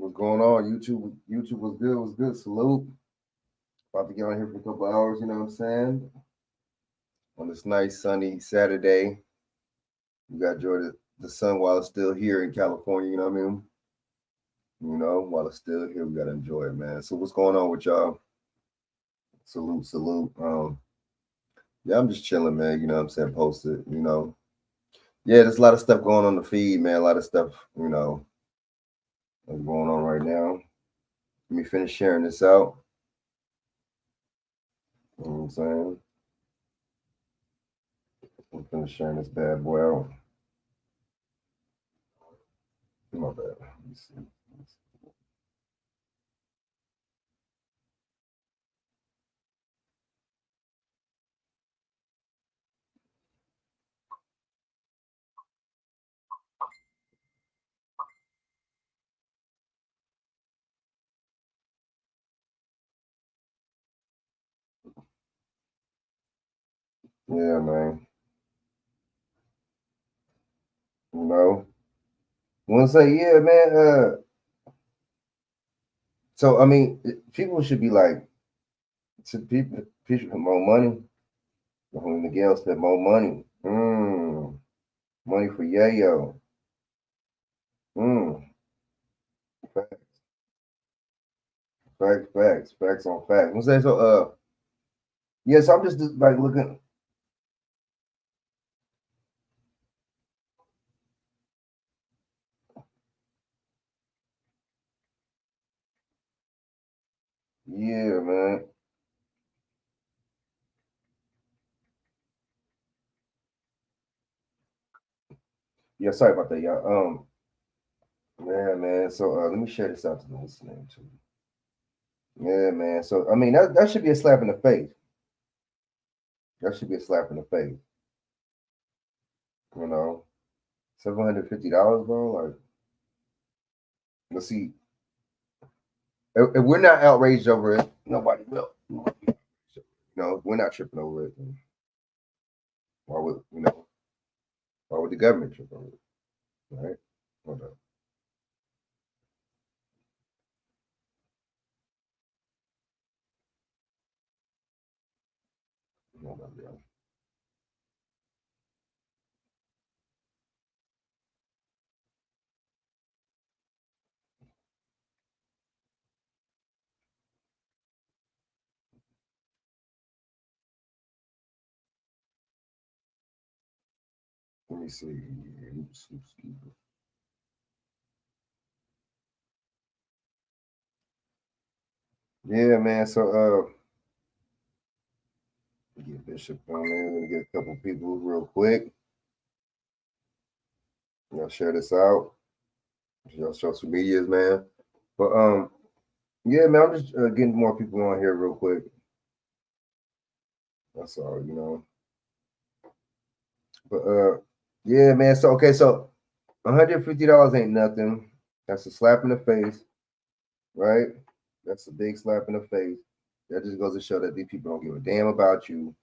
What's going on? YouTube was good. Was good. Salute. About to get on here for a couple hours. You know what I'm saying? On this nice sunny Saturday, we got to enjoy the sun while it's still here in California. You know what I mean? While it's still here, we got to enjoy it, man. So what's going on with y'all? Salute, salute. Yeah, I'm just chilling, man. You know what I'm saying? Posted. Yeah, there's a lot of stuff going on the feed, man. A lot of stuff. That's going on right now. Let me finish sharing this out. You know what I'm saying? I'm finish sharing this bad boy out. My bad. Let me see. Yeah, man. You know, want to say, yeah, man. So I mean, people should be like, people have more money. When Miguel said more money, money for yayo. Mm, facts, facts on facts. I'm saying so. Yes, I'm just like looking. Yeah, man. Yeah, sorry about that, y'all. Yeah, man. So let me share this out to the listening too. Yeah, man. So I mean, that should be a slap in the face. That should be a slap in the face. You know, $750, bro. Like, let's see. If we're not outraged over it, nobody will. We're not tripping over it. Why would you know? Why would the government trip over it? Right? Hold up. Hold up, yeah. Let me see. Oops. Yeah, man. So get Bishop on there. Get a couple people real quick. Share this out. Y'all social medias, man. But yeah, man. I'm just getting more people on here real quick. That's all. But yeah, man. So okay, so $150 ain't nothing. That's a slap in the face, right? That's a big slap in the face. That just goes to show that these people don't give a damn about you.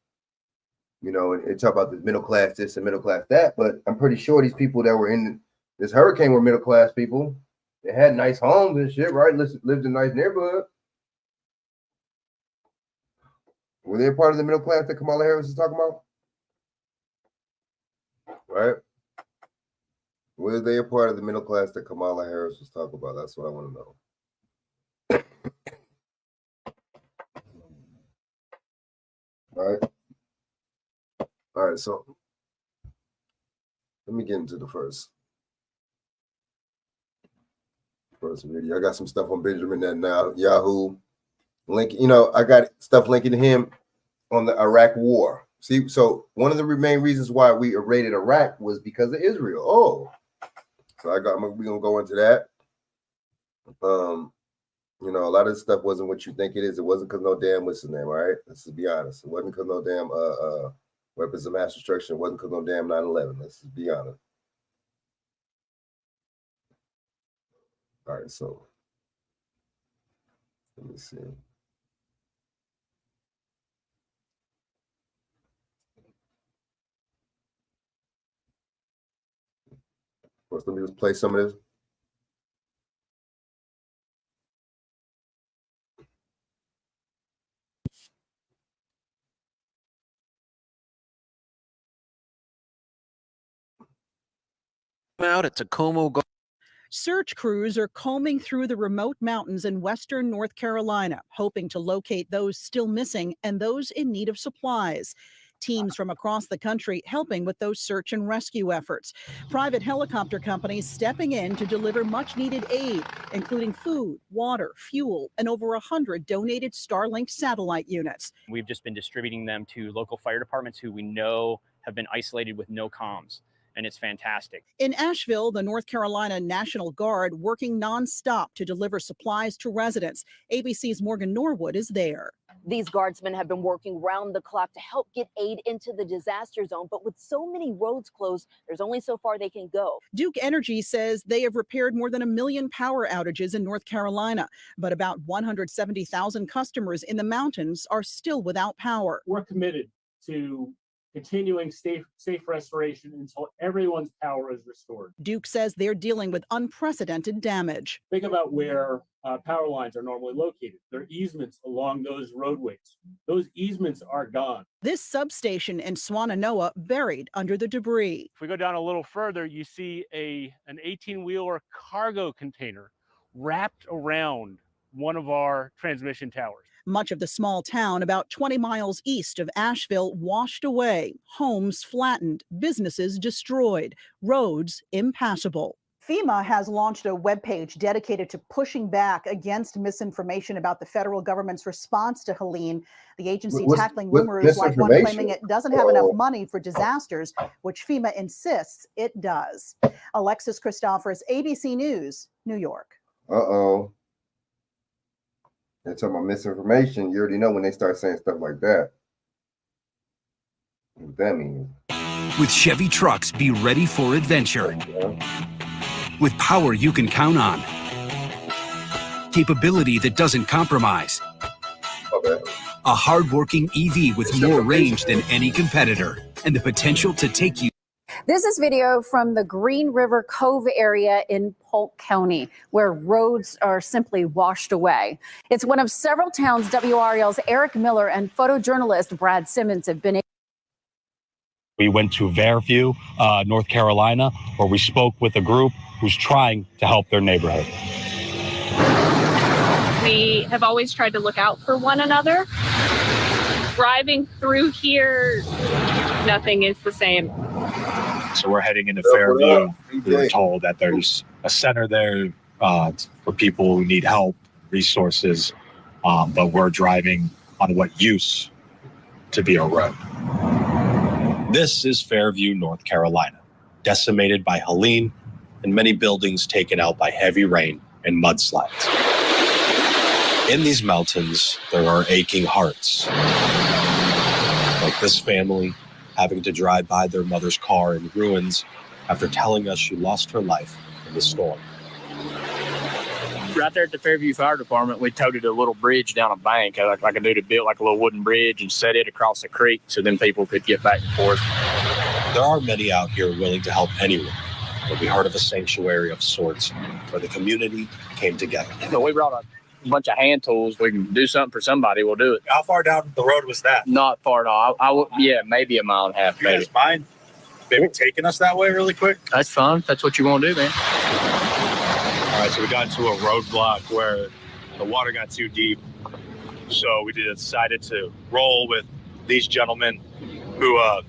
And talk about the middle class this and middle class that, but I'm pretty sure these people that were in this hurricane were middle class people. They had nice homes and shit, right? Lived in a nice neighborhood. Were they a part of the middle class that Kamala Harris is talking about? Right? Were they a part of the middle class that Kamala Harris was talking about? That's what I want to know. All right. All right. So let me get into the first video. I got some stuff on Benjamin that now Yahoo link. I got stuff linking to him on the Iraq War. See, so one of the main reasons why we raided Iraq was because of Israel. Oh, so we're gonna go into that. Um, a lot of this stuff wasn't what you think it is. It wasn't because no damn what's his name, all right? Let's just be honest. It wasn't because no damn weapons of mass destruction. It wasn't because no damn 9/11. Let's just be honest. All right, so let me see. First, let me just play some of this. Out at Tacoma. Search crews are combing through the remote mountains in western North Carolina, hoping to locate those still missing and those in need of supplies. Teams from across the country helping with those search and rescue efforts. Private helicopter companies stepping in to deliver much needed aid, including food, water, fuel, and over 100 donated Starlink satellite units. We've just been distributing them to local fire departments who we know have been isolated with no comms. And it's fantastic. In Asheville, the North Carolina National Guard working nonstop to deliver supplies to residents. ABC's Morgan Norwood is there. These guardsmen have been working round the clock to help get aid into the disaster zone, but with so many roads closed, there's only so far they can go. Duke Energy says they have repaired more than 1 million power outages in North Carolina, but about 170,000 customers in the mountains are still without power. We're committed to continuing safe restoration until everyone's power is restored. Duke says they're dealing with unprecedented damage. Think about where power lines are normally located. There are easements along those roadways. Those easements are gone. This substation in Swannanoa buried under the debris. If we go down a little further, you see an 18-wheeler cargo container wrapped around one of our transmission towers. Much of the small town, about 20 miles east of Asheville, washed away, homes flattened, businesses destroyed, roads impassable. FEMA has launched a webpage dedicated to pushing back against misinformation about the federal government's response to Helene. The agency tackling rumors like one claiming it doesn't have enough money for disasters, which FEMA insists it does. Alexis Christophorous, ABC News, New York. Uh-oh. They're talking about misinformation. You already know when they start saying stuff like that. What that means. With Chevy trucks, be ready for adventure. With power you can count on. Capability that doesn't compromise. Okay. A hardworking EV with more range than any competitor. And the potential to take you. This is video from the Green River Cove area in Polk County, where roads are simply washed away. It's one of several towns WRL's Eric Miller and photojournalist Brad Simmons have been in. We went to Fairview, North Carolina, where we spoke with a group who's trying to help their neighborhood. We have always tried to look out for one another. Driving through here, nothing is the same. So we're heading into Fairview. We were told that there's a center there for people who need help, resources, but we're driving on what used to be a road. This is Fairview, North Carolina, decimated by Helene and many buildings taken out by heavy rain and mudslides. In these mountains, there are aching hearts, like this family having to drive by their mother's car in ruins after telling us she lost her life in the storm. Right there at the Fairview Fire Department, we toted a little bridge down a bank, like a dude had built like a little wooden bridge and set it across the creek so then people could get back and forth. There are many out here willing to help anyone, but we heard of a sanctuary of sorts where the community came together. So we brought a bunch of hand tools. We can do something for somebody, we'll do it. How far down the road was that? Not far at all. Yeah, maybe a mile and a half. You guys mind maybe taking us that way really quick? That's fun. That's what you want to do, man. All right, so we got into a roadblock where the water got too deep. So we decided to roll with these gentlemen who are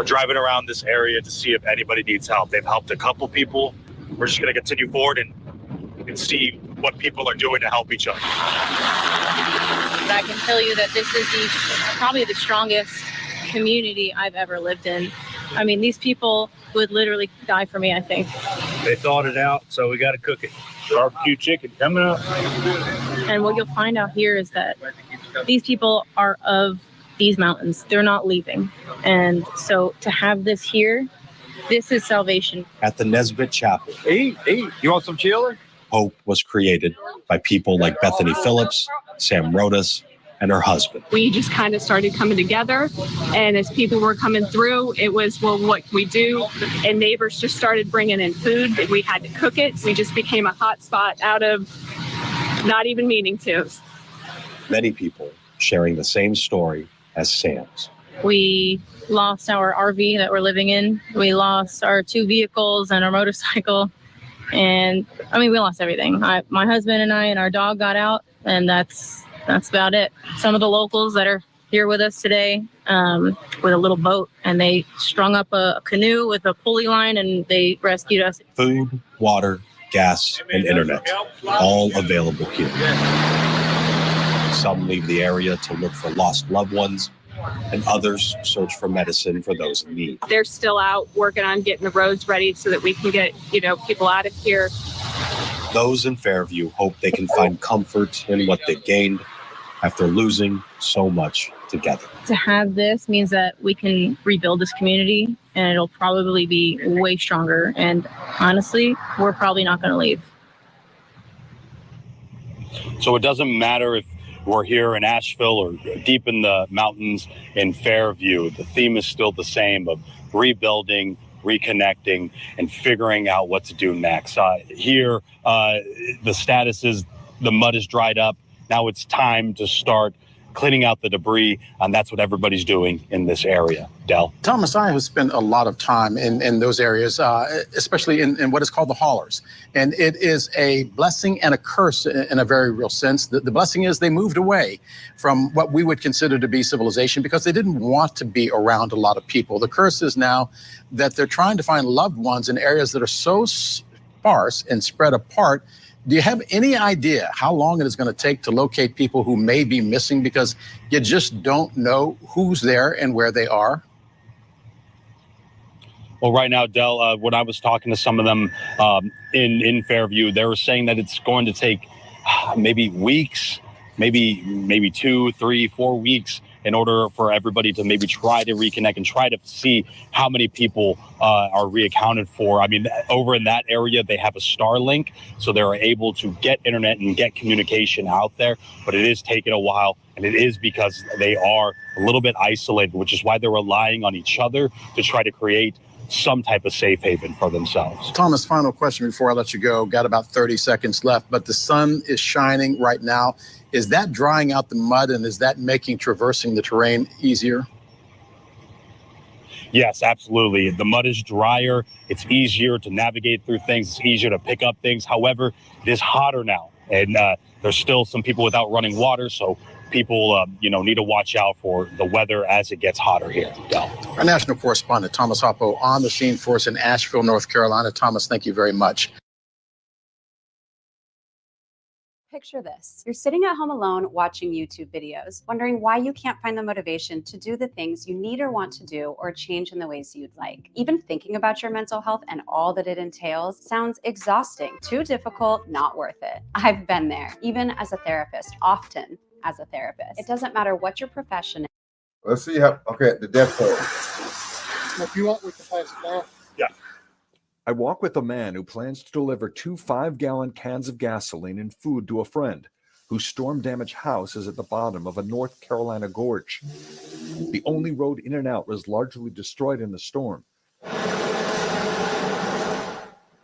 driving around this area to see if anybody needs help. They've helped a couple people. We're just going to continue forward and see what people are doing to help each other. I can tell you that this is probably the strongest community I've ever lived in. I mean, these people would literally die for me, I think. They thought it out, so we got to cook it. Barbecue chicken coming up. And what you'll find out here is that these people are of these mountains. They're not leaving. And so to have this here, this is salvation. At the Nesbitt Chapel. Eat. You want some chili? Hope was created by people like Bethany Phillips, Sam Rodas, and her husband. We just kind of started coming together, and as people were coming through, it was, well, what can we do? And neighbors just started bringing in food. We had to cook it. We just became a hot spot out of not even meaning to. Many people sharing the same story as Sam's. We lost our RV that we're living in. We lost our 2 vehicles and our motorcycle. And I mean, we lost everything. My husband and I and our dog got out, and that's about it. Some of the locals that are here with us today with a little boat, and they strung up a canoe with a pulley line, and they rescued us. Food, water, gas, and internet, all available here. Some leave the area to look for lost loved ones, and others search for medicine for those in need. They're still out working on getting the roads ready so that we can get, people out of here. Those in Fairview hope they can find comfort in what they've gained after losing so much together. To have this means that we can rebuild this community, and it'll probably be way stronger. And honestly, we're probably not going to leave. So it doesn't matter if we're here in Asheville or deep in the mountains in Fairview. The theme is still the same of rebuilding, reconnecting, and figuring out what to do next. Here, the status is the mud is dried up. Now it's time to start cleaning out the debris, and that's what everybody's doing in this area. Del? Thomas, I have spent a lot of time in those areas, especially in what is called the haulers. And it is a blessing and a curse in a very real sense. The blessing is they moved away from what we would consider to be civilization because they didn't want to be around a lot of people. The curse is now that they're trying to find loved ones in areas that are so sparse and spread apart. Do you have any idea how long it is going to take to locate people who may be missing because you just don't know who's there and where they are? Well, right now, Del, when I was talking to some of them in Fairview, they were saying that it's going to take maybe weeks, maybe 2, 3, 4 weeks in order for everybody to maybe try to reconnect and try to see how many people are reaccounted for. I mean, over in that area, they have a Starlink, so they're able to get internet and get communication out there, but it is taking a while, and it is because they are a little bit isolated, which is why they're relying on each other to try to create some type of safe haven for themselves. Thomas, final question before I let you go. Got about 30 seconds left, but the sun is shining right now. Is that drying out the mud, and is that making traversing the terrain easier? Yes, absolutely. The mud is drier. It's easier to navigate through things. It's easier to pick up things. However, it is hotter now, and there's still some people without running water, so people, need to watch out for the weather as it gets hotter here. Our national correspondent, Thomas Hoppo, on the scene for us in Asheville, North Carolina. Thomas, thank you very much. Picture this. You're sitting at home alone watching YouTube videos, wondering why you can't find the motivation to do the things you need or want to do or change in the ways you'd like. Even thinking about your mental health and all that it entails sounds exhausting, too difficult, not worth it. I've been there, even as a therapist, often as a therapist. It doesn't matter what your profession is. Let's see how, okay, the death toll. If you want, we can pass it down. Yeah. I walk with a man who plans to deliver 2 5-gallon cans of gasoline and food to a friend whose storm-damaged house is at the bottom of a North Carolina gorge. The only road in and out was largely destroyed in the storm.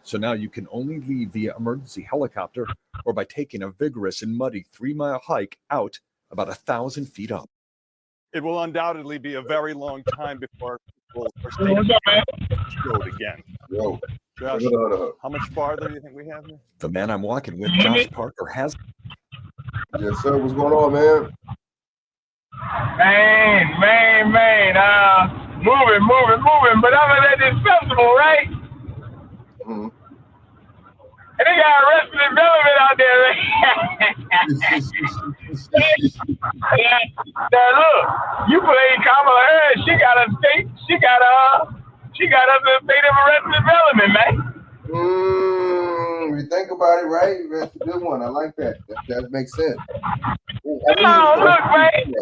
So now you can only leave via emergency helicopter or by taking a vigorous and muddy 3-mile hike out about 1,000 feet up. It will undoubtedly be a very long time before people are safe on the road again. Yo. Josh, how much farther do you think we have here? The man I'm walking with, Josh Parker, has... Yes, sir. What's going on, man? Man. Moving. But I'm at this festival, right? Mm-hmm. And they got Arrested Development out there, right? Now look, you played Kamala Harris. She got us in the state of Arrested Development, man. You think about it, right? That's a good one. I like that. That makes sense. Look, man.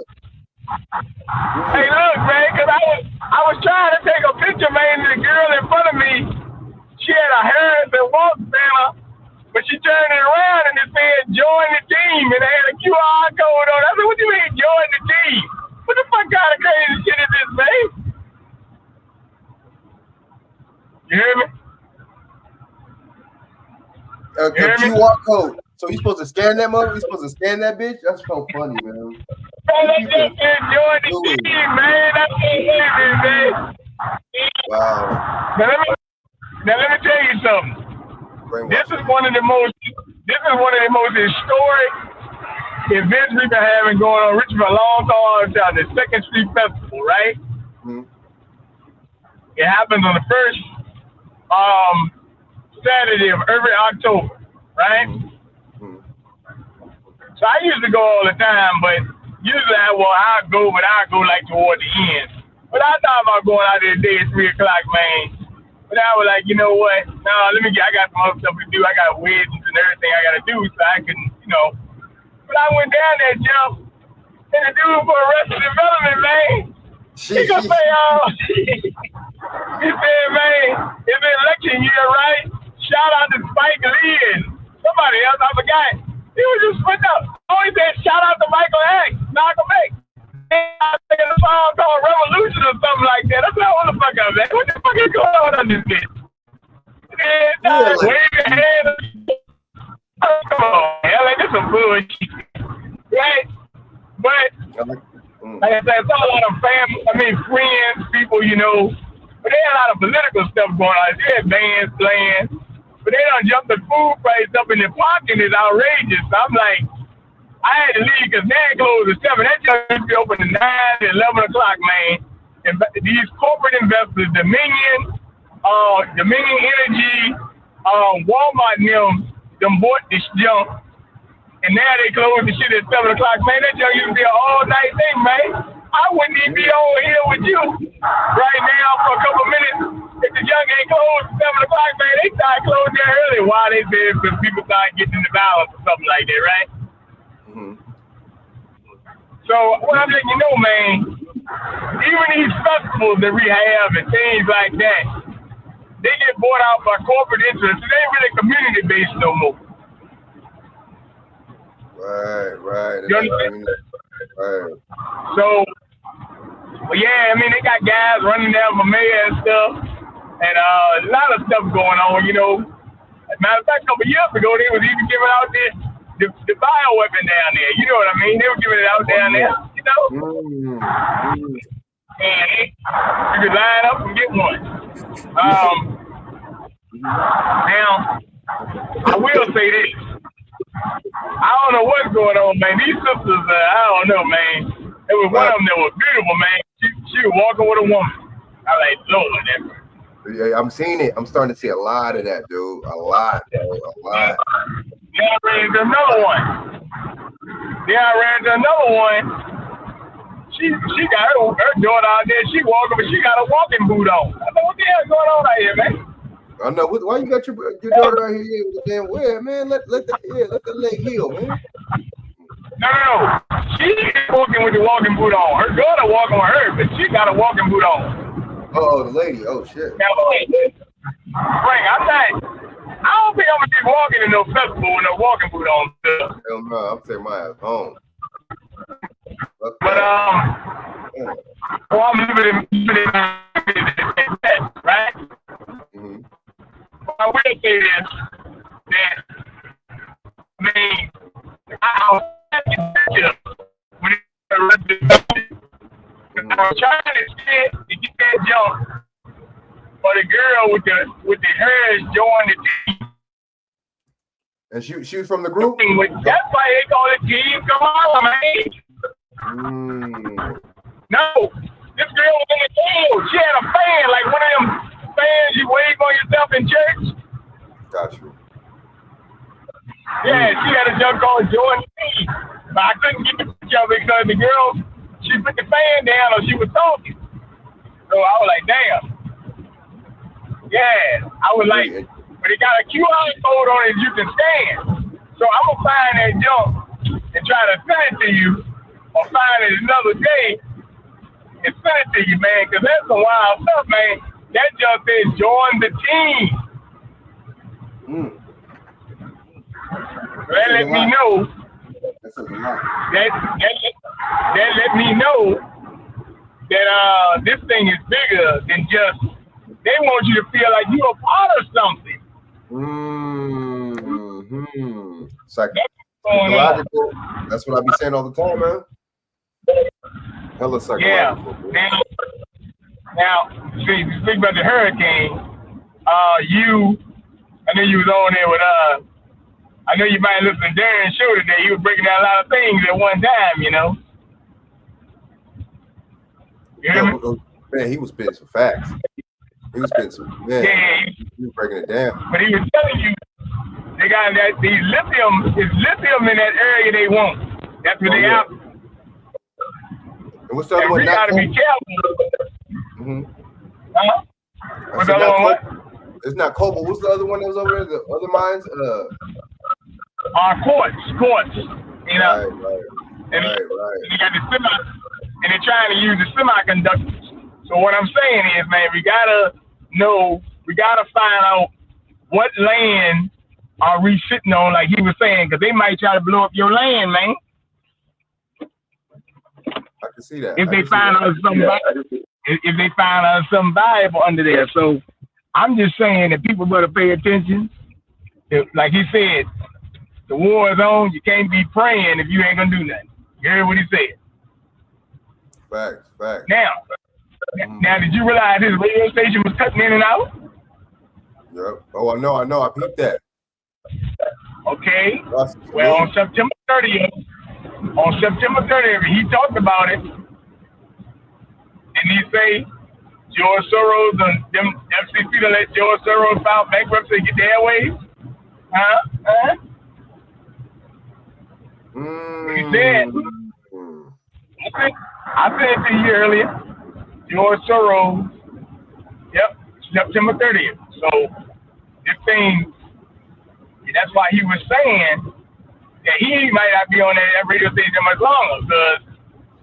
Hey, look, man, because I was trying to take a picture, man, of the girl in front of me. She had a Harris and Waltz banner, but she turned it around and it said, join the team, and they had a QR code on it. I said, what do you mean, join the team? What the fuck kind of crazy shit is this, man? You hear me? A QR code. So you supposed to scan that mother? You supposed to scan that bitch? That's so funny, man. Man, they just enjoying the team, man. That's it, man. Wow. Now let me tell you something. This is one of the most historic events we've been having going on Richmond a long time. The Second Street Festival, right? Mm-hmm. It happens on the first Saturday of every October, right? Mm-hmm. So I used to go all the time, but usually I go like toward the end. But I thought about going out there today at 3 o'clock, man. But I was like, you know what? No, I got some other stuff to do. I got weddings and everything I got to do, so I can, But I went down there, Jim, and the dude for Arrested Development, man. He gonna say, he said, man, it's election year, right? Shout out to Spike Lee and somebody else, I forgot. He was just putting up. Oh, he said, shout out to Michael X, Malcolm X. I think a song called Revolution or something like that. That's not what the fuck I was at. What the fuck is going on this bitch? And wave your hand. Oh, come on, man. Like, this some bullshit. Right? But, like I said, it's all a lot of friends, people, But they had a lot of political stuff going on. They had bands playing. But they done jumped the food price up in the parking is outrageous. So I'm like, I had to leave because they closed at 7. That just used to be open at 9 and 11 o'clock, man. And these corporate investors, Dominion Energy, Walmart and them bought this junk. And now they close the shit at 7 o'clock, man. That junk used to be an all-night thing, man. I wouldn't even be on here with you right now for a couple minutes. If the junk ain't closed at 7 o'clock, man, they start closing there early. Why they said because people start getting in the balance or something like that, right? So what I'm letting you know, man, even these festivals that we have and things like that, they get bought out by corporate interests. It ain't really community based no more. Right. You understand? Right. So, well, yeah, they got guys running down for mayor and stuff, and a lot of stuff going on, Matter of fact, a couple years ago, they was even giving out the bioweapon down there. You know what I mean? They were giving it out down there, And you could line up and get one. Now, I will say this. I don't know what's going on, man. These sisters, I don't know, man. There was one of them that was beautiful, man. She was walking with a woman. I like, Lord, yeah, I'm seeing it. I'm starting to see a lot of that, dude. A lot. Yeah, I ran into another one. She got her daughter out there. She walking, but she got a walking boot on. I know what the hell's going on out here, man. I know. Why you got your daughter out here with the damn wear, man? Let the leg heal, man. No. She walking with the walking boot on. Her daughter walking with her, but she got a walking boot on. Oh, the lady. Oh, shit. Frank, I don't think I'm gonna be walking in no festival with no walking boot on. Hell no, I'm taking my ass home. But I'm living in right? Mm-hmm. I will say this, that I was trying to get that jump for the girl with the hairs joined the team. And she was from the group? That's why they call it Team Kamala, man. No, this girl was in the team. She had a fan, like one of them fans you wave on yourself in church. Got you. Yeah, she had a jump called Join the Team. But I couldn't get the picture of it because the girl, she put the fan down or she was talking. So I was like, damn. Yeah, I was like, but it got a QR code on it you can scan. So I'm going to find that jump and try to send it to you or find it another day and send it to you, man, because that's some wild stuff, man. That jump says join the team. That let me know. That let me know that this thing is bigger than just. They want you to feel like you're a part of something. Psychological. That's what I be saying all the time, man. Hella Yeah. psychological. Now, speak about the hurricane. I know you was on there with I know you might listen to Darren's show today. He was breaking down a lot of things at one time, you know. You hear me? Man, he was spitting some facts. He was spitting some, man. Yeah. He was breaking it down. But he was telling you they got that these lithium in that area they want. That's what they out. And what's the other one? We gotta be careful. Mm-hmm. Huh? What's the other one? What? It's not cobalt. What's the other one that was over there? The other mines? Quartz. You know. Right. You got the and they're trying to use the semiconductors. So what I'm saying is, man, we gotta find out what land are we sitting on, like he was saying, because they might try to blow up your land, man. I can see that. If they find out something valuable under there. So I'm just saying that people better pay attention. Like he said, the war is on. You can't be praying if you ain't gonna do nothing. You heard what he said. Facts. Now, did you realize his radio station was cutting in and out? Yep. Oh, I know. I peeped that. Okay. Well, on September 30th, he talked about it, and he say George Soros and them FCC to let George Soros file bankruptcy and get the airwaves. He said, I said it to you earlier, George Soros, yep, September 30th. So this thing, that's why he was saying that he might not be on that radio station much longer, because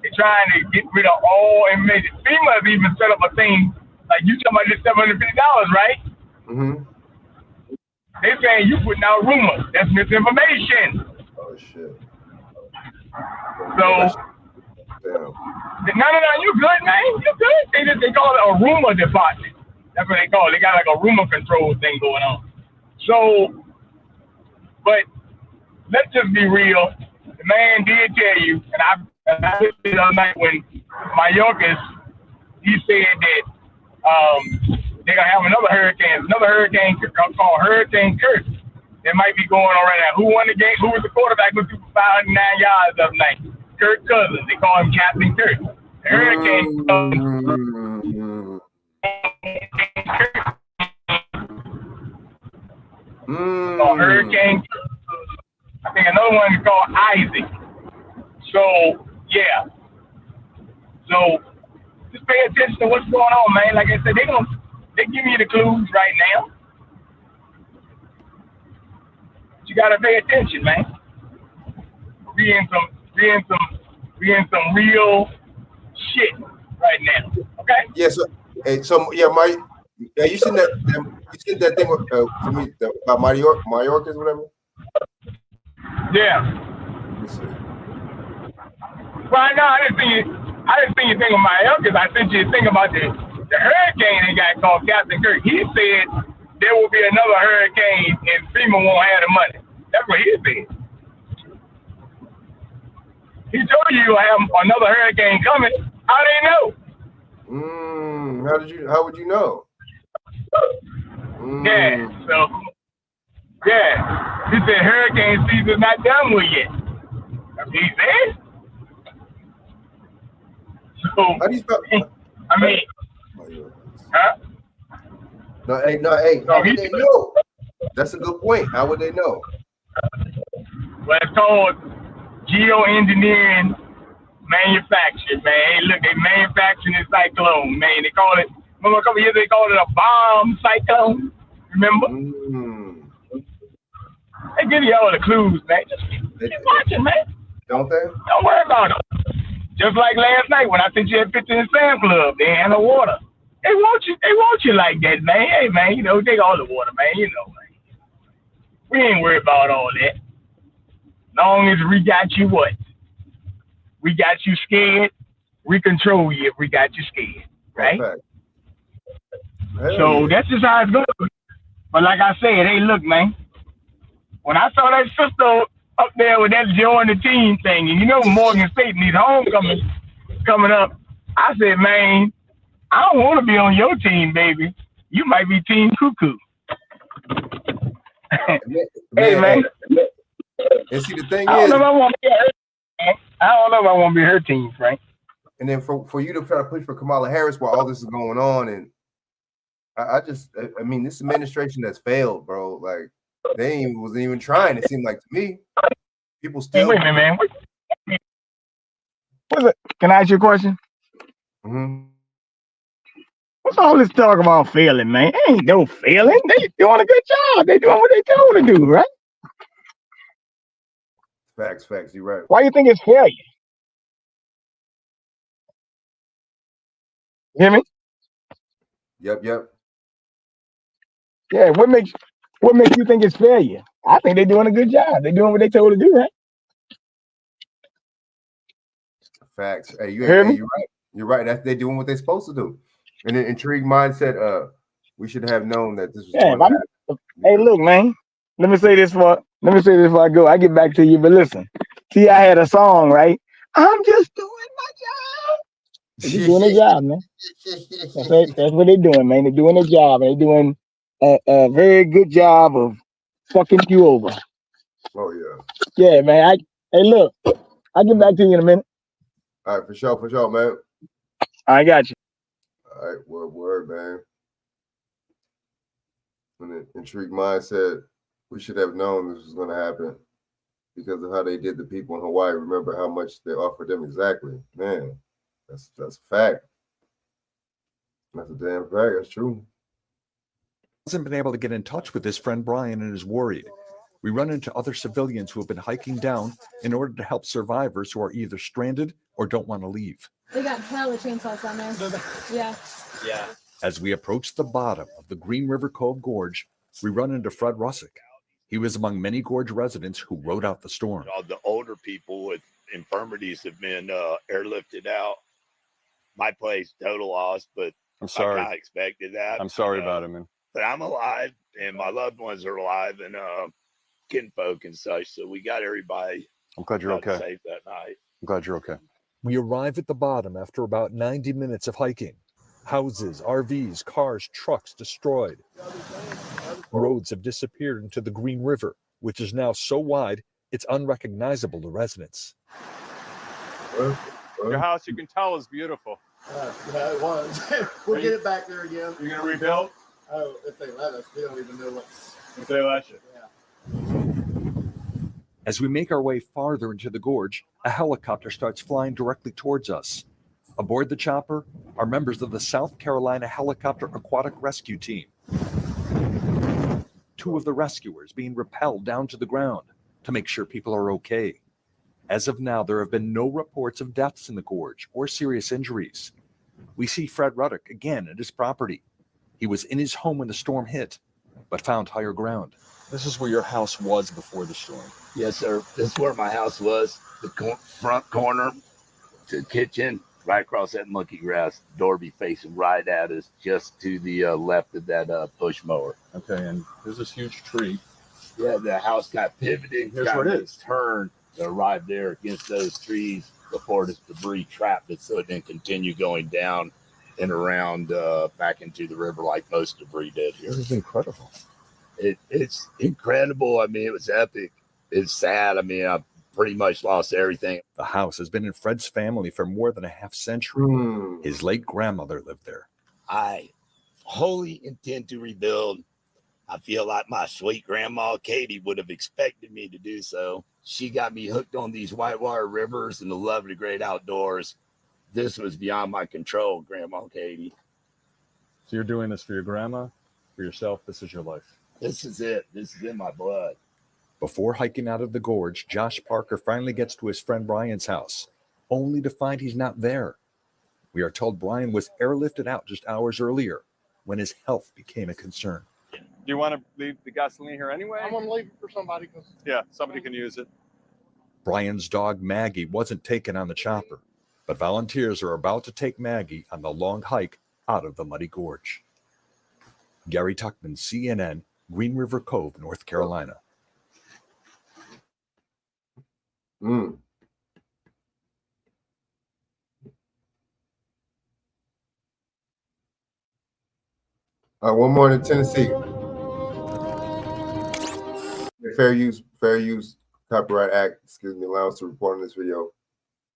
they're trying to get rid of all information. FEMA has even set up a thing, like you talking about this $750, right? Mm-hmm. They're saying you putting out rumors. That's misinformation. Oh, shit. So, no, you good, man. You good. They call it a rumor department. That's what they call it. They got like a rumor control thing going on. So, but let's just be real. The man did tell you, and I listened the other night when Mayorkas, he said that they're gonna have another hurricane called Hurricane Kurt that might be going on right now. Who won the game? Who was the quarterback with 509 yards the other night? Kirk Cousins. They call him Captain Kirk. The Hurricane Hurricane Kirk. I think another one is called Isaac. So yeah. So just pay attention to what's going on, man. Like I said, they give you the clues right now. But you gotta pay attention, man. We're in some real shit right now. Okay? Yeah, Mike. Yeah, you seen that thing to me about Mayorkas, whatever? Yeah. Well, no, I didn't think you think of Mayorkas. I sent you a thing about the hurricane they got called Captain Kirk. He said there will be another hurricane and FEMA won't have the money. That's what he said. He told you you'll have another hurricane coming. How do you know? How would you know? Yeah, so he said hurricane season's not done with yet. That's what he said. So how do you spell? I mean, huh? No, how would they know? That's a good point. How would they know? Well, it's called geoengineering manufacturing, man. Hey, look, they manufacturing this cyclone, man. They call it, remember a couple years they called it a bomb cyclone? Remember? They give you all the clues, man. Just keep watching, man. Don't they? Don't worry about it. Just like last night when I sent you a picture in the Sam Club, they had no water. They want you like that, man. Hey, man, take all the water, man. Man. We ain't worried about all that. Long as we got you what? We got you scared, we control you if we got you scared, right? So that's just how it's going. But like I said, hey, look, man. When I saw that sister up there with that join the team thing, and Morgan State needs homecoming, coming up. I said, man, I don't want to be on your team, baby. You might be Team Cuckoo. Hey, man. And see, the thing I don't is, know if I want to be her. I don't know if I want to be her team, Frank. and then for you to try to push for Kamala Harris while all this is going on, and I mean, this administration has failed, bro. Like they wasn't even trying. It seemed like to me, people still. Wait a minute, man. What's it? Can I ask you a question? Mm-hmm. What's all this talk about failing, man? Ain't no failing. They doing a good job. They doing what they told to do, right? Facts. You're right. Why you think it's failure? You hear me? Yep. Yeah. What makes you think it's failure? I think they're doing a good job. They're doing what they told to do, right? Facts. Hey, You hear me? you're right. You're right. They're doing what they're supposed to do. And then Intrigue Mind said, we should have known that this was going to happen. Hey, look, man. Let me say this before I go. I get back to you, but listen. See, I had a song, right? I'm just doing my job. They're doing their job, man. That's what they're doing, man. They're doing their job. And they're doing a very good job of fucking you over. Oh yeah. Yeah, man. Hey, look. I'll get back to you in a minute. All right, for sure, man. I got you. All right, word, man. When the Intrigue Mind said we should have known this was going to happen because of how they did the people in Hawaii. Remember how much they offered them exactly, man. That's a fact. That's a damn fact. That's true. Hasn't been able to get in touch with his friend Brian and is worried. We run into other civilians who have been hiking down in order to help survivors who are either stranded or don't want to leave. They got hella chainsaws down there. Yeah. As we approach the bottom of the Green River Cove Gorge, we run into Fred Russick. He was among many gorge residents who rode out the storm. All the older people with infirmities have been airlifted out. My place, total loss, but I'm sorry. I kind of expected that. I'm sorry about it, man. But I'm alive, and my loved ones are alive, and kinfolk and such. So we got everybody. I'm glad you're okay. Safe that night. I'm glad you're okay. We arrive at the bottom after about 90 minutes of hiking. Houses, RVs, cars, trucks destroyed. Roads have disappeared into the Green River, which is now so wide it's unrecognizable to residents. Your house, you can tell, is beautiful. Yeah, it was. We'll get it back there again. You're gonna rebuild? Oh, if they let us, we don't even know what. If they let you. As we make our way farther into the gorge, a helicopter starts flying directly towards us. Aboard the chopper are members of the South Carolina Helicopter Aquatic Rescue Team. Two of the rescuers being rappelled down to the ground to make sure people are okay. As of now, there have been no reports of deaths in the gorge or serious injuries. We see Fred Ruddock again at his property. He was in his home when the storm hit, but found higher ground. This is where your house was before the storm. Yes, sir. This is where my house was. The front corner to the kitchen, right across that monkey grass. Door be facing right at us, just to the left of that push mower. Okay, and there's this huge tree. Yeah, the house got pivoted. Here's where it is. Turned to arrive there against those trees before this debris trapped it, so it didn't continue going down and around back into the river like most debris did here. This is incredible. It's incredible. I mean, it was epic. It's sad. I mean, I pretty much lost everything. The house has been in Fred's family for more than a half century. His late grandmother lived there. I wholly intend to rebuild. I feel like my sweet grandma Katie would have expected me to do so. She got me hooked on these whitewater rivers and the love of the great outdoors. This was beyond my control, Grandma Katie. So you're doing this for your grandma, for yourself. This is your life. This is it. This is in my blood. Before hiking out of the gorge, Josh Parker finally gets to his friend Brian's house, only to find he's not there. We are told Brian was airlifted out just hours earlier when his health became a concern. Do you want to leave the gasoline here anyway? I'm going to leave it for somebody. Yeah, somebody can use it. Brian's dog Maggie wasn't taken on the chopper, but volunteers are about to take Maggie on the long hike out of the muddy gorge. Gary Tuckman, CNN, Green River Cove, North Carolina. One more in Tennessee. Fair Use Copyright Act, allows to report on this video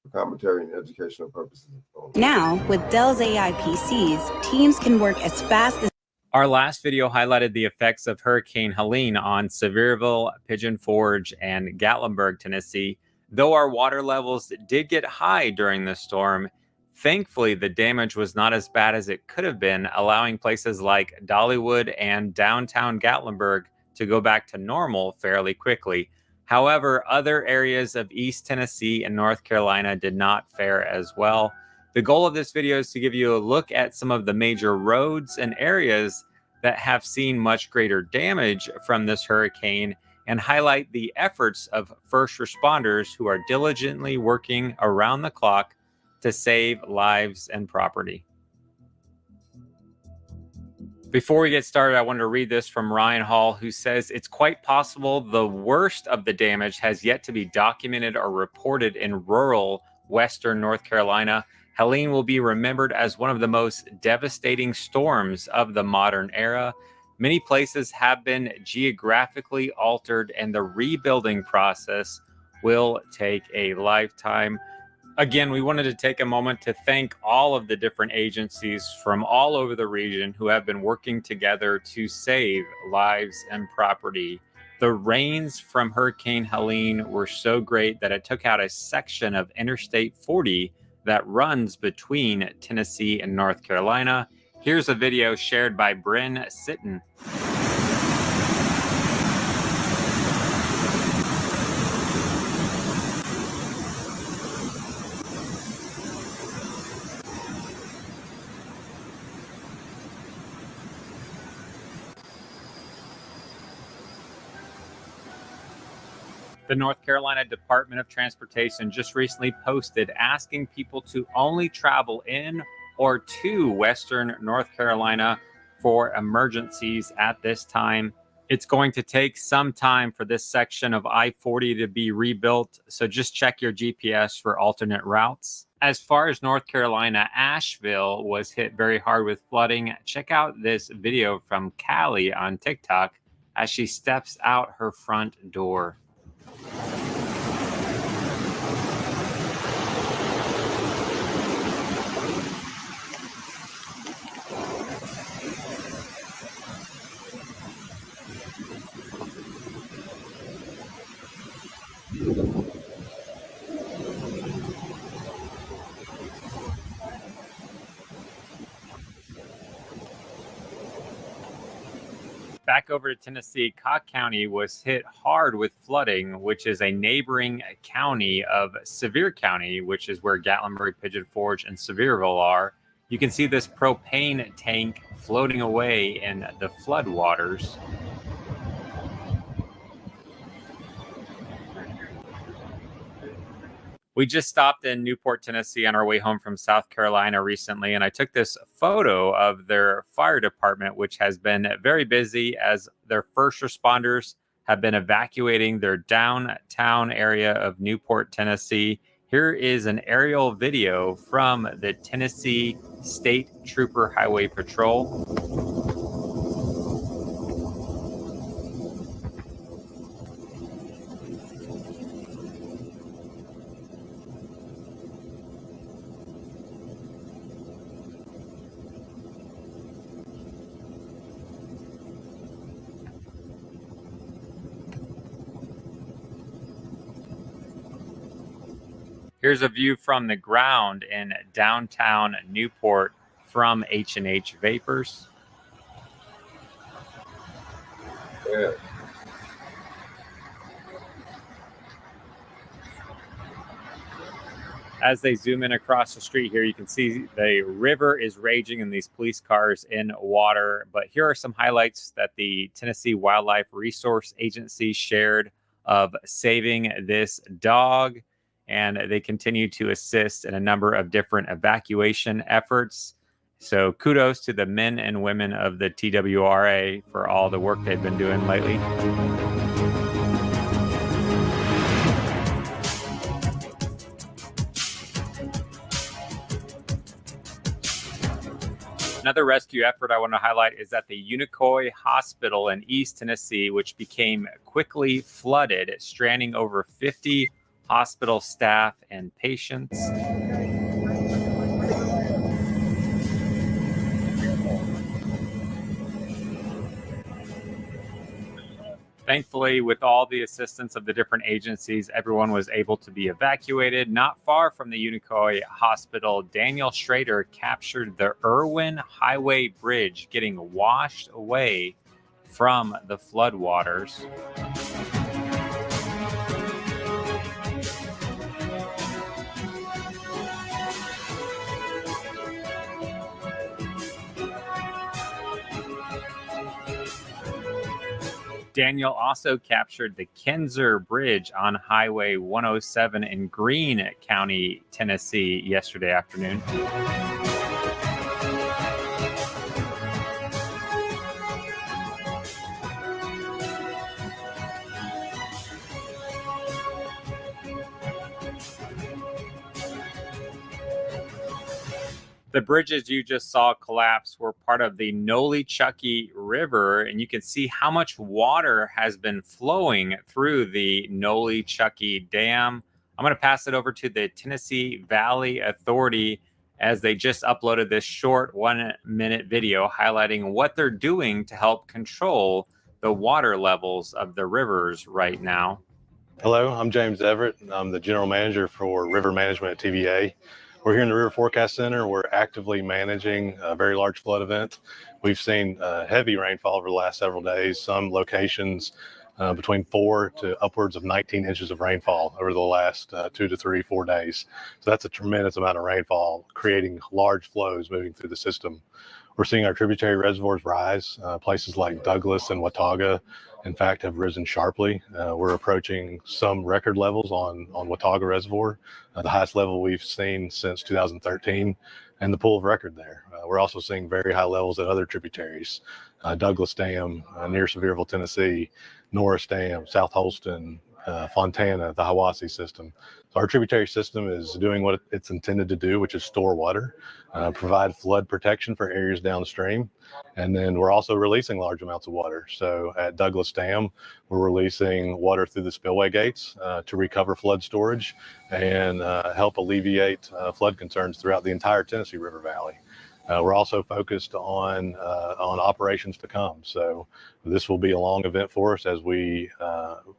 for commentary and educational purposes. Now, with Dell's AI PCs, teams can work as fast as. Our last video highlighted the effects of Hurricane Helene on Sevierville, Pigeon Forge, and Gatlinburg, Tennessee. Though our water levels did get high during the storm, thankfully the damage was not as bad as it could have been, allowing places like Dollywood and downtown Gatlinburg to go back to normal fairly quickly. However, other areas of East Tennessee and North Carolina did not fare as well. The goal of this video is to give you a look at some of the major roads and areas that have seen much greater damage from this hurricane and highlight the efforts of first responders who are diligently working around the clock to save lives and property. Before we get started, I wanted to read this from Ryan Hall, who says, "It's quite possible the worst of the damage has yet to be documented or reported in rural Western North Carolina. Helene will be remembered as one of the most devastating storms of the modern era. Many places have been geographically altered, and the rebuilding process will take a lifetime." Again, we wanted to take a moment to thank all of the different agencies from all over the region who have been working together to save lives and property. The rains from Hurricane Helene were so great that it took out a section of Interstate 40 that runs between Tennessee and North Carolina. Here's a video shared by Bryn Sitton. The North Carolina Department of Transportation just recently posted asking people to only travel in or to Western North Carolina for emergencies at this time. It's going to take some time for this section of I-40 to be rebuilt, so just check your GPS for alternate routes. As far as North Carolina, Asheville was hit very hard with flooding. Check out this video from Callie on TikTok as she steps out her front door. Back over to Tennessee, Cobb County was hit hard with flooding, which is a neighboring county of Sevier County, which is where Gatlinburg, Pigeon Forge, and Sevierville are. You can see this propane tank floating away in the floodwaters. We just stopped in Newport, Tennessee on our way home from South Carolina recently, and I took this photo of their fire department, which has been very busy as their first responders have been evacuating their downtown area of Newport, Tennessee. Here is an aerial video from the Tennessee State Trooper Highway Patrol. Here's a view from the ground in downtown Newport from H&H Vapors. Yeah. As they zoom in across the street here, you can see the river is raging and these police cars in water. But here are some highlights that the Tennessee Wildlife Resource Agency shared of saving this dog. And they continue to assist in a number of different evacuation efforts. So kudos to the men and women of the TWRA for all the work they've been doing lately. Another rescue effort I want to highlight is at the Unicoi Hospital in East Tennessee, which became quickly flooded, stranding over 50 hospital staff and patients. Thankfully, with all the assistance of the different agencies, everyone was able to be evacuated. Not far from the Unicoi Hospital, Daniel Schrader captured the Irwin Highway Bridge getting washed away from the floodwaters. Daniel also captured the Kinzer Bridge on Highway 107 in Greene County, Tennessee, yesterday afternoon. The bridges you just saw collapse were part of the Nolichucky River, and you can see how much water has been flowing through the Nolichucky Dam. I'm going to pass it over to the Tennessee Valley Authority as they just uploaded this short 1-minute video highlighting what they're doing to help control the water levels of the rivers right now. Hello, I'm James Everett. I'm the general manager for river management at TVA. We're here in the River Forecast Center. We're actively managing a very large flood event. We've seen heavy rainfall over the last several days, some locations between 4 to upwards of 19 inches of rainfall over the last 2 to 3, 4 days. So that's a tremendous amount of rainfall, creating large flows moving through the system. We're seeing our tributary reservoirs rise. Places like Douglas and Watauga, in fact, have risen sharply. We're approaching some record levels on Watauga Reservoir, the highest level we've seen since 2013, and the pool of record there. We're also seeing very high levels at other tributaries, Douglas Dam near Sevierville, Tennessee, Norris Dam, South Holston, Fontana, the Hiwassee system. So our tributary system is doing what it's intended to do, which is store water, provide flood protection for areas downstream. And then we're also releasing large amounts of water. So at Douglas Dam, we're releasing water through the spillway gates to recover flood storage and help alleviate flood concerns throughout the entire Tennessee River Valley. We're also focused on operations to come. So this will be a long event for us as we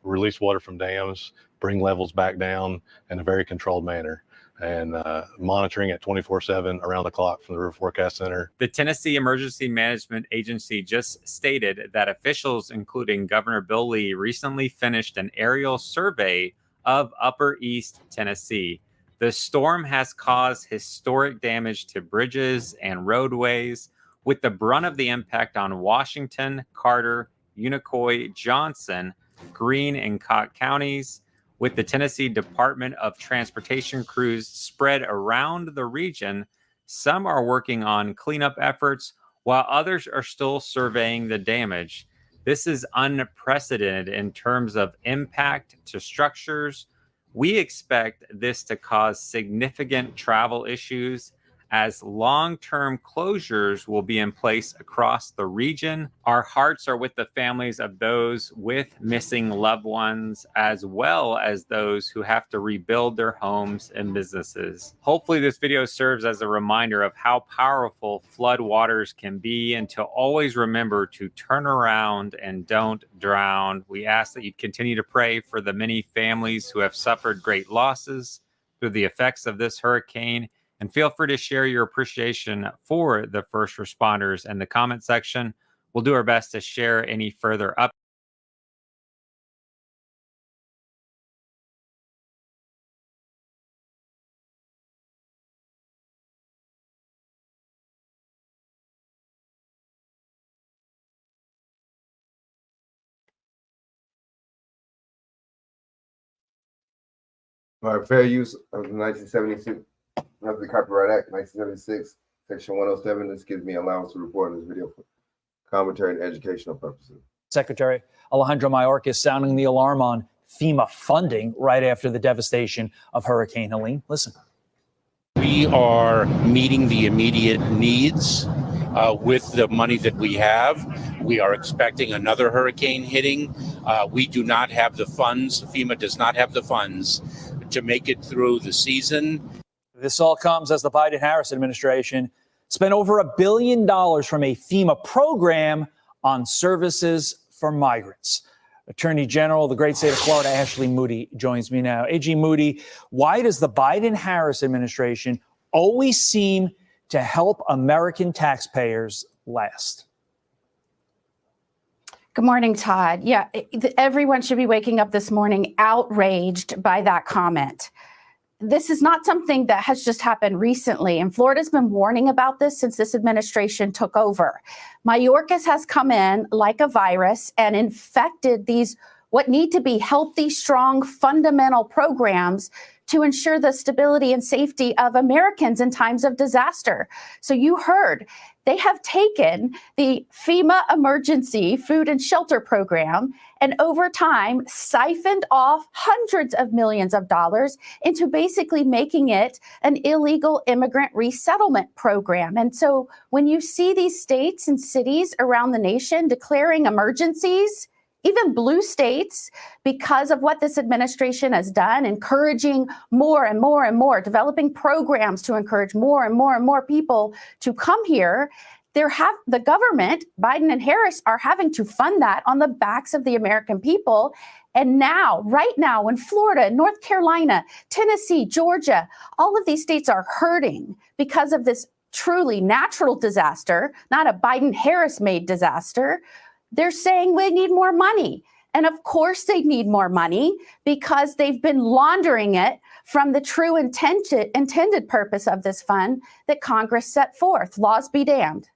release water from dams, bring levels back down in a very controlled manner, and monitoring it 24/7 around the clock from the River Forecast Center. The Tennessee Emergency Management Agency just stated that officials, including Governor Bill Lee, recently finished an aerial survey of Upper East Tennessee. The storm has caused historic damage to bridges and roadways, with the brunt of the impact on Washington, Carter, Unicoi, Johnson, Greene, and Cott counties, with the Tennessee Department of Transportation crews spread around the region. Some are working on cleanup efforts, while others are still surveying the damage. This is unprecedented in terms of impact to structures. We expect this to cause significant travel issues as long-term closures will be in place across the region. Our hearts are with the families of those with missing loved ones, as well as those who have to rebuild their homes and businesses. Hopefully this video serves as a reminder of how powerful flood waters can be, and to always remember to turn around and don't drown. We ask that you continue to pray for the many families who have suffered great losses through the effects of this hurricane. And feel free to share your appreciation for the first responders in the comment section. We'll do our best to share any further updates. All right, fair use of the 1976 of the Copyright Act, 1976, Section 107. This gives me allowance to report on this video for commentary and educational purposes. Secretary Alejandro Mayorkas sounding the alarm on FEMA funding right after the devastation of Hurricane Helene. Listen. We are meeting the immediate needs with the money that we have. We are expecting another hurricane hitting. We do not have the funds. FEMA does not have the funds to make it through the season. This all comes as the Biden-Harris administration spent over $1 billion from a FEMA program on services for migrants. Attorney General of the great state of Florida, Ashley Moody, joins me now. AG Moody, why does the Biden-Harris administration always seem to help American taxpayers last? Good morning, Todd. Yeah, everyone should be waking up this morning outraged by that comment. This is not something that has just happened recently, and Florida's been warning about this since this administration took over. Mayorkas has come in like a virus and infected these what need to be healthy, strong, fundamental programs to ensure the stability and safety of Americans in times of disaster. So you heard, they have taken the FEMA Emergency Food and Shelter Program and over time siphoned off hundreds of millions of dollars into basically making it an illegal immigrant resettlement program. And so when you see these states and cities around the nation declaring emergencies, even blue states, because of what this administration has done, encouraging more and more and more, developing programs to encourage more and more and more people to come here, the government, Biden and Harris, are having to fund that on the backs of the American people. And now, right now, when Florida, North Carolina, Tennessee, Georgia, all of these states are hurting because of this truly natural disaster, not a Biden-Harris made disaster, they're saying we need more money. And of course they need more money because they've been laundering it from the true intended purpose of this fund that Congress set forth. Laws be damned.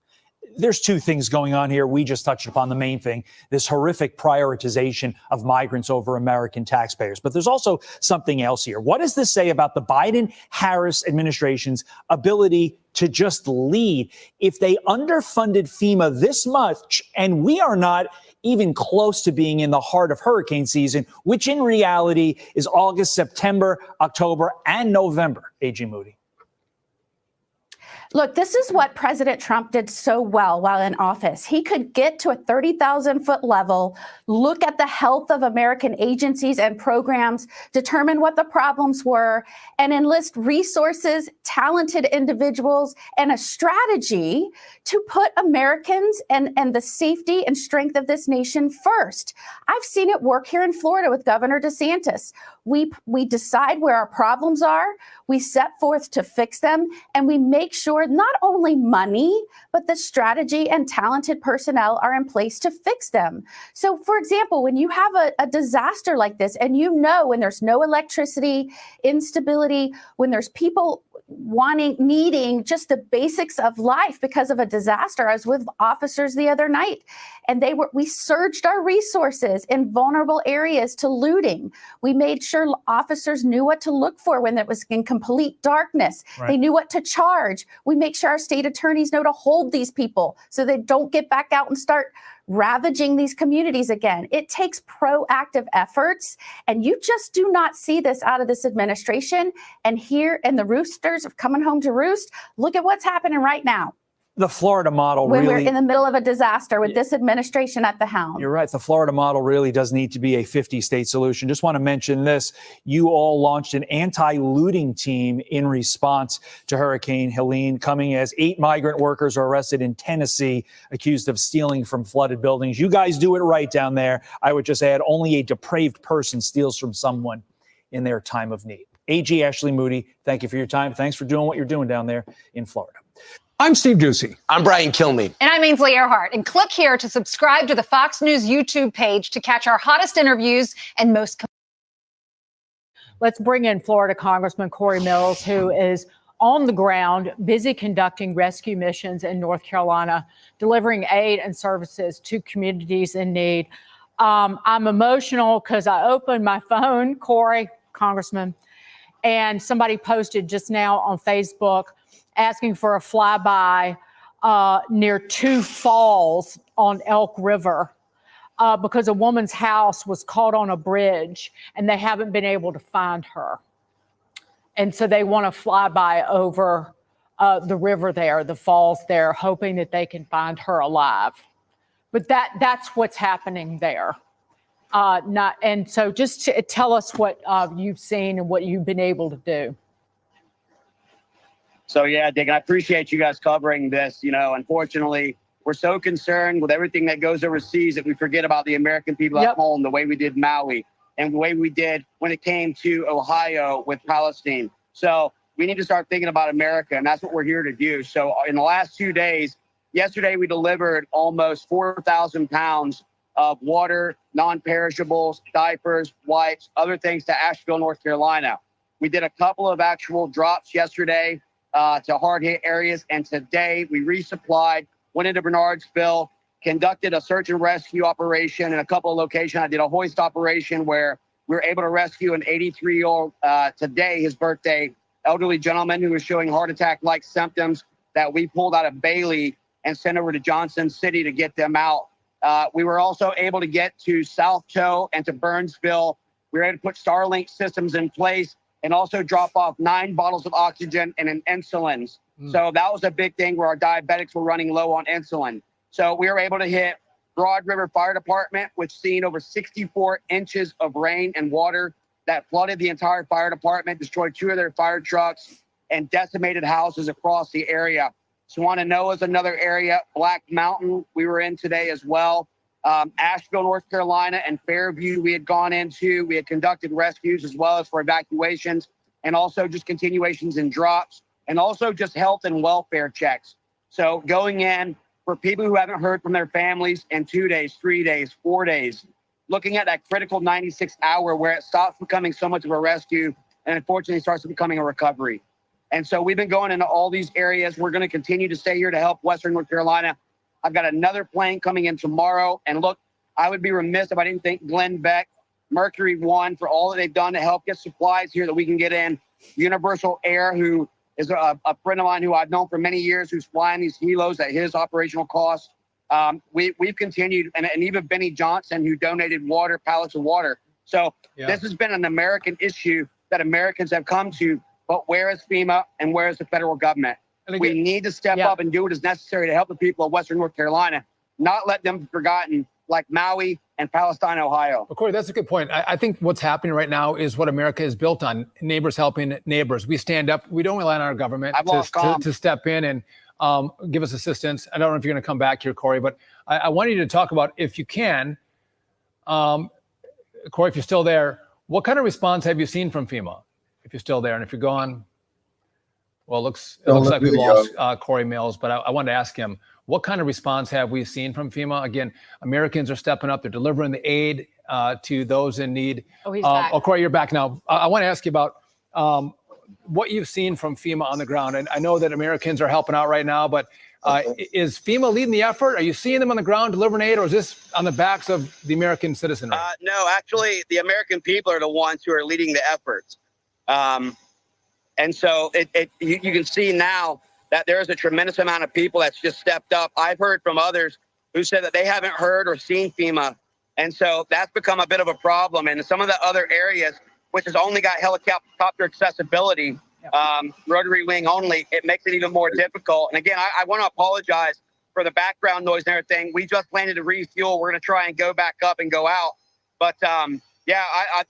There's two things going on here. We just touched upon the main thing, this horrific prioritization of migrants over American taxpayers. But there's also something else here. What does this say about the Biden-Harris administration's ability to just lead? If they underfunded FEMA this much, and we are not even close to being in the heart of hurricane season, which in reality is August, September, October, and November, A.G. Moody. Look, this is what President Trump did so well while in office. He could get to a 30,000-foot level, look at the health of American agencies and programs, determine what the problems were, and enlist resources, talented individuals, and a strategy to put Americans and the safety and strength of this nation first. I've seen it work here in Florida with Governor DeSantis. We decide where our problems are, we set forth to fix them, and we make sure not only money, but the strategy and talented personnel are in place to fix them. So, for example, when you have a disaster like this, and you know when there's no electricity, instability, when there's people needing just the basics of life because of a disaster. I was with officers the other night, and we surged our resources in vulnerable areas to looting. We made sure officers knew what to look for when it was in complete darkness. Right. They knew what to charge. We make sure our state attorneys know to hold these people so they don't get back out and start ravaging these communities again. It takes proactive efforts, and you just do not see this out of this administration. And here, and the roosters are coming home to roost. Look at what's happening right now. The Florida model when really, we're in the middle of a disaster with this administration at the helm. You're right. The Florida model really does need to be a 50-state solution. Just want to mention this. You all launched an anti-looting team in response to Hurricane Helene, coming as 8 migrant workers are arrested in Tennessee, accused of stealing from flooded buildings. You guys do it right down there. I would just add, only a depraved person steals from someone in their time of need. AG Ashley Moody, thank you for your time. Thanks for doing what you're doing down there in Florida. I'm Steve Doocy. I'm Brian Kilmeade. And I'm Ainsley Earhart. And click here to subscribe to the Fox News YouTube page to catch our hottest interviews and most. Let's bring in Florida Congressman Corey Mills, who is on the ground, busy conducting rescue missions in North Carolina, delivering aid and services to communities in need. I'm emotional because I opened my phone, Corey, Congressman, and somebody posted just now on Facebook asking for a flyby near 2 falls on Elk River because a woman's house was caught on a bridge and they haven't been able to find her. And so they want to fly by over the river there, the falls there, hoping that they can find her alive. But that's what's happening there. And so just to tell us what you've seen and what you've been able to do. So yeah, Dick, I appreciate you guys covering this. Unfortunately, we're so concerned with everything that goes overseas that we forget about the American people at home, the way we did Maui and the way we did when it came to Ohio with Palestine. So we need to start thinking about America, and that's what we're here to do. So in the last 2 days, yesterday we delivered almost 4,000 pounds of water, non-perishables, diapers, wipes, other things to Asheville, North Carolina. We did a couple of actual drops yesterday to hard-hit areas, and today we resupplied, went into Bernardsville, conducted a search and rescue operation in a couple of locations. I did a hoist operation where we were able to rescue an 83-year-old, today, his birthday, elderly gentleman who was showing heart attack-like symptoms that we pulled out of Bailey and sent over to Johnson City to get them out. We were also able to get to South Toe and to Burnsville. We were able to put Starlink systems in place and also drop off 9 bottles of oxygen and an insulins. So that was a big thing where our diabetics were running low on insulin. So we were able to hit Broad River Fire Department, which seen over 64 inches of rain and water that flooded the entire fire department, destroyed 2 of their fire trucks, and decimated houses across the area. Swananoa is another area. Black Mountain we were in today as well. Asheville, North Carolina, and Fairview we had gone into. We had conducted rescues as well as for evacuations, and also just continuations and drops, and also just health and welfare checks. So going in for people who haven't heard from their families in 2 days, 3 days, 4 days, looking at that critical 96 hour where it stops becoming so much of a rescue and unfortunately starts becoming a recovery. And so we've been going into all these areas. We're going to continue to stay here to help Western North Carolina. I've got another plane coming in tomorrow. And look, I would be remiss if I didn't thank Glenn Beck, Mercury One, for all that they've done to help get supplies here that we can get in. Universal Air, who is a friend of mine who I've known for many years, who's flying these helos at his operational cost. We've continued, and even Benny Johnson, who donated water, pallets of water. So this has been an American issue that Americans have come to, but where is FEMA and where is the federal government? And again, we need to step up and do what is necessary to help the people of Western North Carolina, not let them be forgotten like Maui and Palestine, Ohio. Well, Corey, that's a good point. I think what's happening right now is what America is built on, neighbors helping neighbors. We stand up. We don't rely on our government to step in and give us assistance. I don't know if you're going to come back here, Corey, but I want you to talk about, if you can, Corey, if you're still there, what kind of response have you seen from FEMA? If you're still there, and if you're gone, well, it looks like we lost Corey Mills, but I wanted to ask him, what kind of response have we seen from FEMA? Again, Americans are stepping up. They're delivering the aid to those in need. Oh, he's back. Oh, Corey, you're back now. I want to ask you about what you've seen from FEMA on the ground. And I know that Americans are helping out right now, but is FEMA leading the effort? Are you seeing them on the ground delivering aid, or is this on the backs of the American citizenry? No, actually, the American people are the ones who are leading the efforts. And so you can see now that there is a tremendous amount of people that's just stepped up. I've heard from others who said that they haven't heard or seen FEMA. And so that's become a bit of a problem. And some of the other areas, which has only got helicopter accessibility, rotary wing only, it makes it even more difficult. And again, I want to apologize for the background noise and everything. We just landed to refuel. We're going to try and go back up and go out. But yeah,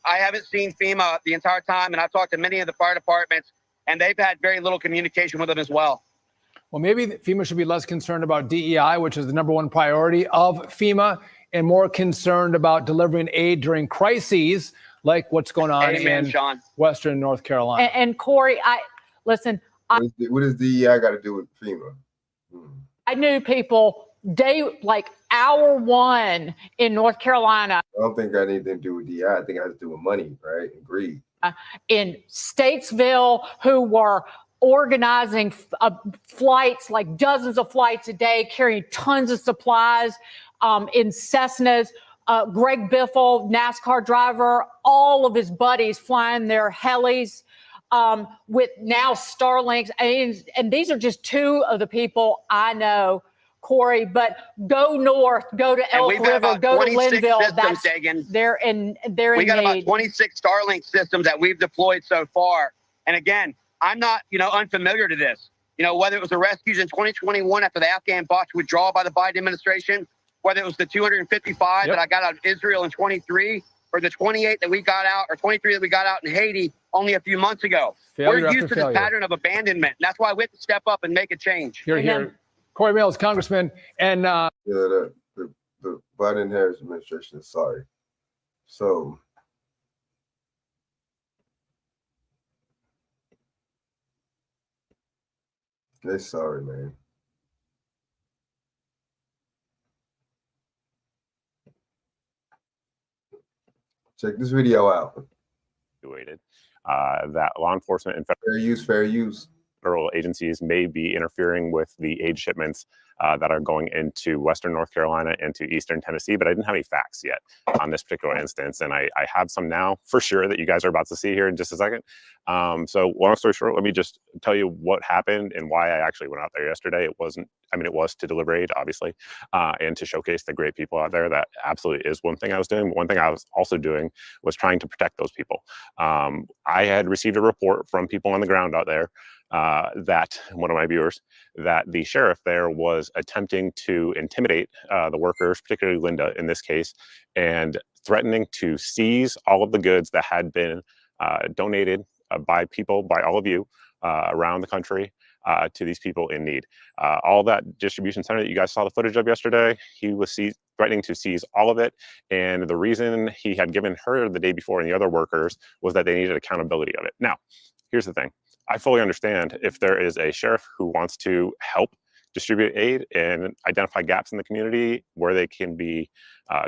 I haven't seen FEMA the entire time, and I've talked to many of the fire departments, and they've had very little communication with them as well. Well, maybe FEMA should be less concerned about DEI, which is the #1 priority of FEMA, and more concerned about delivering aid during crises like what's going on in Western North Carolina. And Corey, what does DEI got to do with FEMA? I knew people hour 1 in North Carolina. I don't think that had anything to do with DEI. I think it has to do with money, right? And greed. In Statesville, who were organizing flights, like dozens of flights a day, carrying tons of supplies. In Cessnas, Greg Biffle, NASCAR driver, all of his buddies flying their helis with now Starlinks. And these are just 2 of the people I know, Corey, but go north, go to Elk River, go to Linville. They're in We got need. about 26 Starlink systems that we've deployed so far. And again, I'm not, unfamiliar to this. You know, whether it was the rescues in 2021 after the Afghan botched withdrawal by the Biden administration, whether it was the 255 that I got out of Israel in 23, or the 28 that we got out, or 23 that we got out in Haiti only a few months ago. Failure We're after used to this failure. pattern of abandonment. And that's why we have to step up and make a change. Here. Corey Mills, Congressman, and the Biden Harris administration is sorry. So they're sorry, man. Check this video out. That law enforcement and fair use federal agencies may be interfering with the aid shipments that are going into Western North Carolina and to Eastern Tennessee, but I didn't have any facts yet on this particular instance. And I have some now for sure that you guys are about to see here in just a second. So long story short, let me just tell you what happened and why I actually went out there yesterday. It was to deliver aid, obviously, and to showcase the great people out there. That absolutely is one thing I was doing. But one thing I was also doing was trying to protect those people. I had received a report from people on the ground out there that one of my viewers, that the sheriff there was attempting to intimidate the workers, particularly Linda in this case, and threatening to seize all of the goods that had been donated by all of you around the country to these people in need. All that distribution center that you guys saw the footage of yesterday, he was threatening to seize all of it. And the reason he had given her the day before and the other workers was that they needed accountability of it. Now, here's the thing. I fully understand if there is a sheriff who wants to help distribute aid and identify gaps in the community where they can be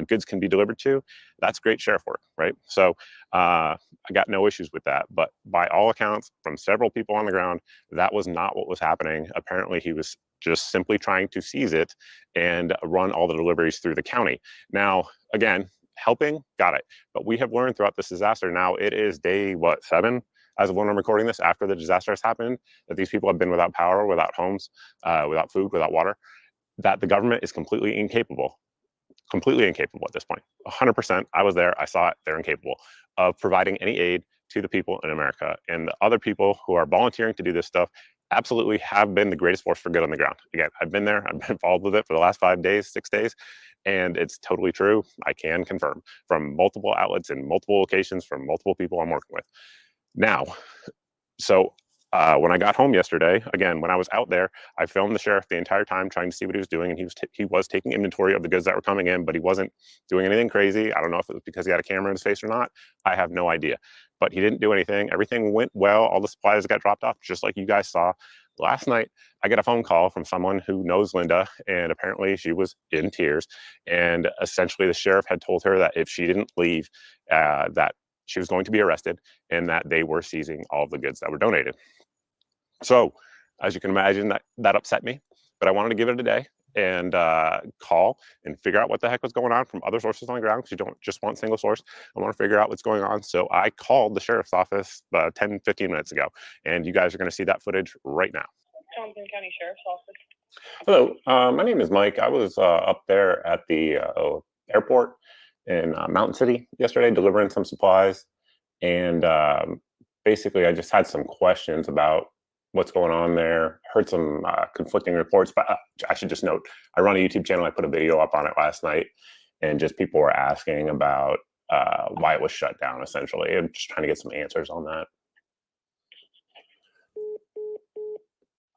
goods can be delivered to. That's great sheriff work, right? So I got no issues with that. But by all accounts, from several people on the ground, that was not what was happening. Apparently, he was just simply trying to seize it and run all the deliveries through the county. Now, again, helping, got it. But we have learned throughout this disaster, now it is day, 7? As of when I'm recording this, after the disaster has happened, that these people have been without power, without homes, without food, without water, that the government is completely incapable at this point. 100%, I was there, I saw it, they're incapable of providing any aid to the people in America. And the other people who are volunteering to do this stuff absolutely have been the greatest force for good on the ground. Again, I've been there, I've been involved with it for the last 5 days, 6 days, and it's totally true. I can confirm from multiple outlets in multiple locations from multiple people I'm working with. Now, so when I got home yesterday, again, when I was out there, I filmed the sheriff the entire time trying to see what he was doing, and he was taking inventory of the goods that were coming in, but he wasn't doing anything crazy. I don't know if it was because he had a camera in his face or not. I have no idea, but he didn't do anything. Everything went well. All the supplies got dropped off, just like you guys saw. Last night, I got a phone call from someone who knows Linda, and apparently she was in tears, and essentially the sheriff had told her that if she didn't leave, that she was going to be arrested and that they were seizing all of the goods that were donated. So, as you can imagine, that upset me, but I wanted to give it a day and call and figure out what the heck was going on from other sources on the ground, because you don't just want single source. I want to figure out what's going on. So I called the sheriff's office 10, 15 minutes ago, and you guys are going to see that footage right now. Johnson County Sheriff's Office. Hello, my name is Mike. I was up there at the airport in Mountain City yesterday delivering some supplies, and basically I just had some questions about what's going on there. Heard some conflicting reports, but I should just note, I run a YouTube channel. I put a video up on it last night, and just people were asking about why it was shut down, essentially. I'm just trying to get some answers on that.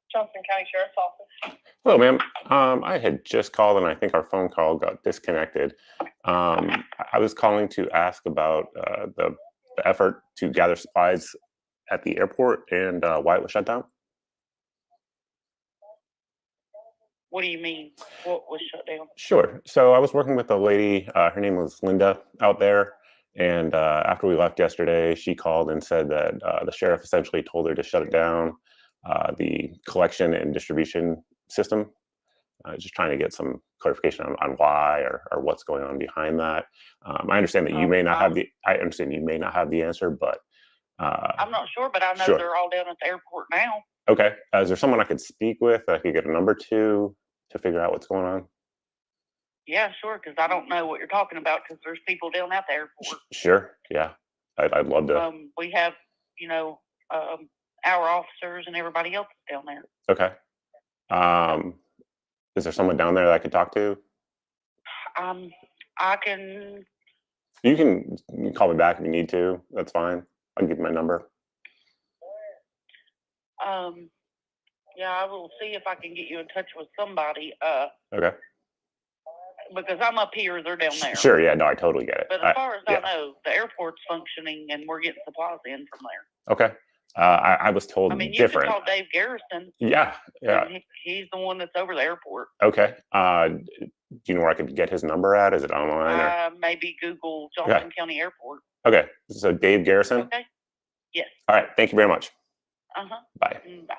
Johnson County Sheriff's Office. Hello, ma'am. I had just called, and I think our phone call got disconnected. I was calling to ask about the effort to gather supplies at the airport and why it was shut down. What do you mean? What was shut down? Sure. So I was working with a lady, her name was Linda, out there. And after we left yesterday, she called and said that the sheriff essentially told her to shut it down, the collection and distribution system. Just trying to get some clarification on why or what's going on behind that. I understand that you may not have the answer, but I'm not sure, but I know sure. they're all down at the airport now. Okay. Is there someone I could speak with that I could get a number to figure out what's going on? Yeah, sure, because I don't know what you're talking about, because there's people down at the airport. Sure. Yeah. I'd love to. We have, our officers and everybody else down there. Okay. Is there someone down there that I could talk to? I can. You can call me back if you need to. That's fine. I'll give you my number. Yeah, I will see if I can get you in touch with somebody. Okay. Because I'm up here, they're down there. Sure. Yeah. No, I totally get it. But as far as I know, the airport's functioning and we're getting supplies in from there. Okay. I was told I mean, you different. can call Dave Garrison. Yeah. Yeah. He's the one that's over the airport. Okay. Do you know where I could get his number at? Is it online? Or? Maybe Google Johnson County Airport. Okay. So Dave Garrison? Okay. Yes. All right. Thank you very much. Uh-huh. Bye. Bye.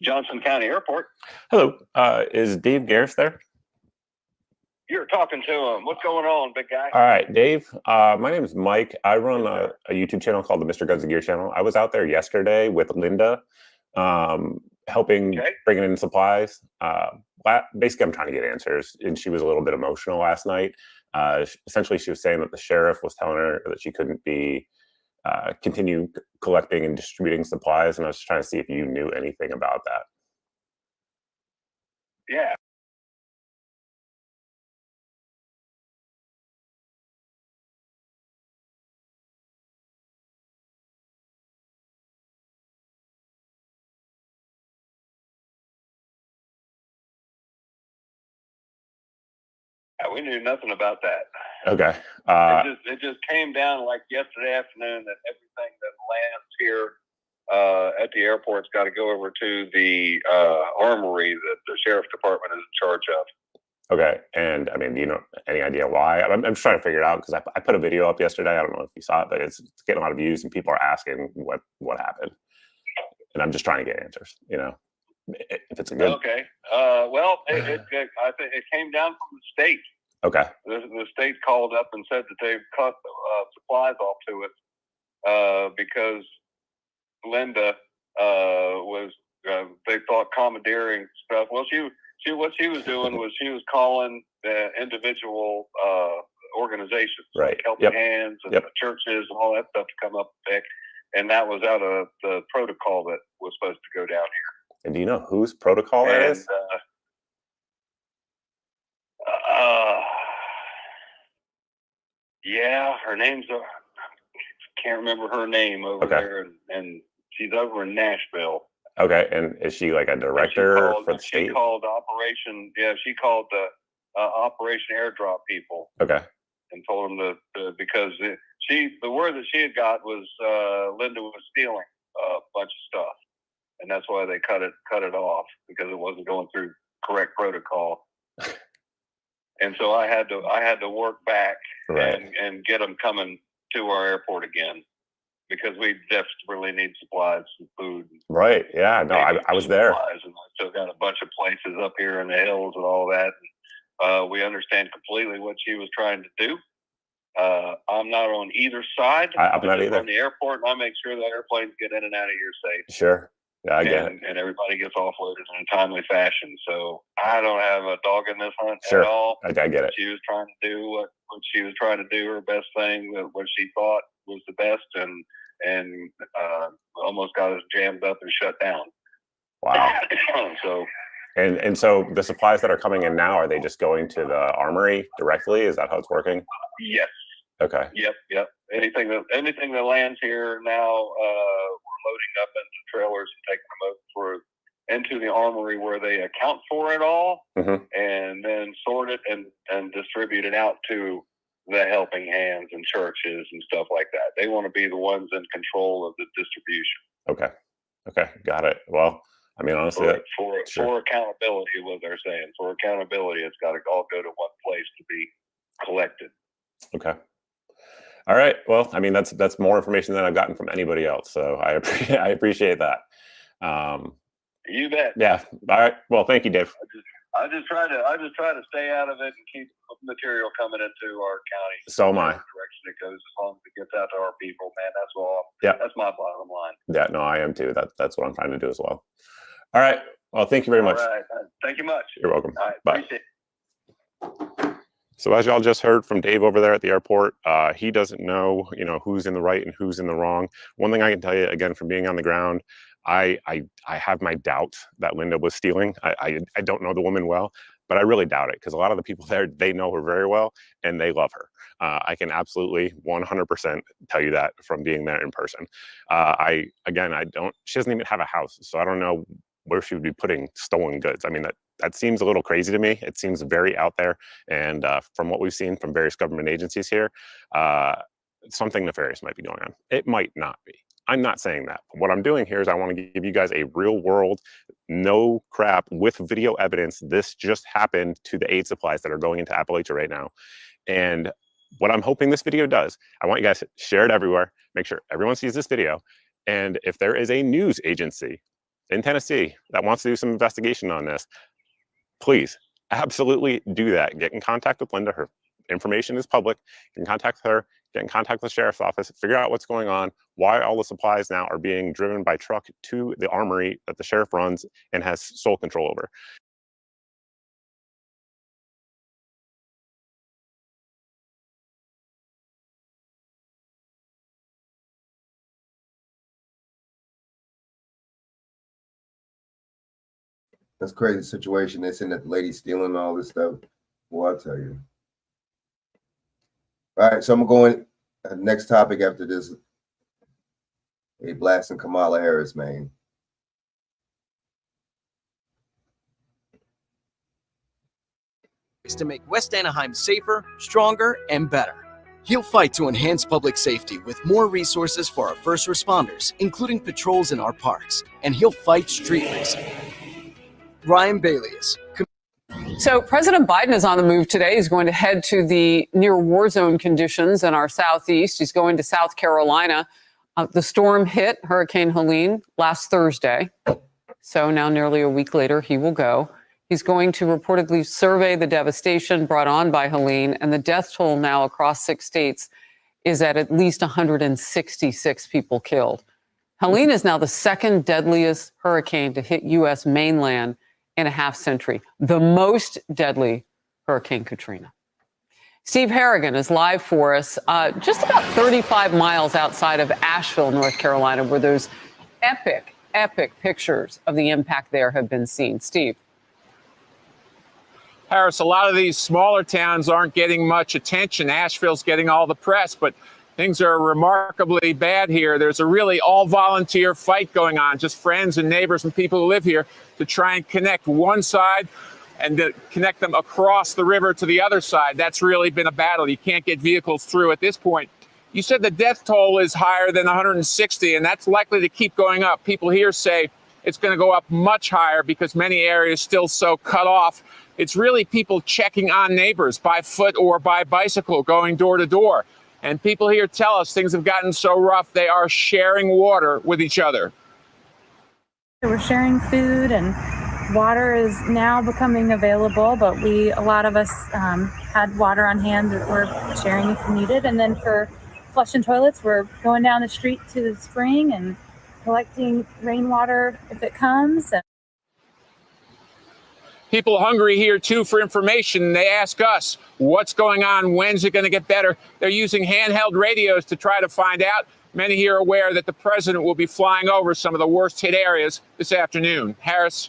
Johnson County Airport. Hello. Is Dave Garris there? You're talking to him. What's going on, big guy? All right, Dave. My name is Mike. I run a YouTube channel called the Mr. Guns and Gear channel. I was out there yesterday with Linda, helping bringing in supplies. Basically, I'm trying to get answers, and she was a little bit emotional last night. Essentially, she was saying that the sheriff was telling her that she couldn't be continue collecting and distributing supplies, and I was trying to see if you knew anything about that. Yeah. We knew nothing about that. Okay. It just came down like yesterday afternoon that everything that lands here at the airport's got to go over to the armory that the sheriff's department is in charge of. Okay. And I mean, do you know any idea why? I'm just trying to figure it out because I put a video up yesterday. I don't know if you saw it, but it's getting a lot of views and people are asking what happened. And I'm just trying to get answers, you know, if it's a good. Okay. Well, I think it came down from the state. Okay. The state called up and said that they've cut supplies off to it because Linda was they thought commandeering stuff. Well, what she was doing was she was calling individual organizations, right? Like Helping Hands and the churches and all that stuff to come up and pick, and that was out of the protocol that was supposed to go down here. And do you know whose protocol that is? Yeah, her name's can't remember her name over there, and she's over in Nashville. Okay, and is she like a director for the state? She called Operation. Yeah, she called the Operation Airdrop people. Okay. And told them to because the word that she had got was Linda was stealing a bunch of stuff, and that's why they cut it off because it wasn't going through correct protocol. And so I had to work back and get them coming to our airport again because we desperately need supplies and food. Right. Yeah. No, I was there. And I still got a bunch of places up here in the hills and all that. And, we understand completely what she was trying to do. I'm not on either side. I'm not either. On the airport, and I make sure the airplanes get in and out of here safe. Sure. Yeah, I get it. And everybody gets offloaded in a timely fashion. So I don't have a dog in this hunt Sure. at all. I get it. She was trying to do what she was trying to do, her best thing, what she thought was the best, and almost got us jammed up and shut down. Wow. So. And so the supplies that are coming in now, are they just going to the armory directly? Is that how it's working? Yes. Okay. Yep. Anything that lands here now, we're loading up into trailers and taking them into the armory where they account for it all, and then sort it and distribute it out to the Helping Hands and churches and stuff like that. They want to be the ones in control of the distribution. Okay. Got it. Well, I mean, honestly, for accountability, what they're saying. For accountability, it's got to all go to one place to be collected. Okay. All right. Well, I mean, that's more information than I've gotten from anybody else. So I appreciate that. You bet. Yeah. All right. Well, thank you, Dave. I just try to stay out of it and keep material coming into our county. So am I. Direction it goes, as long as it gets out to our people, man. That's all. Yeah. That's my bottom line. Yeah. No, I am too. That's what I'm trying to do as well. All right. Well, thank you very much. All right. Thank you much. You're welcome. All right. Bye. Appreciate it. So as y'all just heard from Dave over there at the airport, he doesn't know, who's in the right and who's in the wrong. One thing I can tell you, again, from being on the ground, I have my doubts that Linda was stealing. I don't know the woman well, but I really doubt it because a lot of the people there, they know her very well and they love her. I can absolutely 100% tell you that from being there in person. She doesn't even have a house, so I don't know where she would be putting stolen goods. I mean, that seems a little crazy to me. It seems very out there. And from what we've seen from various government agencies here, something nefarious might be going on. It might not be. I'm not saying that. What I'm doing here is I want to give you guys a real world, no crap, with video evidence. This just happened to the aid supplies that are going into Appalachia right now. And what I'm hoping this video does, I want you guys to share it everywhere, make sure everyone sees this video. And if there is a news agency in Tennessee that wants to do some investigation on this, please absolutely do that. Get in contact with Linda. Her information is public. Get in contact with her. Get in contact with the sheriff's office. Figure out what's going on, why all the supplies now are being driven by truck to the armory that the sheriff runs and has sole control over. That's a crazy situation. They're saying that the lady stealing all this stuff. Well, I'll tell you. All right, so I'm going next topic after this. They blasting Kamala Harris, man. To make West Anaheim safer, stronger, and better. He'll fight to enhance public safety with more resources for our first responders, including patrols in our parks. And he'll fight street racing. Ryan Bailey is. So President Biden is on the move today. He's going to head to the near war zone conditions in our southeast. He's going to South Carolina. The storm hit Hurricane Helene last Thursday. So now nearly a week later, he will go. He's going to reportedly survey the devastation brought on by Helene, and the death toll now across 6 states is at least 166 people killed. Helene is now the second deadliest hurricane to hit U.S. mainland in a half century, the most deadly Hurricane Katrina. Steve Harrigan is live for us, just about 35 miles outside of Asheville, North Carolina, where those epic pictures of the impact there have been seen. Steve. Harris, a lot of these smaller towns aren't getting much attention. Asheville's getting all the press, but things are remarkably bad here. There's a really all-volunteer fight going on, just friends and neighbors and people who live here to try and connect one side and to connect them across the river to the other side. That's really been a battle. You can't get vehicles through at this point. You said the death toll is higher than 160, and that's likely to keep going up. People here say it's going to go up much higher because many areas still so cut off. It's really people checking on neighbors by foot or by bicycle, going door to door. And people here tell us things have gotten so rough, they are sharing water with each other. We're sharing food, and water is now becoming available, but a lot of us had water on hand that we're sharing if needed. And then for flushing toilets, we're going down the street to the spring and collecting rainwater if it comes. People hungry here, too, for information. They ask us, what's going on? When's it going to get better? They're using handheld radios to try to find out. Many here are aware that the president will be flying over some of the worst hit areas this afternoon. Harris?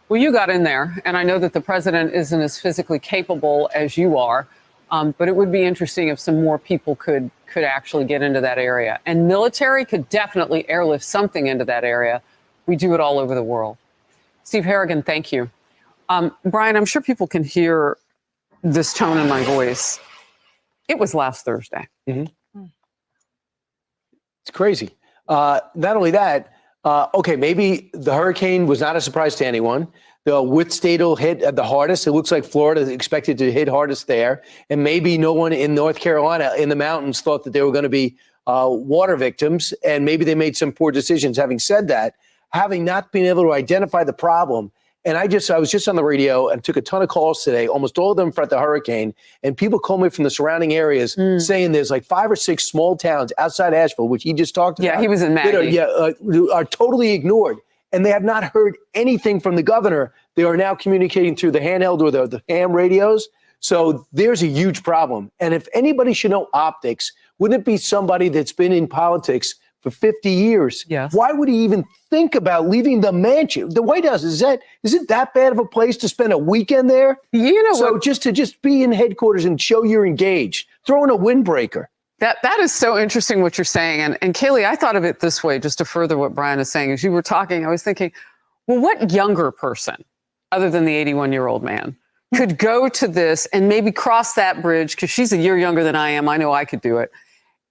Well, you got in there, and I know that the president isn't as physically capable as you are, but it would be interesting if some more people could actually get into that area. And military could definitely airlift something into that area. We do it all over the world. Steve Harrigan, thank you. Brian, I'm sure people can hear this tone in my voice. It was last Thursday. Mm-hmm. It's crazy. Not only that, okay, maybe the hurricane was not a surprise to anyone. The width state will hit the hardest. It looks like Florida is expected to hit hardest there. And maybe no one in North Carolina in the mountains thought that they were going to be water victims. And maybe they made some poor decisions. Having said that, having not been able to identify the problem, and I was just on the radio and took a ton of calls today, almost all of them from the hurricane, and people call me from the surrounding areas saying there's like 5 or 6 small towns outside Asheville, which he just talked about. Yeah, he was in Maggie. Are totally ignored, and they have not heard anything from the governor. They are now communicating through the handheld or the ham radios. So there's a huge problem. And if anybody should know optics, wouldn't it be somebody that's been in politics for 50 years? Yes. Why would he even think about leaving the mansion? The White House, is it that bad of a place to spend a weekend there? You know so what? just to be in headquarters and show you're engaged, throw in a windbreaker. That is so interesting what you're saying. And Kaylee, I thought of it this way, just to further what Brian is saying. As you were talking, I was thinking, well, what younger person, other than the 81-year-old man, could go to this and maybe cross that bridge, because she's a year younger than I am. I know I could do it.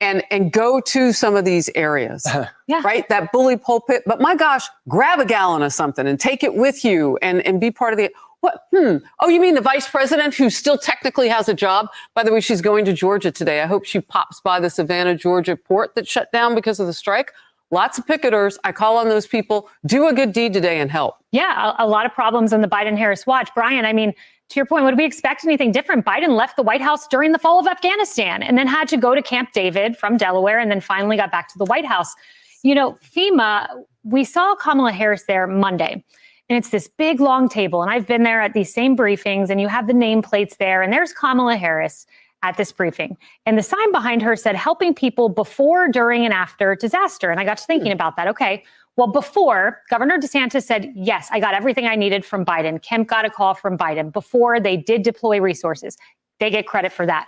And go to some of these areas, right? That bully pulpit. But my gosh, grab a gallon of something and take it with you and be part of the... What? Oh, you mean the vice president who still technically has a job? By the way, she's going to Georgia today. I hope she pops by the Savannah, Georgia port that shut down because of the strike. Lots of picketers. I call on those people. Do a good deed today and help. Yeah, a lot of problems on the Biden-Harris watch. Brian, I mean, to your point, would we expect anything different? Biden left the White House during the fall of Afghanistan and then had to go to Camp David from Delaware and then finally got back to the White House. You know, FEMA, we saw Kamala Harris there Monday. And it's this big, long table. And I've been there at these same briefings, and you have the nameplates there. And there's Kamala Harris at this briefing. And the sign behind her said, helping people before, during, and after disaster. And I got to thinking about that. Okay, well, before, Governor DeSantis said, yes, I got everything I needed from Biden. Kemp got a call from Biden. Before, they did deploy resources. They get credit for that.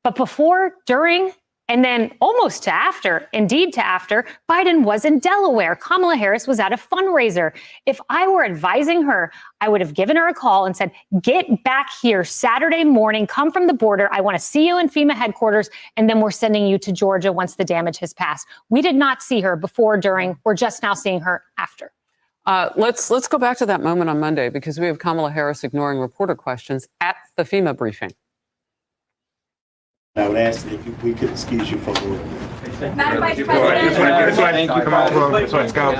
But before, during, and then almost to after, indeed to after, Biden was in Delaware. Kamala Harris was at a fundraiser. If I were advising her, I would have given her a call and said, get back here Saturday morning, come from the border. I want to see you in FEMA headquarters, and then we're sending you to Georgia once the damage has passed. We did not see her before, during. We're just now seeing her after. Let's go back to that moment on Monday, because we have Kamala Harris ignoring reporter questions at the FEMA briefing. I would ask if we could excuse you for a moment. Madam Vice President. This way. Thank you. Come on, this way. Let's go.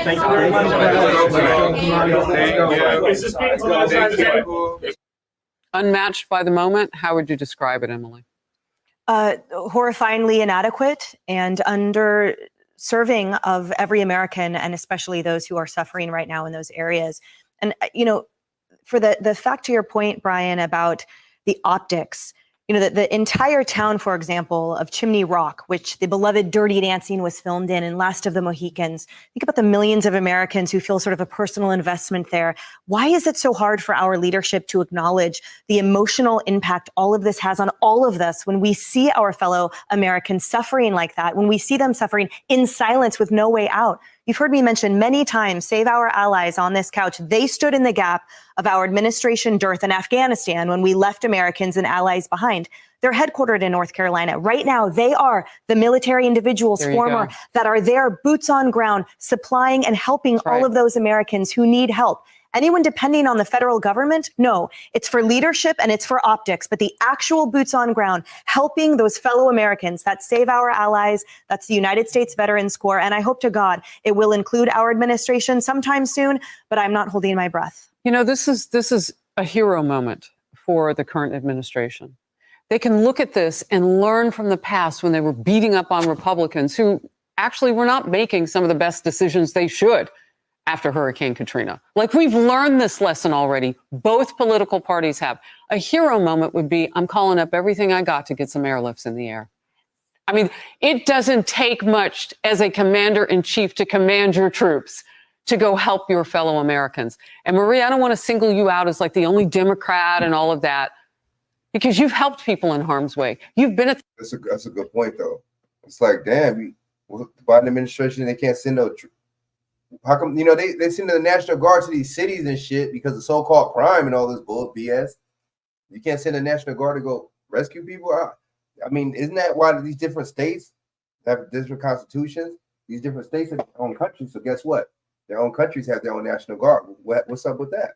Thank you very much. Unmatched by the moment. How would you describe it, Emily? Horrifyingly inadequate and underserving of every American, and especially those who are suffering right now in those areas. And, you know, for the fact to your point, Brian, about the optics, you know, the entire town, for example, of Chimney Rock, which the beloved Dirty Dancing was filmed in, and Last of the Mohicans. Think about the millions of Americans who feel sort of a personal investment there. Why is it so hard for our leadership to acknowledge the emotional impact all of this has on all of us when we see our fellow Americans suffering like that, when we see them suffering in silence with no way out? You've heard me mention many times, Save Our Allies on this couch. They stood in the gap of our administration dearth in Afghanistan when we left Americans and allies behind. They're headquartered in North Carolina. Right now, they are the military individuals, former, that are there, boots on ground, supplying and helping all of those Americans who need help. Anyone depending on the federal government? No, it's for leadership and it's for optics, but the actual boots on ground, helping those fellow Americans, that Save Our Allies, that's the United States Veterans Corps. And I hope to God it will include our administration sometime soon, but I'm not holding my breath. You know, this is a hero moment for the current administration. They can look at this and learn from the past when they were beating up on Republicans who actually were not making some of the best decisions they should after Hurricane Katrina. Like, we've learned this lesson already. Both political parties have. A hero moment would be, I'm calling up everything I got to get some airlifts in the air. I mean, it doesn't take much as a commander-in-chief to command your troops to go help your fellow Americans. And Maria, I don't want to single you out as like the only Democrat and all of that, because you've helped people in harm's way. You've been at... That's a good point, though. It's like, damn, the Biden administration, they can't send no... How come, you know, they send the National Guard to these cities and shit because of so-called crime and all this bull BS. You can't send the National Guard to go rescue people? I mean, isn't that why these different states have different constitutions? These different states have their own countries. So guess what? Their own countries have their own National Guard. What's up with that?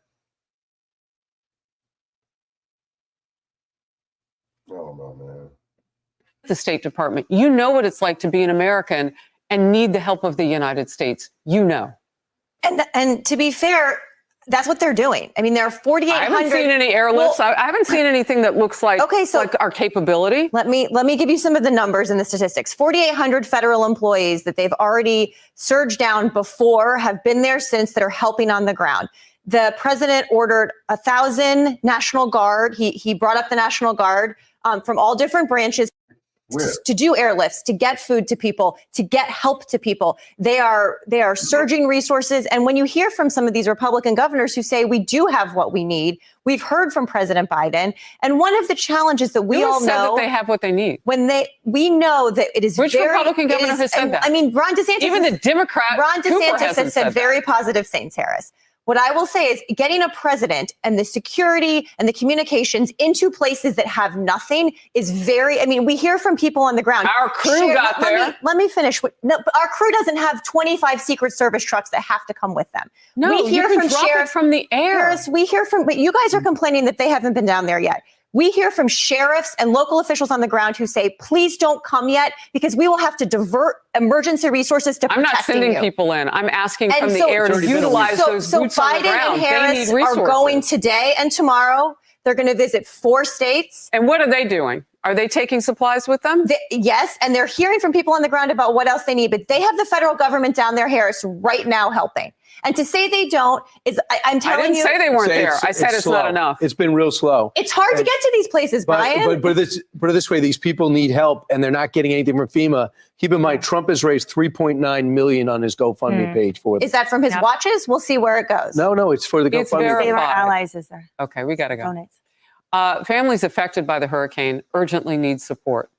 Oh, no, man. The State Department. You know what it's like to be an American and need the help of the United States. You know. And to be fair, that's what they're doing. I mean, there are 4,800. I haven't seen any airlifts. I haven't seen anything that looks like, like our capability. Let me give you some of the numbers and the statistics. 4,800 federal employees that they've already surged down before, have been there since, that are helping on the ground. The president ordered 1,000 National Guard. He brought up the National Guard from all different branches to do airlifts, to get food to people, to get help to people. They are surging resources. And when you hear from some of these Republican governors who say we do have what we need, we've heard from President Biden. And one of the challenges that we all know that they have what they need. We know that it is Which Republican governor has said that? I mean, Ron DeSantis. Even the Democrat Ron Cooper DeSantis hasn't has said said very positive things, Harris. What I will say is getting a president and the security and the communications into places that have nothing is very, I mean, we hear from people on the ground. Our crew got there. Let me finish. No, but our crew doesn't have 25 Secret Service trucks that have to come with them. No, we hear you can from drop it sheriffs from the air. Harris, we hear from, but you guys are complaining that they haven't been down there yet. We hear from sheriffs and local officials on the ground who say, please don't come yet because we will have to divert emergency resources to I'm protecting not sending you. people in. I'm asking from And the air to utilize those so boots on the Biden ground. and Harris They need are resources. going today and tomorrow. They're going to visit 4 states. And what are they doing? Are they taking supplies with them? Yes, and they're hearing from people on the ground about what else they need. But they have the federal government down there, Harris, right now helping. And to say they don't is, I'm telling you. I didn't say they weren't there. I said it's not slow. enough. It's been real slow. It's hard to get to these places, Brian. But put it this way, these people need help and they're not getting anything from FEMA. Keep in mind, Trump has raised $3.9 million on his GoFundMe page for them. Is that from his watches? We'll see where it goes. No, it's for the It's GoFundMe. verified. Save our allies is there. Okay, we got to go. Donates. Families affected by the hurricane urgently need support.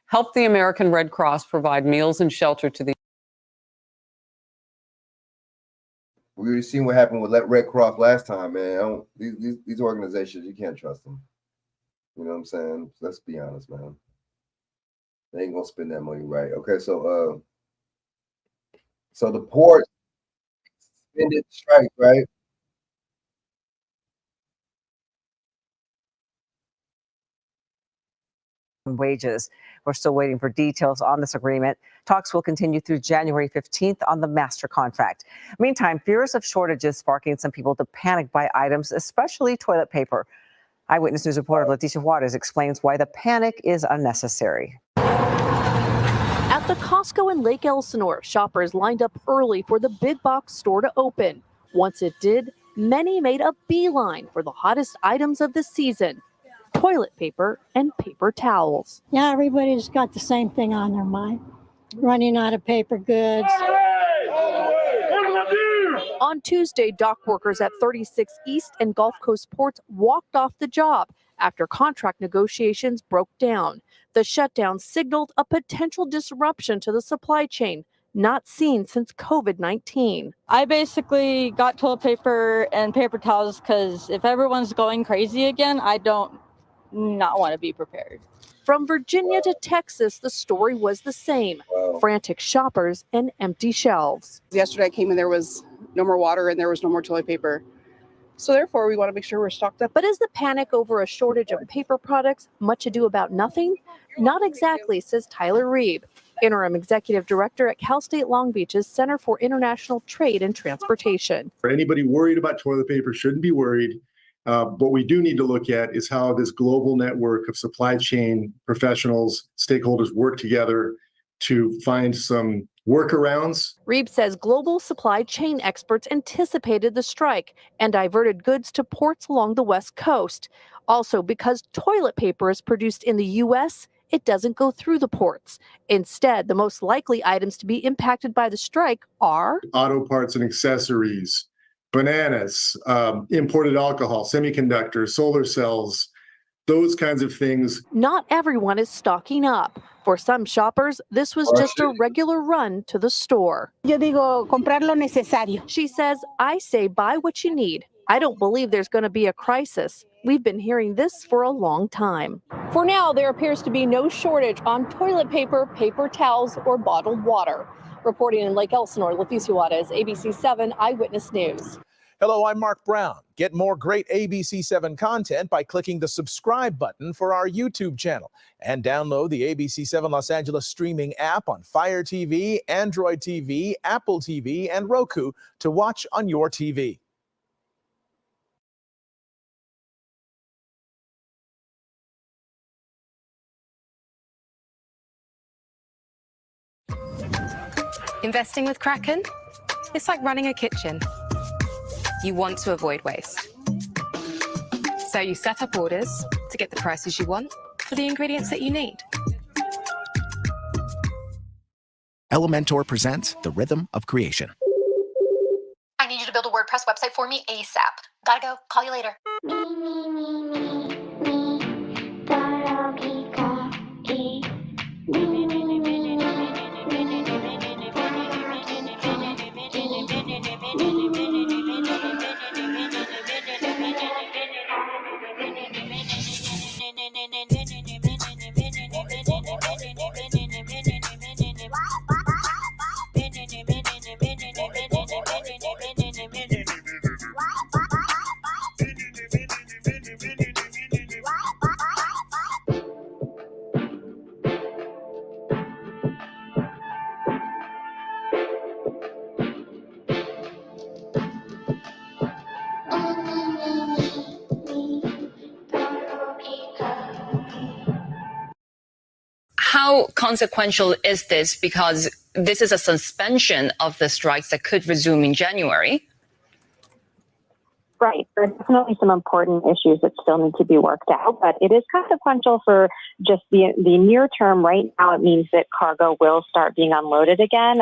Help the American Red Cross provide meals and shelter to the. We already seen what happened with Red Cross last time, man. These organizations, you can't trust them. You know what I'm saying? Let's be honest, man. They ain't gonna spend that money right. Okay, so the port suspended strike, right? Wages. We're still waiting for details on this agreement. Talks will continue through January 15th on the master contract. Meantime, fears of shortages sparking some people to panic buy items, especially toilet paper. Eyewitness News reporter Leticia Juarez explains why the panic is unnecessary. At the Costco in Lake Elsinore, shoppers lined up early for the big box store to open. Once it did, many made a beeline for the hottest items of the season: toilet paper and paper towels. Yeah, everybody's got the same thing on their mind. Running out of paper goods. On Tuesday, dock workers at 36 East and Gulf Coast ports walked off the job after contract negotiations broke down. The shutdown signaled a potential disruption to the supply chain, not seen since COVID-19. I basically got toilet paper and paper towels because if everyone's going crazy again, I don't not want to be prepared. From Virginia to Texas, the story was the same. Frantic shoppers and empty shelves. Yesterday I came and there was no more water and there was no more toilet paper. So therefore, we want to make sure we're stocked up. But is the panic over a shortage of paper products much ado about nothing? Not exactly, says Tyler Reeb, interim executive director at Cal State Long Beach's Center for International Trade and Transportation. For anybody worried about toilet paper shouldn't be worried. What we do need to look at is how this global network of supply chain professionals, stakeholders work together to find some workarounds. Reeb says global supply chain experts anticipated the strike and diverted goods to ports along the West Coast. Also, because toilet paper is produced in the U.S., it doesn't go through the ports. Instead, the most likely items to be impacted by the strike are Auto parts and accessories, bananas, imported alcohol, semiconductors, solar cells, those kinds of things. Not everyone is stocking up. For some shoppers, this was just a regular run to the store. Yo digo, comprar lo necesario. She says, I say buy what you need. I don't believe there's going to be a crisis. We've been hearing this for a long time. For now, there appears to be no shortage on toilet paper, paper towels, or bottled water. Reporting in Lake Elsinore, Leticia Juarez, ABC 7 Eyewitness News. Hello, I'm Mark Brown. Get more great ABC 7 content by clicking the subscribe button for our YouTube channel and download the ABC 7 Los Angeles streaming app on Fire TV, Android TV, Apple TV, and Roku to watch on your TV. Investing with Kraken? It's like running a kitchen. You want to avoid waste. So you set up orders to get the prices you want for the ingredients that you need. Elementor presents The Rhythm of Creation. I need you to build a WordPress website for me ASAP. Gotta go. Call you later. How consequential is this? Because this is a suspension of the strikes that could resume in January. Right. There are definitely some important issues that still need to be worked out, but it is consequential for just the near term. Right now, it means that cargo will start being unloaded again.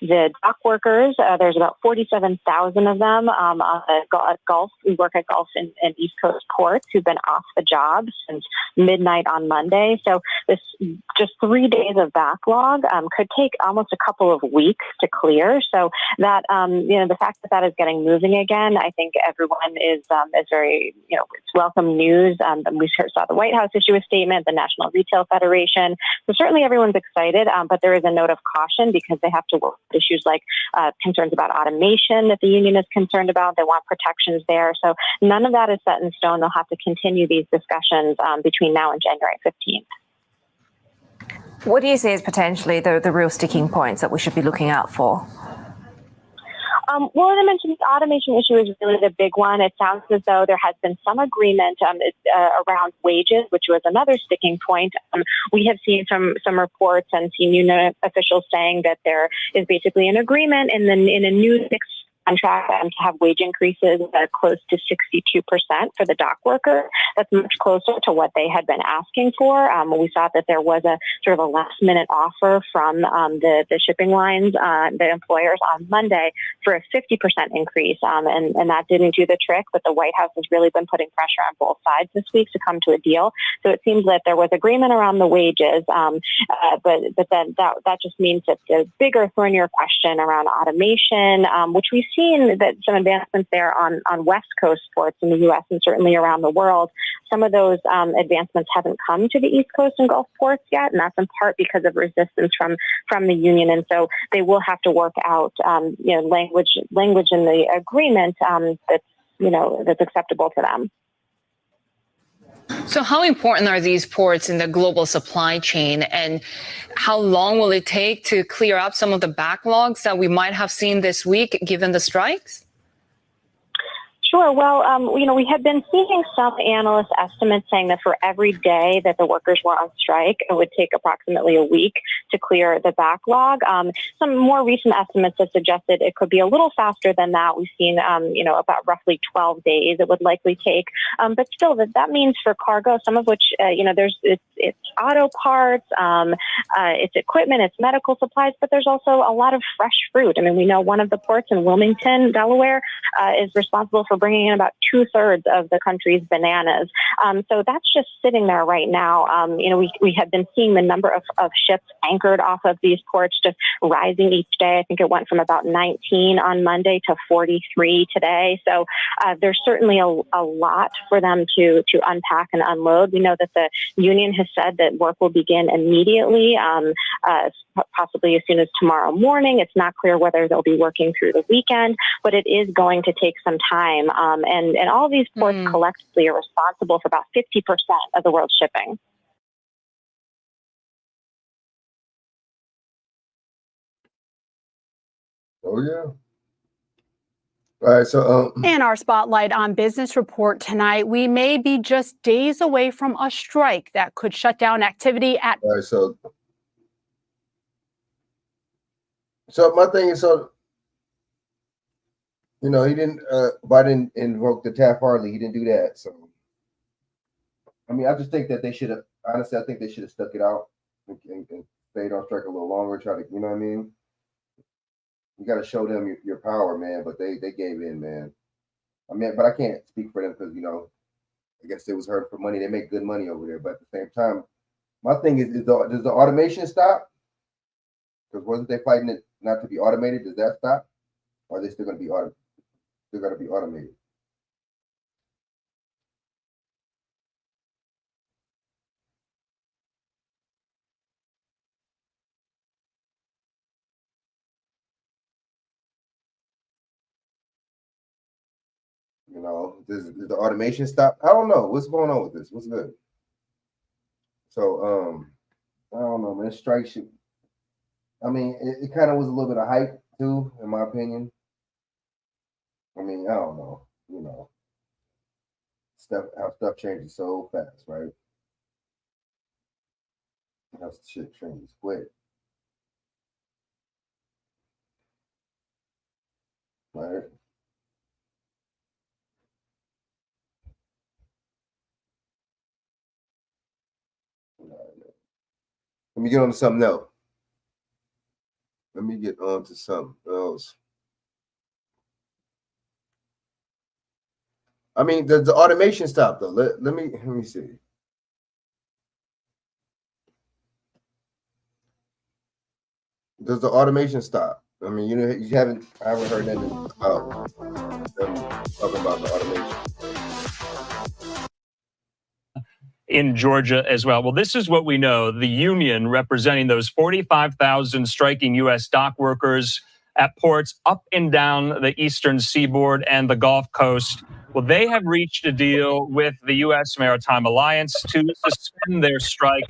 The dock workers, there's about 47,000 of them on the Gulf. We work at Gulf and East Coast ports who've been off the job since midnight on Monday. So this just 3 days of backlog could take almost a couple of weeks to clear. So that, the fact that is getting moving again, I think everyone is very, it's welcome news. We saw the White House issue a statement, the National Retail Federation. So certainly everyone's excited, but there is a note of caution because they have to work with issues like concerns about automation that the union is concerned about. They want protections there. So none of that is set in stone. They'll have to continue these discussions between now and January 15th. What do you see as potentially the real sticking points that we should be looking out for? Well, as I mentioned, the automation issue is really the big one. It sounds as though there has been some agreement around wages, which was another sticking point. We have seen some reports and seen union officials saying that there is basically an agreement in a new contract to have wage increases that are close to 62% for the dock worker. That's much closer to what they had been asking for. We saw that there was a sort of a last minute offer from the shipping lines, the employers on Monday for a 50% increase. And that didn't do the trick, but the White House has really been putting pressure on both sides this week to come to a deal. So it seems that there was agreement around the wages, but then that just means that the bigger, thornier question around automation, which we've seen that some advancements there on West Coast ports in the U.S. and certainly around the world. Some of those advancements haven't come to the East Coast and Gulf ports yet, and that's in part because of resistance from the union. And so they will have to work out, language in the agreement that's acceptable to them. So how important are these ports in the global supply chain, and how long will it take to clear up some of the backlogs that we might have seen this week given the strikes? Sure. Well, we had been seeing some analyst estimates saying that for every day that the workers were on strike, it would take approximately a week to clear the backlog. Some more recent estimates have suggested it could be a little faster than that. We've seen, about roughly 12 days it would likely take. But still, that means for cargo, some of which, it's auto parts, it's equipment, it's medical supplies, but there's also a lot of fresh fruit. I mean, we know one of the ports in Wilmington, Delaware, is responsible for bringing in about 2/3 of the country's bananas. So that's just sitting there right now. We have been seeing the number of ships anchored off of these ports just rising each day. I think it went from about 19 on Monday to 43 today. So there's certainly a lot for them to unpack and unload. We know that the union has said that work will begin immediately, possibly as soon as tomorrow morning. It's not clear whether they'll be working through the weekend, but it is going to take some time. And all of these ports collectively are responsible for about 50% of the world's shipping. Oh, yeah. All right, so in our Spotlight on Business report tonight, we may be just days away from a strike that could shut down activity at. All right, so my thing is, You know, he didn't. Biden invoked the Taft-Hartley. He didn't do that. So, I mean, I just think that they should have. Honestly, I think they should have stuck it out and stayed on strike a little longer. Try to, you know what I mean? You got to show them your power, man. But they gave in, man. I mean, but I can't speak for them because I guess it was hurt for money. They make good money over there, but at the same time, my thing is does the automation stop? Because wasn't they fighting it not to be automated? Does that stop? Or are they still going to be automated? Still got to be automated. Does the automation stop? I don't know. What's going on with this? What's good? So, I don't know, man. Strike should. I mean, it kind of was a little bit of hype too, in my opinion. I mean, I don't know. How stuff changes so fast, right? How shit changes quick, right? Let me get on to something else. Let me get on to something else. I mean, does the automation stop though? Let me see. Does the automation stop? I mean, I haven't heard anything about them talking about the automation. In Georgia as well. Well, this is what we know. The union representing those 45,000 striking U.S. dock workers at ports up and down the eastern seaboard and the Gulf Coast. Well, they have reached a deal with the U.S. Maritime Alliance to suspend their strike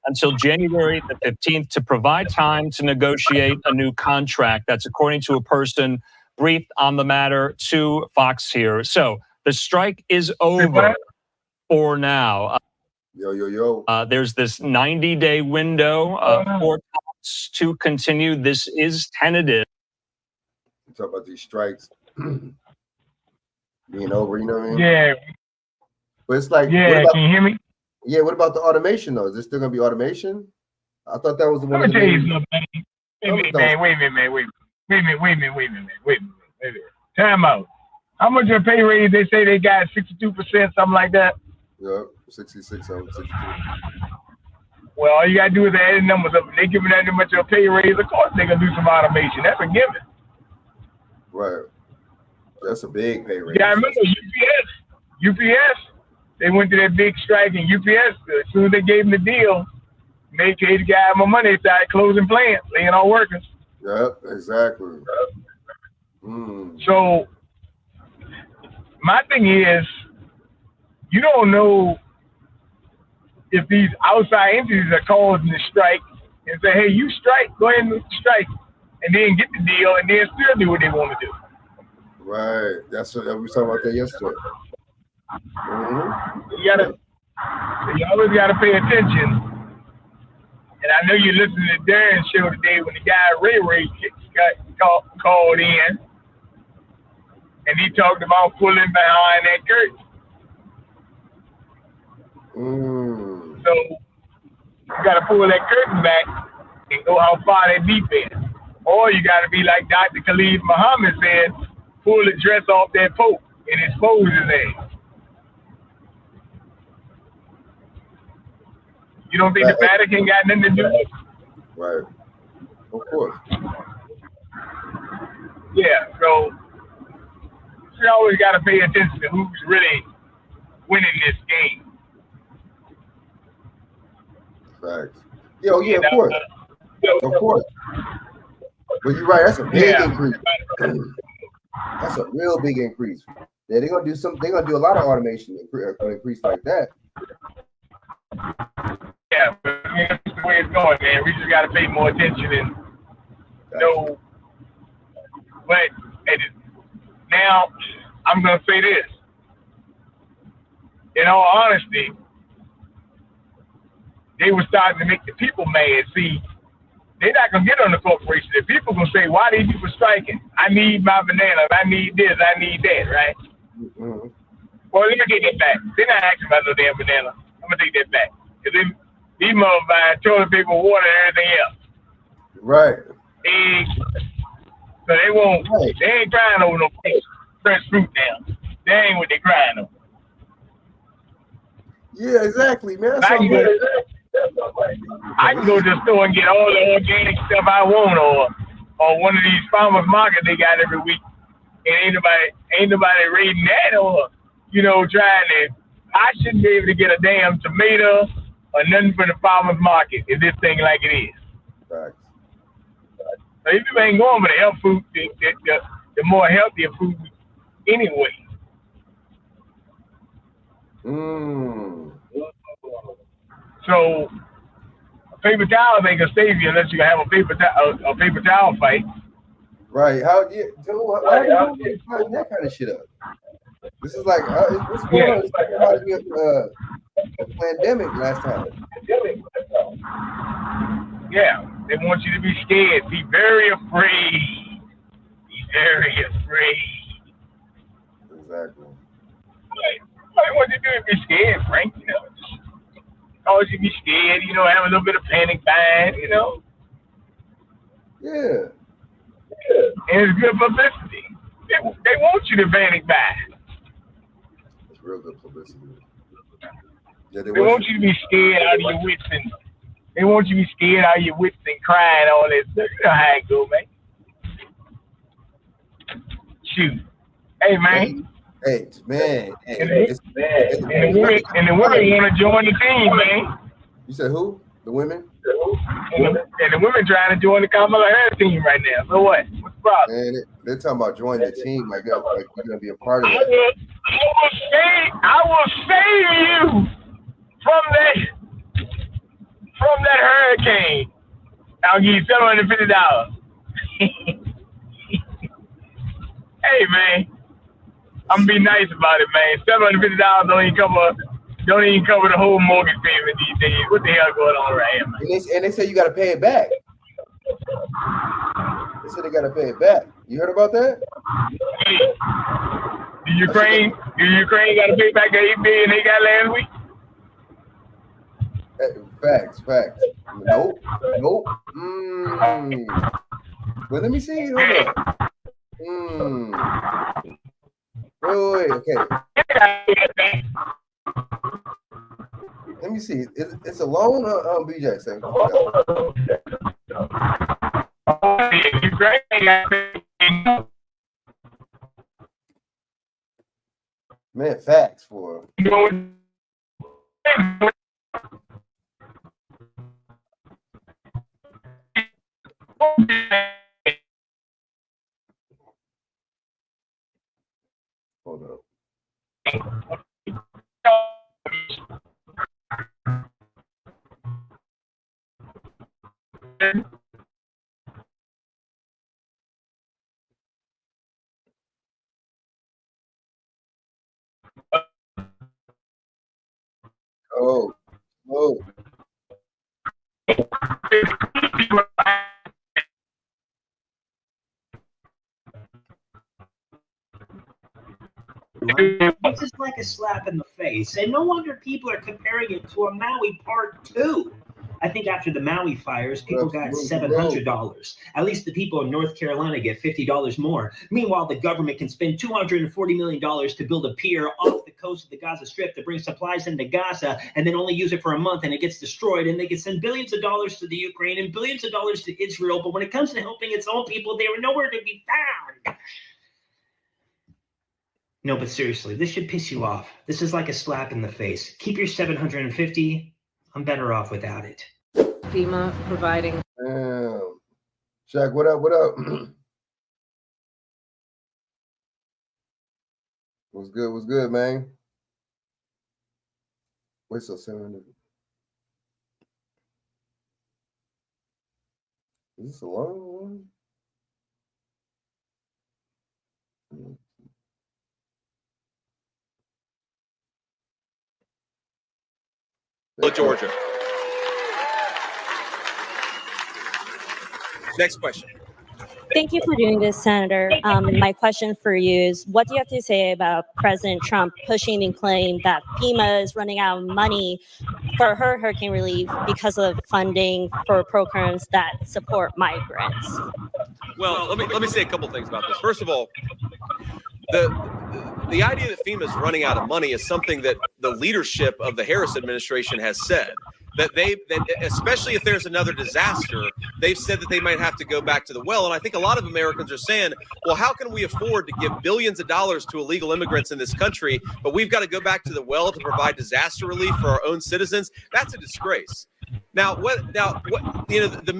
until January the 15th to provide time to negotiate a new contract. That's according to a person briefed on the matter to Fox here. So the strike is over for now. There's this 90-day window for talks to continue. This is tentative. You talk about these strikes being over, you know what I mean? Yeah. But it's like, yeah, can you hear me? Yeah, what about the automation though? Is there still gonna be automation? I thought that was the one. Let me tell you something, man. Wait a minute. Time out. How much of a pay raise they say they got? 62%, something like that. Yeah, 66, 62. Well, all you gotta do is add the numbers up. If they giving that much of a pay raise, of course they gonna do some automation. That's a given. Right. That's a big pay raise. Yeah, I remember UPS. They went to that big strike, and UPS, as soon as they gave them the deal, made the guy more money. They started closing plants, laying off workers. Yep, exactly. So my thing is, you don't know if these outside entities are causing the strike and say, hey, you strike, go ahead and strike, and then get the deal and then still do what they want to do. Right. That's what we were talking about that yesterday. You always gotta pay attention. And I know you listened to Darren's show today when the guy Ray got called in, and he talked about pulling behind that curtain. So you gotta pull that curtain back and go how far that deep is. Or you gotta be like Dr. Khalid Muhammad said, pull the dress off that Pope and expose his ass. You don't think the Vatican got nothing to do with it? Right. Of course. Yeah, so you always got to pay attention to who's really winning this game. Facts. Yeah, of course. Of course. But you're right, that's a big increase. That's a real big increase. Yeah, they're gonna do a lot of automation increase like that. Yeah, but that's the way it's going, man. We just got to pay more attention and know. But now, I'm going to say this. In all honesty, they were starting to make the people mad. See, they're not gonna get on the corporation. If people gonna say, why these people striking? I need my bananas. I need this. I need that. Right? Mm-hmm. Well, let me take that back. They're not asking about no damn banana. I'm gonna take that back. Cause these motherfuckers buying toilet paper, water, and everything else. Right. So they won't. Right. They ain't crying over no fresh fruit now. That ain't what they crying over. Yeah, exactly, man. I can go to the store and get all the organic stuff I want, or one of these farmers market they got every week, and ain't nobody raiding that, or trying to. I shouldn't be able to get a damn tomato or nothing from the farmers market if this thing like it is. Right. So if you ain't going for the health food, the more healthier food anyway. So paper towels ain't gonna save you unless you have a paper towel fight. Right? How do you find that kind of shit up? This is like what's going on? It's like a pandemic last time. Yeah, they want you to be scared. Be very afraid. Be very afraid. Exactly. What they want you to do is be scared, Frank. Cause you be scared. Have a little bit of panic buying. Yeah. And it's good publicity. They want you to panic buy. It's real good publicity. Yeah, they want you to be scared out of your wits and they want you to be scared out of your wits and crying all this. You know how it go, man. Shoot. Hey, man. Hey, man. Hey, and the women want to join the team, man. You said who? The women? And the women trying to join the Kamala Harris team right now. So what? What's the problem? Man, they're talking about joining the team like you're gonna be a part of that. I will save you from that hurricane. I'll give you $750. Hey, man, I'm gonna be nice about it, man. $750 don't even cover the whole mortgage payment these days. What the hell going on right here, man? And they say you got to pay it back. They said they got to pay it back. You heard about that? Hey, the Ukraine got to pay back the $8 billion they got last week. Facts. Nope. But let me see. Hold on. Wait. Okay. Let me see. It's a loan, BJ saying. Man, facts for. Hold up. Oh. It's just like a slap in the face. And no wonder people are comparing it to a Maui Part 2. I think after the Maui fires, people got $700. At least the people in North Carolina get $50 more. Meanwhile, the government can spend $240 million to build a pier off the coast of the Gaza Strip to bring supplies into Gaza and then only use it for a month and it gets destroyed. And they can send billions of dollars to the Ukraine and billions of dollars to Israel. But when it comes to helping its own people, they were nowhere to be found. No, but seriously, this should piss you off. This is like a slap in the face. Keep your $750. I'm better off without it. FEMA providing. Damn. Shaq, what up? What's good, man? Wait, so 700. Is this a long one? Georgia. Next question. Thank you for doing this, Senator. My question for you is, what do you have to say about President Trump pushing the claim that FEMA is running out of money for her hurricane relief because of funding for programs that support migrants? Well, let me say a couple things about this. First of all, the idea that FEMA is running out of money is something that the leadership of the Harris administration has said. That especially if there's another disaster, they've said that they might have to go back to the well. And I think a lot of Americans are saying, well, how can we afford to give billions of dollars to illegal immigrants in this country, but we've got to go back to the well to provide disaster relief for our own citizens? That's a disgrace. Now, the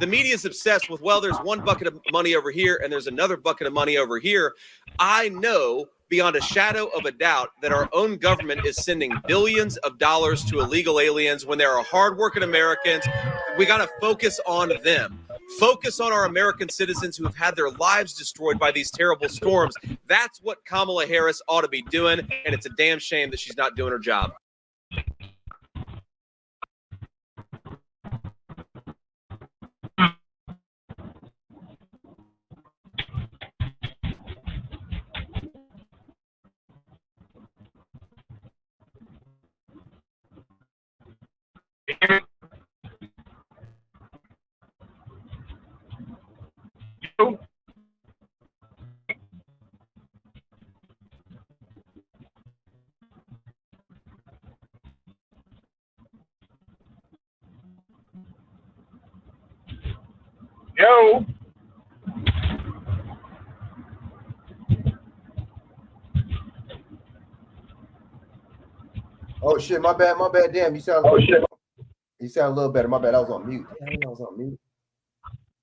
media's obsessed with, well, there's one bucket of money over here and there's another bucket of money over here. I know beyond a shadow of a doubt that our own government is sending billions of dollars to illegal aliens when there are hardworking Americans. We got to focus on them. Focus on our American citizens who have had their lives destroyed by these terrible storms. That's what Kamala Harris ought to be doing, and it's a damn shame that she's not doing her job. Yo. Oh shit, my bad. Damn, you sound. Oh shit. You sound a little better. My bad. I was on mute. Damn, I was on mute.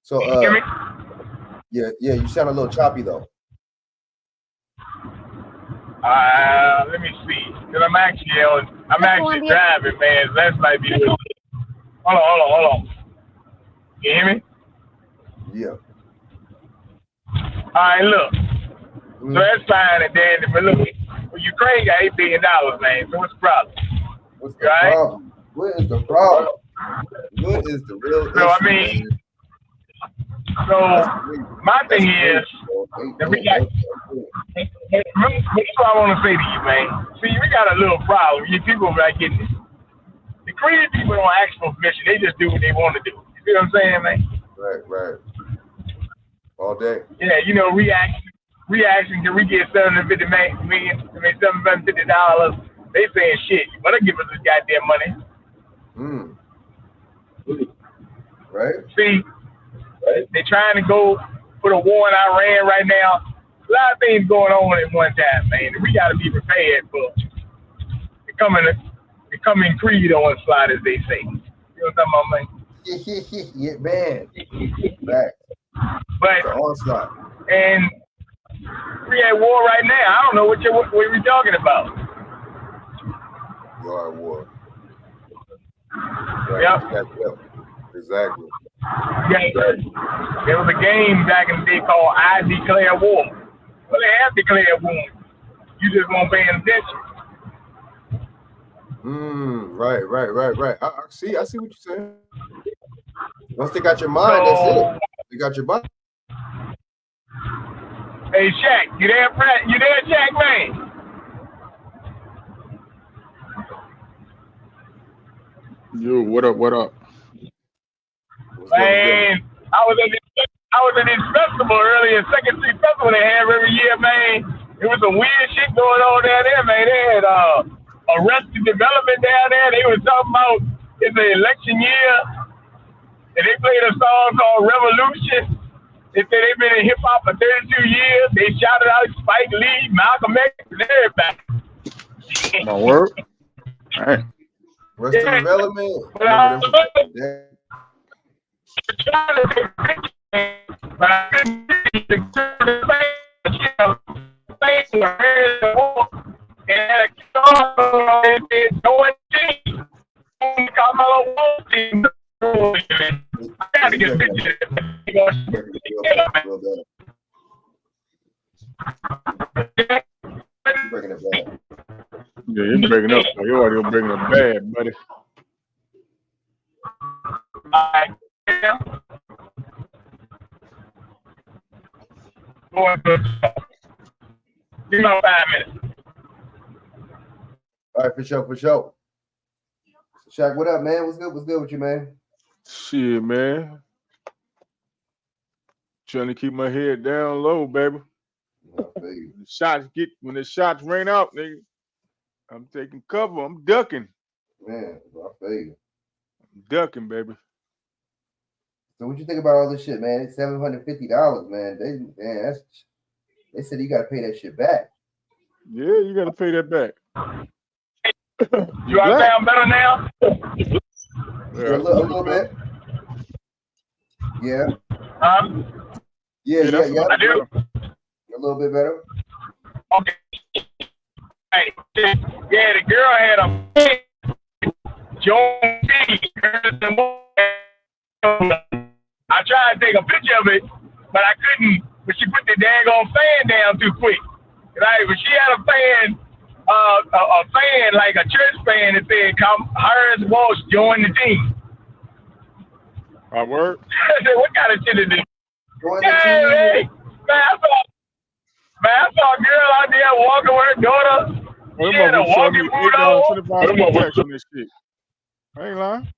So Hear me? yeah, you sound a little choppy though. Let me see. Cause I'm actually driving, man. That might be. Hold on. You hear me? Yeah. All right, look. So that's fine, and then but look, well, Ukraine got $8 billion, man. So what's the problem? What's the problem? What is the problem? What is the real issue? So I mean, my thing is that we got. That's what I want to say to you, man. See, we got a little problem. You people are not getting it. The crazy people don't ask for permission. They just do what they want to do. You see what I'm saying, man? Right. All day. Yeah, reaction. Can we get $750 million? $750? They saying shit. You better give us this goddamn money. Right. See, they're trying to go put a war in Iran right now. A lot of things going on at one time, man. We got to be prepared for the coming creed onslaught, as they say. You know what I'm talking about, man? Yeah, man. Right. But onslaught. And we at war right now. I don't know what we're talking about. You are at war. Right. Yep. Exactly. Yeah, there was a game back in the day called I Declare War. Well, they have declared war. You just won't pay attention. Right. I see what you're saying. Once they got your mind, that's it. They got your mind. Hey, Shaq, you there, Brett? You there, Shaq, man? Yo, what up? Man, I was at this festival earlier, Second Street Festival they have every year, man. There was some weird shit going on down there, man. They had Arrested Development down there. They were talking about it's an election year, and they played a song called Revolution. They said they've been in hip hop for 32 years. They shouted out Spike Lee, Malcolm X, and everybody. My word. All right. Arrested Development. Breaking it bad. Yeah, you're breaking up. You're already breaking up bad, buddy. Give me 5 minutes. All right, for sure, for sure. Shaq, what up, man? What's good? What's good with you, man? Shit, man. Trying to keep my head down low, baby. When the shots rain out, nigga, I'm taking cover. I'm ducking. Man, I feel you. I'm ducking, baby. So what you think about all this shit, man? It's $750, man. They said you got to pay that shit back. Yeah, you got to pay that back. You all sound better now? Yeah, a little bit. Yeah. Yeah. I do. A little bit better. Okay. Hey, yeah, the girl had a Joan B. I tried to take a picture of it, but I couldn't. But she put the daggone fan down too quick. Right? But she had a fan, a fan like a church fan that said, Harris Walsh join the team. My word? I said, what kind of shit is this? Join the team? Hey, man, I saw a girl out there walking with her daughter. Well, she had a walking boot on. I ain't lying.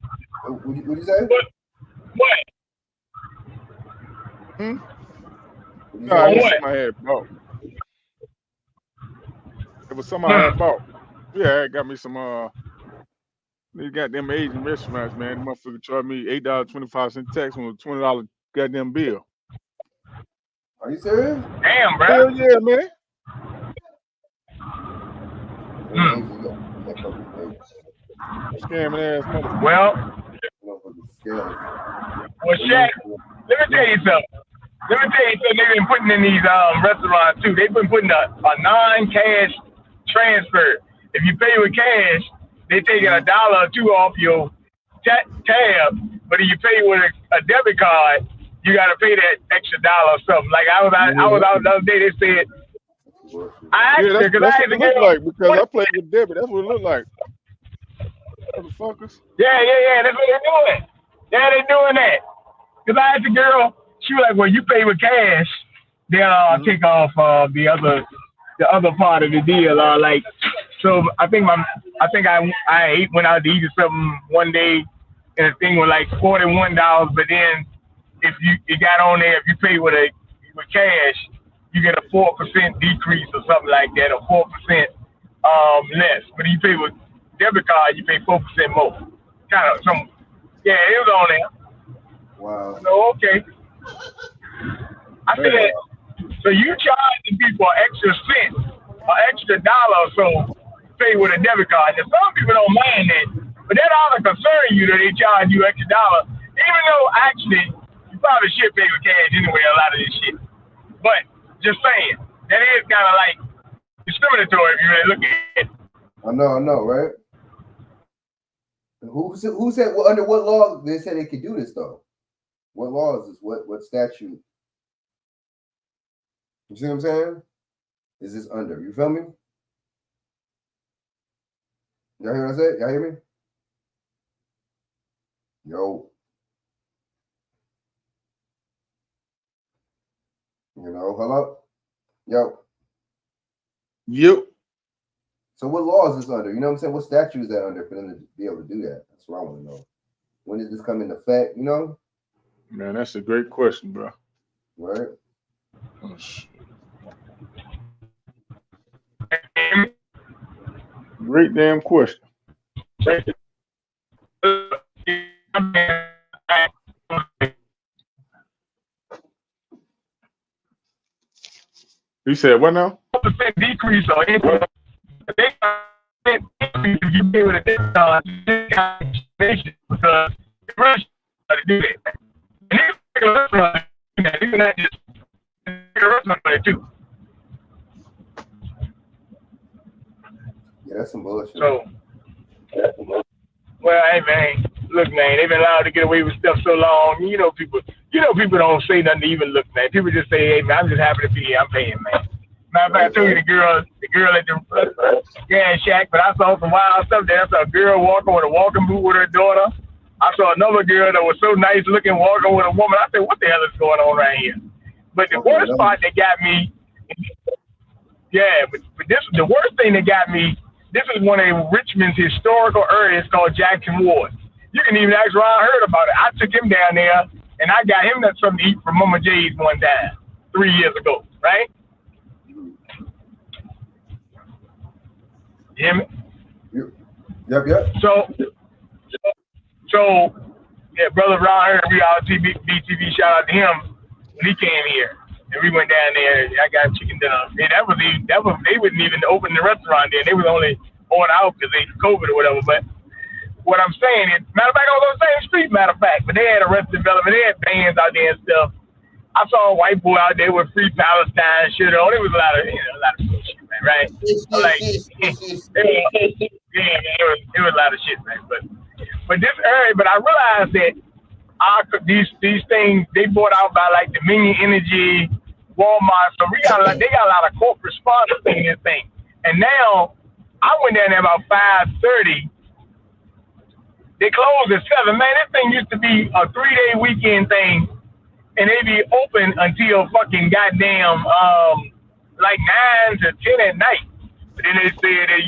What you say? What? No, it was something I had bought. It was something I had bought. Yeah, it got me some these goddamn Asian restaurants, man. The motherfucker charged me $8.25 tax on a $20 goddamn bill. Are you serious? Damn, bro. Hell yeah, man. Scamming ass motherfucker. Well, Shaq, let me tell you something. They've been putting in these restaurants too. They've been putting a non-cash transfer. If you pay with cash, they take $1 or $2 off your tab. But if you pay with a debit card, you got to pay that extra $1 or something. Like I was out the other day. They said, that's what it looked like because I played with debit. That's what it looked like. Motherfuckers. Yeah. That's what they're doing. Yeah, they're doing that. Because I asked the girl, she was like, "Well, you pay with cash, then I'll take off the other part of the deal." Like, so I think I went out to eat or something one day, and the thing was like $41. But then if you got on there, if you pay with cash, you get a 4% decrease or something like that, or 4% less. But if you pay with debit card, you pay 4% more. Kind of some. Yeah, it was on there. Wow. So okay. I said, so you charging people an extra cent, an extra $1 or so, pay with a debit card. And some people don't mind that, but that ought to concern you that they charge you extra $1, even though actually you probably should pay with cash anyway. A lot of this shit, but just saying that is kind of like discriminatory if you really look at it. I know, right? Who said under what law they said they could do this though? What law is this? What statute? You see what I'm saying? Is this under? You feel me? Y'all hear what I said? Y'all hear me? Yo. Hello? Yo. Yep. So what law is this under? You know what I'm saying? What statute is that under for them to be able to do that? That's what I want to know. When did this come into effect? You know? Man, that's a great question, bro. Right? Oh, shit. Great damn question. You said what now? 4% decrease on income. You pay with a debit card because Russia to do that. And they're not just restaurant too. Yeah, that's some bullshit. So, well, hey man, look, man, they've been allowed to get away with stuff so long. You know, people don't say nothing to even look, man. People just say, "Hey, man, I'm just happy to be here. I'm paying, man." Matter of fact, I told you the girl at the gas shack, but I saw some wild stuff there. I saw a girl walking with a walking boot with her daughter. I saw another girl that was so nice looking walking with a woman. I said, "What the hell is going on right here?" But the worst part that got me, but this the worst thing that got me. This is one of Richmond's historical areas called Jackson Ward. You can even ask Ron Hurd about it. I took him down there, and I got him something to eat from Mama J's one time 3 years ago, right? You hear me? Yep. So, brother Ron Hurd, we all BTV, shout out to him when he came here. And we went down there. I got chicken dinner. And they wouldn't even open the restaurant there. They was only on out because they COVID or whatever. But what I'm saying is, matter of fact, I was on the same street. Matter of fact, but they had Arrested Development. They had bands out there and stuff. I saw a white boy out there with Free Palestine shit on. It was a lot of bullshit, man. Right? I'm like, it was a lot of shit, man. But this area, but I realized that these things they bought out by like Dominion Energy, Walmart. So they got a lot of corporate sponsors in this thing. And now I went down there about 5:30. They closed at 7. Man, this thing used to be a 3-day weekend thing, and they be open until fucking goddamn like 9 to 10 at night. But then they said that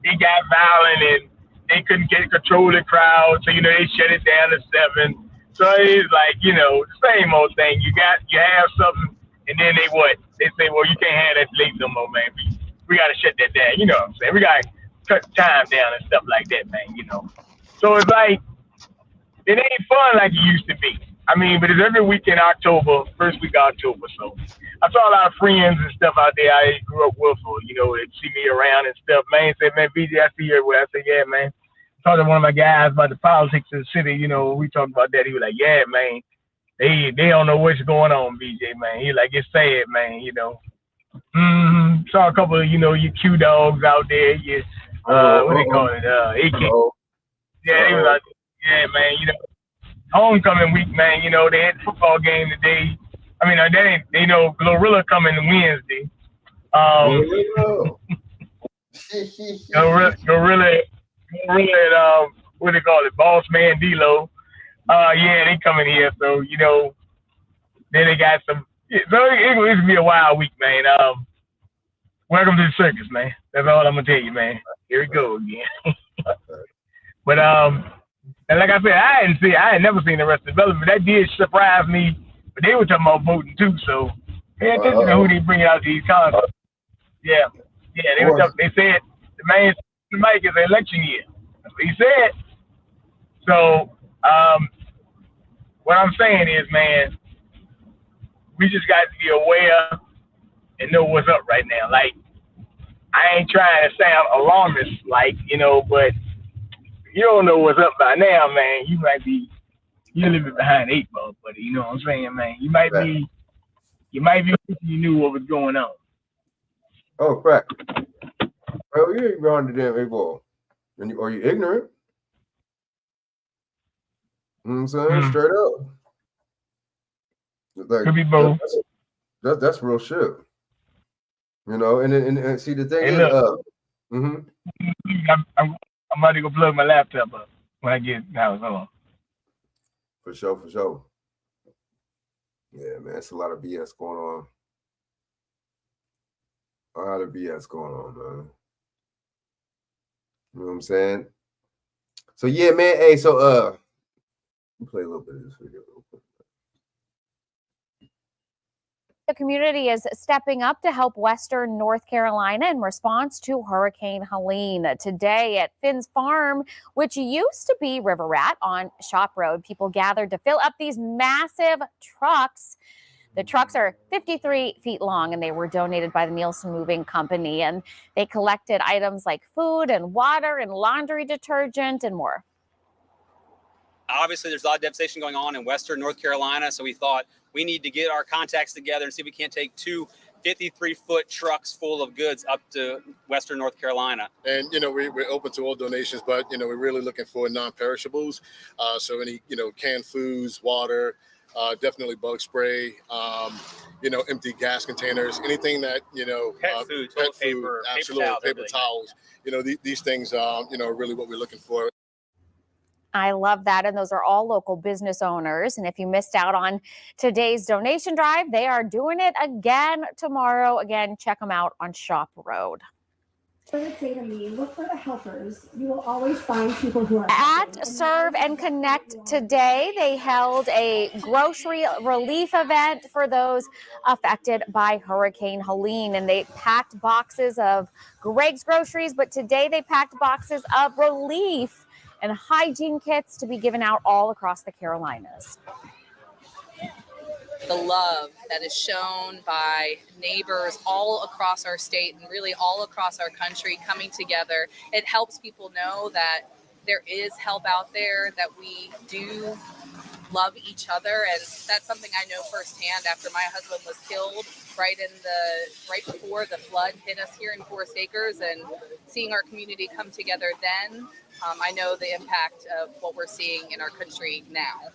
it got violent and they couldn't control the crowd, so they shut it down to 7. So it's like the same old thing. You have something, and then they say, well, you can't have that late no more, man. We got to shut that down. You know what I'm saying? We got to cut time down and stuff like that, man. So it's like it ain't fun like it used to be. I mean, but it's every week in October, first week of October. So I saw a lot of friends and stuff out there I grew up with, or that see me around and stuff. Man, said, man, BJ, I see you everywhere. I said, yeah, man. Talked to one of my guys about the politics of the city. We talked about that. He was like, yeah, man. They don't know what's going on, BJ, man. He like, it's sad, man. Saw a couple of your Q dogs out there. What they call it? AK. Yeah, they was like, yeah, man. Homecoming week, man. They had the football game today. I mean, they know Glorilla coming Wednesday. Gorilla, what they call it? Boss Man D-Lo. Yeah, they coming here. So then they got some. So it's gonna be a wild week, man. Welcome to the circus, man. That's all I'm gonna tell you, man. Here we go again. But and like I said, I had never seen Arrested Development. That did surprise me. But they were talking about voting too, so pay attention to who they bring out these concerts. Yeah. They said the man Mike is election year. That's what he said. So what I'm saying is, man, we just got to be aware and know what's up right now. Like, I ain't trying to sound alarmist, but you don't know what's up by now, man. You're a little bit behind the 8 ball, buddy. You know what I'm saying, man? You might be wishing you knew what was going on. Oh, crap. Well, you ain't behind the damn 8 ball. Are you ignorant? You know what I'm saying? Straight up. Like, could be both. That's real shit. And see the thing is, I'm about to go plug my laptop up when I get now. Hold on. For sure. Yeah, man, it's a lot of BS going on. A lot of BS going on, man. You know what I'm saying? So yeah, man. Hey, so let me play a little bit of this video real quick. The community is stepping up to help Western North Carolina in response to Hurricane Helene. Today at Finn's Farm, which used to be River Rat on Shop Road, people gathered to fill up these massive trucks. The trucks are 53 feet long, and they were donated by the Nielsen Moving Company. And they collected items like food and water and laundry detergent and more. Obviously, there's a lot of devastation going on in Western North Carolina, so we thought we need to get our contacts together and see if we can't take 2 53-foot trucks full of goods up to Western North Carolina. And, we're open to all donations, but, we're really looking for non-perishables. So any, canned foods, water, definitely bug spray, empty gas containers, anything that, pet food, paper, absolutely, paper towels, these things, are really what we're looking for. I love that. And those are all local business owners. And if you missed out on today's donation drive, they are doing it again tomorrow. Again, check them out on Shop Road. They would say to me, look for the helpers. You will always find people who are At Serve and Connect today, they held a grocery relief event for those affected by Hurricane Helene. And they packed boxes of Greg's groceries, but today they packed boxes of relief and hygiene kits to be given out all across the Carolinas. The love that is shown by neighbors all across our state and really all across our country coming together, it helps people know that there is help out there, that we do love each other. And that's something I know firsthand after my husband was killed right before the flood hit us here in Forest Acres, and seeing our community come together then, I know the impact of what we're seeing in our country now.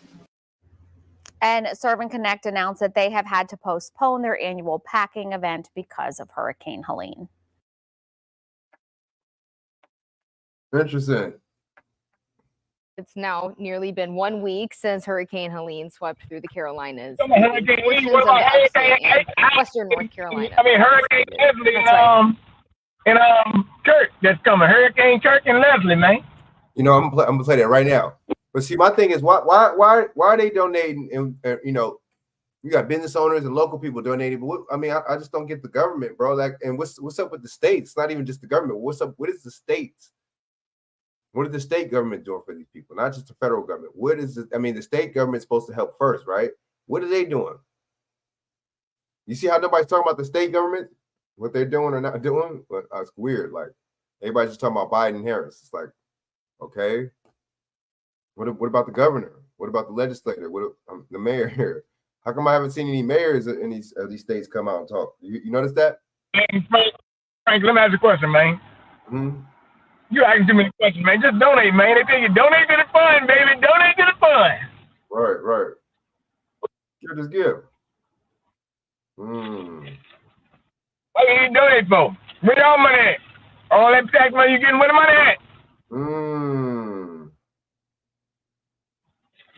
And Serve and Connect announced that they have had to postpone their annual packing event because of Hurricane Helene. Interesting. It's now nearly been 1 week since Hurricane Helene swept through the Carolinas. Hurricane Portions Helene, of the upstate and western North Carolina. I mean, Hurricane Leslie and Kirk that's coming. Hurricane Kirk and Leslie, man. You know, I'm gonna play that right now. But see, my thing is, why are they donating? And you know, you got business owners and local people donating. But I just don't get the government, bro. Like, and what's up with the states? It's not even just the government. What's up? What is the states? What is the state government doing for these people? Not just the federal government. What is it? I mean, the state government's supposed to help first, right? What are they doing? You see how nobody's talking about the state government, what they're doing or not doing? But it's weird. Like, everybody's just talking about Biden and Harris. It's like, okay. What about the governor? What about the legislator? What the mayor here? How come I haven't seen any mayors in these states come out and talk? You notice that? Frank, let me ask you a question, man. Mm-hmm. You asking too many questions, man. Just donate, man. They tell you donate to the fund, baby. Donate to the fund. Right. Give, just give. What do you donate for? Where your money at? All that tax money you getting, where the money at?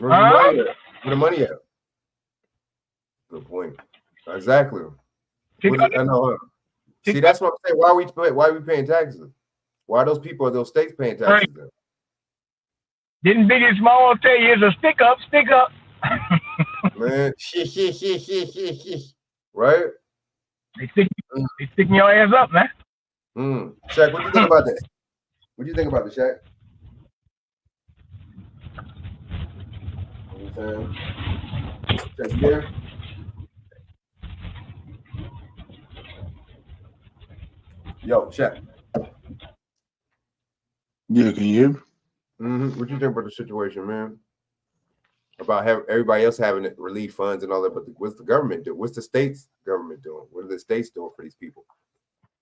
Where's the money at? Good point. Exactly. I know. See, that's what I'm saying. Why are we paying taxes? Why are those people in those states paying taxes? Then? Didn't Big and Small tell you it's a stick up? Man, right? They sticking your ass up, man. Shaq, what do you think about that? What do you think about the Shaq? Shaq's there? Yo, Shaq. Yeah, can you hear me? What you think about the situation, man? About everybody else having relief funds and all that, but what's the government doing? What's the state's government doing? What are the states doing for these people?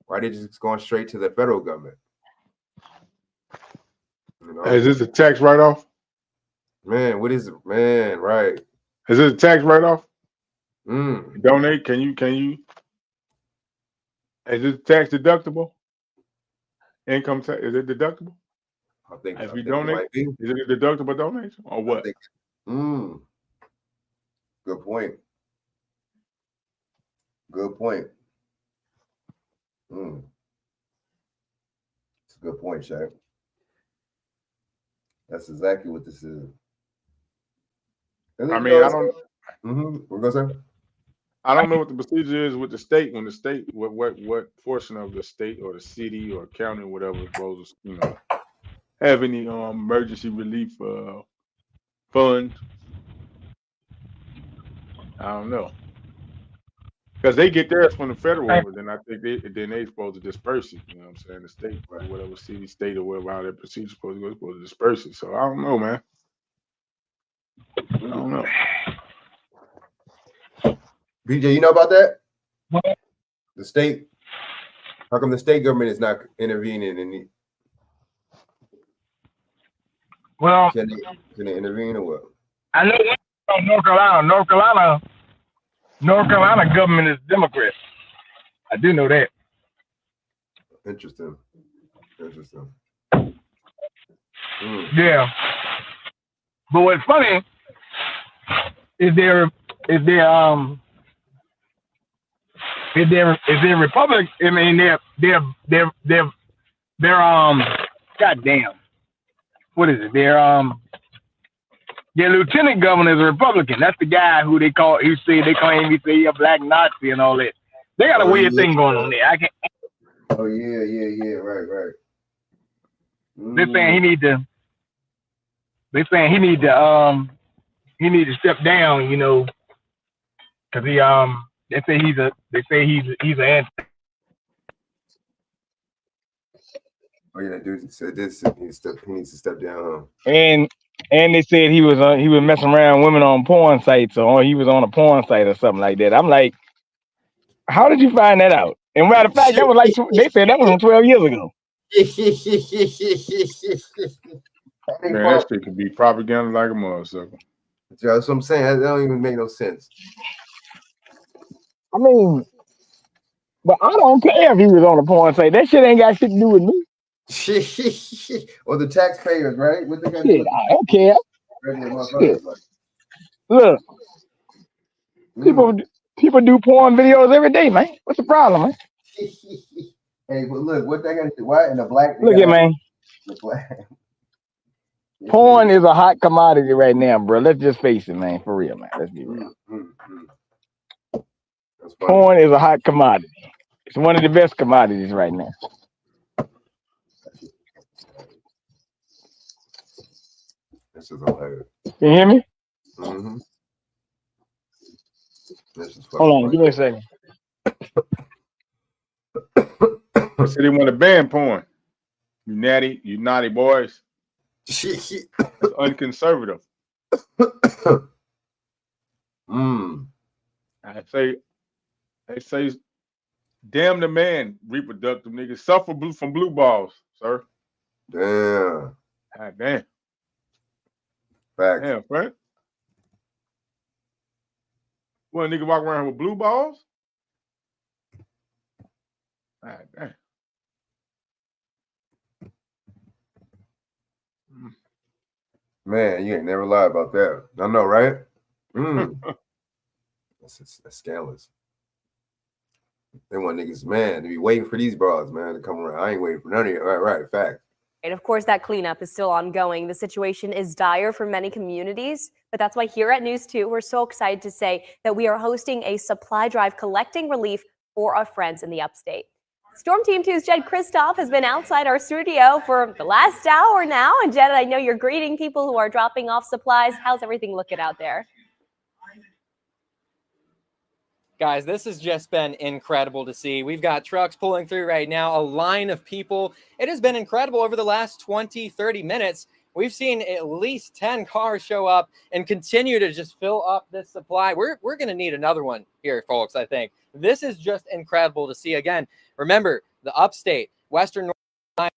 Why are they just going straight to the federal government? You know? Is this a tax write-off? Man, what is it? Man, right. Is it a tax write-off? Donate? Can you? Is it tax deductible? Income tax, is it deductible? I think if you donate, is it a deductible donation or what? Good point. Good point. It's a good point, Shaq. That's exactly what this is. I mean, I don't. What goes on? I don't know what the procedure is with the state when the state, what portion of the state or the city or county or whatever goes, have any emergency relief funds. I don't know. Because they get theirs from the federal, but then I think they supposed to disperse it. You know what I'm saying? The state, or whatever city, state, or whatever, how that procedure supposed to disperse it. So I don't know, man. I don't know. BJ, you know about that? What? The state. How come the state government is not intervening in the? Well, can they intervene or what? I know North Carolina. North Carolina government is Democrat. I do know that. Interesting. Yeah. But what's funny is they're Republic. I mean, they're goddamn. What is it? Their lieutenant governor is a Republican. That's the guy who they call. He claim he a black Nazi and all that. They got a weird thing going on there. I can't. Oh yeah. Right. They're saying he need to. They're saying he need to step down. You know, because he They say he's an anti. Oh yeah, that dude said this. He needs to step down. And they said he was messing around with women on porn sites, or he was on a porn site or something like that. I'm like, how did you find that out? And matter of fact, that was like they said that was from 12 years ago. Man, that shit could be propaganda like a motherfucker. That's what I'm saying. That don't even make no sense. I mean, but I don't care if he was on a porn site. That shit ain't got shit to do with me. Or the taxpayers, right? What they got Shit, I don't care. Shit. Look, people do porn videos every day, man. What's the problem, man? Hey, but look, what they got to do? Why in the black? Look at man. The black. Porn is a hot commodity right now, bro. Let's just face it, man. For real, man. Let's be real. Porn is a hot commodity. It's one of the best commodities right now. This is hilarious. Can you hear me? Mm-hmm. Hold on, give me a second. They said they want to ban porn. You naughty boys. That's unconservative. They say, damn the man, reproductive niggas suffer from blue balls, sir. Damn. God damn. Facts. Damn, right? What, nigga walk around with blue balls? God damn. Man, you ain't never lied about that. I know, right? That's scandalous. They want niggas, man, to be waiting for these bras, man, to come around. I ain't waiting for none of you. Right, fact. And of course, that cleanup is still ongoing. The situation is dire for many communities, but that's why here at News 2, we're so excited to say that we are hosting a supply drive collecting relief for our friends in the upstate. Storm Team 2's Jed Kristoff has been outside our studio for the last hour now. And Jed, I know you're greeting people who are dropping off supplies. How's everything looking out there? Guys, this has just been incredible to see. We've got trucks pulling through right now, a line of people. It has been incredible over the last 20, 30 minutes. We've seen at least 10 cars show up and continue to just fill up this supply. We're going to need another one here, folks, I think. This is just incredible to see. Again, remember, the upstate, Western North Carolina,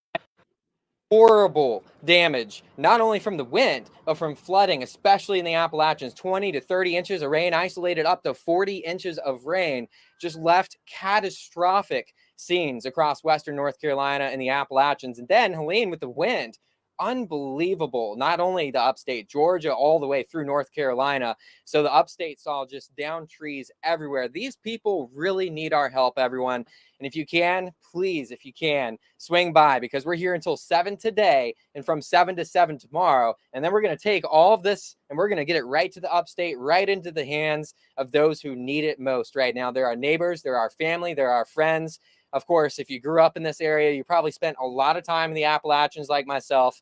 horrible damage, not only from the wind, but from flooding, especially in the Appalachians. 20 to 30 inches of rain, isolated up to 40 inches of rain, just left catastrophic scenes across Western North Carolina and the Appalachians. And then Helene with the wind, unbelievable. Not only the upstate, Georgia, all the way through North Carolina. So the upstate saw just down trees everywhere. These people really need our help, everyone. And if you can, please, if you can, swing by, because we're here until 7 today and from 7 to 7 tomorrow. And then we're going to take all of this and we're going to get it right to the upstate, right into the hands of those who need it most right now. There are neighbors, there are family, there are friends. Of course, if you grew up in this area, you probably spent a lot of time in the Appalachians like myself.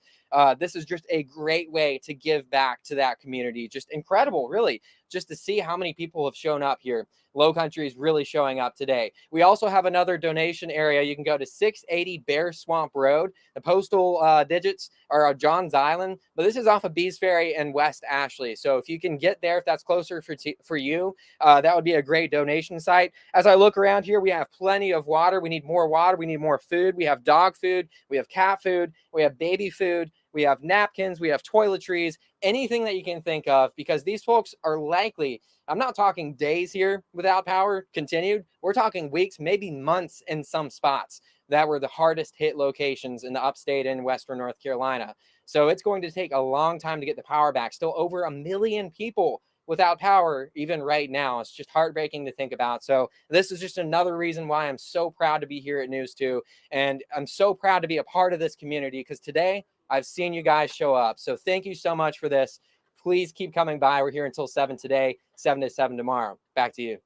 This is just a great way to give back to that community. Just incredible, really, just to see how many people have shown up here. Low Country is really showing up today. We also have another donation area. You can go to 680 Bear Swamp Road. The postal digits are Johns Island, but this is off of Bees Ferry and West Ashley. So if you can get there, if that's closer for you, that would be a great donation site. As I look around here, we have plenty of water. We need more water. We need more food. We have dog food. We have cat food. We have baby food. We have napkins. We have toiletries, anything that you can think of, because these folks are likely, I'm not talking days here without power continued. We're talking weeks, maybe months in some spots that were the hardest hit locations in the upstate and Western North Carolina. So it's going to take a long time to get the power back. Still over 1 million people without power, even right now. It's just heartbreaking to think about. So this is just another reason why I'm so proud to be here at News 2. And I'm so proud to be a part of this community, because today I've seen you guys show up. So thank you so much for this. Please keep coming by. We're here until 7 today, 7 to 7 tomorrow. Back to you.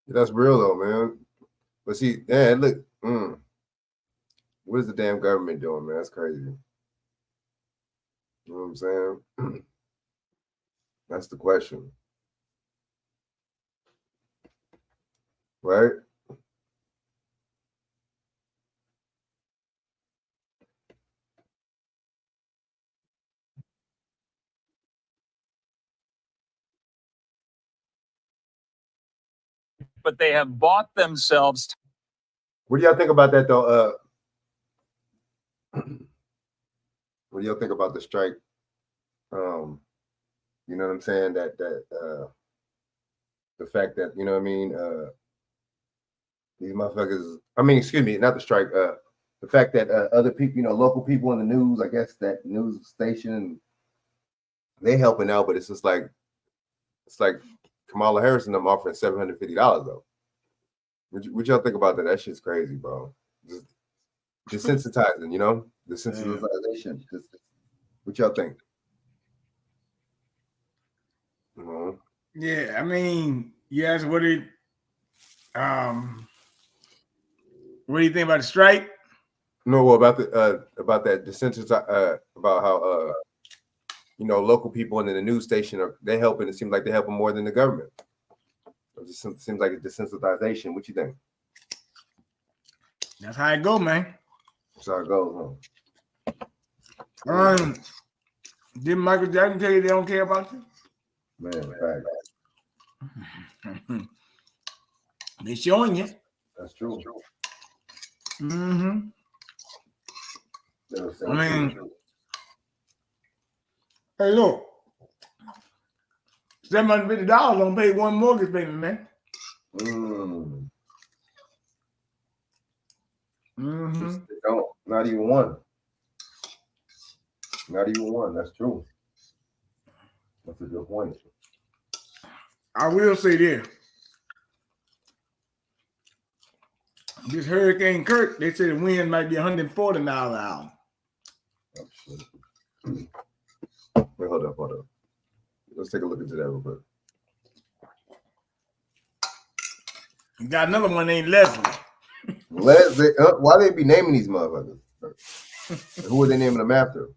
That's real though, man. But see, man, look, what is the damn government doing, man? That's crazy. You know what I'm saying? That's the question. Right? But they have bought themselves. What do y'all think about that though? What do y'all think about the strike? You know what I'm saying? That the fact that, you know what I mean, these motherfuckers, I mean, excuse me, not the strike, the fact that other people, you know, local people in the news, I guess that news station, they helping out, but it's just like, it's like Kamala Harris and them offering $750 though. What y'all think about that? That shit's crazy, bro. Just desensitizing, you know, desensitization. What y'all think? Yeah, I mean, yes. What do you think about the strike? No, well, about that desensitize, about how you know, local people and in the news station they're helping. It seems like they're helping more than the government. It just seems like a desensitization. What you think? That's how it go, man. That's how it goes, huh? Didn't Michael Jackson tell you they don't care about you? Man, They showing you. That's true. Mm-hmm. I mean, hey, look, $750 don't pay one mortgage payment, man. They don't. Not even one. Not even one. That's true. That's a good point. I will say this. This Hurricane Kurt, they say the wind might be 140 miles an hour. Oh, shit. Wait, hold up. Let's take a look into that real quick. You got another one named Leslie. Leslie, why they be naming these motherfuckers? Who are they naming them after?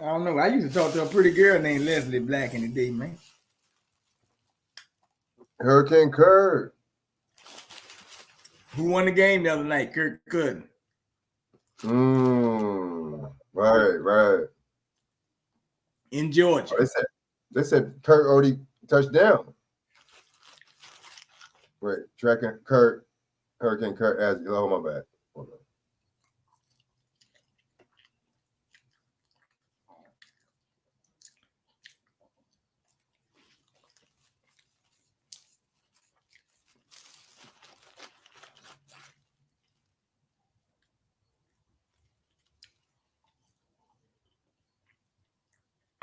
I don't know. I used to talk to a pretty girl named Leslie Black in the day, man. Hurricane Kurt. Who won the game the other night? Kurt couldn't. Right. In Georgia. Oh, they said Kurt already touched down. Wait, tracking Kurt, Hurricane Kurt as my bad. Hold on.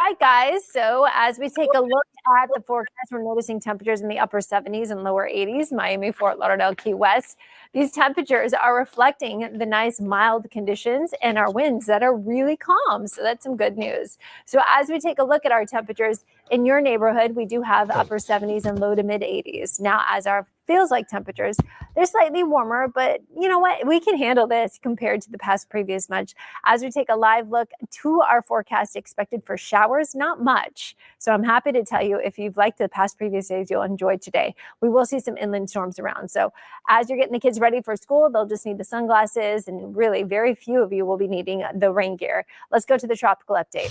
Hi, guys. So as we take a look at the forecast, we're noticing temperatures in the upper 70s and lower 80s, Miami, Fort Lauderdale, Key West. These temperatures are reflecting the nice mild conditions and our winds that are really calm. So that's some good news. So as we take a look at our temperatures in your neighborhood, we do have upper 70s and low to mid 80s. Now, as our feels like temperatures, they're slightly warmer, but you know what? We can handle this compared to the past previous month. As we take a live look to our forecast expected for showers, not much. So I'm happy to tell you, if you've liked the past previous days, you'll enjoy today. We will see some inland storms around. So as you're getting the kids ready for school, they'll just need the sunglasses, and really very few of you will be needing the rain gear. Let's go to the tropical update.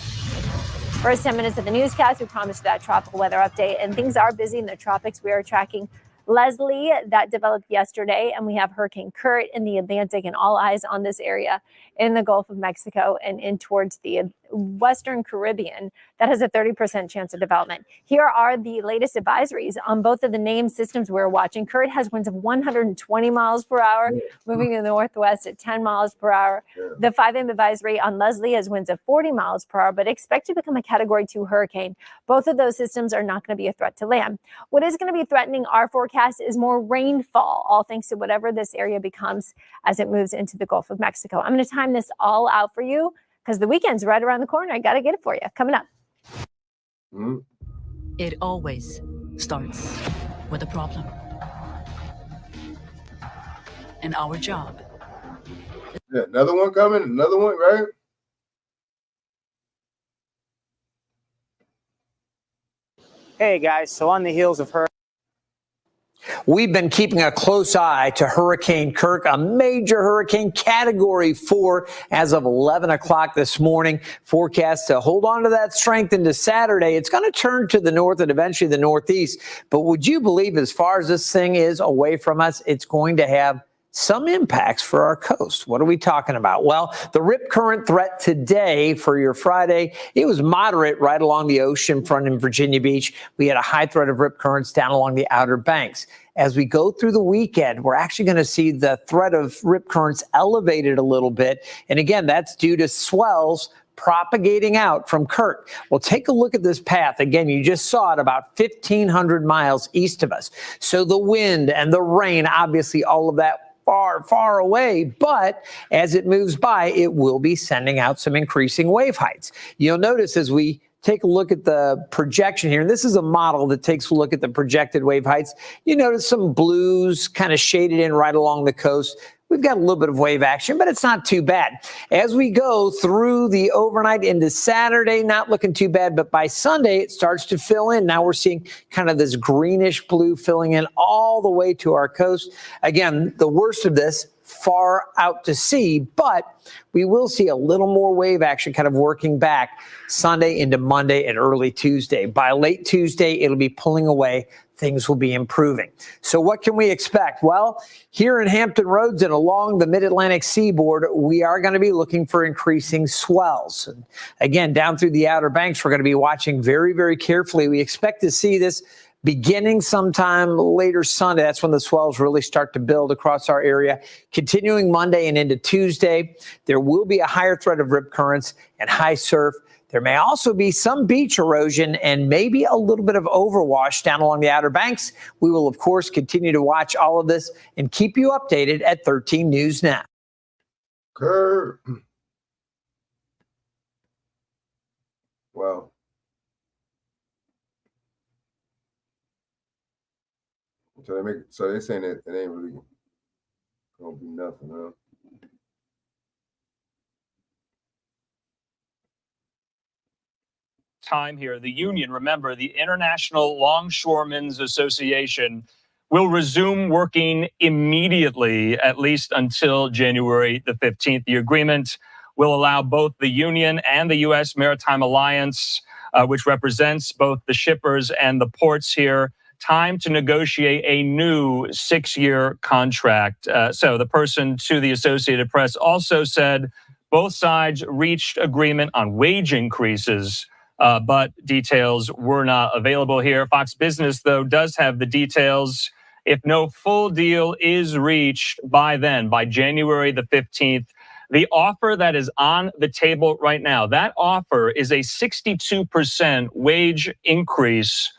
First 10 minutes of the newscast, we promised that tropical weather update, and things are busy in the tropics. We are tracking Leslie that developed yesterday, and we have Hurricane Kurt in the Atlantic, and all eyes on this area in the Gulf of Mexico and in towards the Western Caribbean that has a 30% chance of development. Here are the latest advisories on both of the named systems we're watching. Kurt has winds of 120 miles per hour, moving to the northwest at 10 miles per hour. The 5M advisory on Leslie has winds of 40 miles per hour, but expect to become a Category 2 hurricane. Both of those systems are not going to be a threat to land. What is going to be threatening our forecast is more rainfall, all thanks to whatever this area becomes as it moves into the Gulf of Mexico. I'm going to time this all out for you because the weekend's right around the corner. I got to get it for you. Coming up. It always starts with a problem. And our job. Yeah, another one coming, another one, right? Hey guys, so on the heels of her. We've been keeping a close eye to Hurricane Kirk, a major hurricane, Category 4 as of 11 o'clock this morning. Forecast to hold on to that strength into Saturday. It's going to turn to the north and eventually the northeast. But would you believe as far as this thing is away from us, it's going to have some impacts for our coast. What are we talking about? Well, the rip current threat today for your Friday, it was moderate right along the ocean front in Virginia Beach. We had a high threat of rip currents down along the Outer Banks. As we go through the weekend, we're actually going to see the threat of rip currents elevated a little bit. And again, that's due to swells propagating out from Kirk. Well, take a look at this path. Again, you just saw it about 1,500 miles east of us. So the wind and the rain, obviously all of that far, far away, but as it moves by, it will be sending out some increasing wave heights. You'll notice as we take a look at the projection here, and this is a model that takes a look at the projected wave heights, you notice some blues kind of shaded in right along the coast. We've got a little bit of wave action, but it's not too bad. As we go through the overnight into Saturday, not looking too bad, but by Sunday, it starts to fill in. Now we're seeing kind of this greenish blue filling in all the way to our coast. Again, the worst of this far out to sea, but we will see a little more wave action kind of working back Sunday into Monday and early Tuesday. By late Tuesday, it'll be pulling away. Things will be improving. So what can we expect? Well, here in Hampton Roads and along the mid-Atlantic seaboard, we are going to be looking for increasing swells. And again, down through the Outer Banks, we're going to be watching very, very carefully. We expect to see this beginning sometime later Sunday. That's when the swells really start to build across our area. Continuing Monday and into Tuesday, there will be a higher threat of rip currents and high surf. There may also be some beach erosion and maybe a little bit of overwash down along the Outer Banks. We will, of course, continue to watch all of this and keep you updated at 13 News Now. Kurt. Wow. So they're saying that it ain't really gonna be nothing, huh? Time here. The union, remember, the International Longshoremen's Association will resume working immediately, at least until January the 15th. The agreement will allow both the union and the U.S. Maritime Alliance, which represents both the shippers and the ports here, time to negotiate a new 6-year contract. So the person to the Associated Press also said both sides reached agreement on wage increases, but details were not available here. Fox Business, though, does have the details. If no full deal is reached by then, by January the 15th, the offer that is on the table right now, that offer is a 62% wage increase.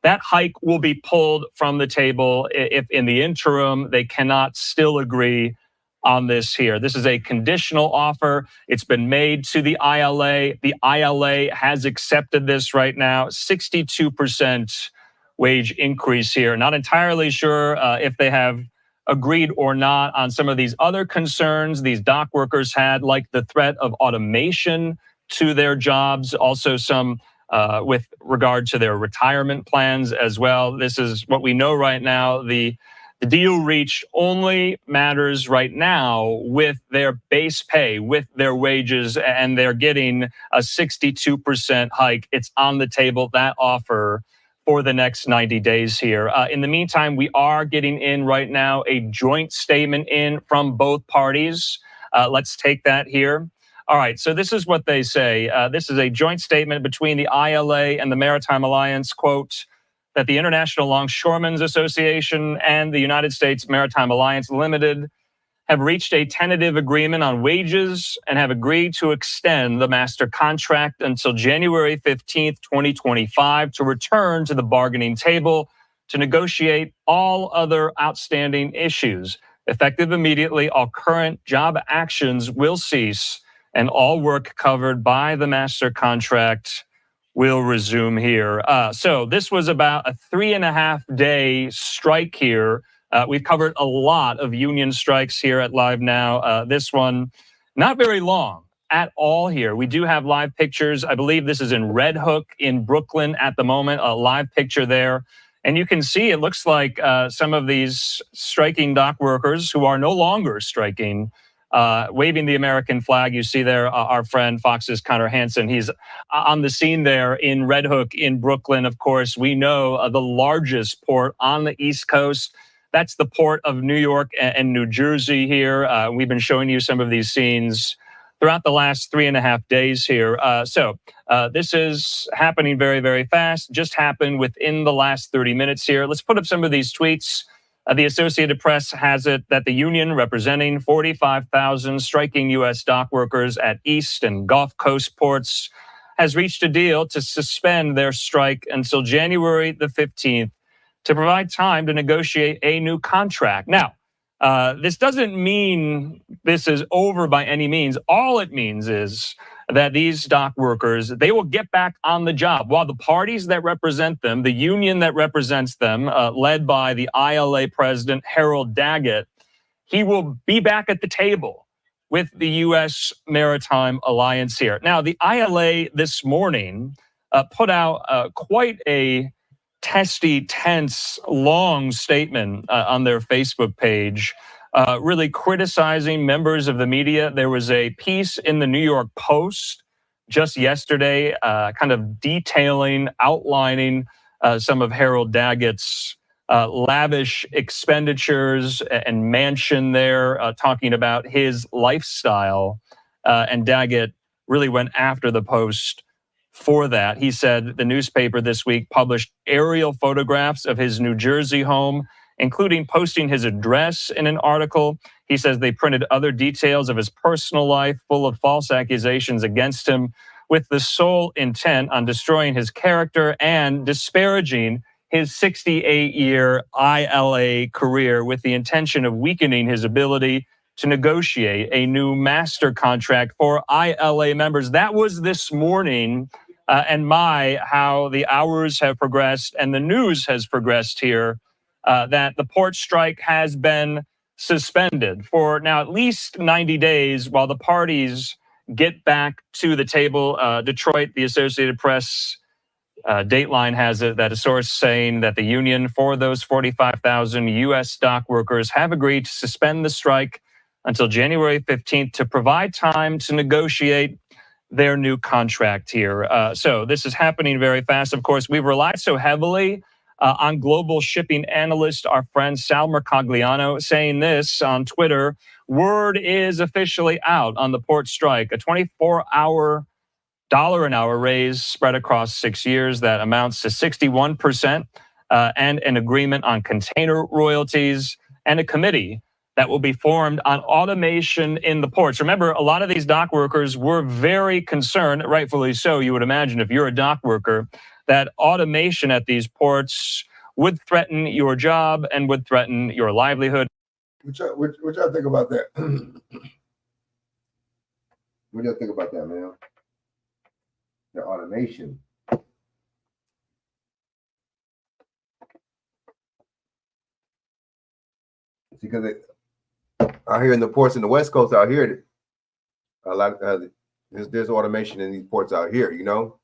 That hike will be pulled from the table if in the interim they cannot still agree on this here. This is a conditional offer. It's been made to the ILA. The ILA has accepted this right now. 62% wage increase here. Not entirely sure if they have agreed or not on some of these other concerns these dock workers had, like the threat of automation to their jobs. Also some with regard to their retirement plans as well. This is what we know right now. The deal reached only matters right now with their base pay, with their wages, and they're getting a 62% hike. It's on the table, that offer, for the next 90 days here. In the meantime, we are getting in right now a joint statement in from both parties. Let's take that here. All right, so this is what they say. This is a joint statement between the ILA and the Maritime Alliance, quote, that the International Longshoremen's Association and the United States Maritime Alliance Limited have reached a tentative agreement on wages and have agreed to extend the master contract until January 15th, 2025 to return to the bargaining table to negotiate all other outstanding issues. Effective immediately, all current job actions will cease and all work covered by the master contract will resume here. So this was about a 3.5-day strike here. We've covered a lot of union strikes here at Live Now. This one, not very long at all here. We do have live pictures. I believe this is in Red Hook in Brooklyn at the moment, a live picture there. And you can see it looks like some of these striking dock workers who are no longer striking, waving the American flag. You see there our friend Fox's Connor Hansen. He's on the scene there in Red Hook in Brooklyn. Of course, we know the largest port on the East Coast. That's the port of New York and New Jersey here. We've been showing you some of these scenes throughout the last 3.5 days here. So this is happening very, very fast. Just happened within the last 30 minutes here. Let's put up some of these tweets. The Associated Press has it that the union representing 45,000 striking U.S. dock workers at East and Gulf Coast ports has reached a deal to suspend their strike until January the 15th to provide time to negotiate a new contract. Now, this doesn't mean this is over by any means. All it means is that these dock workers, they will get back on the job while the parties that represent them, the union that represents them, led by the ILA president, Harold Daggett, he will be back at the table with the U.S. Maritime Alliance here. Now, the ILA this morning put out quite a testy, tense, long statement on their Facebook page, really criticizing members of the media. There was a piece in the New York Post just yesterday, kind of detailing, outlining some of Harold Daggett's lavish expenditures and mansion there, talking about his lifestyle. And Daggett really went after the Post for that. He said the newspaper this week published aerial photographs of his New Jersey home, including posting his address in an article. He says they printed other details of his personal life full of false accusations against him with the sole intent on destroying his character and disparaging his 68-year ILA career with the intention of weakening his ability to negotiate a new master contract for ILA members. That was this morning, and how the hours have progressed and the news has progressed here, that the port strike has been suspended for now at least 90 days while the parties get back to the table. Detroit, the Associated Press, Dateline has it that a source saying that the union for those 45,000 U.S. dock workers have agreed to suspend the strike until January 15th to provide time to negotiate their new contract here. So this is happening very fast. Of course, we've relied so heavily on global shipping analyst, our friend Sal Mercogliano, saying this on Twitter: word is officially out on the port strike, a 24-hour $1 an hour raise spread across 6 years that amounts to 61%, and an agreement on container royalties and a committee that will be formed on automation in the ports. Remember, a lot of these dock workers were very concerned, rightfully so, you would imagine, if you're a dock worker, that automation at these ports would threaten your job and would threaten your livelihood. What y'all think about that? What do y'all think about that, man? The automation. Because out here in the ports in the West Coast, out here, a lot there's automation in these ports out here, you know.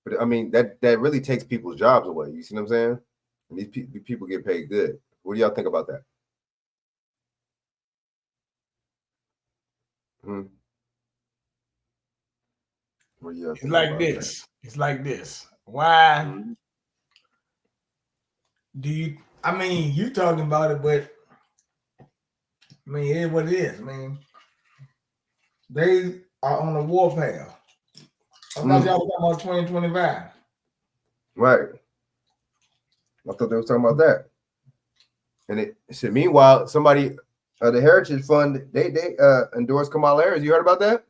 But I mean that really takes people's jobs away. You see what I'm saying? And these people get paid good. What do y'all think about that? It's like this. It's like this. Why do you? I mean, you talking about it, but I mean, it is what it is. I mean, They are on the warpath. I thought y'all were talking about 2025. Right. I thought they were talking about that. And it said, meanwhile, somebody, the Heritage Fund, they endorsed Kamala Harris. You heard about that?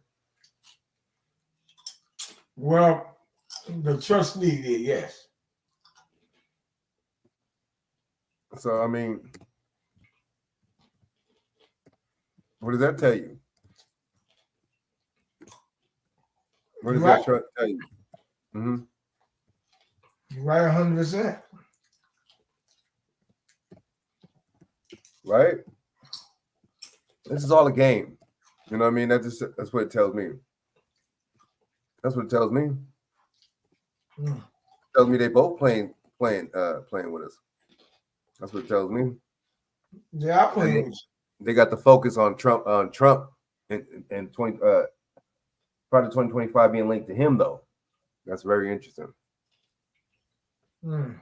Well, the trustee did, yes. So, I mean, what does that tell you? What does that tell you? Mm-hmm. You're right, 100%. Right? This is all a game. You know what I mean? That's what it tells me. That's what it tells me. Mm. It tells me they both playing with us. That's what it tells me. Yeah, I'm playing with you. They got the focus on Trump and 20 probably 2025 being linked to him though. That's very interesting. Mm.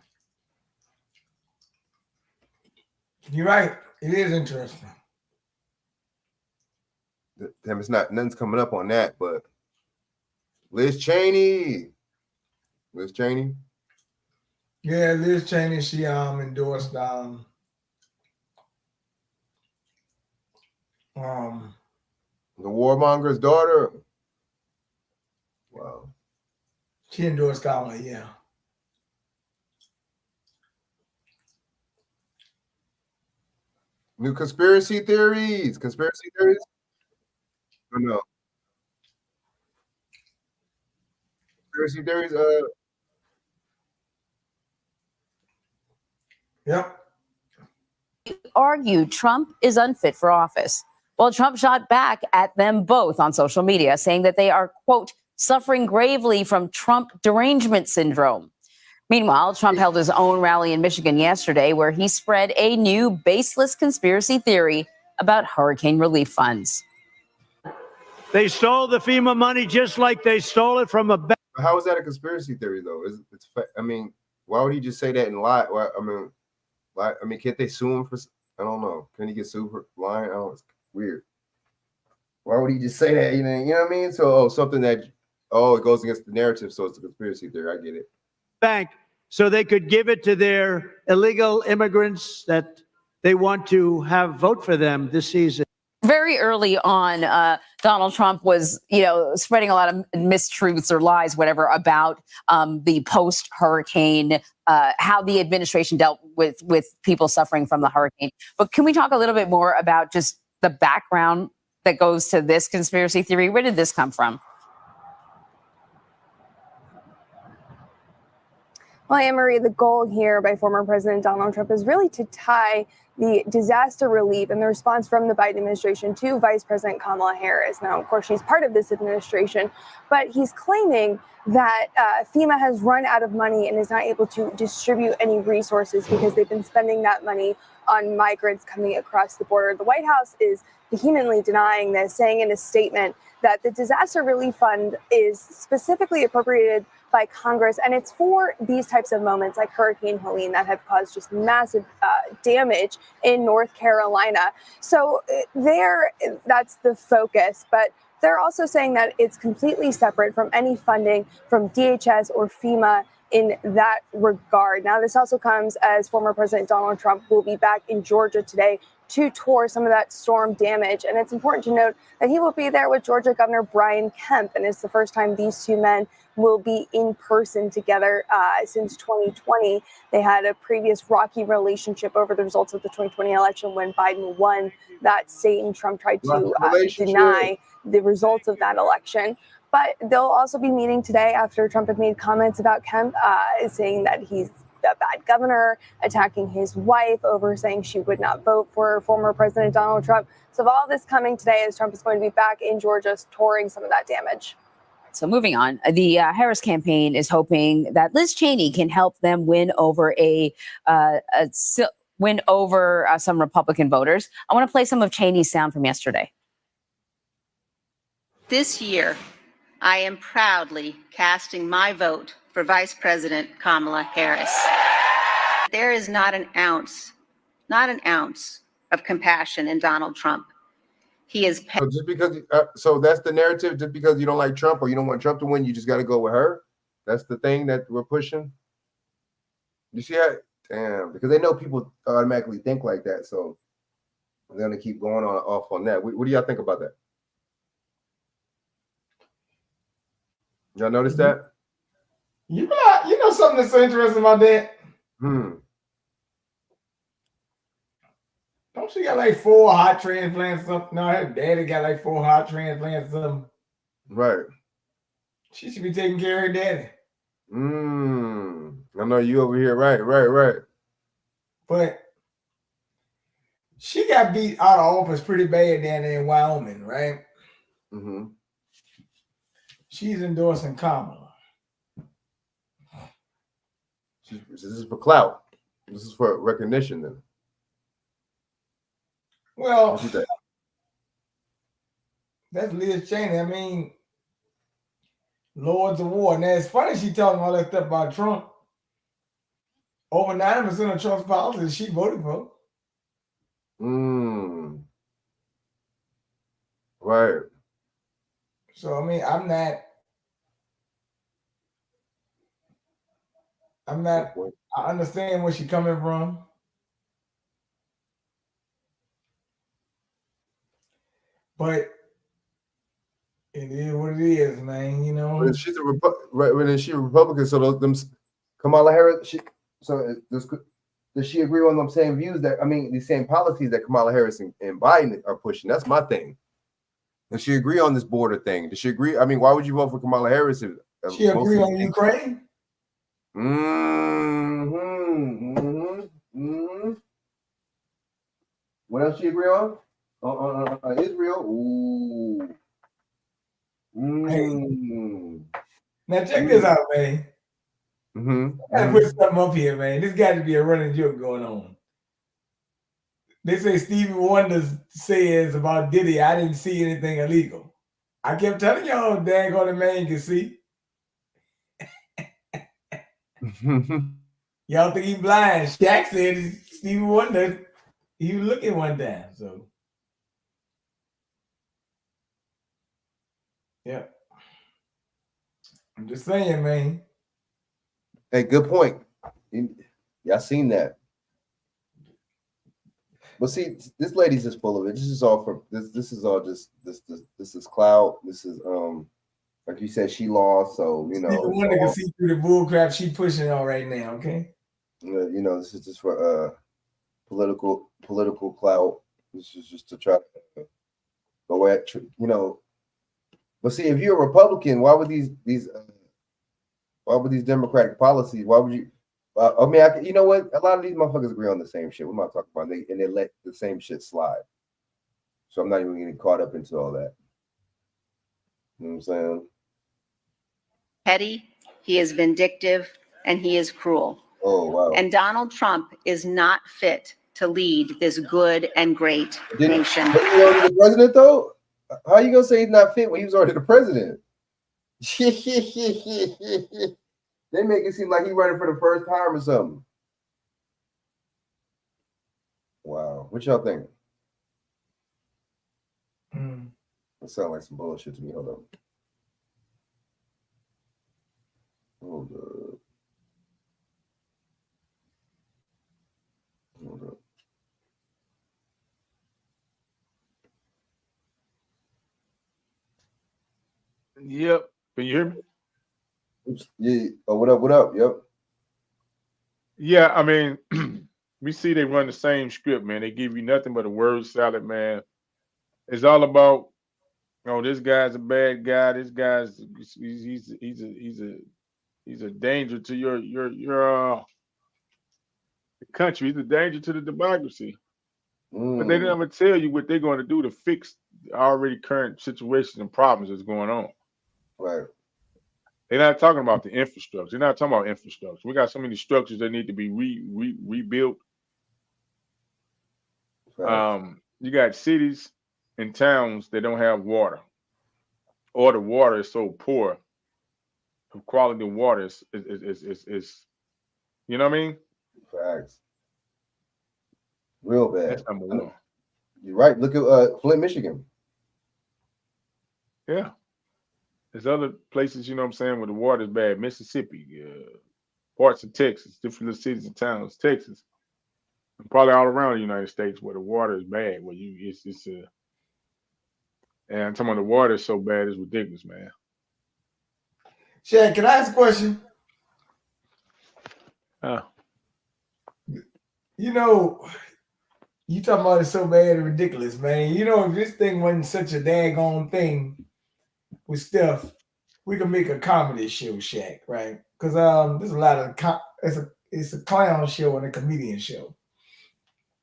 You're right. It is interesting. Damn, nothing's coming up on that, but Liz Cheney. Yeah, Liz Cheney, she endorsed the warmonger's daughter. Wow. She endorsed Kamala, yeah. New conspiracy theories. Oh, no. Conspiracy theories. Yep. Argued Trump is unfit for office. Well, Trump shot back at them both on social media, saying that they are, quote, suffering gravely from Trump derangement syndrome. Meanwhile, Trump held his own rally in Michigan yesterday where he spread a new baseless conspiracy theory about hurricane relief funds. They stole the FEMA money just like they stole it from a bank. How is that a conspiracy theory, though? I mean, why would he just say that and lie? I mean, can't they sue him for? I don't know. Can he get sued for lying? It's weird. Why would he just say that? You know what I mean? So, something that, it goes against the narrative, so it's a conspiracy theory. I get it. Bank, so they could give it to their illegal immigrants that they want to have vote for them this season. Very early on, Donald Trump was, spreading a lot of mistruths or lies, whatever, about the post-hurricane, how the administration dealt with people suffering from the hurricane. But can we talk a little bit more about just the background that goes to this conspiracy theory? Where did this come from? Well, Anne-Marie, the goal here by former President Donald Trump is really to tie the disaster relief and the response from the Biden administration to Vice President Kamala Harris. Now, of course, she's part of this administration, but he's claiming that FEMA has run out of money and is not able to distribute any resources because they've been spending that money on migrants coming across the border. The White House is vehemently denying this, saying in a statement that the disaster relief fund is specifically appropriated by Congress, and it's for these types of moments like Hurricane Helene that have caused just massive damage in North Carolina. So that's the focus, but they're also saying that it's completely separate from any funding from DHS or FEMA in that regard. Now, this also comes as former President Donald Trump will be back in Georgia today to tour some of that storm damage. And it's important to note that he will be there with Georgia Governor Brian Kemp. And it's the first time these two men will be in person together since 2020. They had a previous rocky relationship over the results of the 2020 election when Biden won that state and Trump tried to deny the results of that election. But they'll also be meeting today after Trump had made comments about Kemp, saying that he's a bad governor, attacking his wife over saying she would not vote for former President Donald Trump. So all this coming today as Trump is going to be back in Georgia touring some of that damage. So moving on, the Harris campaign is hoping that Liz Cheney can help them win over some Republican voters. I want to play some of Cheney's sound from yesterday. This year, I am proudly casting my vote for Vice President Kamala Harris. There is not an ounce of compassion in Donald Trump. He is. So just because, so that's the narrative. Just because you don't like Trump or you don't want Trump to win, you just got to go with her. That's the thing that we're pushing. You see how? Damn, because they know people automatically think like that, so they're gonna keep going on off on that. What do y'all think about that? Y'all notice that? You know something that's so interesting about that? Don't she got like 4 heart transplants? Something? No, her daddy got like 4 heart transplants. Something. Right. She should be taking care of her daddy. I know you over here. Right. But she got beat out of office pretty bad down there in Wyoming, right? Mm-hmm. She's endorsing Kamala. This is for clout. This is for recognition, then. Well, What you think? that's Liz Cheney. I mean, Lords of War. Now, it's funny she talking all that stuff about Trump. Over 90% of Trump's policies she voted for. Right. So, I mean, I'm not, I understand where she's coming from. But it is what it is, man. You know. But she's a Republican, so them Kamala Harris. Does she agree on them same views that these same policies that Kamala Harris and Biden are pushing? That's my thing. Does she agree on this border thing? Does she agree? I mean, why would you vote for Kamala Harris if she agree on Ukraine? What else she agree on? Israel. Ooh. Now check this out, man. I gotta put something up here, man. This got to be a running joke going on. They say Stevie Wonder says about Diddy, I didn't see anything illegal. I kept telling y'all, dang on the man can see. Y'all think he blind. Shaq said Stevie Wonder, he was looking one time. So, yeah. I'm just saying, man. Hey, good point. Y'all seen that. But see, this lady's just full of it. This is all for this is all just this is clout. This is like you said, she lost, so you know. Stevie Wonder can see through the bull crap she pushing on right now, okay? You know, this is just for political clout. This is just to try to go at But see, if you're a Republican, why would these Democratic policies? Why would you? You know what? A lot of these motherfuckers agree on the same shit. What am I talking about? They let the same shit slide. So I'm not even getting caught up into all that. You know what I'm saying? Petty, he is vindictive, and he is cruel. Oh, wow. And Donald Trump is not fit to lead this good and great nation. But he already the president, though? How are you going to say he's not fit when he was already the president? They make it seem like he's running for the first time or something. Wow. What y'all think? That sounds like some bullshit to me. Hold up. Hold up. Yep. Can you hear me? Oops. Yeah. Oh, what up? Yep. Yeah, I mean, we see they run the same script, man. They give you nothing but a word salad, man. It's all about, this guy's a bad guy. This guy's he's a danger to your country. He's a danger to the democracy. But they never tell you what they're going to do to fix the already current situations and problems that's going on. Right. They're not talking about the infrastructure. They're not talking about infrastructure. We got so many structures that need to be rebuilt. Right. You got cities and towns that don't have water, or the water is so poor. The quality of water is you know what I mean? Facts. Real bad. That's number one. You're right. Look at Flint, Michigan. Yeah. There's other places, you know what I'm saying, where the water's bad. Mississippi, parts of Texas, different little cities and towns, Texas, and probably all around the United States where the water is bad. Where and I'm talking about the water is so bad, it's ridiculous, man. Shaq, can I ask a question? You know, you talking about it's so bad and ridiculous, man. You know, if this thing wasn't such a daggone thing with stuff, we could make a comedy show, Shaq, right? Because there's a lot of it's a clown show and a comedian show.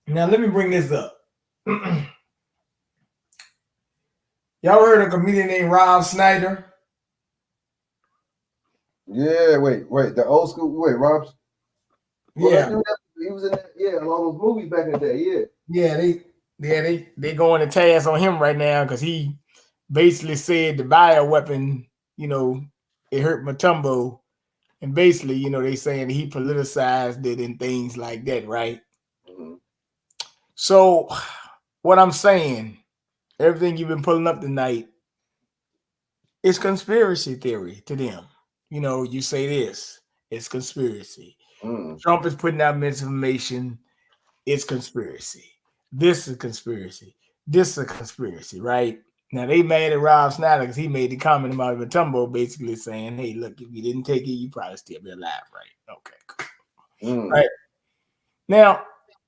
Now let me bring this up. Y'all heard of a comedian named Rob Schneider? Yeah, wait, the old school, Rob's. Well, Yeah, he was in that, all those movies back in the day, they going to task on him right now because he basically said the bioweapon, you know, it hurt Matumbo, and basically, you know, they saying he politicized it and things like that, right? Mm-hmm. So, what I'm saying, everything you've been pulling up tonight is conspiracy theory to them. You know, you say this, it's conspiracy. Trump is putting out misinformation, it's conspiracy. This is conspiracy. This is a conspiracy, right? Now they mad at Rob Schneider because he made the comment about Matumbo basically saying, hey, look, if you didn't take it, you probably still be alive, right? Okay, cool. Right. Now,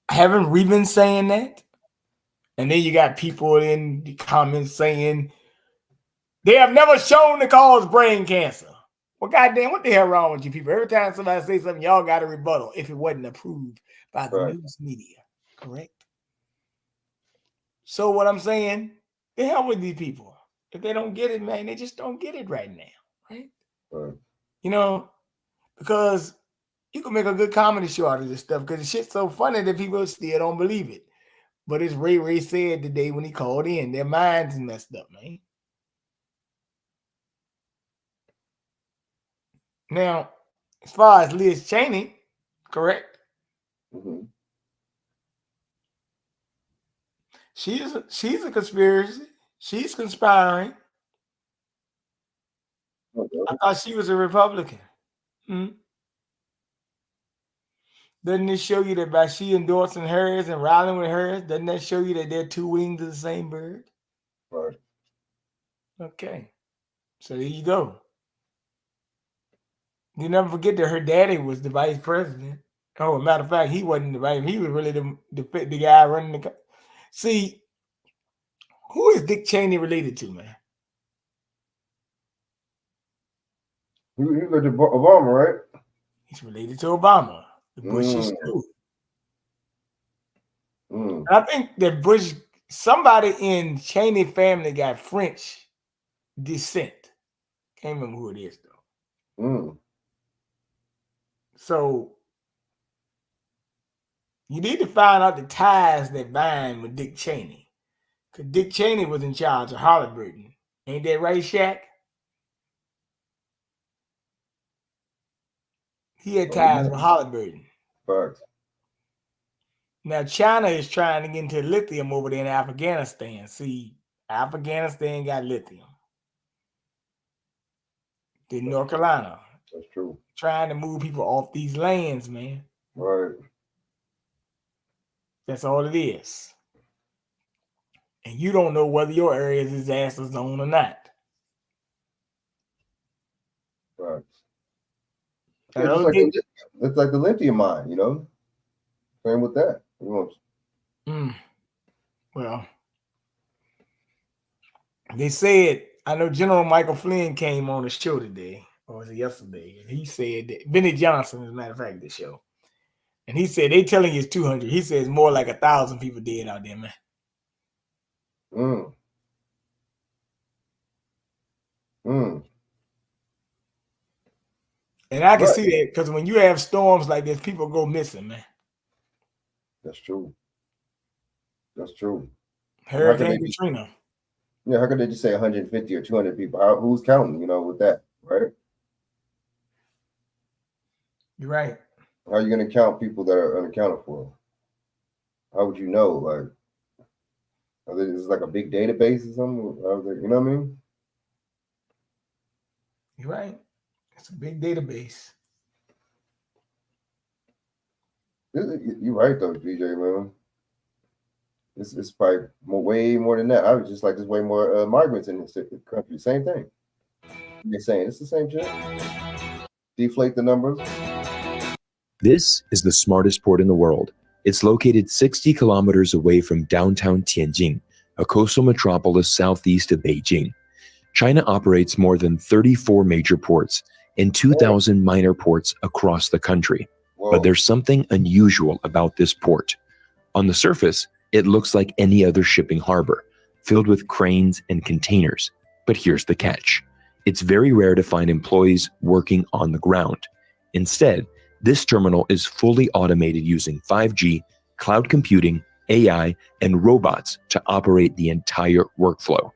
haven't we been saying that? And then you got people in the comments saying they have never shown to cause brain cancer. Well, goddamn, what the hell wrong with you people? Every time somebody says something, y'all got a rebuttal if it wasn't approved by the news media, correct? So what I'm saying, the hell with these people. If they don't get it, man, they just don't get it right now, right? You know, because you can make a good comedy show out of this stuff because the shit's so funny that people still don't believe it. But as Ray said today when he called in, their minds messed up, man. Now, as far as Liz Cheney, correct? Mm-hmm. She's a conspiracy. She's conspiring. I thought she was a Republican. Doesn't it show you that by she endorsing Harris and rallying with Harris, doesn't that show you that they're two wings of the same bird? Right. Okay. So there you go. You never forget that her daddy was the vice president. Oh, matter of fact, he wasn't the vice. He was really the guy running the. See, who is Dick Cheney related to, man? He related to Obama, right? He's related to Obama, the Bushes too. I think that Bush, somebody in Cheney family got French descent. Can't remember who it is though. So you need to find out the ties that bind with Dick Cheney. Because Dick Cheney was in charge of Halliburton. Ain't that right, Shaq? He had ties with Halliburton. Facts. Now, China is trying to get into lithium over there in Afghanistan. See, Afghanistan got lithium. In North Carolina. That's true. Trying to move people off these lands, man. Right. That's all it is. And you don't know whether your area is disaster zone or not. Right. Yeah, it's like the lithium mine, you know? Same with that. Well, they said, I know General Michael Flynn came on the show today, or was it yesterday? And he said that Benny Johnson, as a matter of fact, the show. And he said they telling you it's 200. He says more like 1,000 people dead out there, man. And I can see that because when you have storms like this, people go missing, man. That's true. That's true. Hurricane Katrina. Yeah, how could they just say 150 or 200 people? Who's counting, you know, with that, right? You're right. How are you going to count people that are unaccounted for? How would you know? Like, is this like a big database or something? You know what I mean? You're right. It's a big database. You're right though, DJ, man. It's probably way more than that. I was just like, there's way more migrants in this country. Same thing. They're saying it's the same shit. Deflate the numbers. This is the smartest port in the world. It's located 60 kilometers away from downtown Tianjin, a coastal metropolis southeast of Beijing. China operates more than 34 major ports and 2,000 minor ports across the country. But there's something unusual about this port. On the surface, it looks like any other shipping harbor, filled with cranes and containers. But here's the catch. It's very rare to find employees working on the ground. Instead, this terminal is fully automated using 5G, cloud computing, AI, and robots to operate the entire workflow.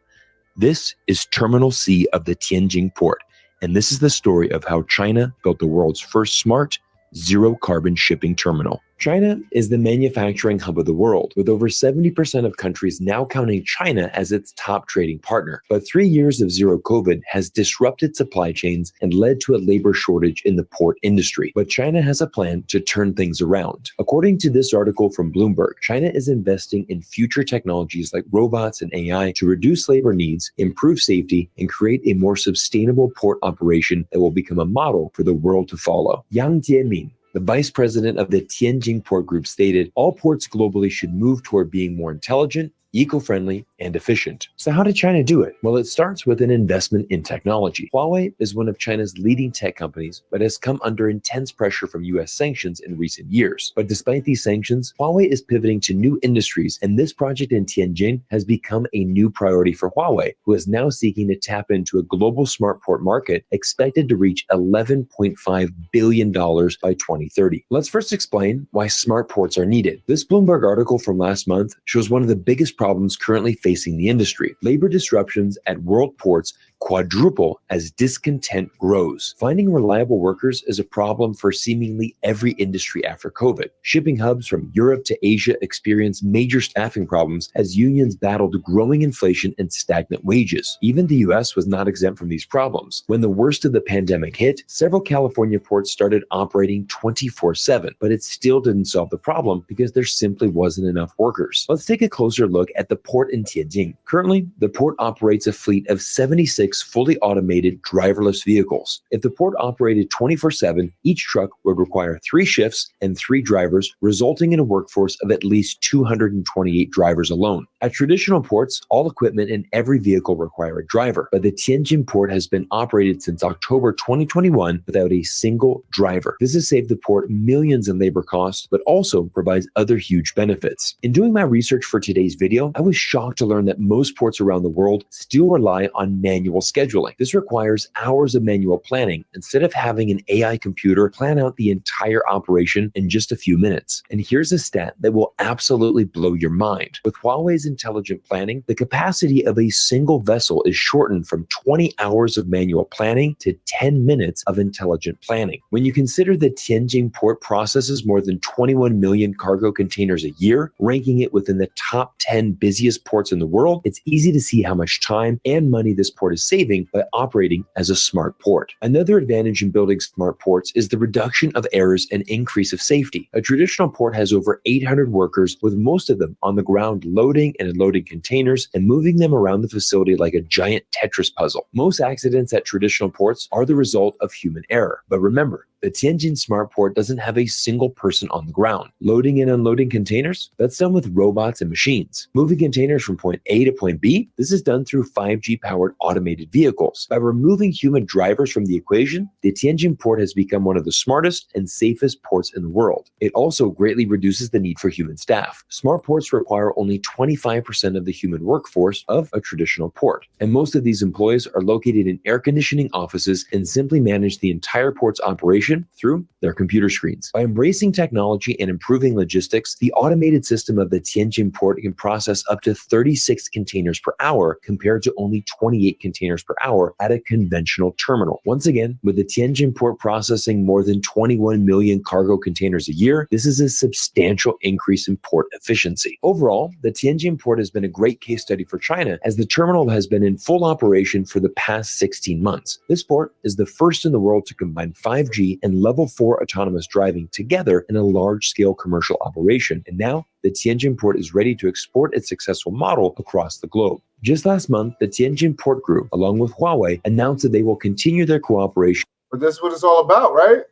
This is Terminal C of the Tianjin port, and this is the story of how China built the world's first smart, zero-carbon shipping terminal. China is the manufacturing hub of the world, with over 70% of countries now counting China as its top trading partner. But 3 years of zero COVID has disrupted supply chains and led to a labor shortage in the port industry. But China has a plan to turn things around. According to this article from Bloomberg, China is investing in future technologies like robots and AI to reduce labor needs, improve safety, and create a more sustainable port operation that will become a model for the world to follow. Yang Jiemin, the vice president of the Tianjin Port Group, stated, all ports globally should move toward being more intelligent, eco-friendly, and efficient. So how did China do it? Well, it starts with an investment in technology. Huawei is one of China's leading tech companies, but has come under intense pressure from US sanctions in recent years. But despite these sanctions, Huawei is pivoting to new industries, and this project in Tianjin has become a new priority for Huawei, who is now seeking to tap into a global smart port market expected to reach $11.5 billion by 2030. Let's first explain why smart ports are needed. This Bloomberg article from last month shows one of the biggest problems currently facing the industry. Labor disruptions at world ports quadruple as discontent grows. Finding reliable workers is a problem for seemingly every industry after COVID. Shipping hubs from Europe to Asia experienced major staffing problems as unions battled growing inflation and stagnant wages. Even the US was not exempt from these problems. When the worst of the pandemic hit, several California ports started operating 24/7, but it still didn't solve the problem because there simply wasn't enough workers. Let's take a closer look at the port in Tianjin. Currently, the port operates a fleet of 76 fully automated driverless vehicles. If the port operated 24/7, each truck would require 3 shifts and 3 drivers, resulting in a workforce of at least 228 drivers alone. At traditional ports, all equipment and every vehicle require a driver, but the Tianjin port has been operated since October 2021 without a single driver. This has saved the port millions in labor costs, but also provides other huge benefits. In doing my research for today's video, I was shocked to learn that most ports around the world still rely on manual scheduling. This requires hours of manual planning instead of having an AI computer plan out the entire operation in just a few minutes. And here's a stat that will absolutely blow your mind. With Huawei's intelligent planning, the capacity of a single vessel is shortened from 20 hours of manual planning to 10 minutes of intelligent planning. When you consider that Tianjin port processes more than 21 million cargo containers a year, ranking it within the top 10 busiest ports in the world, it's easy to see how much time and money this port is saving by operating as a smart port. Another advantage in building smart ports is the reduction of errors and increase of safety. A traditional port has over 800 workers, with most of them on the ground loading and unloading containers and moving them around the facility like a giant Tetris puzzle. Most accidents at traditional ports are the result of human error. But remember, the Tianjin Smart Port doesn't have a single person on the ground. Loading and unloading containers, that's done with robots and machines. Moving containers from point A to point B, this is done through 5G-powered automated vehicles. By removing human drivers from the equation, the Tianjin port has become one of the smartest and safest ports in the world. It also greatly reduces the need for human staff. Smart ports require only 25% of the human workforce of a traditional port. And most of these employees are located in air conditioning offices and simply manage the entire port's operation through their computer screens. By embracing technology and improving logistics, the automated system of the Tianjin port can process up to 36 containers per hour compared to only 28 containers containers per hour at a conventional terminal. Once again, with the Tianjin port processing more than 21 million cargo containers a year, this is a substantial increase in port efficiency. Overall, the Tianjin port has been a great case study for China, as the terminal has been in full operation for the past 16 months. This port is the first in the world to combine 5G and level 4 autonomous driving together in a large-scale commercial operation, and now the Tianjin port is ready to export its successful model across the globe. Just last month, the Tianjin Port Group, along with Huawei, announced that they will continue their cooperation. But that's what it's all about, right?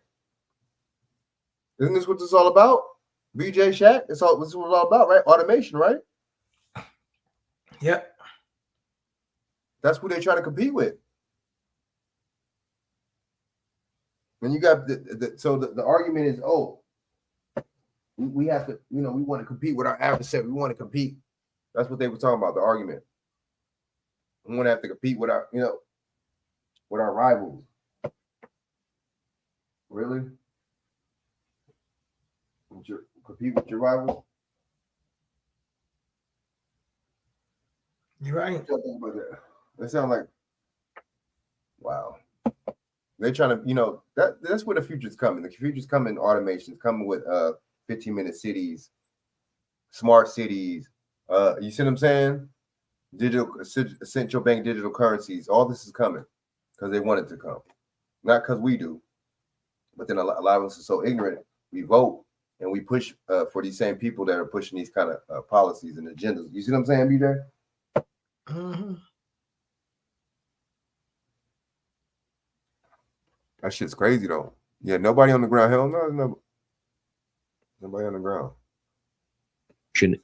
Isn't this what it's all about? BJ Shaq, this is what it's all about, right? Automation, right? Yep. That's who they try to compete with. And you got the argument is, oh, we have to, we want to compete with our adversary. We want to compete. That's what they were talking about, the argument. We want to have to compete with our, with our rivals. Really? Compete with your rivals? You're right. What y'all think about that? That sounds like, wow. They're trying to, that's where the future's coming. The future's coming, automation's coming with 15-minute cities, smart cities. You see what I'm saying? Digital central bank digital currencies. All this is coming because they want it to come, not because we do. But then a lot of us are so ignorant. We vote and we push for these same people that are pushing these kind of policies and agendas. You see what I'm saying, BJ? Mm-hmm. That shit's crazy though. Yeah, nobody on the ground. Hell no, nobody on the ground.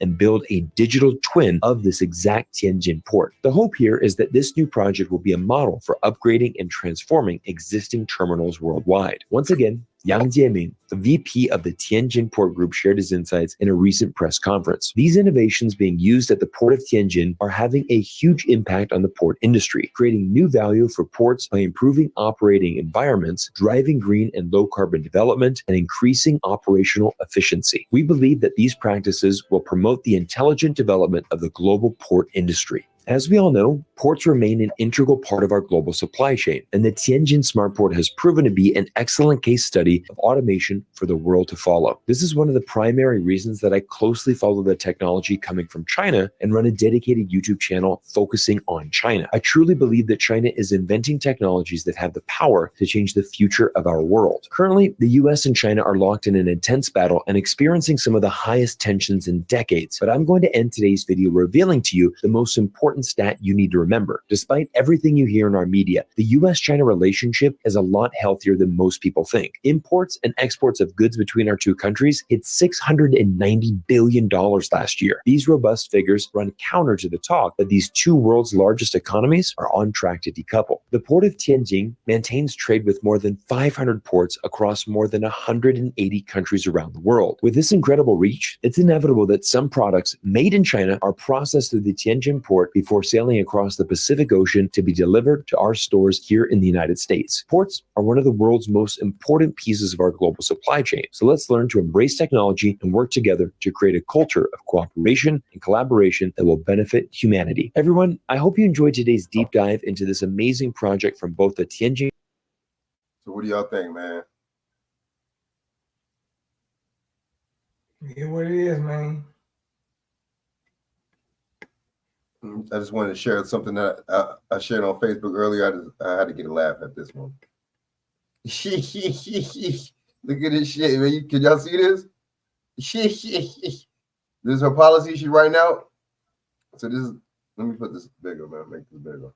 And build a digital twin of this exact Tianjin port. The hope here is that this new project will be a model for upgrading and transforming existing terminals worldwide. Once again, Yang Jieming, the VP of the Tianjin Port Group, shared his insights in a recent press conference. These innovations being used at the port of Tianjin are having a huge impact on the port industry, creating new value for ports by improving operating environments, driving green and low carbon development, and increasing operational efficiency. We believe that these practices will promote the intelligent development of the global port industry. As we all know, ports remain an integral part of our global supply chain, and the Tianjin Smart Port has proven to be an excellent case study of automation for the world to follow. This is one of the primary reasons that I closely follow the technology coming from China and run a dedicated YouTube channel focusing on China. I truly believe that China is inventing technologies that have the power to change the future of our world. Currently, the US and China are locked in an intense battle and experiencing some of the highest tensions in decades. But I'm going to end today's video revealing to you the most important stat you need to remember. Despite everything you hear in our media, the US-China relationship is a lot healthier than most people think. Imports and exports of goods between our two countries hit $690 billion last year. These robust figures run counter to the talk that these two world's largest economies are on track to decouple. The port of Tianjin maintains trade with more than 500 ports across more than 180 countries around the world. With this incredible reach, it's inevitable that some products made in China are processed through the Tianjin port before sailing across the Pacific Ocean to be delivered to our stores here in the United States. Ports are one of the world's most important pieces of our global supply chain. So let's learn to embrace technology and work together to create a culture of cooperation and collaboration that will benefit humanity. Everyone, I hope you enjoyed today's deep dive into this amazing project from both the Tianjin. So what do y'all think, man? Yeah, what it is, man. I just wanted to share something that I shared on Facebook earlier. I had to get a laugh at this one. Look at this shit, man. Can y'all see this? This is her policy she's writing out. So this is, let me put this bigger, man. Make this bigger.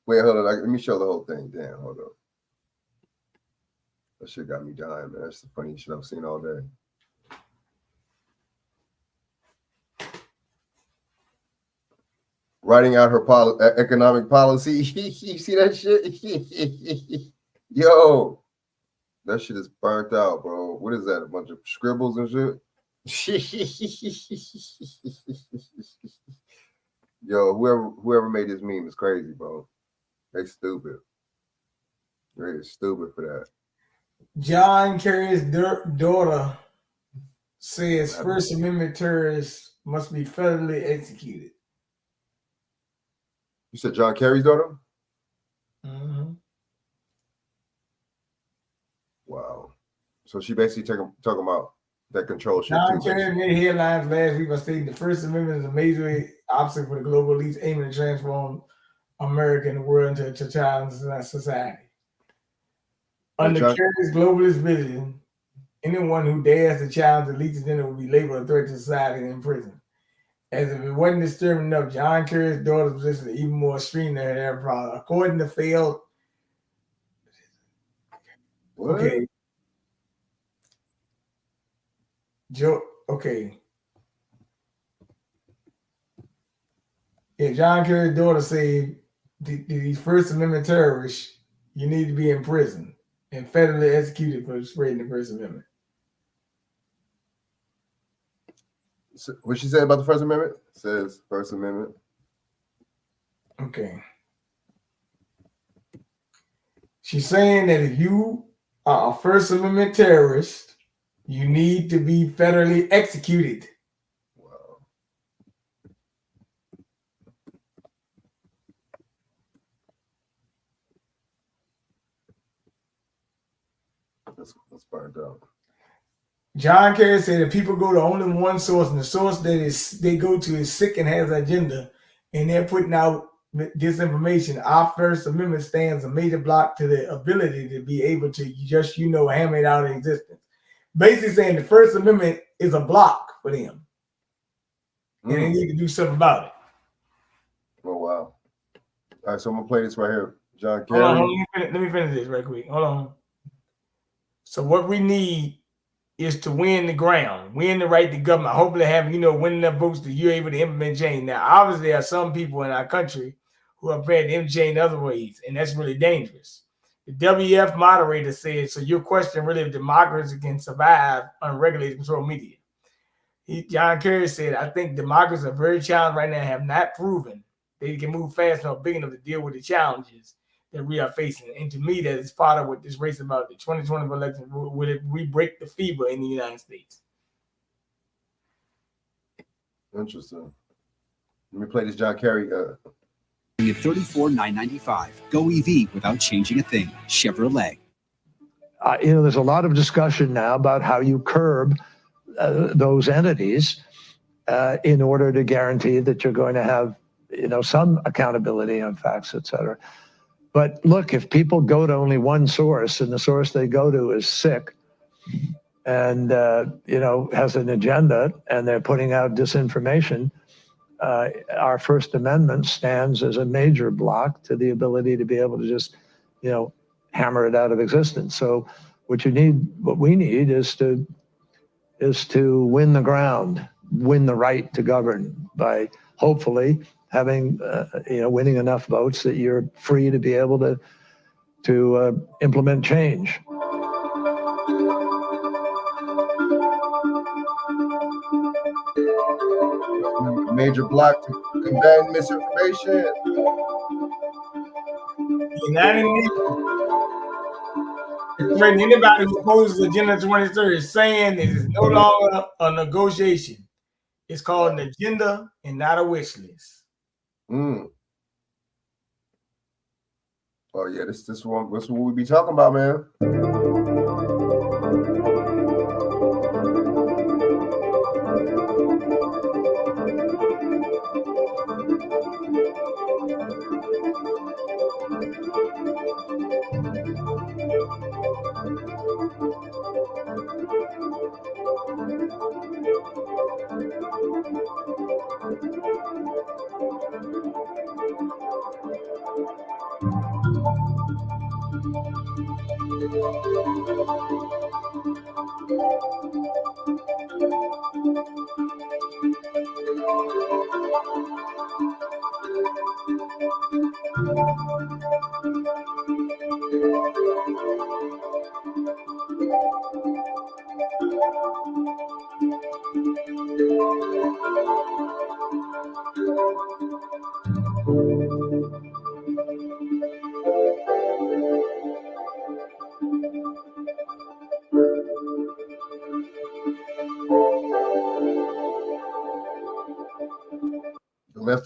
Wait, hold on. Let me show the whole thing. Damn, hold on. That shit got me dying, man. That's the funniest shit I've seen all day. Writing out her economic policy. You see that shit? Yo, that shit is burnt out, bro. What is that? A bunch of scribbles and shit? Yo, whoever made this meme is crazy, bro. They stupid. They're stupid for that. John Kerry's daughter says First Amendment terrorists must be federally executed. You said John Kerry's daughter? Mm-hmm. Wow. So she basically talking about that control shit John too. Kerry made headlines last week by stating the First Amendment is a major obstacle for the global elites aiming to transform America and the world into a totalitarian society. Under Kerry's globalist vision, anyone who dares to challenge the elite's agenda will be labeled a threat to society and in prison. As if it wasn't disturbing enough, John Kerry's daughter's position is even more extreme than their problem. According to failed. What? Okay. Joe. Okay. Yeah, John Kerry's daughter said these First Amendment terrorists, you need to be in prison and federally executed for spreading the First Amendment. So what she said about the First Amendment? It says First Amendment. Okay. She's saying that if you are a First Amendment terrorist, you need to be federally executed. Wow. That's burned out. John Kerry said that people go to only one source, and the source that they go to is sick and has an agenda, and they're putting out disinformation. Our First Amendment stands a major block to the ability to be able to just, hammer it out of existence. Basically saying the First Amendment is a block for them, and they need to do something about it. Oh, wow. All right, so I'm going to play this right here. John Kerry. Hold on, let me finish this right quick. Hold on. So what we need is to win the ground, win the right to government. Hopefully have, winning enough votes that you're able to implement change. Now, obviously, there are some people in our country who are prepared to implement change other ways, and that's really dangerous. The WF moderator said, so your question really if democracy can survive unregulated control media. John Kerry said, I think democracies are very challenged right now and have not proven they can move fast enough, big enough to deal with the challenges that we are facing. And to me, that is part of what this race about the 2020 election. Will we break the fever in the United States? Interesting. Let me play this John Kerry. At $34,995. Go EV without changing a thing. Chevrolet. There's a lot of discussion now about how you curb those entities in order to guarantee that you're going to have, some accountability on facts, et cetera. But look, if people go to only one source and the source they go to is sick and, has an agenda and they're putting out disinformation, our First Amendment stands as a major block to the ability to be able to just, hammer it out of existence. So what we need is to win the ground, win the right to govern by hopefully having, winning enough votes that you're free to be able to implement change. Major block to combat misinformation. Anybody who opposes Agenda 2030 is saying it is no longer a negotiation. It's called an agenda and not a wish list. Oh yeah, this what we be talking about, man.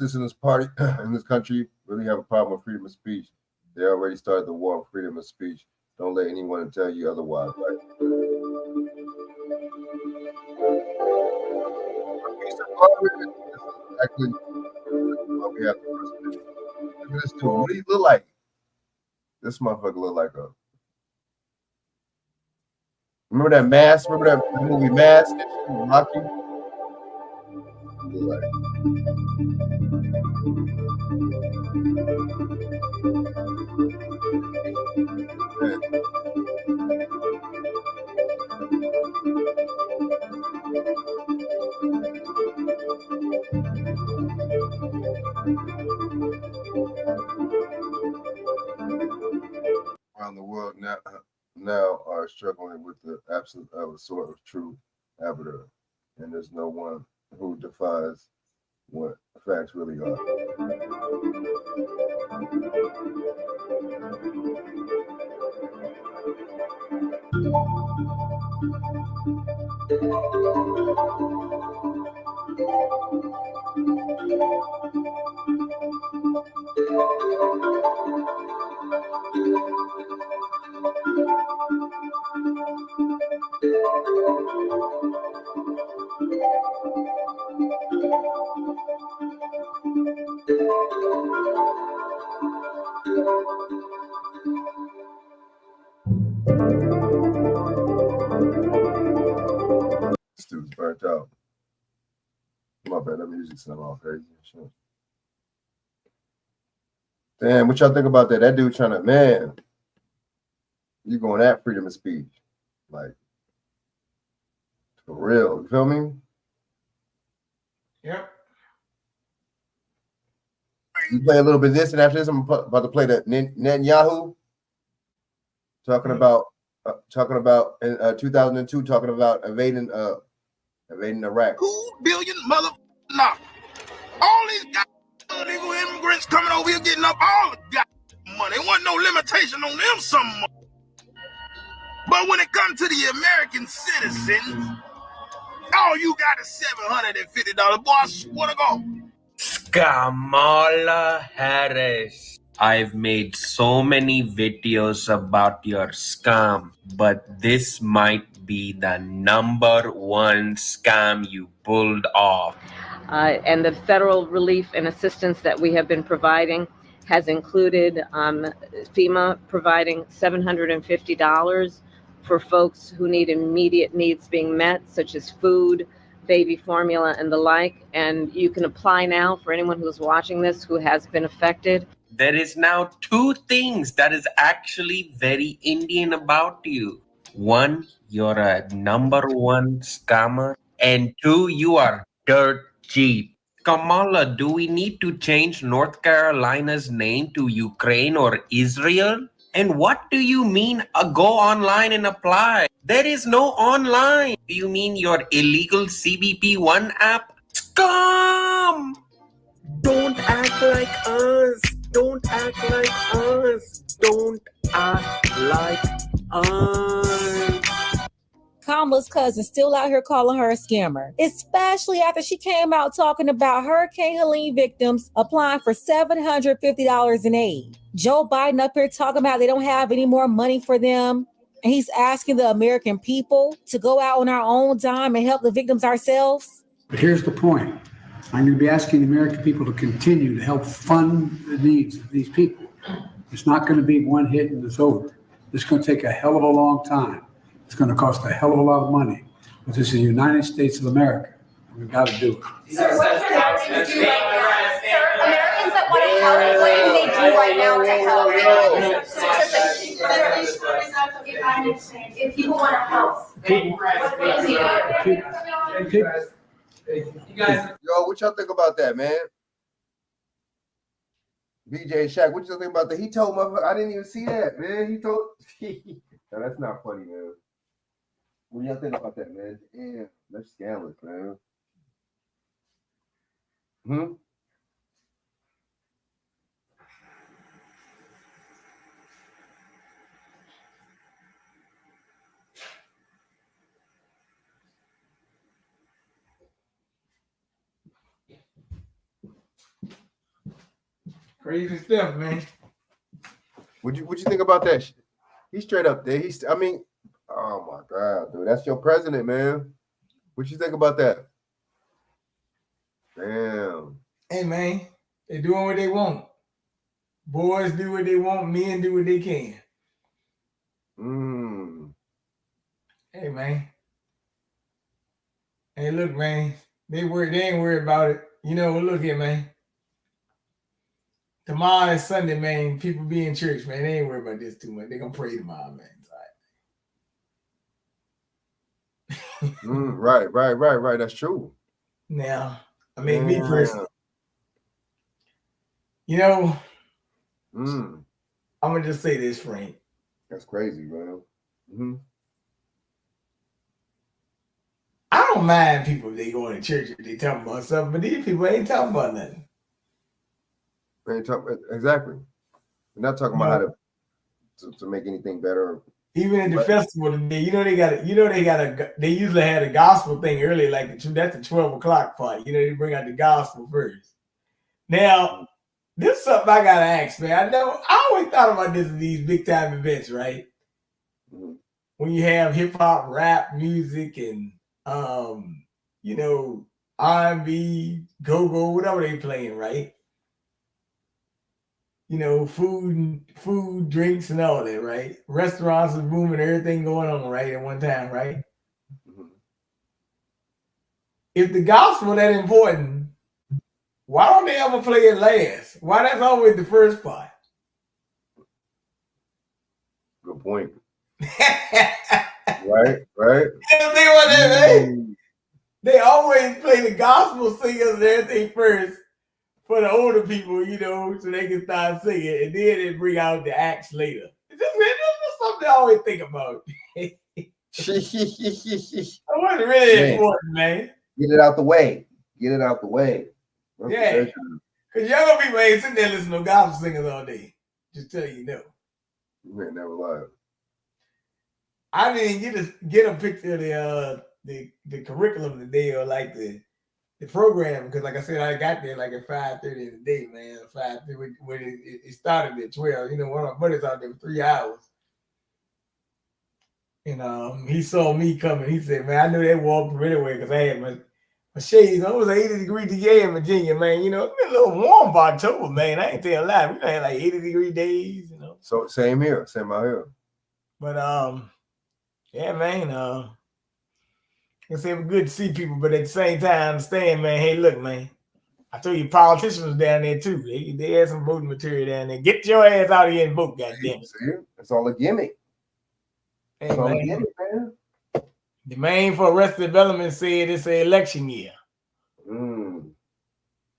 justice in this party in this country really have a problem with freedom of speech. They already started the war on freedom of speech. Don't let anyone tell you otherwise. Right? Exactly what we have. Look at this dude. What do you look like? This motherfucker look like a. Remember that Mask? Remember that movie Mask? Rocky. Look like. Around the world now are struggling with the absence of a sort of true arbiter, and there's no one who defines what facts really are. This dude's burnt out. My bad, that music's not all crazy. Shit. Damn, what y'all think about that? That dude trying to, man, you going at freedom of speech. Like, for real. You feel me? Yep. You play a little bit of this, and after this, I'm about to play the Netanyahu talking about in 2002, talking about invading Iraq. 2 billion motherfuckers. All these guys, illegal immigrants coming over here getting up all the goddamn money. There wasn't no limitation on them some more. But when it comes to the American citizens, all you got is $750. Boy, I swear to God. Kamala Harris. I've made so many videos about your scam, but this might be the #1 scam you pulled off. And the federal relief and assistance that we have been providing has included FEMA providing $750 for folks who need immediate needs being met, such as food, baby formula, and the like. And you can apply now for anyone who's watching this who has been affected. There is now 2 things that is actually very Indian about you. 1, you're a #1 scammer, and 2, you are dirt cheap. Kamala, do we need to change North Carolina's name to Ukraine or Israel? And what do you mean go online and apply? There is no online. Do you mean your illegal CBP1 app? Scum! Don't act like us. Don't act like us. Don't act like us. Kamala's cousin still out here calling her a scammer, especially after she came out talking about Hurricane Helene victims applying for $750 in aid. Joe Biden up here talking about they don't have any more money for them. And he's asking the American people to go out on our own dime and help the victims ourselves. But here's the point. I'm going to be asking the American people to continue to help fund the needs of these people. It's not going to be one hit and it's over. It's going to take a hell of a long time. It's going to cost a hell of a lot of money. But this is the United States of America. And we've got to do it. Sir, what can Americans do right now? Sir, Americans that want to help, what can they do right now to help? If people want to help, You guys, yo, what y'all think about that, man? BJ Shaq, what you think about that? He told motherfucker, I didn't even see that, man. He told. No, that's not funny, man. What y'all think about that, man? Damn, that's scandalous, man. Crazy stuff, man. What you think about that shit? He's straight up there. I mean, oh my God, dude. That's your president, man. What you think about that? Damn. Hey, man. They doing what they want. Boys do what they want. Men do what they can. Hey, man. Hey, look, man. They ain't worried about it. You know, look here, man. Tomorrow is Sunday, man. People be in church, man. They ain't worried about this too much. They gonna pray tomorrow, man. Right. That's true. Now, I mean, me personally, you know, I'm gonna just say this, Frank. That's crazy, man. I don't mind people if they go to church if they talking about something, but these people ain't talking about nothing. They ain't talking exactly. We're not talking about how to make anything better. Even at the festival today, they usually had a gospel thing early, like that's the 12 o'clock part. You know, they bring out the gospel first. Now, this is something I gotta ask, man. I always thought about this in these big time events, right? When you have hip hop, rap music, and you know, R&B, go-go, whatever they playing, right? You know, food, drinks, and all that, right? Restaurants are booming, everything going on, right, at one time, right? If the gospel that important, why don't they ever play it last? Why that's always the first part? Good point. right. They always play the gospel singers and everything first for the older people, you know, so they can start singing, and then they bring out the acts later. It's just something I always think about. It wasn't really important, man. Get it out the way. Yeah, because younger people ain't sitting there listening to gospel singers all day. Just tell you no. You ain't never lied. I didn't get a picture of the curriculum today, or like the program, because like I said, I got there like at 5:30 in the day, man. 5:30 when it started at 12. You know, one of my buddies out there for 3 hours. And he saw me coming. He said, man, I knew they walked right away because I had my shades on. It was 80-degree day in Virginia, man. You know, it's been a little warm by October, man. I ain't telling a lie. We had like 80-degree days, you know. So same here, same out here. But yeah, man. It's good to see people, but at the same time, I understand, man. Hey, look, man. I told you, politicians was down there too. They had some voting material down there. Get your ass out of here and vote, goddamn. It's all a gimmick. Hey, it's all man. a gimmick, man. The main for Arrested Development said it's an election year.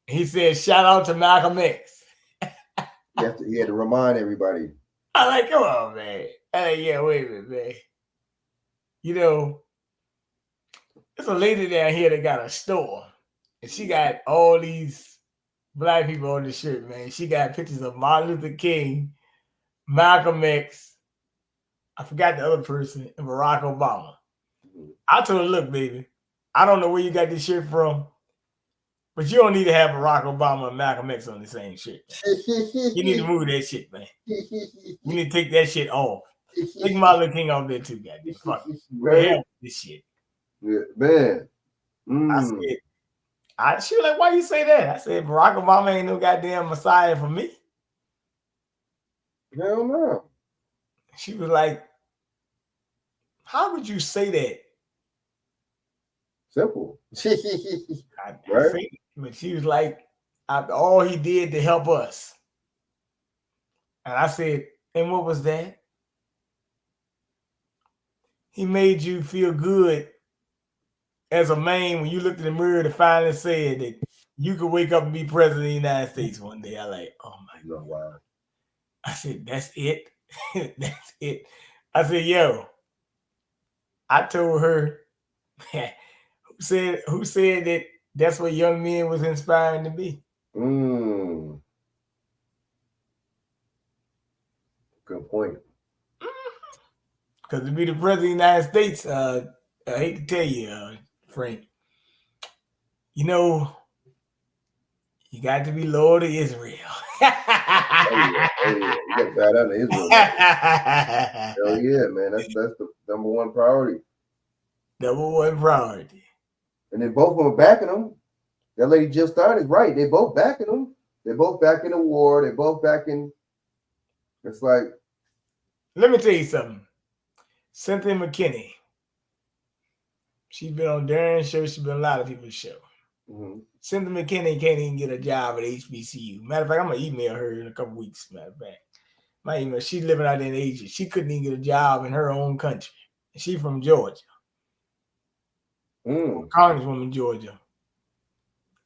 He said, shout out to Malcolm X. He had to remind everybody. I like, come on, man. Yeah, wait a minute, man. You know, there's a lady down here that got a store, and she got all these black people on the shirt, man. She got pictures of Martin Luther King, Malcolm X, I forgot the other person, and Barack Obama. I told her, look, baby, I don't know where you got this shirt from, but you don't need to have Barack Obama and Malcolm X on the same shirt. You need to move that shit, man. You need to take that shit off. Take Martin Luther King off there too, goddamn. Fuck it. This shit. Yeah, man. She was like, why you say that? I said, Barack Obama ain't no goddamn messiah for me. Hell no. She was like, how would you say that? Simple. Right? But she was like, all he did to help us. And I said, and what was that? He made you feel good as a man when you looked in the mirror to finally say that you could wake up and be president of the United States one day. I like, oh my God. Wow. I said, that's it. That's it. I said, yo, I told her, who said that that's what young men was inspiring to be? Good point. Because to be the president of the United States, I hate to tell you, Frank, you know, you got to be loyal to Israel. You got to bow down to Israel. Hell yeah, man. That's the number one priority. Number one priority. And then both of them are backing them. That lady Jill Stein is right. They both backing them. They're both backing the war. They're both backing. It's like. Let me tell you something. Cynthia McKinney. She's been on Darren's show. She's been on a lot of people's show. Mm-hmm. Cynthia McKinney can't even get a job at HBCU. Matter of fact, I'm going to email her in a couple weeks. Matter of fact, my email, she's living out in Asia. She couldn't even get a job in her own country. She's from Georgia. Congresswoman Georgia.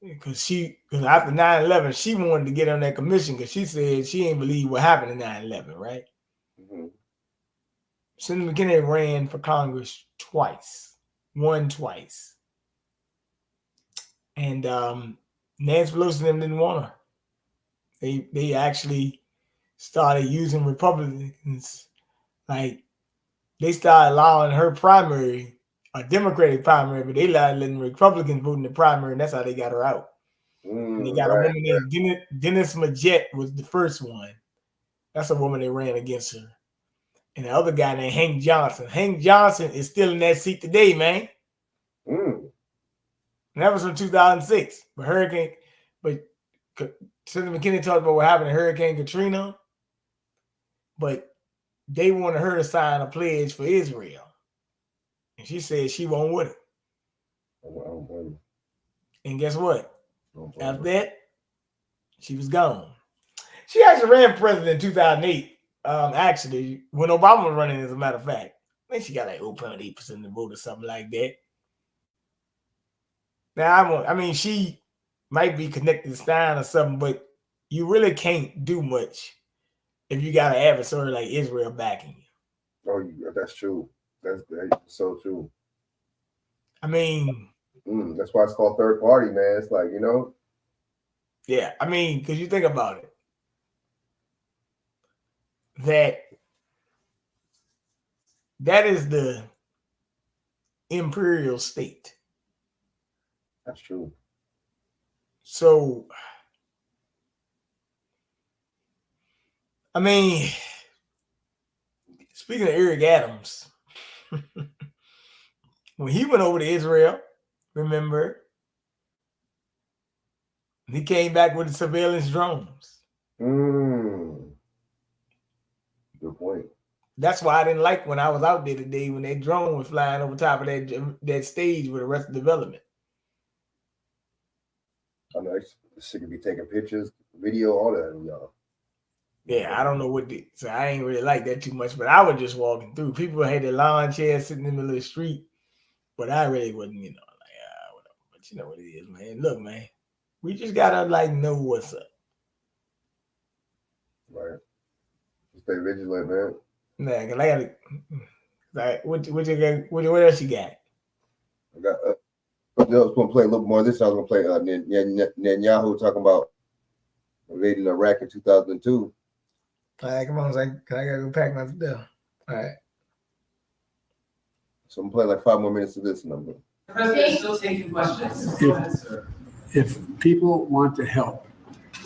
Because after 9/11, she wanted to get on that commission because she said she ain't believe what happened in 9/11, right? Mm-hmm. Cynthia McKinney ran for Congress twice. Won twice. And Nancy Pelosi and them didn't want her. They actually started using Republicans. Like, they started allowing her primary, a Democratic primary, but they started letting Republicans vote in the primary, and that's how they got her out. And they got a woman named Dennis Majette was the first one. That's a woman that ran against her. And the other guy named Hank Johnson. Hank Johnson is still in that seat today, man. And that was from 2006. But Senator McKinney talked about what happened to Hurricane Katrina. But they wanted her to sign a pledge for Israel. And she said she won't with it. And guess what? After that, she was gone. She actually ran president in 2008. Actually, when Obama was running, as a matter of fact. I think she got like 0.8% of the vote or something like that. Now, I mean, she might be connected to Stein or something, but you really can't do much if you got an adversary like Israel backing you. Oh, that's true. That's so true. I mean, that's why it's called third party, man. It's like, Yeah, I mean, because you think about it, that is the imperial state. That's true. So, I mean, speaking of Eric Adams, when he went over to Israel, remember, he came back with the surveillance drones. Good point. That's why I didn't like when I was out there today when that drone was flying over top of that stage with the rest of the development. I know she could be taking pictures, video, all that, y'all. Yeah, I don't know so I ain't really like that too much, but I was just walking through. People had their lawn chairs sitting in the middle of the street, but I really wasn't, whatever. But you know what it is, man. Look, man, we just gotta know what's up. Right. Stay vigilant, man. Nah, cause I gotta what else you got? I got I was gonna play a little more. This I was gonna play Netanyahu talking about invading Iraq in 2002. All right, come on, Zach. I gotta go pack my stuff. All right. So I'm gonna play like 5 more minutes of this, and I'm good. The president is still taking questions. If people want to help,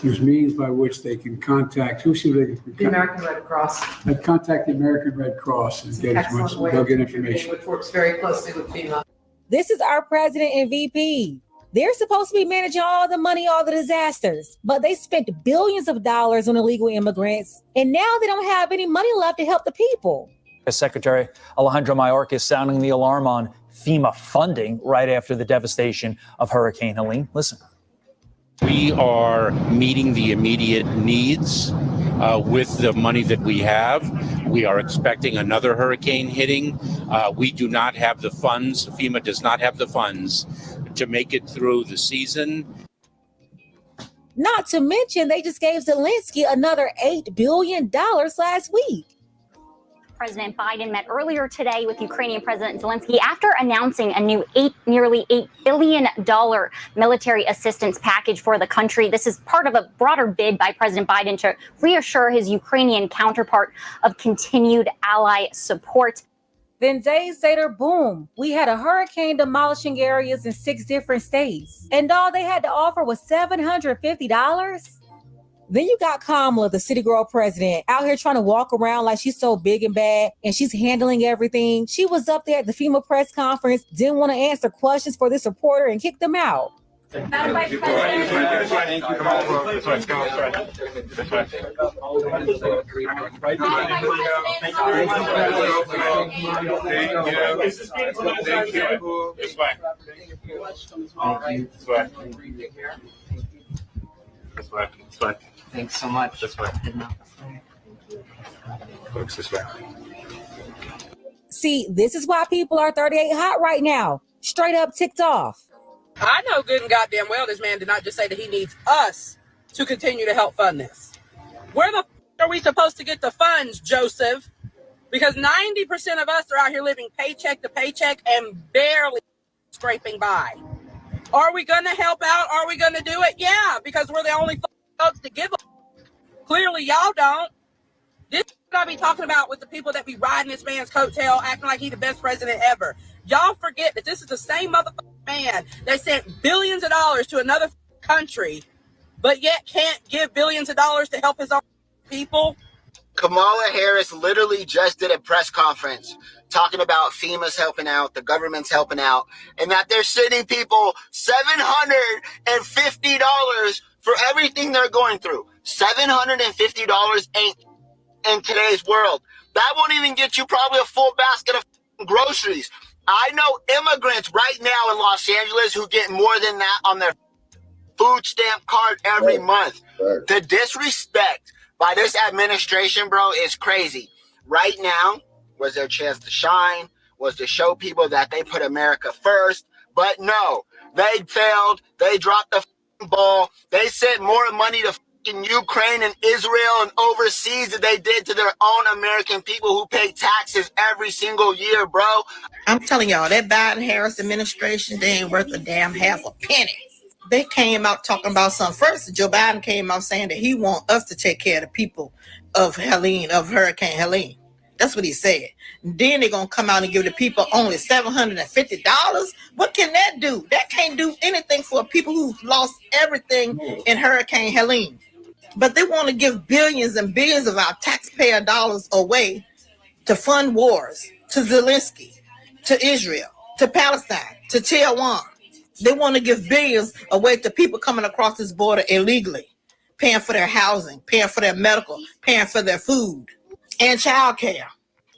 there's means by which they can contact. Who should they? The American Red Cross. Contact the American Red Cross and get as much. They'll get information. Which works very closely with FEMA. This is our president and VP. They're supposed to be managing all the money, all the disasters, but they spent billions of dollars on illegal immigrants, and now they don't have any money left to help the people. Secretary Alejandro Mayorkas sounding the alarm on FEMA funding right after the devastation of Hurricane Helene. Listen. We are meeting the immediate needs with the money that we have. We are expecting another hurricane hitting. We do not have the funds. FEMA does not have the funds to make it through the season. Not to mention, they just gave Zelensky another $8 billion last week. President Biden met earlier today with Ukrainian President Zelensky after announcing a new nearly $8 billion military assistance package for the country. This is part of a broader bid by President Biden to reassure his Ukrainian counterpart of continued ally support. Then days later, boom, we had a hurricane demolishing areas in 6 different states. And all they had to offer was $750? Then you got Kamala, the city girl president, out here trying to walk around like she's so big and bad and she's handling everything. She was up there at the FEMA press conference, didn't want to answer questions for this reporter and kicked them out. Madam Vice President. Come on, bro. This way. Come on, this way. Thank you. This way. This way. This way. Thanks so much. This way. Folks, this way. See, this is why people are 38 hot right now. Straight up ticked off. I know good and goddamn well this man did not just say that he needs us to continue to help fund this. Where the are we supposed to get the funds, Joseph? Because 90% of us are out here living paycheck to paycheck and barely scraping by. Are we going to help out? Are we going to do it? Yeah, because we're the only folks to give them. Clearly, y'all don't. This is what I be talking about with the people that be riding this man's coattail, acting like he the best president ever. Y'all forget that this is the same motherfucking man that sent billions of dollars to another country, but yet can't give billions of dollars to help his own people. Kamala Harris literally just did a press conference talking about FEMA's helping out, the government's helping out, and that they're sending people $750 for everything they're going through. $750 ain't in today's world. That won't even get you probably a full basket of groceries. I know immigrants right now in Los Angeles who get more than that on their food stamp card every month. The disrespect by this administration, bro, is crazy. Right now was their chance to shine, was to show people that they put America first. But no, they failed. They dropped the ball. They sent more money to Ukraine and Israel and overseas than they did to their own American people who pay taxes every single year, bro. I'm telling y'all, that Biden-Harris administration, they ain't worth a damn half a penny. They came out talking about something. First, Joe Biden came out saying that he want us to take care of the people of Helene, of Hurricane Helene. That's what he said. Then they're going to come out and give the people only $750. What can that do? That can't do anything for people who've lost everything in Hurricane Helene. But they want to give billions and billions of our taxpayer dollars away to fund wars, to Zelensky, to Israel, to Palestine, to Taiwan. They want to give billions away to people coming across this border illegally, paying for their housing, paying for their medical, paying for their food and childcare.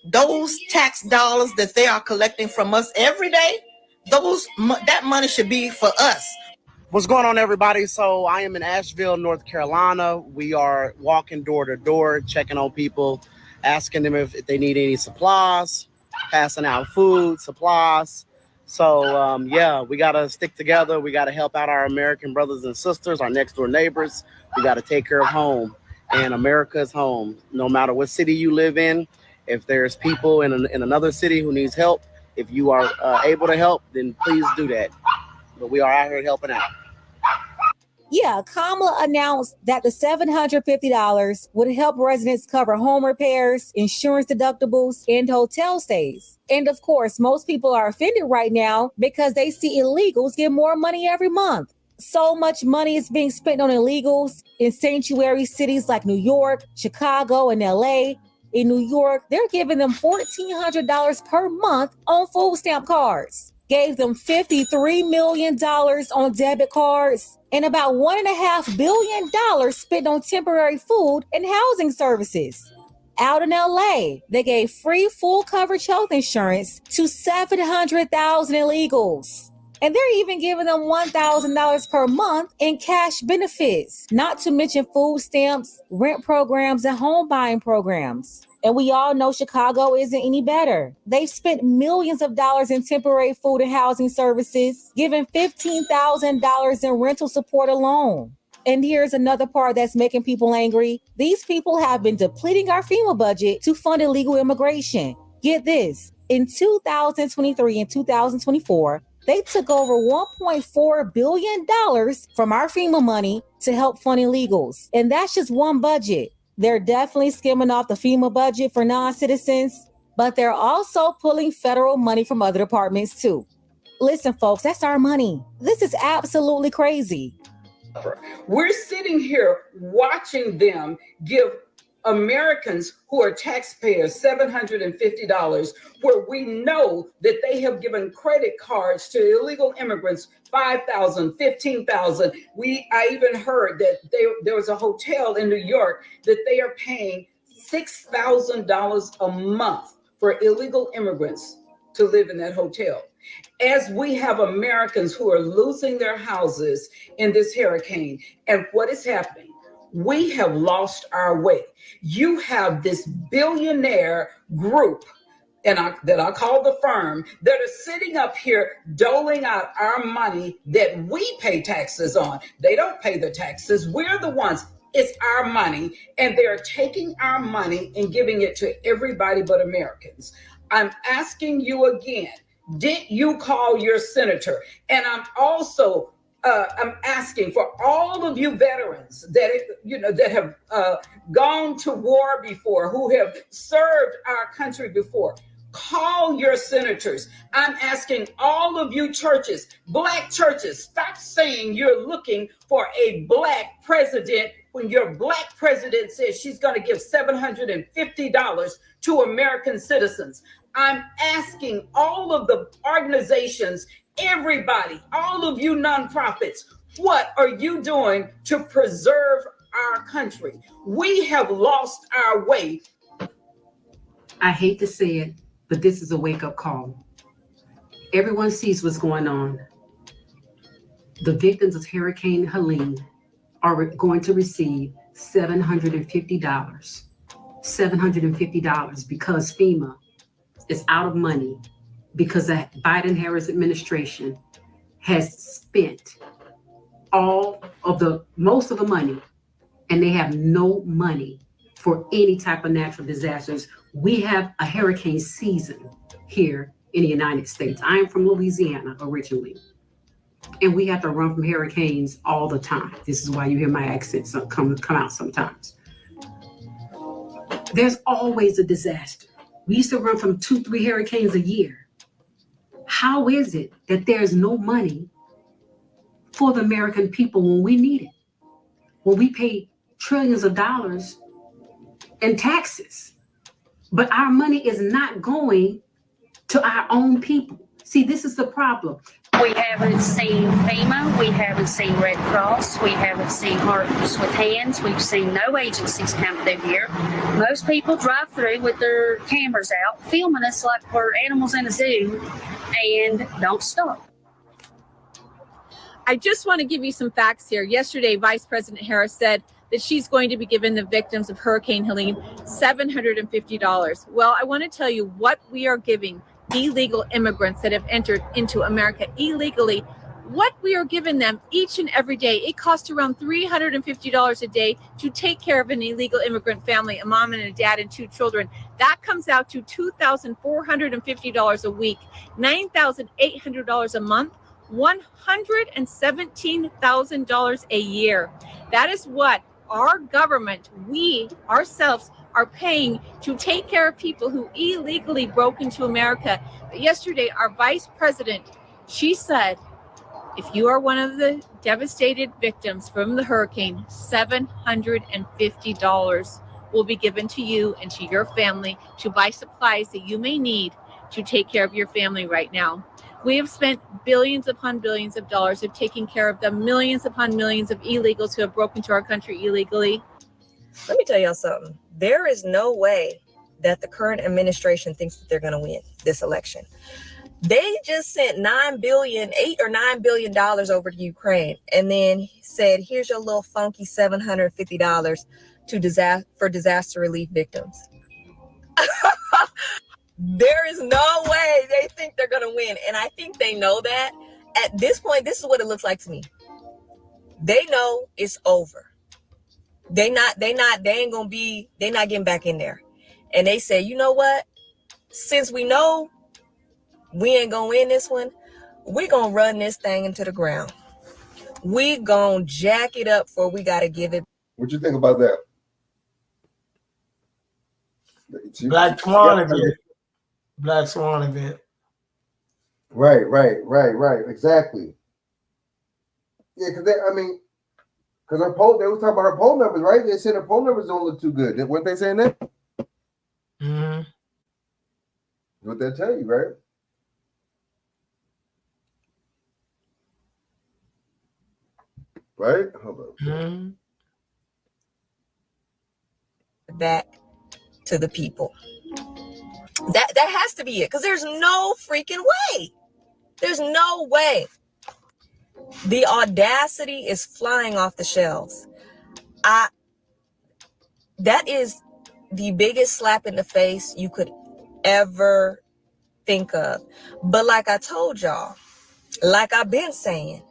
Those tax dollars that they are collecting from us every day, that money should be for us. What's going on, everybody? So I am in Asheville, North Carolina. We are walking door to door, checking on people, asking them if they need any supplies, passing out food, supplies. So, we got to stick together. We got to help out our American brothers and sisters, our next door neighbors. We got to take care of home, and America is home. No matter what city you live in, if there's people in another city who needs help, if you are able to help, then please do that. But we are out here helping out. Yeah, Kamala announced that the $750 would help residents cover home repairs, insurance deductibles, and hotel stays. And of course, most people are offended right now because they see illegals get more money every month. So much money is being spent on illegals in sanctuary cities like New York, Chicago, and LA. In New York, they're giving them $1,400 per month on food stamp cards. Gave them $53 million on debit cards and about $1.5 billion spent on temporary food and housing services. Out in LA, they gave free full coverage health insurance to 700,000 illegals. And they're even giving them $1,000 per month in cash benefits, not to mention food stamps, rent programs, and home buying programs. And we all know Chicago isn't any better. They've spent millions of dollars in temporary food and housing services, giving $15,000 in rental support alone. And here's another part that's making people angry. These people have been depleting our FEMA budget to fund illegal immigration. Get this, in 2023 and 2024, they took over $1.4 billion from our FEMA money to help fund illegals. And that's just one budget. They're definitely skimming off the FEMA budget for non-citizens, but they're also pulling federal money from other departments too. Listen, folks, that's our money. This is absolutely crazy. We're sitting here watching them give Americans who are taxpayers $750, where we know that they have given credit cards to illegal immigrants $5,000, $15,000. I even heard that there was a hotel in New York that they are paying $6,000 a month for illegal immigrants to live in that hotel. As we have Americans who are losing their houses in this hurricane, and what is happening? We have lost our way. You have this billionaire group, that I call the firm, that are sitting up here doling out our money that we pay taxes on. They don't pay the taxes. We're the ones. It's our money, and they're taking our money and giving it to everybody but Americans. I'm asking you again, did you call your senator? And I'm also I'm asking for all of you veterans that have gone to war before, who have served our country before. Call your senators. I'm asking all of you churches, Black churches, stop saying you're looking for a Black president when your Black president says she's going to give $750 to American citizens. I'm asking all of the organizations, everybody, all of you nonprofits, what are you doing to preserve our country? We have lost our way. I hate to say it, but this is a wake-up call. Everyone sees what's going on. The victims of Hurricane Helene are going to receive $750. $750 because FEMA is out of money, because the Biden-Harris administration has spent most of the money, and they have no money for any type of natural disasters. We have a hurricane season here in the United States. I am from Louisiana originally, and we have to run from hurricanes all the time. This is why you hear my accents come out sometimes. There's always a disaster. We used to run from 2-3 hurricanes a year. How is it that there's no money for the American people when we need it? When we pay trillions of dollars in taxes, but our money is not going to our own people. See, this is the problem. We haven't seen FEMA, we haven't seen Red Cross, we haven't seen Hearts with Hands, we've seen no agencies come through here. Most people drive through with their cameras out, filming us like we're animals in a zoo, and don't stop. I just want to give you some facts here. Yesterday, Vice President Harris said that she's going to be giving the victims of Hurricane Helene $750. Well, I want to tell you what we are giving illegal immigrants that have entered into America illegally, what we are giving them each and every day. It costs around $350 a day to take care of an illegal immigrant family, a mom and a dad and 2 children. That comes out to $2,450 a week, $9,800 a month, $117,000 a year. That is what our government, we ourselves, are paying to take care of people who illegally broke into America. But yesterday, our vice president, she said, if you are one of the devastated victims from the hurricane, $750 will be given to you and to your family to buy supplies that you may need to take care of your family right now. We have spent billions upon billions of dollars of taking care of the millions upon millions of illegals who have broken into our country illegally. Let me tell y'all something. There is no way that the current administration thinks that they're going to win this election. They just sent $8 or $9 billion over to Ukraine, and then said, here's your little funky $750 for disaster relief victims. There is no way they think they're going to win. And I think they know that. At this point, this is what it looks like to me. They know it's over. They're not getting back in there. And they say, you know what? Since we know we ain't gonna win this one, we gonna run this thing into the ground. We gonna jack it up for we gotta give it. What you think about that? Black Swan event. Black Swan event. Right. Exactly. Yeah, because Because her poll, they was talking about her poll numbers, right? They said her poll numbers don't look too good. Weren't they saying that? Mm-hmm. What they tell you, right? Right? Hold on. Mm-hmm. Back to the people. That has to be it, because there's no freaking way. There's no way. The audacity is flying off the shelves. That is the biggest slap in the face you could ever think of. But like I told y'all, like I've been saying,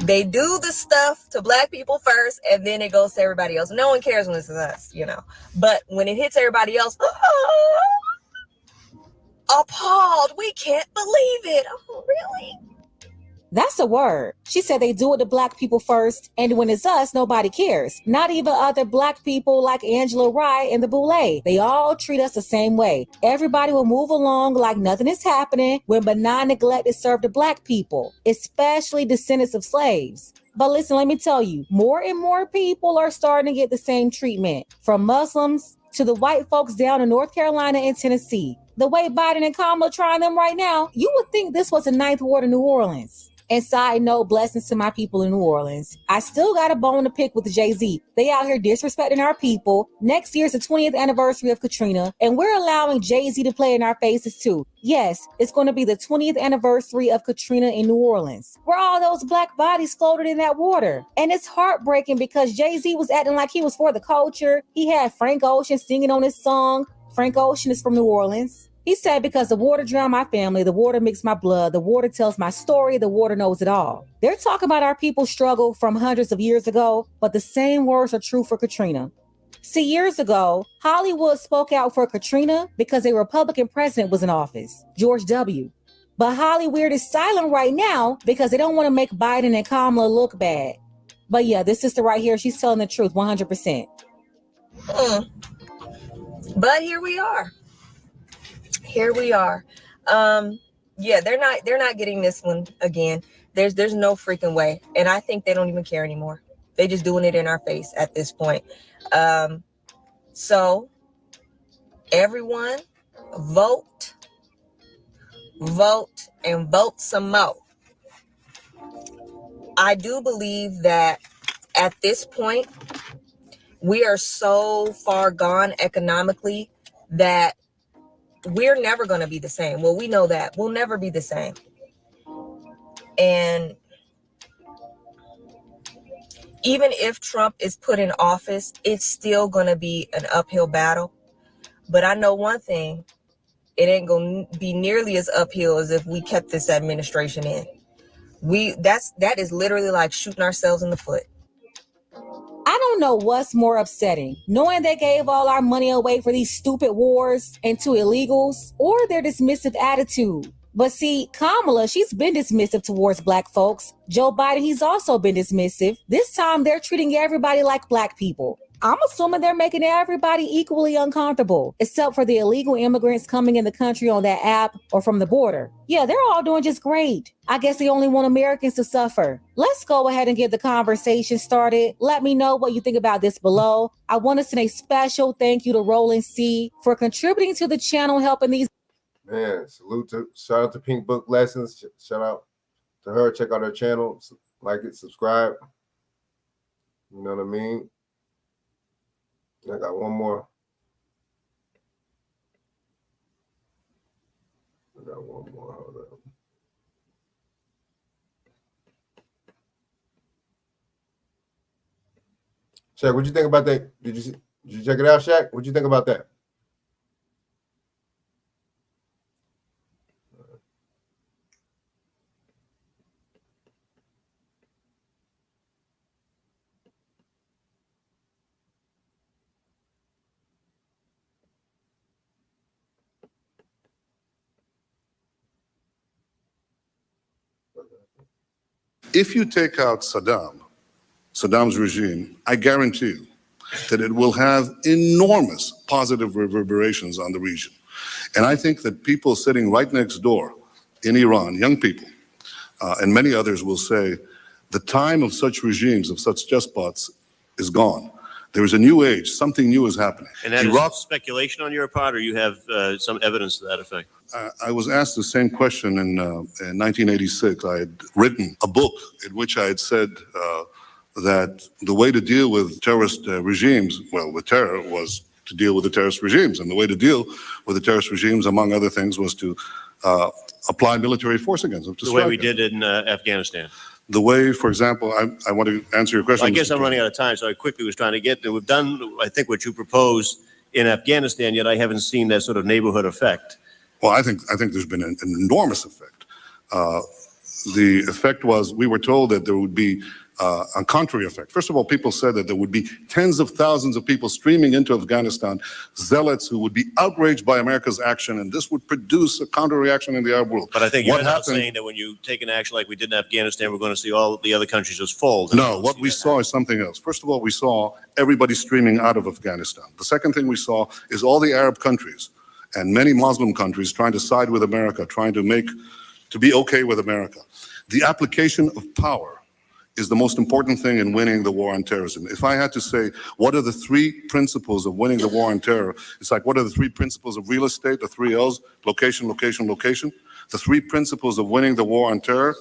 they do the stuff to black people first, and then it goes to everybody else. No one cares when it's us, you know. But when it hits everybody else, appalled. We can't believe it. Oh, really? That's a word. She said they do it to black people first, and when it's us, nobody cares. Not even other black people like Angela Rye and the Boulay. They all treat us the same way. Everybody will move along like nothing is happening when benign neglect is served to black people, especially descendants of slaves. But listen, let me tell you, more and more people are starting to get the same treatment, from Muslims to the white folks down in North Carolina and Tennessee. The way Biden and Kamala trying them right now, you would think this was the Ninth Ward of New Orleans. And side note, blessings to my people in New Orleans. I still got a bone to pick with the Jay-Z. They out here disrespecting our people. Next year's the 20th anniversary of Katrina, and we're allowing Jay-Z to play in our faces too. Yes, it's going to be the 20th anniversary of Katrina in New Orleans, where all those black bodies floated in that water. And it's heartbreaking because Jay-Z was acting like he was for the culture. He had Frank Ocean singing on his song. Frank Ocean is from New Orleans. He said, because the water drowned my family, the water mixed my blood, the water tells my story, the water knows it all. They're talking about our people's struggle from hundreds of years ago, but the same words are true for Katrina. See, years ago, Hollywood spoke out for Katrina because a Republican president was in office, George W. But Hollywood is silent right now because they don't want to make Biden and Kamala look bad. But yeah, this sister right here, she's telling the truth 100%. But here we are. Here we are. Yeah, they're not getting this one again. There's no freaking way. And I think they don't even care anymore. They just doing it in our face at this point. So everyone vote, and vote some more. I do believe that at this point, we are so far gone economically that we're never going to be the same. Well, we know that. We'll never be the same. And even if Trump is put in office, it's still going to be an uphill battle. But I know one thing. It ain't going to be nearly as uphill as if we kept this administration in. That is literally like shooting ourselves in the foot. I don't know what's more upsetting, knowing they gave all our money away for these stupid wars and to illegals, or their dismissive attitude. But see, Kamala, she's been dismissive towards black folks. Joe Biden, he's also been dismissive. This time they're treating everybody like black people. I'm assuming they're making everybody equally uncomfortable, except for the illegal immigrants coming in the country on that app or from the border. Yeah, they're all doing just great. I guess they only want Americans to suffer. Let's go ahead and get the conversation started. Let me know what you think about this below. I want to send a special thank you to Roland C. for contributing to the channel, helping these. Man, shout out to Pink Book Lessons. Shout out to her. Check out her channel. Like it, subscribe. You know what I mean? I got one more. Hold up. Shaq, what'd you think about that? Did you check it out, Shaq? What'd you think about that? If you take out Saddam's regime, I guarantee you that it will have enormous positive reverberations on the region. And I think that people sitting right next door in Iran, young people, and many others will say The time of such regimes, of such despots, is gone. There is a new age. Something new is happening. And that is speculation on your part, or you have some evidence to that effect? I was asked the same question in 1986. I had written a book in which I had said that the way to deal with terrorist regimes, well, with terror, was to deal with the terrorist regimes. And the way to deal with the terrorist regimes, among other things, was to apply military force against them. The way we did in Afghanistan. The way, for example, I want to answer your question. Well, I guess Mr. I'm running out of time, so I quickly was trying to get there. We've done, I think, what you proposed in Afghanistan, yet I haven't seen that sort of neighborhood effect. Well, I think there's been an enormous effect. The effect was, we were told that there would be a contrary effect. First of all, people said that there would be tens of thousands of people streaming into Afghanistan, zealots who would be outraged by America's action, and this would produce a counter-reaction in the Arab world. But I think you're not saying that when you take an action like we did in Afghanistan, we're going to see all the other countries just fold. No, what we saw is something else. First of all, we saw everybody streaming out of Afghanistan. The second thing we saw is all the Arab countries and many Muslim countries trying to side with America, trying to be okay with America. The application of power is the most important thing in winning the war on terrorism. If I had to say, what are the three principles of winning the war on terror? It's like, what are the three principles of real estate, the three L's, location, location, location? The three principles of winning the war on terror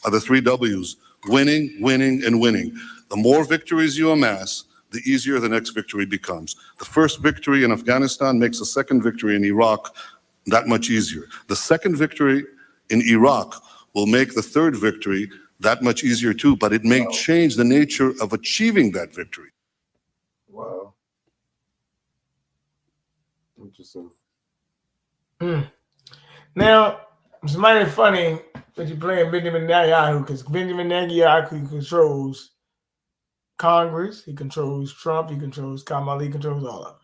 are the three W's, winning, winning, and winning. The more victories you amass, the easier the next victory becomes. The first victory in Afghanistan makes the second victory in Iraq that much easier. The second victory in Iraq will make the third victory that much easier too, but it may change the nature of achieving that victory. Wow. Interesting. Now, it's mighty funny that you're playing Benjamin Netanyahu, because Benjamin Netanyahu controls Congress, he controls Trump, he controls Kamala, he controls all of them,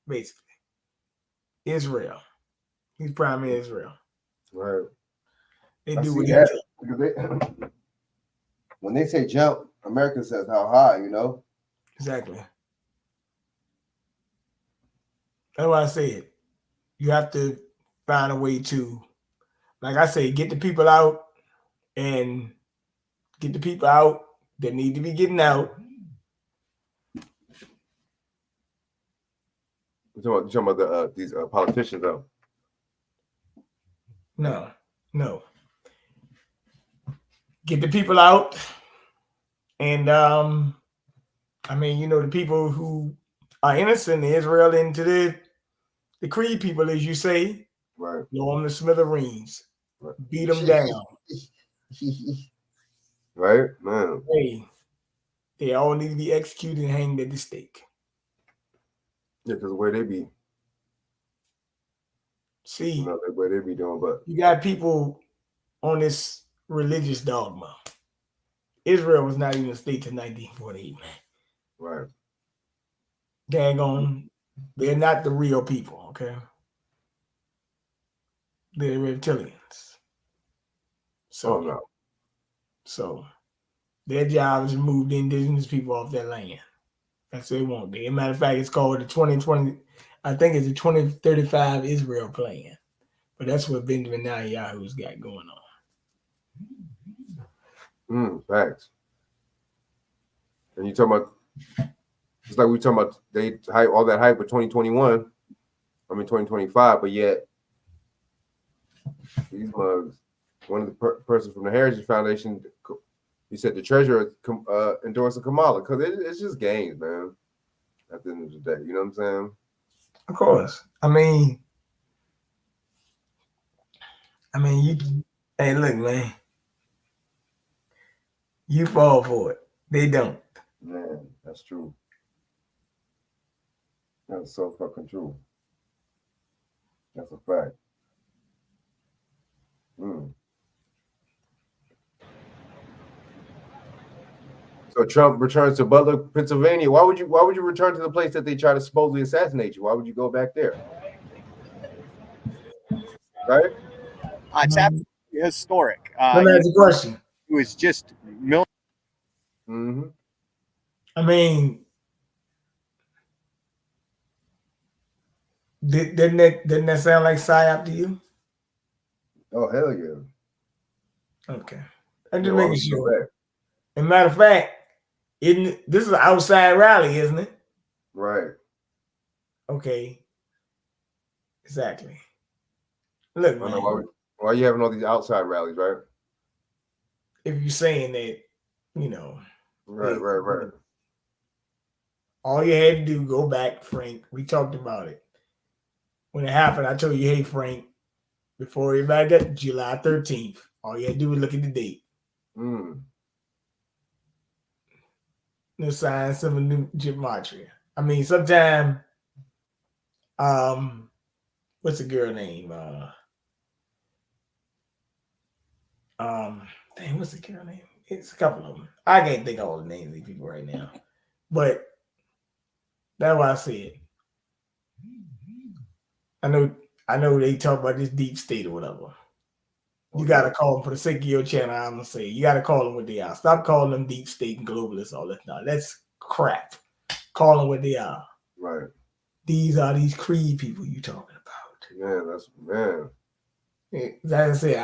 basically. Israel. He's prime minister Israel. Right. They I do see what that, they do. because when they say jump, America says how high, you know? Exactly. That's why I say it. You have to find a way to, like I say, get the people out and get the people out that need to be getting out. You're talking about these politicians, though. No. Get the people out. And, I mean, you know, the people who are innocent in Israel into the Creed people, as you say, right? Blow them to smithereens, right. Beat them down. Right, man. Hey, they all need to be executed and hanged at the stake. Yeah, because where they be. See, you know, where they be doing, but you got people on this religious dogma. Israel was not even a state till 1948, man. Right. Dang on, they're not the real people, okay? They're reptilians. So, So their job is to move the indigenous people off their land. That's what they want. As a matter of fact, it's called the 2020, I think it's the 2035 Israel plan. But that's what Benjamin Netanyahu's got going on. Facts. And you talking about, it's like we talking about they hype all that hype for 2021. 2025, but yet these mugs, one of the persons from the Heritage Foundation, he said the treasurer endorsing Kamala, because it's just games, man. At the end of the day, you know what I'm saying? Of course. I mean, hey, look, man. You fall for it. They don't. Man, that's true. That's so fucking true. That's a fact. So Trump returns to Butler, Pennsylvania. Why would you return to the place that they try to supposedly assassinate you? Why would you go back there? Right? It's absolutely historic. Let me ask you a question. It was just I mean, didn't that sound like PSYOP to you? Oh, hell yeah. Okay. I'm just making sure. As a matter of fact, this is an outside rally, isn't it? Right. Okay. Exactly. Look, man. Why are you having all these outside rallies, right? If you're saying that, you know. Right. All you had to do, go back, Frank. We talked about it. When it happened, I told you, hey, Frank, before everybody got July 13th, all you had to do was look at the date. No signs of a new gematria. I mean, sometime, what's the girl name? Dang, what's the girl name? It's a couple of them. I can't think of all the names of these people right now. But that's why I said. I know they talk about this deep state or whatever. You got to call them, for the sake of your channel, I'm going to say, you got to call them what they are. Stop calling them deep state and globalists, all that. No, that's crap. Call them what they are. Right. These are these Creed people you talking about. Man. As I said,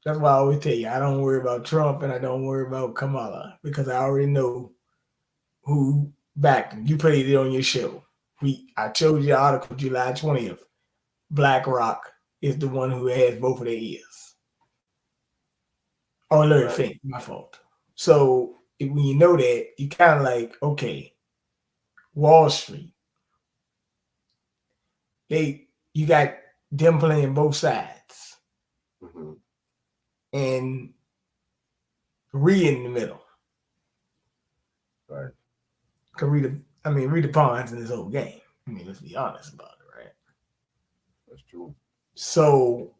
that's why I always tell you, I don't worry about Trump and I don't worry about Kamala because I already know who backed him. You played it on your show. I showed you the article July 20th. BlackRock is the one who has both of their ears. Oh, Larry Fink, my fault. So when you know that, you kind of like, okay, Wall Street. You got them playing both sides. And Rhea in the middle. Right. Because Rita Pond's in this whole game. I mean, let's be honest about it, right? That's true. So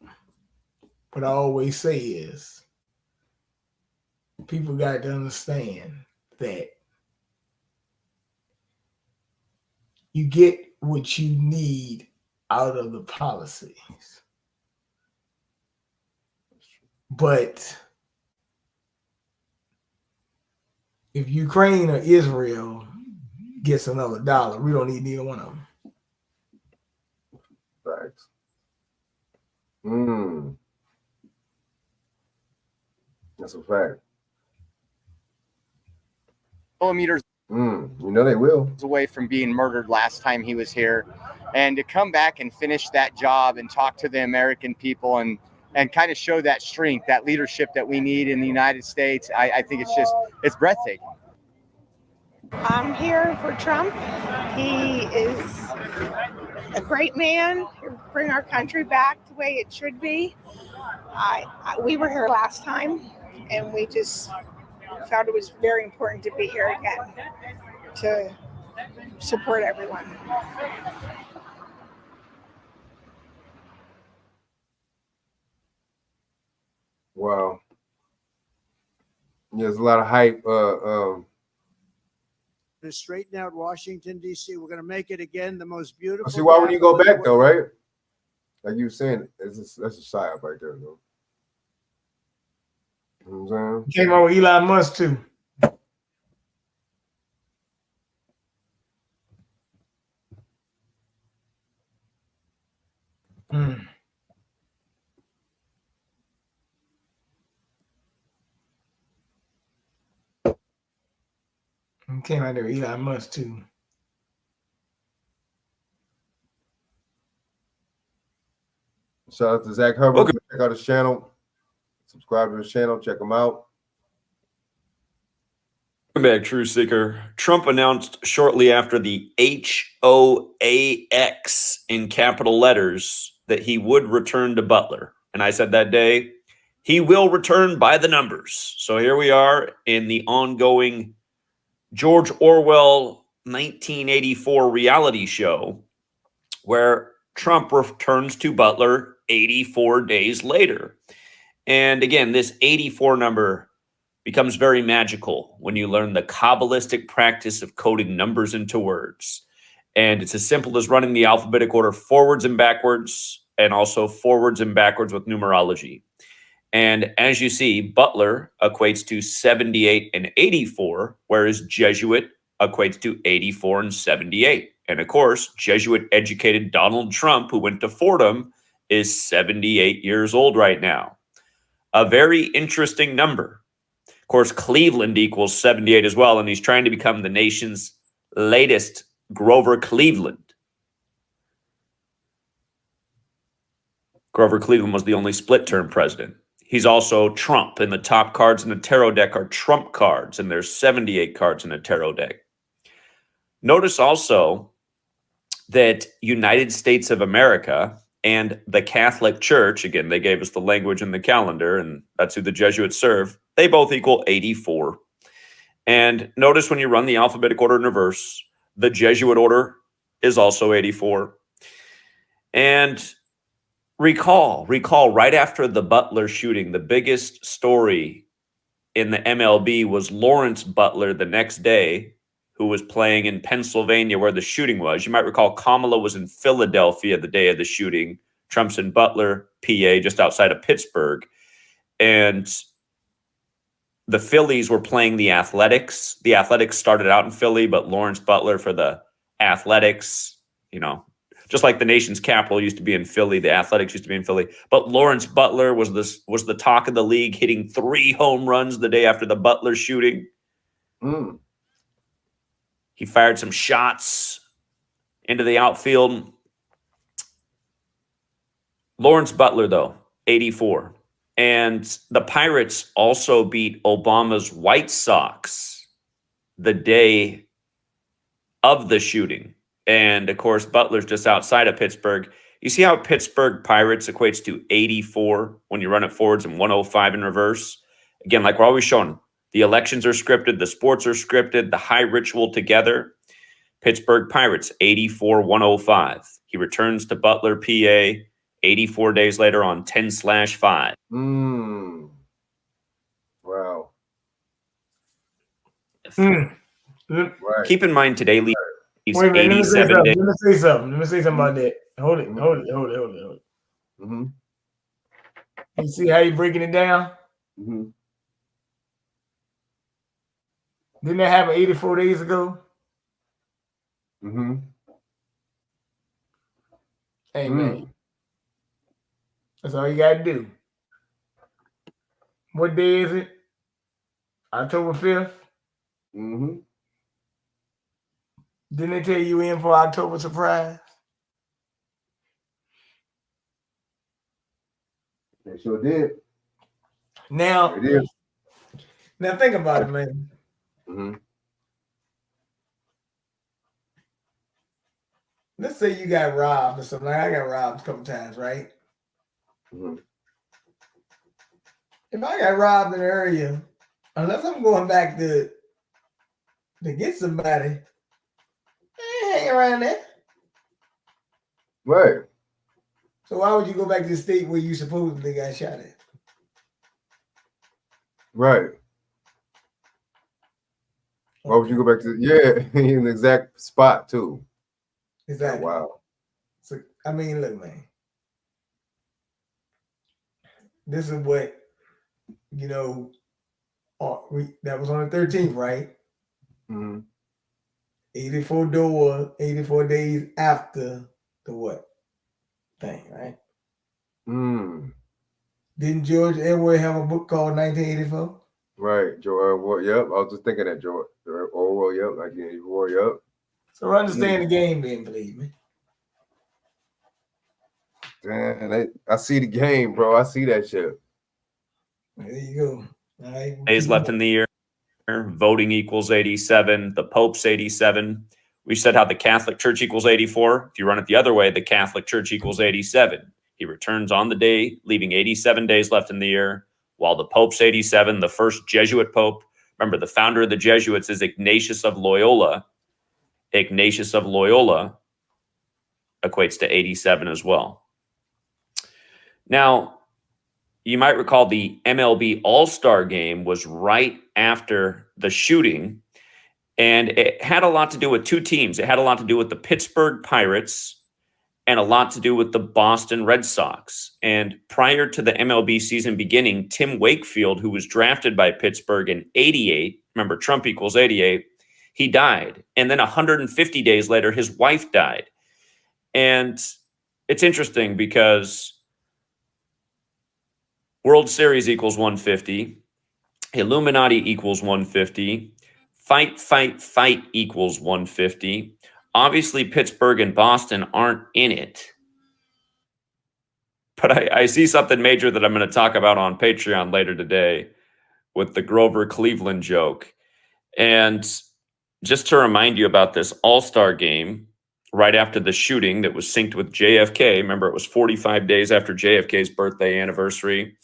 what I always say is people got to understand that you get what you need out of the policies. But if Ukraine or Israel gets another dollar, we don't need neither one of them. Facts. That's a fact. Millimeters. You know they will. Away from being murdered last time he was here, and to come back and finish that job and talk to the American people and kind of show that strength, that leadership that we need in the United States, I think it's breathtaking. I'm here for Trump. He is a great man. He'll bring our country back the way it should be. We were here last time, and we just found it was very important to be here again to support everyone. Wow. There's a lot of hype. To straighten out Washington, D.C. We're going to make it again the most beautiful. See, why would you go back though, right? Like you were saying, that's a psyop right there, though. You know what I'm saying? Came out with Elon Musk too. Came out there with Elon Musk too. Shout out to Zach Hubbard. Okay. Check out his channel. Subscribe to his channel. Check him out. Welcome back, True Seeker. Trump announced shortly after the HOAX in capital letters that he would return to Butler. And I said that day, he will return by the numbers. So here we are in the ongoing George Orwell 1984 reality show where Trump returns to Butler 84 days later. And again, this 84 number becomes very magical when you learn the Kabbalistic practice of coding numbers into words. And it's as simple as running the alphabetic order forwards and backwards, and also forwards and backwards with numerology. And as you see, Butler equates to 78 and 84, whereas Jesuit equates to 84 and 78. And of course, Jesuit-educated Donald Trump, who went to Fordham, is 78 years old right now. A very interesting number, course, Cleveland equals 78 as well, and he's trying to become the nation's latest Grover Cleveland. Grover Cleveland was the only split-term president. He's also Trump, and the top cards in the tarot deck are Trump cards, and there's 78 cards in a tarot deck. Notice also that United States of America and the Catholic Church, again, they gave us the language in the calendar, and that's who the Jesuits serve, they both equal 84. And notice when you run the alphabetic order in reverse, the Jesuit order is also 84. And recall right after the Butler shooting, the biggest story in the MLB was Lawrence Butler the next day, who was playing in Pennsylvania where the shooting was. You might recall Kamala was in Philadelphia the day of the shooting. Trump's in Butler, PA, just outside of Pittsburgh. And the Phillies were playing the Athletics. The Athletics started out in Philly, but Lawrence Butler for the Athletics, you know, just like the nation's capital used to be in Philly, the Athletics used to be in Philly. But Lawrence Butler was the talk of the league, hitting 3 home runs the day after the Butler shooting. He fired some shots into the outfield. Lawrence Butler, though, 84. And the Pirates also beat Obama's White Sox the day of the shooting. And, of course, Butler's just outside of Pittsburgh. You see how Pittsburgh Pirates equates to 84 when you run it forwards and 105 in reverse? Again, like we're always showing, the elections are scripted, the sports are scripted, the high ritual together. Pittsburgh Pirates, 84-105. He returns to Butler, PA, 84 days later on 10/5. Wow. Right. Keep in mind today, Lee, he's Wait a minute, 87 days. Let me say something about that. Hold it. You see how you breaking it down? Didn't that happen 84 days ago? Hey, man. That's all you got to do. What day is it? October 5th? Didn't they tell you in for October surprise? They sure did. Now, It is. Now think about it, man. Let's say you got robbed or something. Like I got robbed a couple times, right? If I got robbed in an area, unless I'm going back to get somebody, I ain't hanging around there. Right. So why would you go back to the state where you supposedly got shot at? Right. Why would you go back to in the exact spot too? Exactly. Oh, wow. So I mean, look, man. This is what that was on the 13th, right? 84 days after the what thing, right? Didn't George Orwell have a book called 1984? Right, George Orwell. Yep, I was just thinking that George Orwell. Yep, 1984. Yep. So understand the game, then, believe me. Damn, I see the game, bro. I see that shit. There you go. All right. Days left in the year. Voting equals 87. The Pope's 87. We said how the Catholic Church equals 84. If you run it the other way, the Catholic Church equals 87. He returns on the day, leaving 87 days left in the year, while the Pope's 87, the first Jesuit Pope. Remember, the founder of the Jesuits is Ignatius of Loyola. Ignatius of Loyola equates to 87 as well. Now, you might recall the MLB All-Star Game was right after the shooting, and it had a lot to do with 2 teams. It had a lot to do with the Pittsburgh Pirates and a lot to do with the Boston Red Sox. And prior to the MLB season beginning, Tim Wakefield, who was drafted by Pittsburgh in 88, remember Trump equals 88, he died. And then 150 days later, his wife died. And it's interesting because World Series equals 150. Illuminati equals 150. Fight, fight, fight equals 150. Obviously, Pittsburgh and Boston aren't in it. But I see something major that I'm going to talk about on Patreon later today with the Grover Cleveland joke. And just to remind you about this All-Star game, right after the shooting that was synced with JFK. Remember, it was 45 days after JFK's birthday anniversary.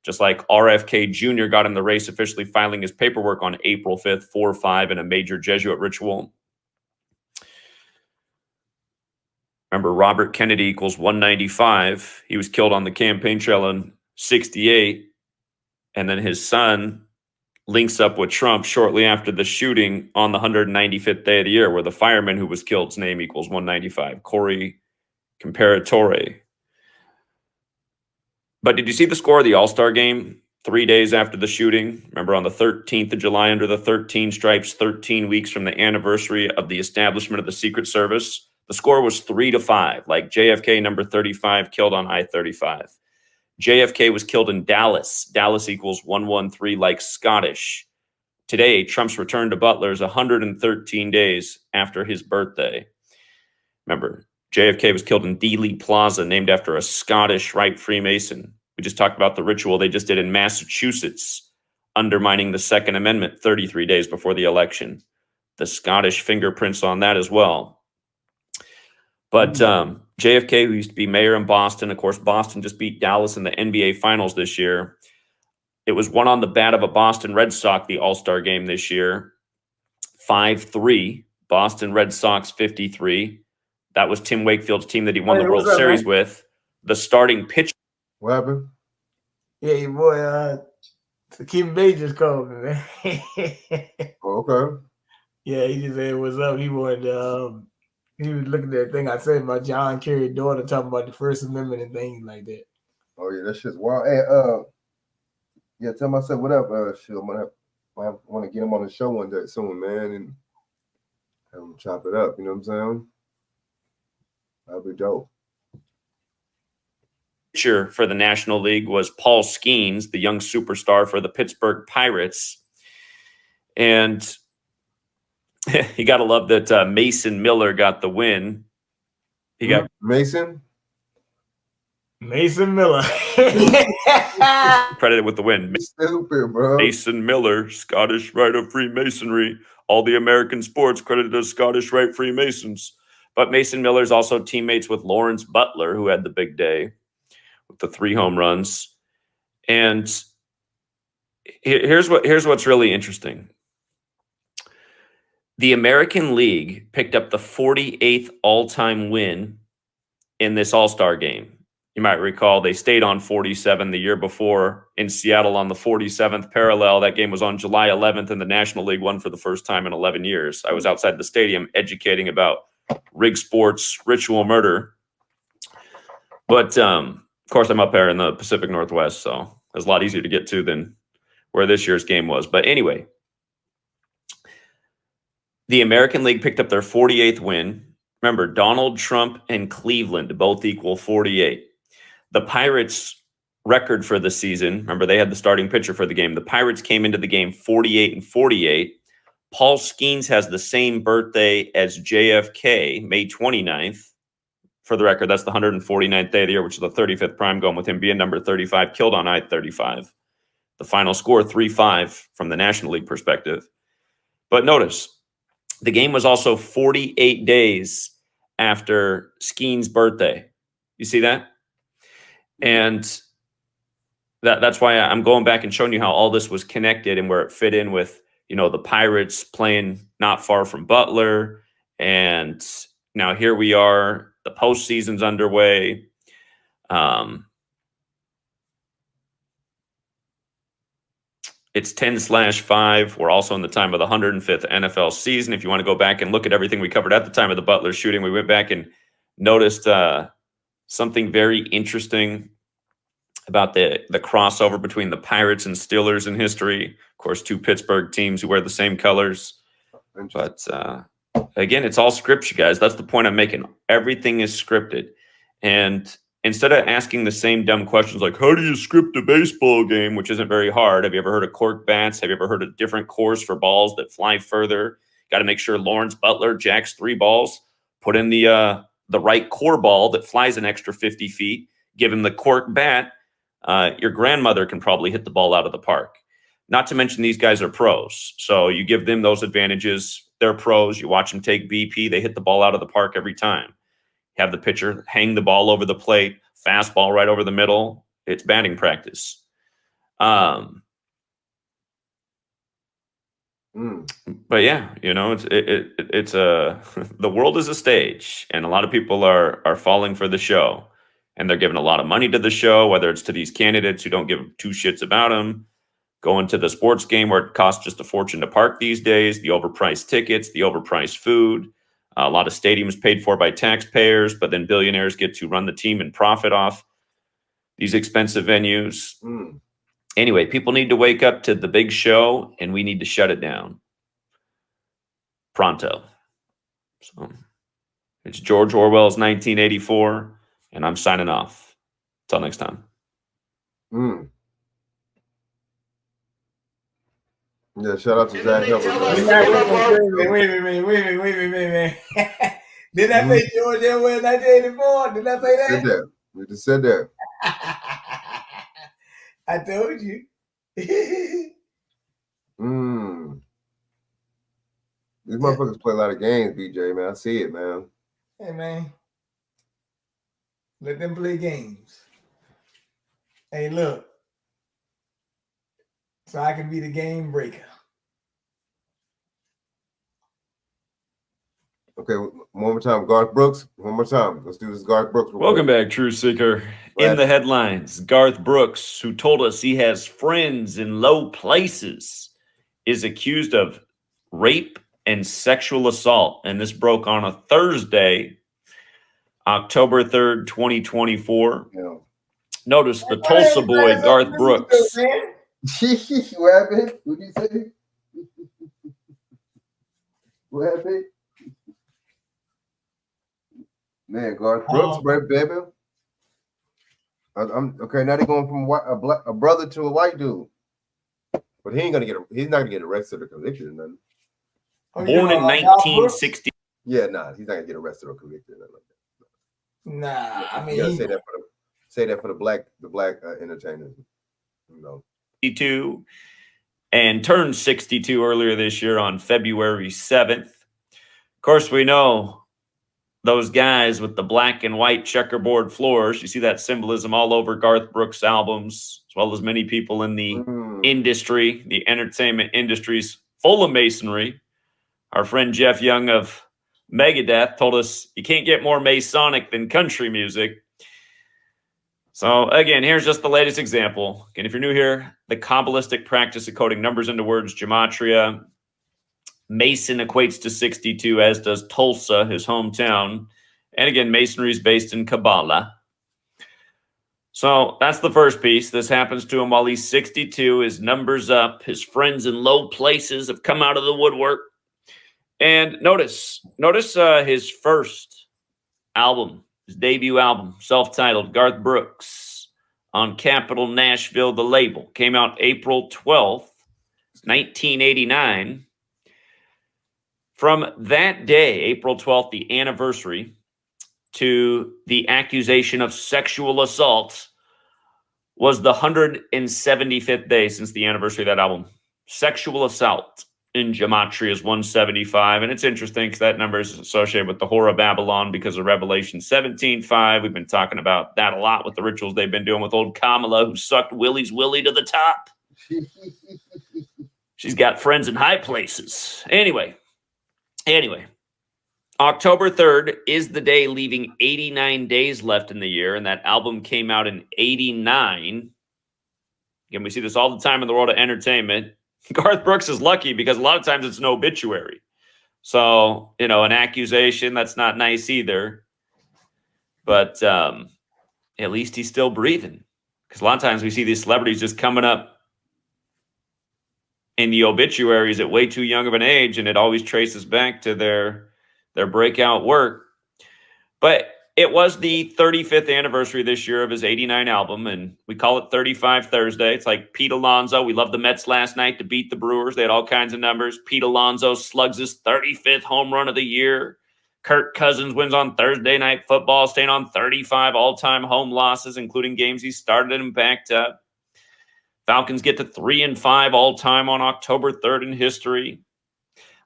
Just like RFK Jr. got in the race, officially filing his paperwork on April 5th, 4-5 in a major Jesuit ritual. Remember, Robert Kennedy equals 195. He was killed on the campaign trail in 68. And then his son links up with Trump shortly after the shooting on the 195th day of the year, where the fireman who was killed's name equals 195, Corey Comparatore. But did you see the score of the All-Star game 3 days after the shooting? Remember, on the 13th of July, under the 13 stripes, 13 weeks from the anniversary of the establishment of the Secret Service, the score was 3-5, like JFK number 35 killed on I-35. JFK was killed in Dallas. Dallas equals 113, like Scottish. Today, Trump's return to Butler is 113 days after his birthday. Remember, JFK was killed in Dealey Plaza, named after a Scottish Rite Freemason. We just talked about the ritual they just did in Massachusetts, undermining the Second Amendment 33 days before the election. The Scottish fingerprints on that as well. But JFK, who used to be mayor in Boston, of course, Boston just beat Dallas in the NBA Finals this year. It was won on the bat of a Boston Red Sox, the All-Star game this year. 5-3, Boston Red Sox 53. That was Tim Wakefield's team that he won the World Series with. The starting pitcher. What happened? Yeah, your boy, Kim Bay just called me, man. Okay. Yeah, he just said, what's up? He wanted he was looking at that thing I said about John Kerry's daughter talking about the First Amendment and things like that. Oh yeah, that shit's wild. Hey, yeah, tell myself what up. Shit, I want to get him on the show one day soon, man, and have him chop it up. You know what I'm saying? That'd be dope. Pitcher for the National League was Paul Skeens, the young superstar for the Pittsburgh Pirates. And you got to love that Mason Miller got the win. He got Mason Miller credited with the win. Stupid, bro. Mason Miller, Scottish Rite of Freemasonry. All the American sports credited as Scottish Rite Freemasons. But Mason Miller is also teammates with Lawrence Butler, who had the big day with the 3 home runs. And here's what's really interesting. The American League picked up the 48th all-time win in this All-Star game. You might recall they stayed on 47 the year before in Seattle on the 47th parallel. That game was on July 11th, and the National League won for the first time in 11 years. I was outside the stadium educating about rig sports, ritual murder. But, of course, I'm up there in the Pacific Northwest, so it was a lot easier to get to than where this year's game was. But anyway, the American League picked up their 48th win. Remember, Donald Trump and Cleveland both equal 48. The Pirates' record for the season, remember, they had the starting pitcher for the game. The Pirates came into the game 48-48. Paul Skeens has the same birthday as JFK, May 29th. For the record, that's the 149th day of the year, which is the 35th prime going with him being number 35, killed on I-35. The final score, 3-5 from the National League perspective. But notice, the game was also 48 days after Skeens' birthday. You see that? And that's why I'm going back and showing you how all this was connected and where it fit in with, you know, the Pirates playing not far from Butler. And now here we are. The postseason's underway. It's 10/5. We're also in the time of the 105th NFL season. If you want to go back and look at everything we covered at the time of the Butler shooting, we went back and noticed something very interesting about the crossover between the Pirates and Steelers in history. Of course, 2 Pittsburgh teams who wear the same colors. But again, it's all script, you guys. That's the point I'm making. Everything is scripted. And instead of asking the same dumb questions like, how do you script a baseball game, which isn't very hard. Have you ever heard of cork bats? Have you ever heard of different cores for balls that fly further? Got to make sure Lawrence Butler jacks 3 balls, put in the right core ball that flies an extra 50 feet, give him the cork bat. Your grandmother can probably hit the ball out of the park. Not to mention these guys are pros. So you give them those advantages. They're pros. You watch them take BP. They hit the ball out of the park every time. Have the pitcher hang the ball over the plate, fastball right over the middle. It's batting practice. But yeah, you know, it's the world is a stage, and a lot of people are falling for the show, and they're giving a lot of money to the show, whether it's to these candidates who don't give 2 shits about them, going to the sports game where it costs just a fortune to park these days, the overpriced tickets, the overpriced food, a lot of stadiums paid for by taxpayers, but then billionaires get to run the team and profit off these expensive venues. Anyway, people need to wake up to the big show, and we need to shut it down pronto. So it's George Orwell's 1984, and I'm signing off. Until next time. Yeah, shout out to Zach Hilbert. Wait a minute. Didn't I say George Orwell 1984? Did I say that? Said that. We just said that. I told you. These motherfuckers play a lot of games, BJ, man. I see it, man. Hey, man. Let them play games. Hey, look. So I can be the game breaker. Okay, one more time. Garth Brooks. One more time. Let's do this Garth Brooks. Welcome back, True Seeker. In the headlines, Garth Brooks, who told us he has friends in low places, is accused of rape and sexual assault. And this broke on a Thursday, October 3rd, 2024. Yeah. Notice the Tulsa boy, Garth Brooks. What happened? What did you say? What happened? Man, Garth Brooks, baby. I'm okay. Now they're going from a brother to a white dude, but he's not gonna get arrested or convicted or nothing. Born in 1960. Yeah, nah, he's not gonna get arrested or convicted or nothing like that. Nah, I mean, you gotta say that for the black entertainers, you know. 62 and turned 62 earlier this year on February 7th. Of course, we know those guys with the black and white checkerboard floors. You see that symbolism all over Garth Brooks albums, as well as many people in the industry, the entertainment industry's full of masonry. Our friend Jeff Young of Megadeth told us you can't get more Masonic than country music. So again, here's just the latest example. Again, if you're new here, the Kabbalistic practice of coding numbers into words, gematria. Mason equates to 62, as does Tulsa, his hometown. And again, Masonry is based in Kabbalah. So that's the first piece. This happens to him while he's 62. His numbers up. His friends in low places have come out of the woodwork. And notice his first album, his debut album, self-titled, Garth Brooks, on Capitol Nashville, the label. Came out April 12th, 1989. From that day, April 12th, the anniversary, to the accusation of sexual assault was the 175th day since the anniversary of that album. Sexual assault in gematria is 175. And it's interesting because that number is associated with the Whore of Babylon because of Revelation 17:5. We've been talking about that a lot with the rituals they've been doing with old Kamala, who sucked Willie's willy to the top. She's got friends in high places. Anyway, October 3rd is the day, leaving 89 days left in the year, and that album came out in 89. Again, we see this all the time in the world of entertainment. Garth Brooks is lucky because a lot of times it's an obituary. So, an accusation, that's not nice either. But at least he's still breathing. Because a lot of times we see these celebrities just coming up in the obituaries at way too young of an age, and it always traces back to their breakout work. But it was the 35th anniversary this year of his 89 album, and we call it 35 Thursday. It's like Pete Alonso. We loved the Mets last night to beat the Brewers. They had all kinds of numbers. Pete Alonso slugs his 35th home run of the year. Kirk Cousins wins on Thursday Night Football, staying on 35 all-time home losses, including games he started and backed up. Falcons get to 3-5 all-time on October 3rd in history.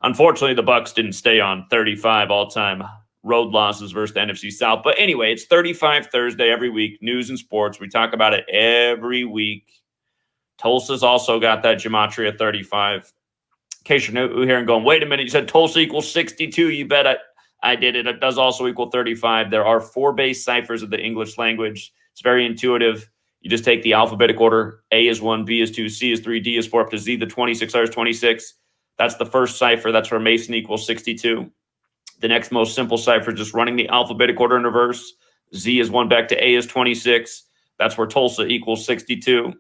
Unfortunately, the Bucs didn't stay on 35 all-time road losses versus the NFC South. But anyway, it's 35 Thursday every week, news and sports. We talk about it every week. Tulsa's also got that gematria 35. In case you're new here and going, wait a minute, you said Tulsa equals 62. You bet I did it. It does also equal 35. There are 4 base ciphers of the English language. It's very intuitive. You just take the alphabetic order. A is 1, B is 2, C is 3, D is 4, up to Z, the 26, R is 26. That's the first cipher. That's where Mason equals 62. The next most simple cipher is just running the alphabetic order in reverse. Z is 1 back to A is 26. That's where Tulsa equals 62.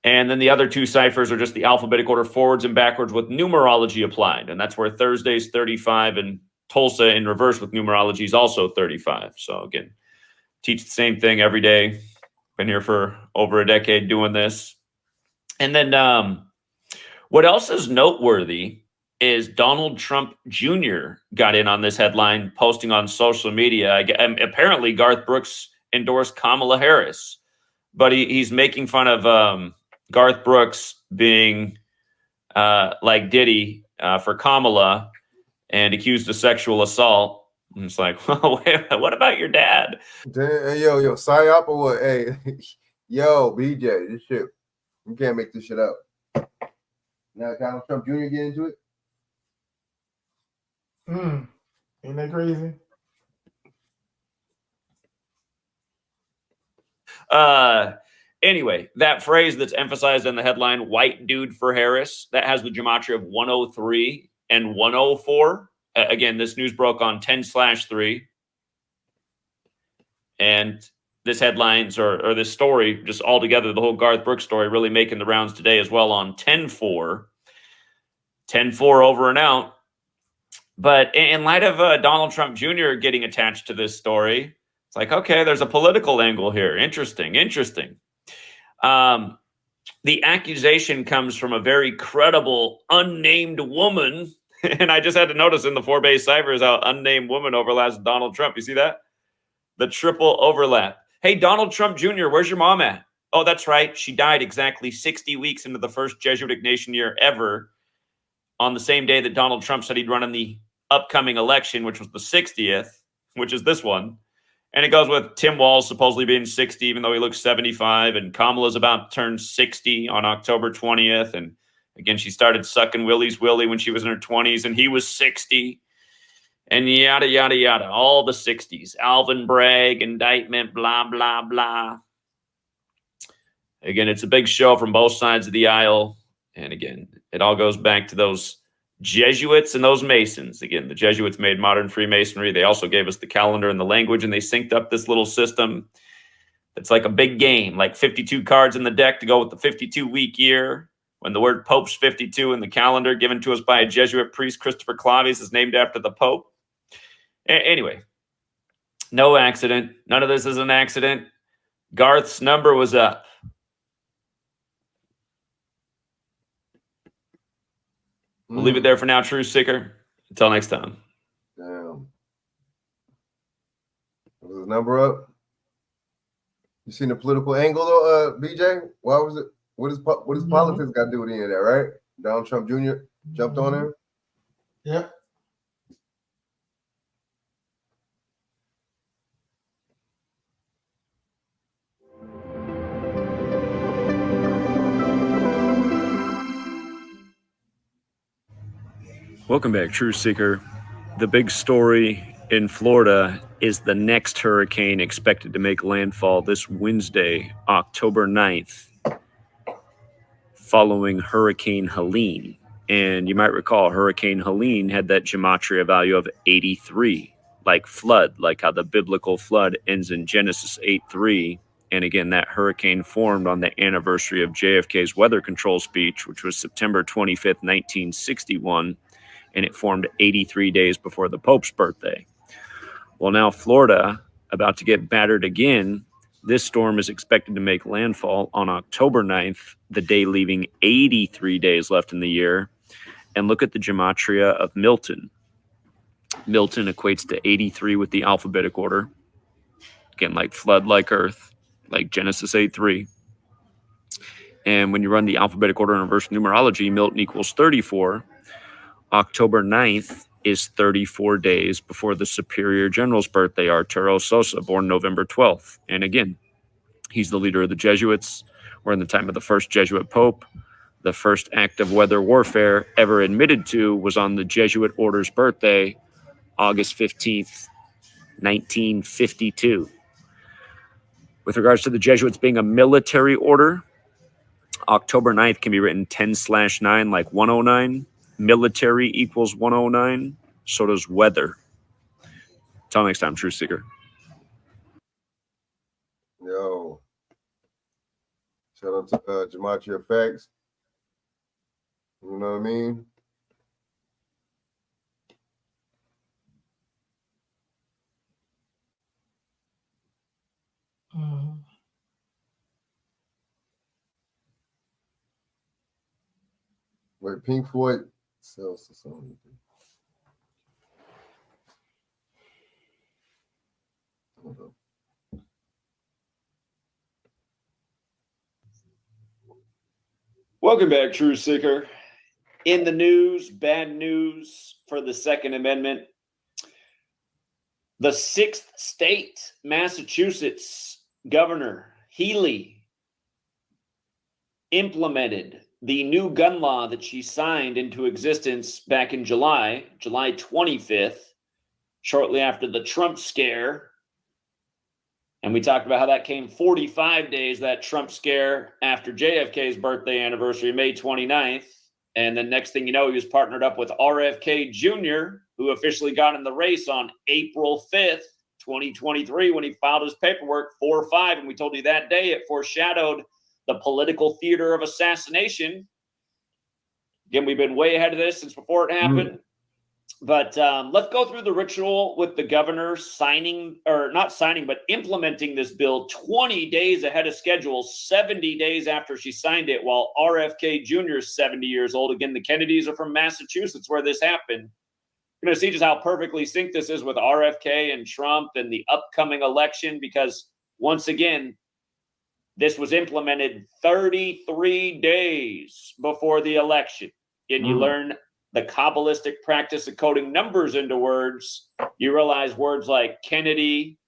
And then the other 2 ciphers are just the alphabetic order forwards and backwards with numerology applied. And that's where Thursday's 35 and Tulsa in reverse with numerology is also 35. So again, teach the same thing every day. Been here for over a decade doing this. And then what else is noteworthy is Donald Trump Jr. got in on this headline, posting on social media. Apparently, Garth Brooks endorsed Kamala Harris, but he's making fun of Garth Brooks being like Diddy for Kamala and accused of sexual assault. And it's like, well, what about your dad? Yo, psyop or what? Hey, yo, BJ, this shit, you can't make this shit up. Now Donald Trump Jr. get into it? Ain't that crazy? Anyway, that phrase that's emphasized in the headline, white dude for Harris, that has the gematria of 103 and 104. Again, this news broke on 10/3. And this headlines or this story, just altogether, the whole Garth Brooks story really making the rounds today as well on 10/4. 10/4 over and out. But in light of Donald Trump Jr. getting attached to this story, it's like, okay, there's a political angle here. Interesting. The accusation comes from a very credible, unnamed woman. And I just had to notice in the 4 base ciphers how unnamed woman overlaps Donald Trump. You see that? The triple overlap. Hey, Donald Trump Jr., where's your mom at? Oh, that's right. She died exactly 60 weeks into the first Jesuitic nation year ever on the same day that Donald Trump said he'd run in the upcoming election, which was the 60th, which is this one. And it goes with Tim Walz supposedly being 60, even though he looks 75. And Kamala's about to turn 60 on October 20th. And again, she started sucking Willie's Willie when she was in her 20s, and he was 60. And yada, yada, yada. All the 60s. Alvin Bragg, indictment, blah, blah, blah. Again, it's a big show from both sides of the aisle. And again, it all goes back to those Jesuits and those Masons. Again, the Jesuits made modern Freemasonry. They also gave us the calendar and the language, and they synced up this little system. It's like a big game, like 52 cards in the deck to go with the 52-week year. When the word Pope's 52 in the calendar given to us by a Jesuit priest, Christopher Clavius, is named after the Pope. Anyway, no accident. None of this is an accident. Garth's number was up. We'll leave it there for now, True Seeker. Until next time. Damn. Was his number up? You seen the political angle though, BJ? Why was it? What does politics got to do with any of that, right? Donald Trump Jr. jumped on him? Yep. Welcome back, True Seeker. The big story in Florida is the next hurricane expected to make landfall this Wednesday, October 9th, following Hurricane Helene. And you might recall Hurricane Helene had that gematria value of 83, like flood, like how the biblical flood ends in Genesis 8:3. And again, that hurricane formed on the anniversary of JFK's weather control speech, which was September 25th, 1961. And it formed 83 days before the Pope's birthday. Well, now Florida about to get battered again. This storm is expected to make landfall on October 9th, the day leaving 83 days left in the year. And look at the gematria of Milton. Milton equates to 83 with the alphabetic order. Again, like flood, like earth, like Genesis 8:3. And when you run the alphabetic order in reverse numerology, Milton equals 34. October 9th is 34 days before the Superior General's birthday, Arturo Sosa, born November 12th. And again, he's the leader of the Jesuits. We're in the time of the first Jesuit Pope. The first act of weather warfare ever admitted to was on the Jesuit order's birthday, August 15th, 1952. With regards to the Jesuits being a military order, October 9th can be written 10/9 like 109. Military equals 109. So does weather. Till next time, Truth Seeker. Yo. Shout out to Gematria Facts. You know what I mean? Wait, Pink Floyd sells to something. Hold on. Welcome back, Truth Seeker. In the news, bad news for the Second Amendment. The 6th state, Massachusetts Governor Healey implemented the new gun law that she signed into existence back in July 25th, shortly after the Trump scare. And we talked about how that came 45 days, that Trump scare, after JFK's birthday anniversary, May 29th. And then next thing you know, he was partnered up with RFK Jr., who officially got in the race on April 5th, 2023, when he filed his paperwork 4-5. And we told you that day it foreshadowed the political theater of assassination. Again, we've been way ahead of this since before it happened. But let's go through the ritual with the governor implementing this bill 20 days ahead of schedule, 70 days after she signed it, while RFK Jr. is 70 years old. Again, the Kennedys are from Massachusetts, where this happened. You're going to see just how perfectly synced this is with RFK and Trump and the upcoming election, because once again, this was implemented 33 days before the election. And you learn the Kabbalistic practice of coding numbers into words. You realize words like Kennedy,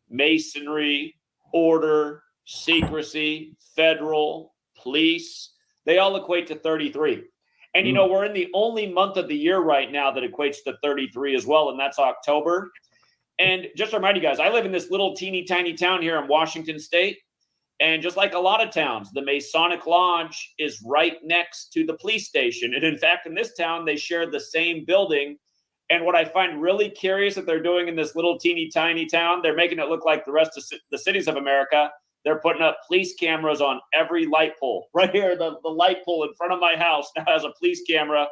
Masonry, order, secrecy, federal, police, they all equate to 33. And you know, we're in the only month of the year right now that equates to 33 as well, and that's October. And just to remind you guys, I live in this little teeny tiny town here in Washington State. And just like a lot of towns, the Masonic Lodge is right next to the police station. And in fact, in this town, they share the same building. And what I find really curious that they're doing in this little teeny tiny town, they're making it look like the rest of the cities of America. They're putting up police cameras on every light pole. Right here, the light pole in front of my house now has a police camera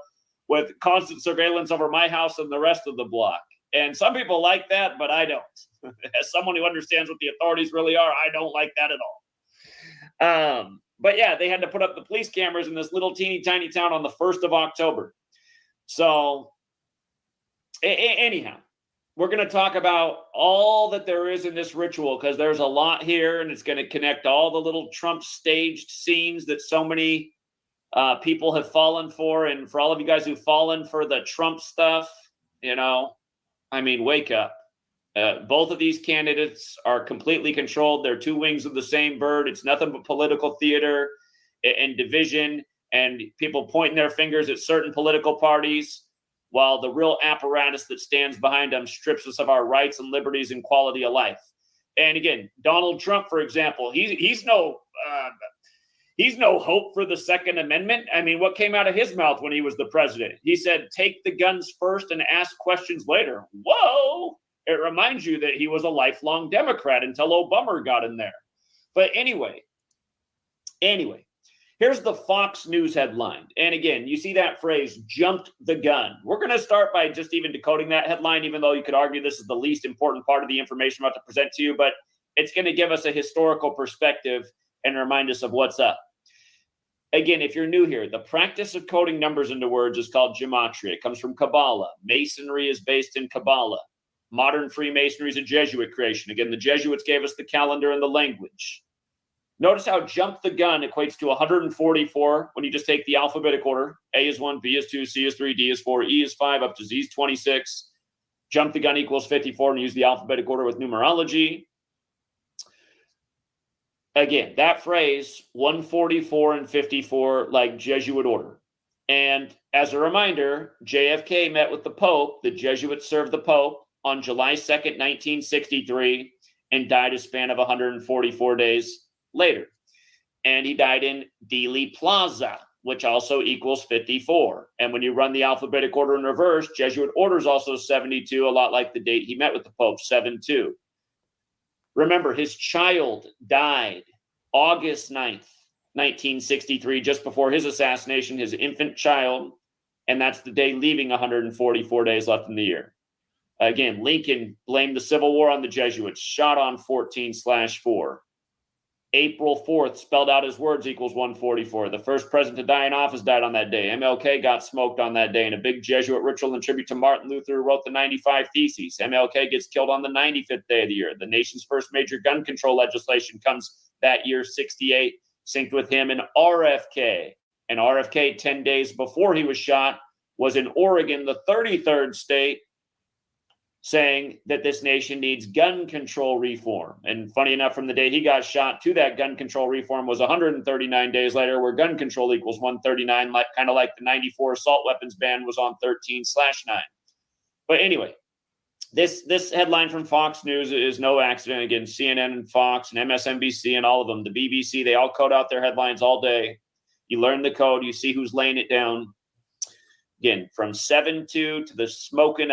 with constant surveillance over my house and the rest of the block. And some people like that, but I don't. As someone who understands what the authorities really are, I don't like that at all. But yeah, they had to put up the police cameras in this little teeny tiny town on the 1st of October. So anyhow, we're going to talk about all that there is in this ritual, because there's a lot here, and it's going to connect all the little Trump staged scenes that so many people have fallen for. And for all of you guys who've fallen for the Trump stuff, you know, I mean, wake up. Both of these candidates are completely controlled. They're two wings of the same bird. It's nothing but political theater and division, and people pointing their fingers at certain political parties, while the real apparatus that stands behind them strips us of our rights and liberties and quality of life. And again, Donald Trump, for example, he's no hope for the Second Amendment. I mean, what came out of his mouth when he was the president? He said, take the guns first and ask questions later. Whoa! It reminds you that he was a lifelong Democrat until Obama got in there. But anyway, Here's the Fox News headline. And again, you see that phrase, jumped the gun. We're going to start by just even decoding that headline, even though you could argue this is the least important part of the information I'm about to present to you, but it's going to give us a historical perspective and remind us of what's up. Again, if you're new here, the practice of coding numbers into words is called gematria. It comes from Kabbalah. Masonry is based in Kabbalah. Modern Freemasonry is a Jesuit creation. Again, the Jesuits gave us the calendar and the language. Notice how jump the gun equates to 144 when you just take the alphabetic order. A is 1, B is 2, C is 3, D is 4, E is 5, up to Z is 26. Jump the gun equals 54 and use the alphabetic order with numerology. Again, that phrase, 144 and 54, like Jesuit order. And as a reminder, JFK met with the Pope. The Jesuits served the Pope on July 2nd, 1963, and died a span of 144 days later. And he died in Dealey Plaza, which also equals 54. And when you run the alphabetic order in reverse, Jesuit order is also 72, a lot like the date he met with the Pope, 7-2. Remember, his child died August 9th, 1963, just before his assassination, his infant child, and that's the day leaving 144 days left in the year. Again, Lincoln blamed the Civil War on the Jesuits, shot on 14/4. April 4th, spelled out his words, equals 144. The first president to die in office died on that day. MLK got smoked on that day in a big Jesuit ritual in tribute to Martin Luther, who wrote the 95 Theses. MLK gets killed on the 95th day of the year. The nation's first major gun control legislation comes that year, 68, synced with him and RFK. And RFK, 10 days before he was shot, was in Oregon, the 33rd state, saying that this nation needs gun control reform. And funny enough, from the day he got shot to that gun control reform was 139 days later, where gun control equals 139, like kind of like the 94 assault weapons ban was on 13/9. But anyway, this headline from Fox News is no accident. Again, CNN and Fox and MSNBC and all of them, the BBC, they all code out their headlines all day. You learn the code, you see who's laying it down. Again, from 7-2 to the smoking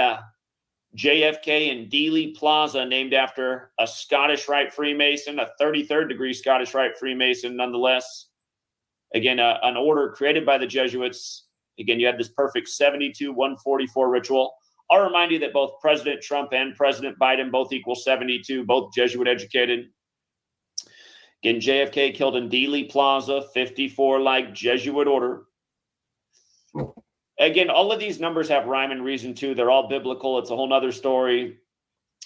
JFK and Dealey Plaza, named after a Scottish Rite Freemason, a 33rd degree Scottish Rite Freemason, nonetheless. Again, an order created by the Jesuits. Again, you have this perfect 72-144 ritual. I'll remind you that both President Trump and President Biden both equal 72, both Jesuit educated. Again, JFK killed in Dealey Plaza, 54, like Jesuit order. Again, all of these numbers have rhyme and reason too. They're all biblical. It's a whole nother story.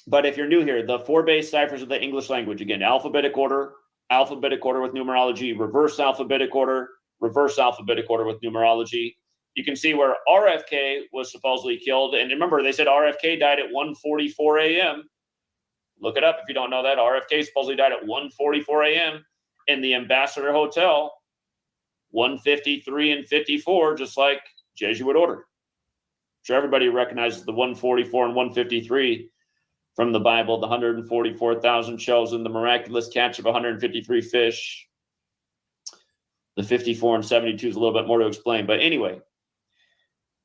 But if you're new here, the 4 base ciphers of the English language, again, alphabetic order with numerology, reverse alphabetic order with numerology. You can see where RFK was supposedly killed. And remember, they said RFK died at 1:44 a.m. Look it up if you don't know that. RFK supposedly died at 1:44 a.m. in the Ambassador Hotel, 153 and 54, just like Jesuit order. I'm sure everybody recognizes the 144 and 153 from the Bible, the 144,000 chosen, the miraculous catch of 153 fish. The 54 and 72 is a little bit more to explain. But anyway, it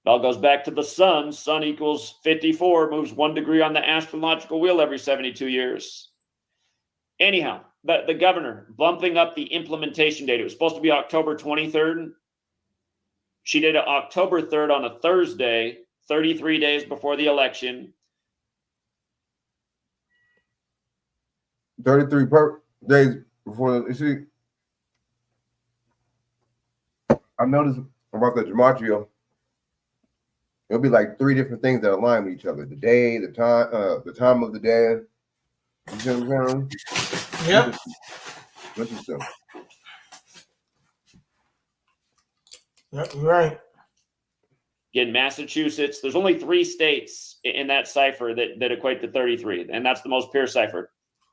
all goes back to the sun. Sun equals 54, moves 1 degree on the astrological wheel every 72 years. Anyhow, the governor bumping up the implementation date. It was supposed to be October 23rd. She did it October 3rd on a Thursday, 33 days before the election. 33 days before. You see, I noticed about the gematria. It'll be like 3 different things that align with each other: the day, the time of the day. You see what I'm saying? Yep. Interesting. Yep, you're right. In Massachusetts, there's only 3 states in that cipher that equate to 33, and that's the most pure cipher.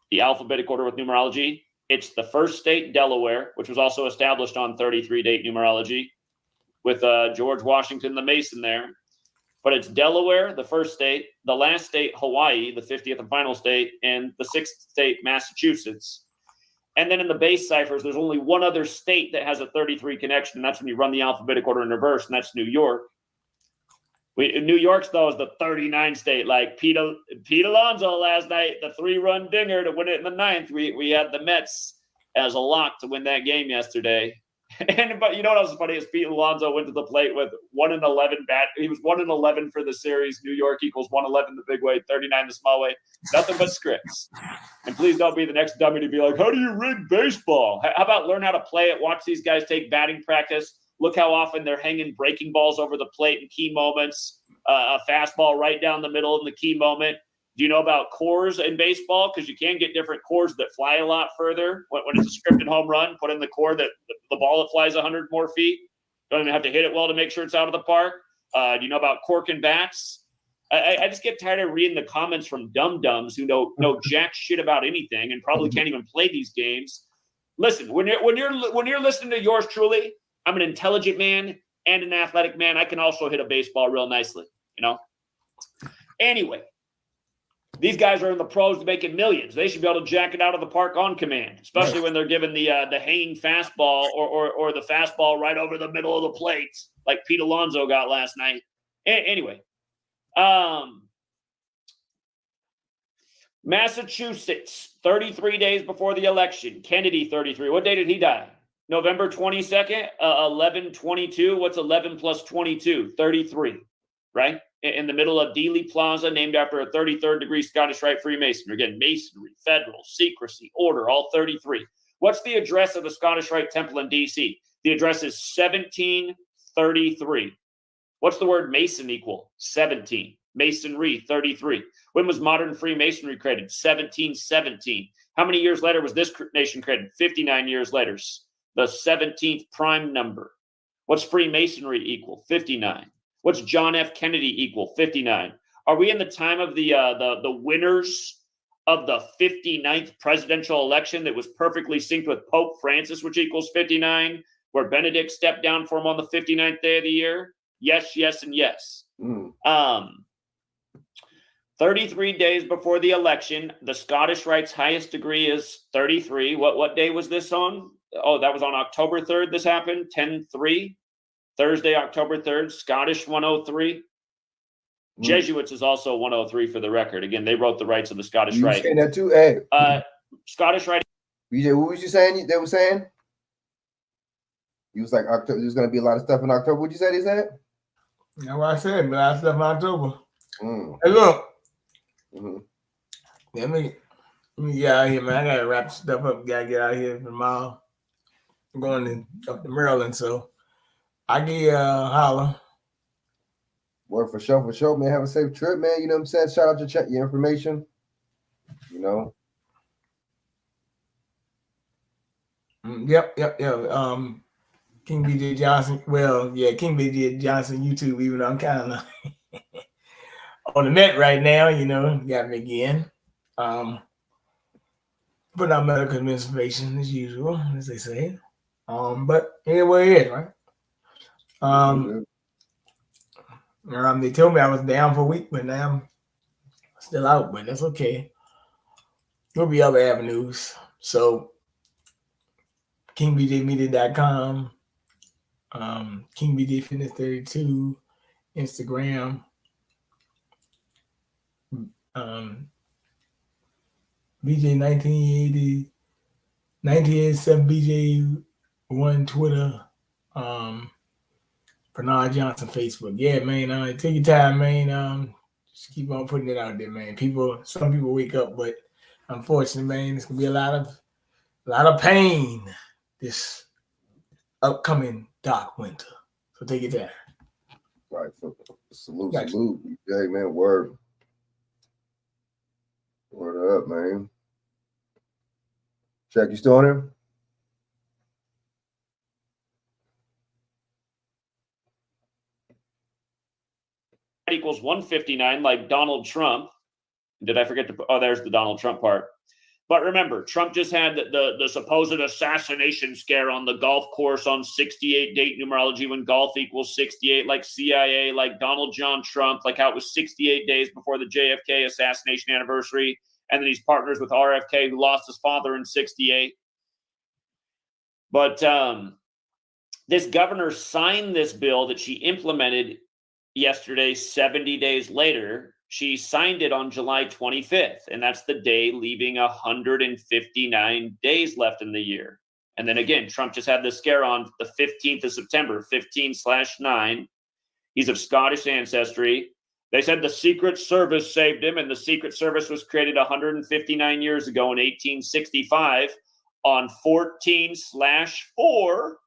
The alphabetic order with numerology. It's the first state, Delaware, which was also established on 33 date numerology, with George Washington the Mason there. But it's Delaware, the first state, the last state, Hawaii, the 50th and final state, and the 6th state, Massachusetts. And then in the base ciphers, there's only one other state that has a 33 connection, and that's when you run the alphabetic order in reverse, and that's New York. New York's, though, is the 39 state. Like Pete Alonso last night, the 3-run dinger to win it in the 9th. We had the Mets as a lock to win that game yesterday. But you know what else is funny is Pete Alonso went to the plate with 1-11 bat. He was 1-11 for the series. New York equals 111 the big weight, 39 the small weight. Nothing but scripts. And please don't be the next dummy to be like, how do you rig baseball? How about learn how to play it? Watch these guys take batting practice. Look how often they're hanging breaking balls over the plate in key moments. A fastball right down the middle in the key moment. Do you know about cores in baseball? Because you can get different cores that fly a lot further. When it's a scripted home run, put in the core that the ball that flies 100 more feet. Don't even have to hit it well to make sure it's out of the park. Do you know about cork and bats? I just get tired of reading the comments from dum-dums who know jack shit about anything and probably can't even play these games. Listen, when you're listening to yours truly, I'm an intelligent man and an athletic man. I can also hit a baseball real nicely, you know? Anyway, these guys are in the pros making millions. They should be able to jack it out of the park on command, especially when they're given the hanging fastball or the fastball right over the middle of the plate, like Pete Alonso got last night. Anyway, Massachusetts, 33 days before the election. Kennedy, 33. What day did he die? November 22nd, 11/22. What's 11 plus 22? 33, right? In the middle of Dealey Plaza, named after a 33rd degree Scottish Rite Freemasonry. Again, masonry, federal, secrecy, order, all 33. What's the address of the Scottish Rite Temple in D.C.? The address is 1733. What's the word Mason equal? 17. Masonry, 33. When was modern Freemasonry created? 1717. How many years later was this nation created? 59 years later. The 17th prime number. What's Freemasonry equal? 59. What's John F. Kennedy equal? 59. Are we in the time of the winners of the 59th presidential election that was perfectly synced with Pope Francis, which equals 59, where Benedict stepped down for him on the 59th day of the year? Yes, yes, and yes. 33 days before the election, the Scottish Rite's highest degree is 33. What day was this on? Oh, that was on October 3rd this happened, 10/3. Thursday, October 3rd, Scottish 103. Jesuits is also 103 for the record. Again, they wrote the rights of the Scottish You Rite. saying that too? Hey. Scottish Rite. BJ, what was you saying? They were saying? You was like, October, there's going to be a lot of stuff in October. What'd you say they said? That's what I said, but a lot of stuff in October. Hey, look. Let me get out of here, man. I got to wrap stuff up. Got to get out of here tomorrow. I'm going up to Maryland, so I give you a holler. Well, for sure, man. Have a safe trip, man. You know what I'm saying? Shout out to check your information. You know? Yep. King BJ Johnson. Well, yeah, King BJ Johnson YouTube, even though I'm kind of on the net right now, you know, got me again. Put out medical information as usual, as they say. But anyway, it is, right? They told me I was down for a week, but now I'm still out, but that's okay. There'll be other avenues. So kingbjmedia.com, kingbjfitness32, Instagram, BJ1980, 1987BJ1 Twitter, Bernard Johnson Facebook. Yeah, man. Take your time, man. Just keep on putting it out there, man. Some people wake up, but unfortunately, man, it's gonna be a lot of pain this upcoming dark winter. So take your time. Right. Salute. Hey, man. Word up, man. Check, you still on here? Equals 159, like Donald Trump. Did I forget to put? Oh, there's the Donald Trump part. But remember, Trump just had the supposed assassination scare on the golf course on 68 date numerology when golf equals 68, like CIA, like Donald John Trump, like how it was 68 days before the JFK assassination anniversary. And then he's partners with RFK, who lost his father in 68. But this governor signed this bill that she implemented yesterday, 70 days later. She signed it on July 25th, and that's the day leaving 159 days left in the year. And then again, Trump just had this scare on the 15th of September, 15/9. He's of Scottish ancestry. They said the Secret Service saved him, and the Secret Service was created 159 years ago in 1865 on 14/4.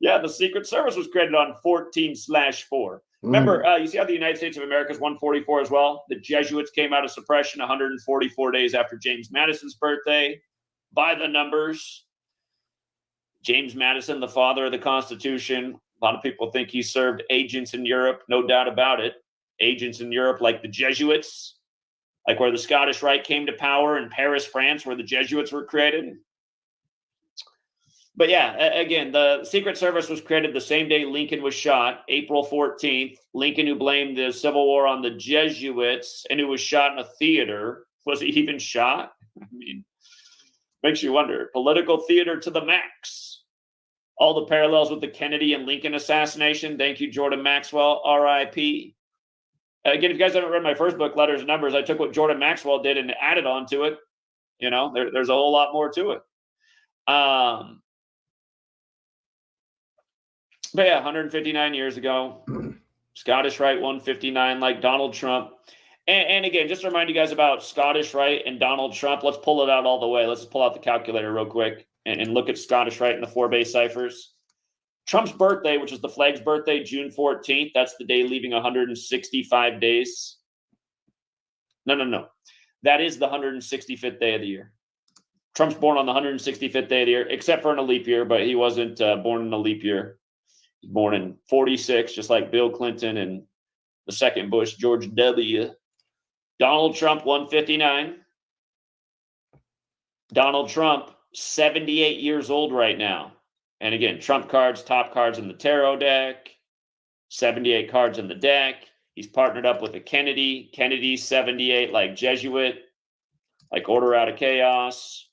Yeah, the Secret Service was created on 14/4. Remember, you see how the United States of America is 144 as well? The Jesuits came out of suppression 144 days after James Madison's birthday. By the numbers, James Madison, the father of the Constitution. A lot of people think he served agents in Europe. No doubt about it. Agents in Europe like the Jesuits, like where the Scottish Rite came to power in Paris, France, where the Jesuits were created. But yeah, again, the Secret Service was created the same day Lincoln was shot, April 14th. Lincoln, who blamed the Civil War on the Jesuits and who was shot in a theater. Was he even shot? I mean, makes you wonder. Political theater to the max. All the parallels with the Kennedy and Lincoln assassination. Thank you, Jordan Maxwell, RIP. Again, if you guys haven't read my first book, Letters and Numbers, I took what Jordan Maxwell did and added on to it. You know, there's a whole lot more to it. But yeah, 159 years ago, Scottish Rite 159, like Donald Trump. And again, just to remind you guys about Scottish Rite and Donald Trump, let's pull it out all the way. Let's pull out the calculator real quick and look at Scottish Rite and the 4 base ciphers. Trump's birthday, which is the flag's birthday, June 14th. That's the day leaving 165 days. No. That is the 165th day of the year. Trump's born on the 165th day of the year, except for in a leap year, but he wasn't born in a leap year. He's born in 46, just like Bill Clinton and the second Bush, George W. Donald Trump, 159. Donald Trump, 78 years old right now. And again, Trump cards, top cards in the tarot deck, 78 cards in the deck. He's partnered up with a Kennedy. Kennedy, 78, like Jesuit, like Order Out of Chaos.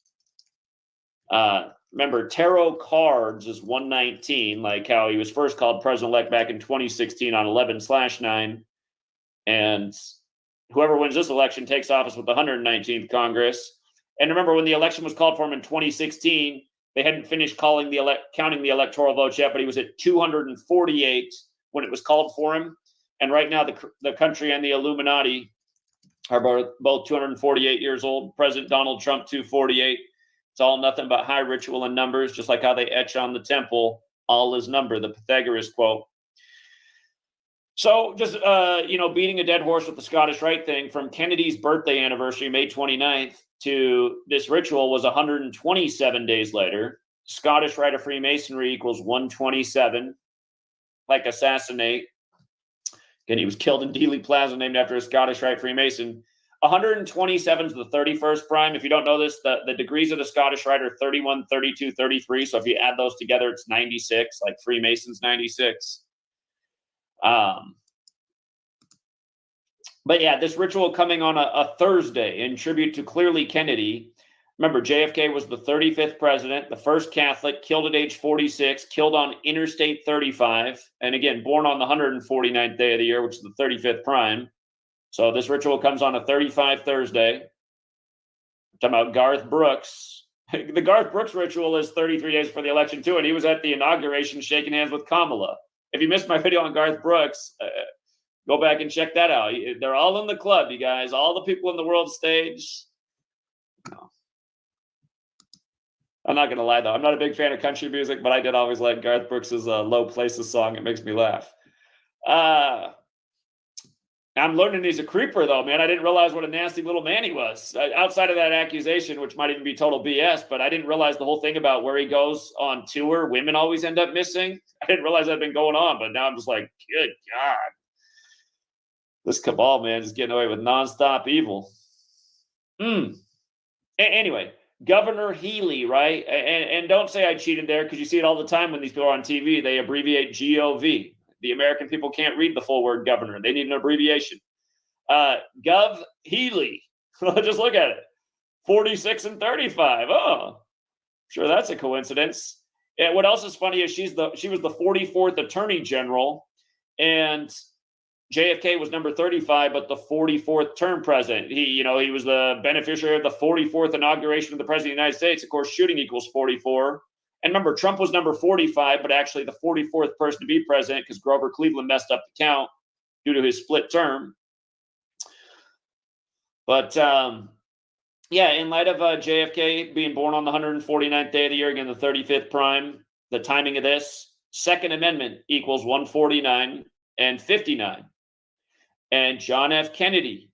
Remember, tarot cards is 119, like how he was first called president-elect back in 2016 on 11/9. And whoever wins this election takes office with the 119th Congress. And remember, when the election was called for him in 2016, they hadn't finished counting the electoral votes yet, but he was at 248 when it was called for him. And right now, the country and the Illuminati are both 248 years old. President Donald Trump, 248. It's all nothing but high ritual and numbers, just like how they etch on the temple, all is number, the Pythagoras quote. So just, beating a dead horse with the Scottish Rite thing, from Kennedy's birthday anniversary, May 29th, to this ritual was 127 days later. Scottish Rite of Freemasonry equals 127, like assassinate. Again, he was killed in Dealey Plaza, named after a Scottish Rite Freemason. 127 is the 31st prime. If you don't know this, the degrees of the Scottish Rite are 31, 32, 33. So if you add those together, it's 96, like Freemasons 96. But yeah, this ritual coming on a Thursday in tribute to clearly Kennedy. Remember, JFK was the 35th president, the first Catholic, killed at age 46, killed on Interstate 35. And again, born on the 149th day of the year, which is the 35th prime. So this ritual comes on a 35 Thursday. We're talking about Garth Brooks. The Garth Brooks ritual is 33 days before the election too, and he was at the inauguration shaking hands with Kamala. If you missed my video on Garth Brooks, go back and check that out. They're all in the club, you guys. All the people in the world stage. No. I'm not going to lie, though. I'm not a big fan of country music, but I did always like Garth Brooks' Low Places song. It makes me laugh. I'm learning he's a creeper, though, man. I didn't realize what a nasty little man he was. Outside of that accusation, which might even be total BS, but I didn't realize the whole thing about where he goes on tour, women always end up missing. I didn't realize that had been going on, but now I'm just like, good God. This cabal, man, is getting away with nonstop evil. Anyway, Governor Healy, right? And don't say I cheated there, because you see it all the time when these people are on TV. They abbreviate GOV. The American people can't read the full word governor. They need an abbreviation. Gov Healy. Just look at it. 46 and 35. Oh, sure, that's a coincidence. And what else is funny is she was the 44th Attorney General, and JFK was number 35, but the 44th term president. He was the beneficiary of the 44th inauguration of the president of the United States. Of course, shooting equals 44. And remember, Trump was number 45, but actually the 44th person to be president because Grover Cleveland messed up the count due to his split term. But yeah, in light of JFK being born on the 149th day of the year, again, the 35th prime, the timing of this, Second Amendment equals 149 and 59. And John F. Kennedy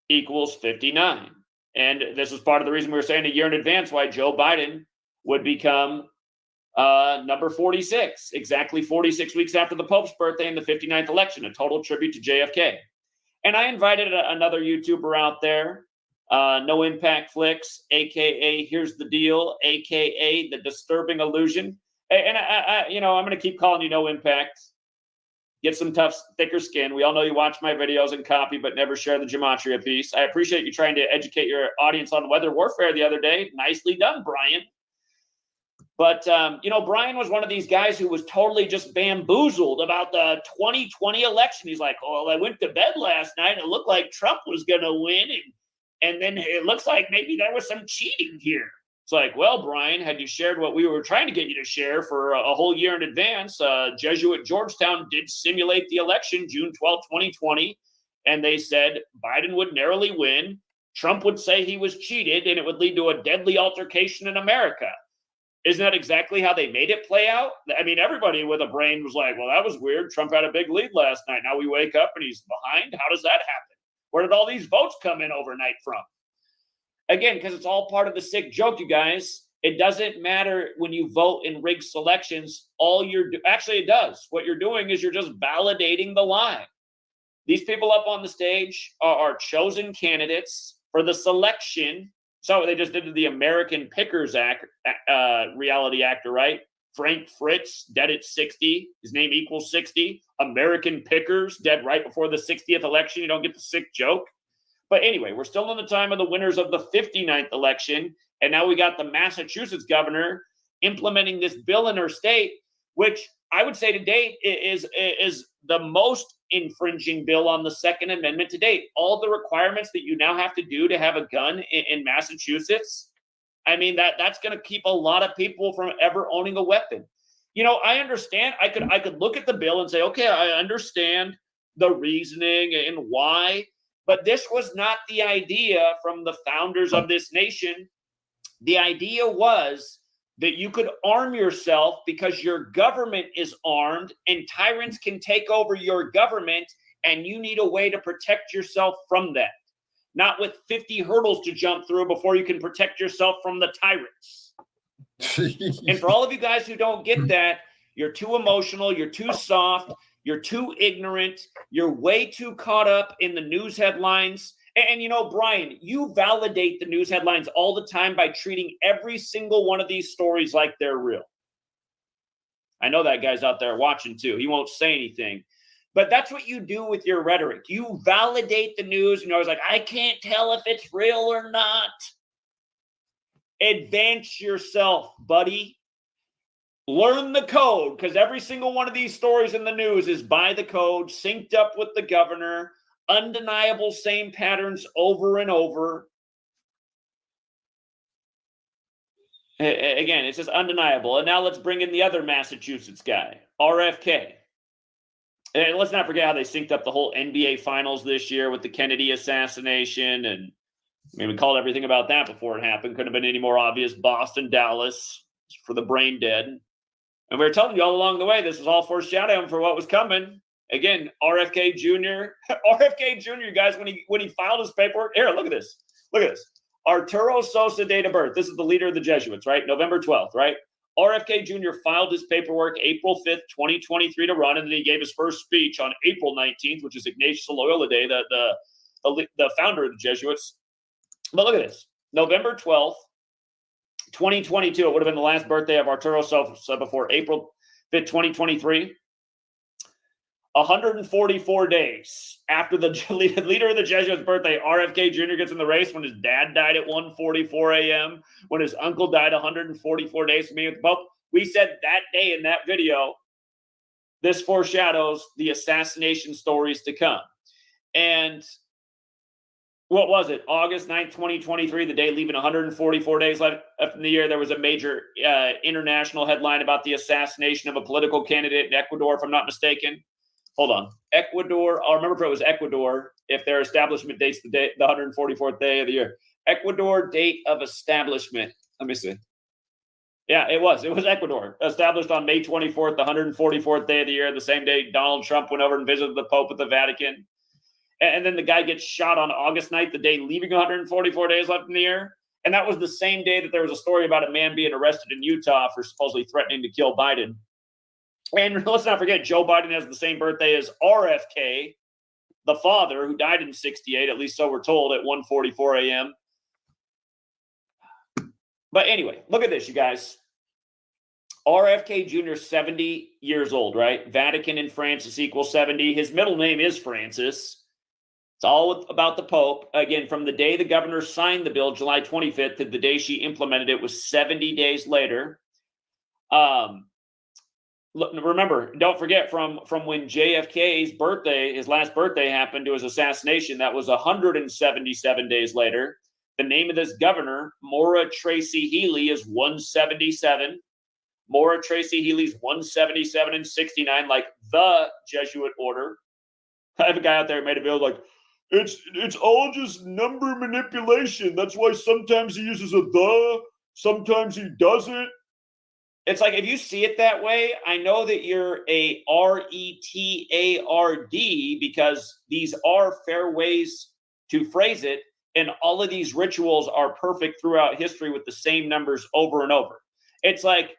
equals 59. And this is part of the reason we were saying a year in advance why Joe Biden would become number 46, exactly 46 weeks after the Pope's birthday in the 59th election, a total tribute to JFK. And I invited another YouTuber out there, No Impact Flicks, a.k.a. Here's the Deal, a.k.a. The Disturbing Illusion. And I'm going to keep calling you No Impact. Get some tough, thicker skin. We all know you watch my videos and copy, but never share the gematria piece. I appreciate you trying to educate your audience on weather warfare the other day. Nicely done, Brian. But, Brian was one of these guys who was totally just bamboozled about the 2020 election. He's like, oh, well, I went to bed last night and it looked like Trump was going to win. And then it looks like maybe there was some cheating here. It's like, well, Brian, had you shared what we were trying to get you to share for a whole year in advance, Jesuit Georgetown did simulate the election June 12, 2020, and they said Biden would narrowly win, Trump would say he was cheated, and it would lead to a deadly altercation in America. Isn't that exactly how they made it play out? I mean, everybody with a brain was like, well, that was weird. Trump had a big lead last night. Now we wake up and he's behind. How does that happen? Where did all these votes come in overnight from? Again, because it's all part of the sick joke, you guys. It doesn't matter when you vote in rigged selections. Actually, it does. What you're doing is you're just validating the lie. These people up on the stage are chosen candidates for the selection. So they just did the American Pickers act, reality actor, right? Frank Fritz, dead at 60. His name equals 60. American Pickers, dead right before the 60th election. You don't get the sick joke. But anyway, we're still in the time of the winners of the 59th election. And now we got the Massachusetts governor implementing this bill in her state, which I would say to date is the most infringing bill on the Second Amendment to date. All the requirements that you now have to do to have a gun in Massachusetts, I mean, that's going to keep a lot of people from ever owning a weapon. I understand. I could look at the bill and say, okay, I understand the reasoning and why. But this was not the idea from the founders of this nation. The idea was that you could arm yourself because your government is armed and tyrants can take over your government and you need a way to protect yourself from that. Not with 50 hurdles to jump through before you can protect yourself from the tyrants. And for all of you guys who don't get that, you're too emotional, you're too soft, you're too ignorant. You're way too caught up in the news headlines. And Brian, you validate the news headlines all the time by treating every single one of these stories like they're real. I know that guy's out there watching too. He won't say anything. But that's what you do with your rhetoric. You validate the news. I was like, I can't tell if it's real or not. Advance yourself, buddy. Learn the code, because every single one of these stories in the news is by the code, synced up with the governor, undeniable same patterns over and over. Again, it's just undeniable. And now let's bring in the other Massachusetts guy, RFK. And let's not forget how they synced up the whole NBA finals this year with the Kennedy assassination. And we called everything about that before it happened. Couldn't have been any more obvious. Boston, Dallas for the brain dead. And we were telling you all along the way, this was all foreshadowing for what was coming. Again, RFK Jr. RFK Jr., guys, when he filed his paperwork. Here, look at this. Look at this. Arturo Sosa, date of birth. This is the leader of the Jesuits, right? November 12th, right? RFK Jr. filed his paperwork April 5th, 2023 to run, and then he gave his first speech on April 19th, which is Ignatius Loyola Day, the founder of the Jesuits. But look at this. November 12th, 2022, it would have been the last birthday of Arturo Sosa before April 5th, 2023. 144 days after the leader of the Jesuits' birthday, RFK Jr. gets in the race when his dad died at 1:44 a.m., when his uncle died 144 days from being with the Pope. We said that day in that video, this foreshadows the assassination stories to come. And what was it? August 9th, 2023, the day leaving 144 days left in the year, there was a major international headline about the assassination of a political candidate in Ecuador, if I'm not mistaken. Hold on. Ecuador, I'll remember if it was Ecuador, if their establishment dates the 144th day of the year. Ecuador date of establishment. Let me see. Yeah, it was. It was Ecuador. Established on May 24th, the 144th day of the year, the same day Donald Trump went over and visited the Pope at the Vatican. And then the guy gets shot on August 9th, the day leaving 144 days left in the year. And that was the same day that there was a story about a man being arrested in Utah for supposedly threatening to kill Biden. And let's not forget, Joe Biden has the same birthday as RFK, the father, who died in 68, at least so we're told, at 1:44 a.m. But anyway, look at this, you guys. RFK Jr. 70 years old, right? Vatican and Francis equal 70. His middle name is Francis. It's all about the Pope. Again, from the day the governor signed the bill, July 25th, to the day she implemented it was 70 days later. Remember, don't forget, from when JFK's birthday, his last birthday happened to his assassination, that was 177 days later. The name of this governor, Maura Tracy Healy, is 177. Maura Tracy Healy's 177 and 69, like the Jesuit order. I have a guy out there who made a bill like, it's all just number manipulation. That's why sometimes he uses a the, sometimes he doesn't. It's like, if you see it that way, I know that you're a RETARD, because these are fair ways to phrase it. And all of these rituals are perfect throughout history with the same numbers over and over. It's like,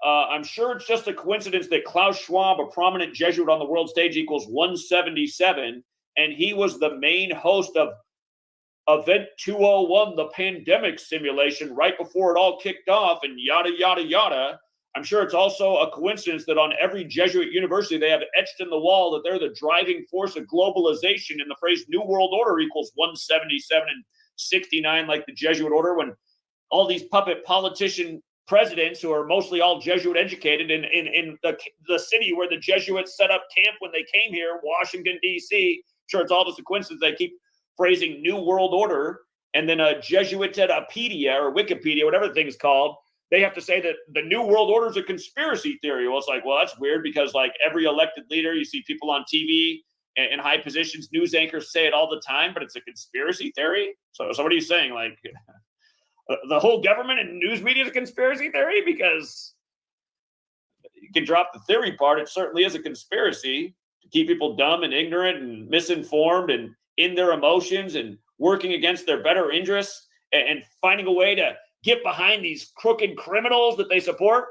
I'm sure it's just a coincidence that Klaus Schwab, a prominent Jesuit on the world stage, equals 177. And he was the main host of Event 201, the pandemic simulation, right before it all kicked off, and yada, yada, yada. I'm sure it's also a coincidence that on every Jesuit university, they have etched in the wall that they're the driving force of globalization, and the phrase New World Order equals 177 and 69, like the Jesuit order, when all these puppet politician presidents, who are mostly all Jesuit educated, in the city where the Jesuits set up camp when they came here, Washington, D.C., sure, it's all just a coincidence they keep phrasing New World Order, and then a Jesuitopedia or Wikipedia, whatever the thing's called, they have to say that the New World Order is a conspiracy theory. Well, it's like, well, that's weird, because like every elected leader, you see people on TV and high positions, news anchors say it all the time, but it's a conspiracy theory. So what are you saying? Like the whole government and news media is a conspiracy theory? Because you can drop the theory part. It certainly is a conspiracy to keep people dumb and ignorant and misinformed and in their emotions and working against their better interests and finding a way to get behind these crooked criminals that they support.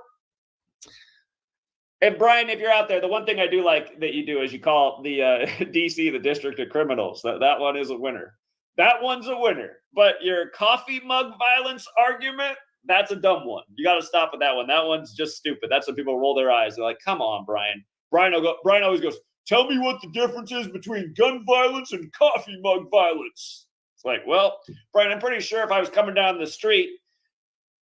And Brian, if you're out there, the one thing I do like that you do is you call the DC the District of Criminals. That one is a winner. That one's a winner. But your coffee mug violence argument, that's a dumb one. You got to stop with that one. That one's just stupid. That's when people roll their eyes. They're like, come on, Brian. Brian always goes, tell me what the difference is between gun violence and coffee mug violence. It's like, well, Brian, I'm pretty sure if I was coming down the street,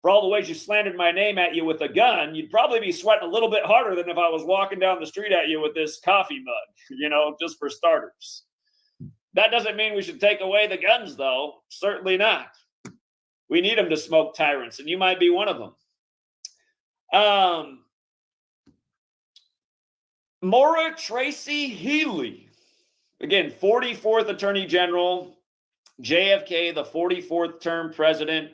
for all the ways you slandered my name at you with a gun, you'd probably be sweating a little bit harder than if I was walking down the street at you with this coffee mug, just for starters. That doesn't mean we should take away the guns, though. Certainly not. We need them to smoke tyrants, and you might be one of them. Maura Tracy Healy, again, 44th Attorney General, JFK, the 44th term president.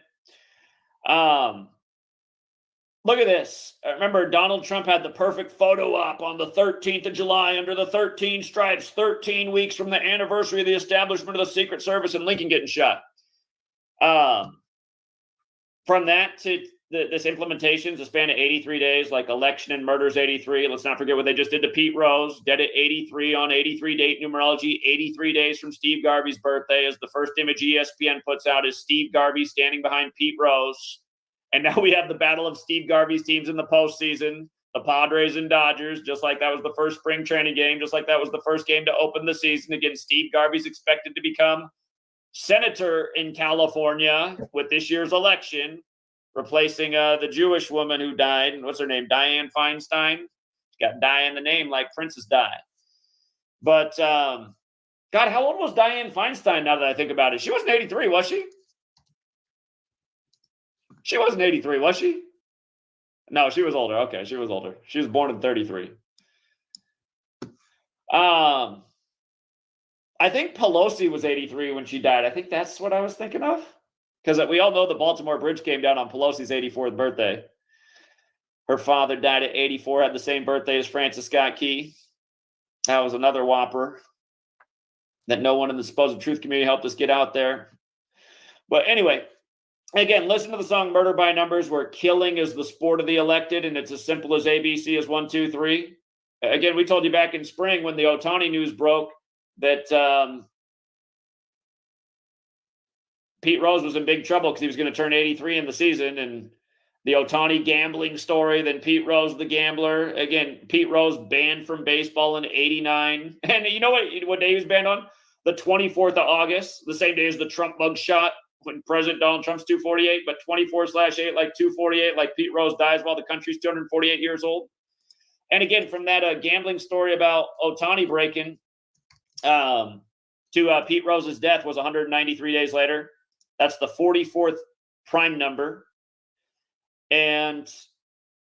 Look at this. Remember, Donald Trump had the perfect photo op on the 13th of July under the 13 stripes, 13 weeks from the anniversary of the establishment of the Secret Service and Lincoln getting shot. From that to this implementation, a span of 83 days, like election and murders 83. Let's not forget what they just did to Pete Rose. Dead at 83 on 83 date numerology. 83 days from Steve Garvey's birthday, as the first image ESPN puts out is Steve Garvey standing behind Pete Rose. And now we have the battle of Steve Garvey's teams in the postseason, the Padres and Dodgers, just like that was the first spring training game, just like that was the first game to open the season. Again, Steve Garvey's expected to become senator in California with this year's election, replacing the Jewish woman who died. What's her name? Dianne Feinstein. Got Di in the name like Princess Di. But, God, how old was Dianne Feinstein now that I think about it? She wasn't 83, was she? She wasn't 83, was she? No, she was older. Okay, she was older. She was born in 33. I think Pelosi was 83 when she died. I think that's what I was thinking of. Because we all know the Baltimore Bridge came down on Pelosi's 84th birthday. Her father died at 84, had the same birthday as Francis Scott Key. That was another whopper that no one in the supposed truth community helped us get out there. But anyway, again, listen to the song Murder by Numbers, where killing is the sport of the elected, and it's as simple as ABC is 1, 2, 3. Again, we told you back in spring when the Ohtani news broke that Pete Rose was in big trouble because he was going to turn 83 in the season, and the Ohtani gambling story, then Pete Rose the gambler. Again, Pete Rose banned from baseball in 89. And you know what day he was banned on? The 24th of August, the same day as the Trump mug shot when President Donald Trump's 248, but 24/8, like 248, like Pete Rose dies while the country's 248 years old. And again, from that gambling story about Ohtani breaking to Pete Rose's death was 193 days later. That's the 44th prime number. And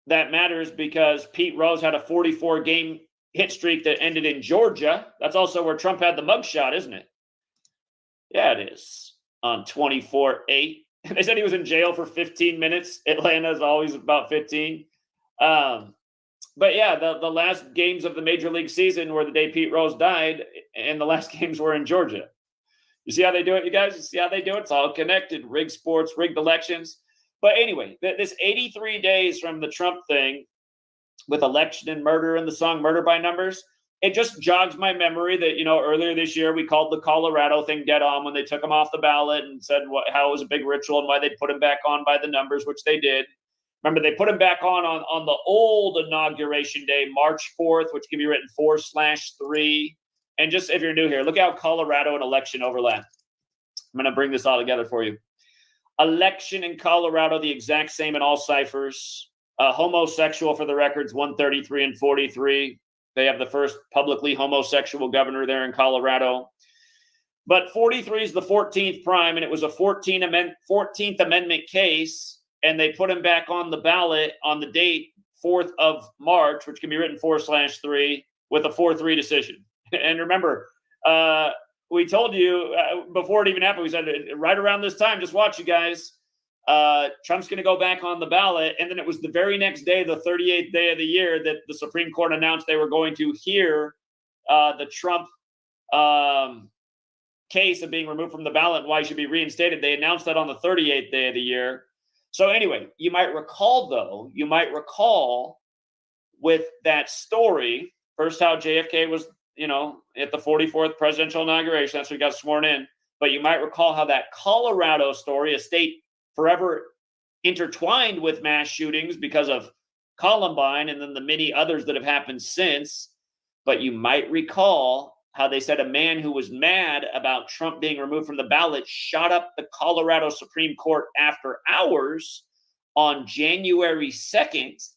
that matters because Pete Rose had a 44-game hit streak that ended in Georgia. That's also where Trump had the mugshot, isn't it? Yeah, it is. On 24/8. They said he was in jail for 15 minutes. Atlanta is always about 15. But yeah, the last games of the Major League season were the day Pete Rose died, and the last games were in Georgia. You see how they do it, you guys? You see how they do it? It's all connected. Rigged sports, rigged elections. But anyway, this 83 days from the Trump thing with election and murder and the song Murder by Numbers, it just jogs my memory that, earlier this year we called the Colorado thing dead on when they took him off the ballot and said how it was a big ritual and why they'd put him back on by the numbers, which they did. Remember, they put him back on the old inauguration day, March 4th, which can be written 4/3. And just if you're new here, look how Colorado and election overlap. I'm going to bring this all together for you. Election in Colorado, the exact same in all ciphers. Homosexual, for the records, 133 and 43. They have the first publicly homosexual governor there in Colorado. But 43 is the 14th prime, and it was a 14th Amendment case, and they put him back on the ballot on the date 4th of March, which can be written 4/3, with a 4-3 decision. And remember, we told you before it even happened, we said right around this time, just watch you guys. Trump's going to go back on the ballot. And then it was the very next day, the 38th day of the year, that the Supreme Court announced they were going to hear the Trump case of being removed from the ballot and why he should be reinstated. They announced that on the 38th day of the year. So anyway, you might recall with that story, first how JFK was, at the 44th presidential inauguration. That's when he got sworn in. But you might recall how that Colorado story, a state forever intertwined with mass shootings because of Columbine and then the many others that have happened since. But you might recall how they said a man who was mad about Trump being removed from the ballot shot up the Colorado Supreme Court after hours on January 2nd.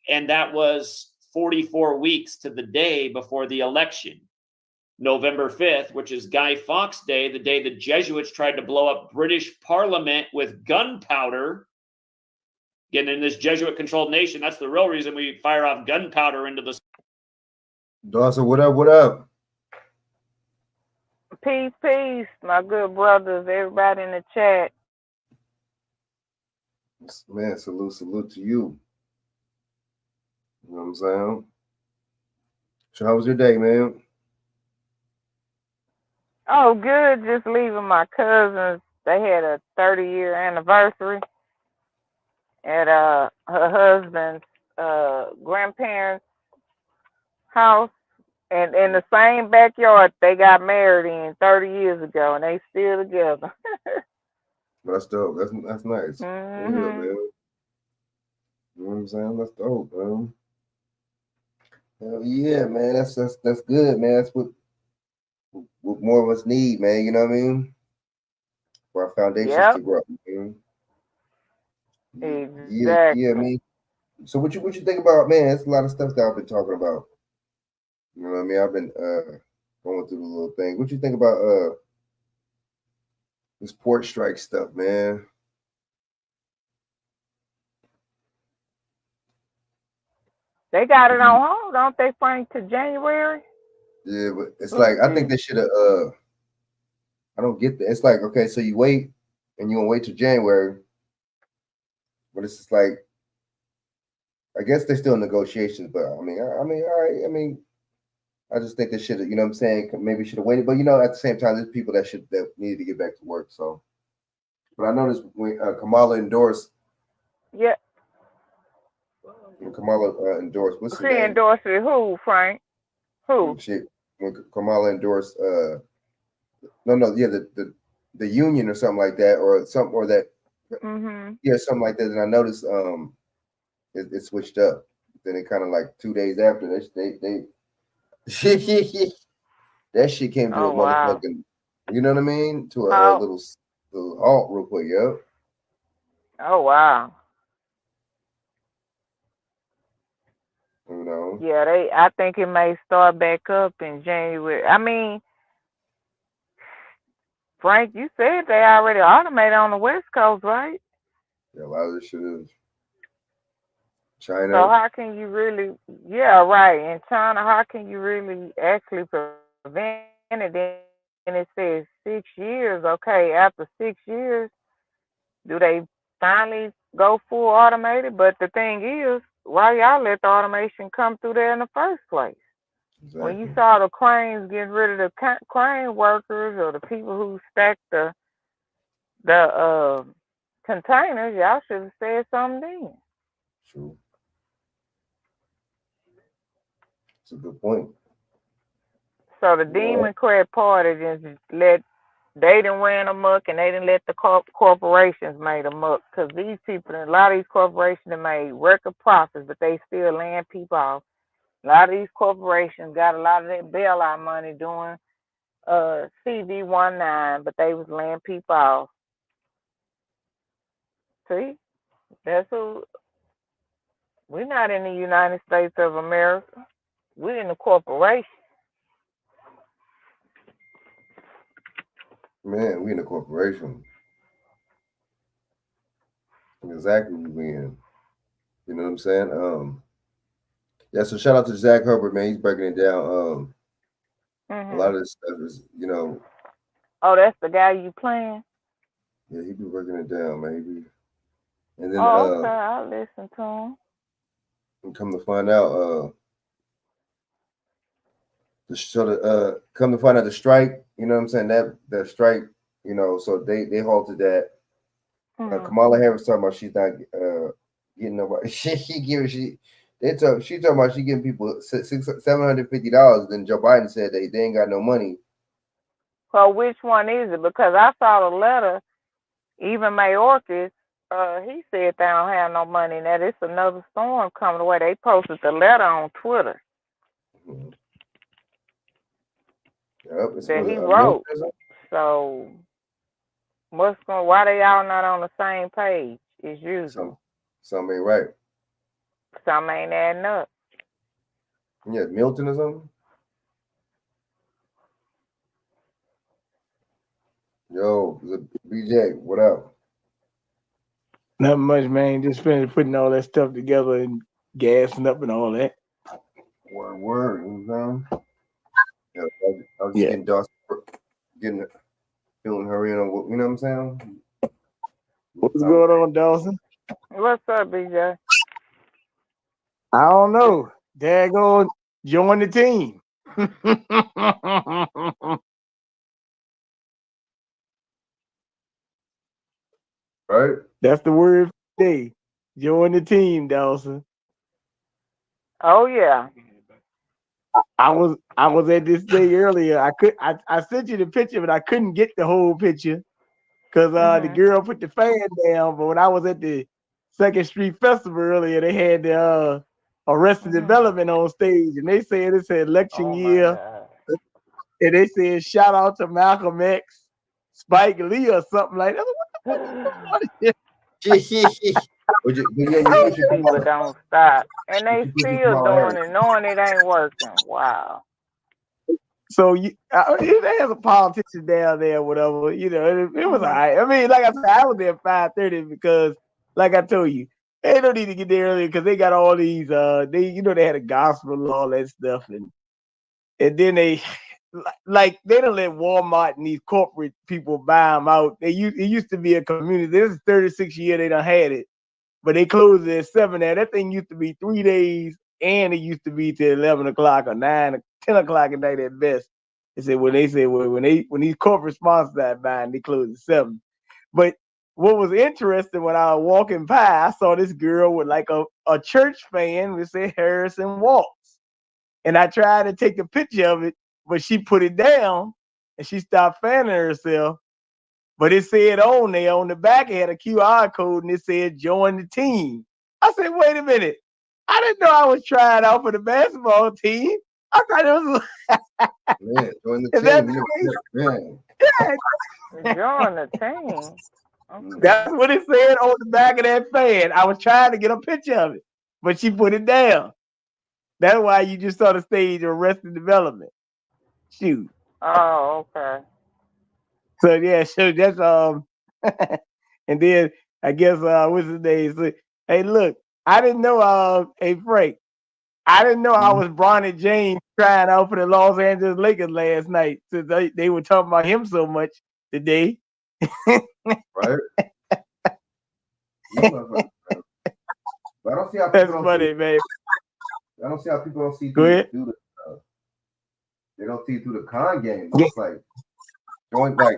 And that was 44 weeks to the day before the election, November 5th, which is Guy Fawkes Day, the day the Jesuits tried to blow up British Parliament with gunpowder. Again, in this Jesuit-controlled nation, that's the real reason we fire off gunpowder into the... Dawson, what up, what up? Peace, peace, my good brothers, everybody in the chat. Man, salute to you. You know what I'm saying? So how was your day, man? Oh, good. Just leaving my cousins. They had a 30-year anniversary at her husband's grandparents' house. And in the same backyard they got married in 30 years ago, and they still together. That's dope. That's nice. Mm-hmm. Yeah, man. You know what I'm saying? That's dope, man. Hell yeah, man. That's good, man. That's what more of us need, man. You know what I mean? For our foundations to grow. Man. Exactly. Yeah, man. So what you think about, man? It's a lot of stuff that I've been talking about. You know what I mean? I've been going through the little thing. What you think about this port strike stuff, man? They got it on hold, don't they, Frank, to January? Yeah, but it's like I think they should have. I don't get that. It's like, okay, so you wait and you gonna wait till January, but it's just like, I guess they're still in negotiations. But I mean, all right. I mean, I just think they should have. You know what I'm saying? Maybe should have waited. But at the same time, there's people that needed to get back to work. So, but I noticed when Kamala endorsed. Yeah. When Kamala endorsed, what's She her name? endorsed it. Who, Frank? Who? When Kamala endorsed, the union or something like that, or something, or that, something like that. And I noticed, it switched up. Then it kind of like 2 days after they that shit came to a motherfucking, you know what I mean? To a little halt real quick, yo. Oh wow. You know. Yeah, I think it may start back up in January. I mean, Frank, you said they already automated on the West Coast, right? Yeah, a lot of this shit is China. So how can you really? Yeah, right. In China, how can you really actually prevent it? And it says 6 years. Okay, after 6 years, do they finally go full automated? But the thing is, why y'all let the automation come through there in the first place? Exactly. When you saw the cranes getting rid of the crane workers or the people who stacked the containers, y'all should have said something then. True. It's a good point. So the Democrat Party just they didn't ran amok, and they didn't let the corporations made amok, because these people, a lot of these corporations have made record profits, but they still laying people off. A lot of these corporations got a lot of their bailout money doing CV19, but they was laying people off. See, that's who. We're not in the United States of America. We're in the corporation. Man, we in a corporation. Exactly, we in. You know what I'm saying? Yeah, so shout out to Zach Hubbard, man. He's breaking it down. A lot of this stuff is, Oh, that's the guy you playing? Yeah, he be breaking it down, man. And then okay, I'll listen to him. And come to find out, come to find out the strike, you know what I'm saying? That strike, so they halted that. Kamala Harris talking about she's not getting nobody. She talking about she giving people $750. Then Joe Biden said they ain't got no money. So which one is it? Because I saw the letter. Even Mayorkas, he said they don't have no money. Now it's another storm coming away. They posted the letter on Twitter that he wrote. So why they all not on the same page as usual? Something ain't right. Something ain't adding up. Yeah, Milton or something. Yo, BJ, what up? Not much, man. Just finished putting all that stuff together and gassing up and all that. Word. You know? Yeah, I was just filling her in on, you know what I'm saying? What's going on, Dawson? What's up, BJ? I don't know. Daggone, join the team. Right? That's the word for the day. Join the team, Dawson. Oh yeah. I was at this day earlier. I sent you the picture, but I couldn't get the whole picture because the girl put the fan down. But when I was at the Second Street Festival earlier, they had the Arrested Development on stage, and they said it's an election year, and they said shout out to Malcolm X, Spike Lee, or something like that. What the fuck is going on here? These people don't stop, and they still doing it, knowing it ain't working. Wow. So they have a politician down there, whatever. You know, it was all right. I mean, like I said, I was there at 5:30 because, like I told you, they don't need to get there early because they got all these. They had a gospel and all that stuff, and then they they don't let Walmart and these corporate people buy them out. It used to be a community. This is 36 years they done had it, but they closed it at 7 now. That thing used to be 3 days, and it used to be till 11 o'clock or 9 or 10 o'clock at night at best. They said when these corporate sponsors that buying, they close at 7. But what was interesting when I was walking by, I saw this girl with like a church fan that said Harrison Walks. And I tried to take a picture of it, but she put it down and she stopped fanning herself. But it said on there, on the back, it had a QR code and it said join the team. I said, wait a minute. I didn't know I was trying out for the basketball team. I thought it was man, join the team. Man. Join the team. Okay. That's what it said on the back of that fan. I was trying to get a picture of it, but she put it down. That's why you just saw the stage of Arrested Development. Shoot. Oh, okay. So yeah, so that's and then I guess what's his name? So, hey, look, I didn't know hey Frank, I didn't know I was Bronny James trying out for the Los Angeles Lakers last night since they were talking about him so much today. Right. But I don't see how That's funny, man. I don't see how people don't see through the they don't see through the con game. It's like join the team like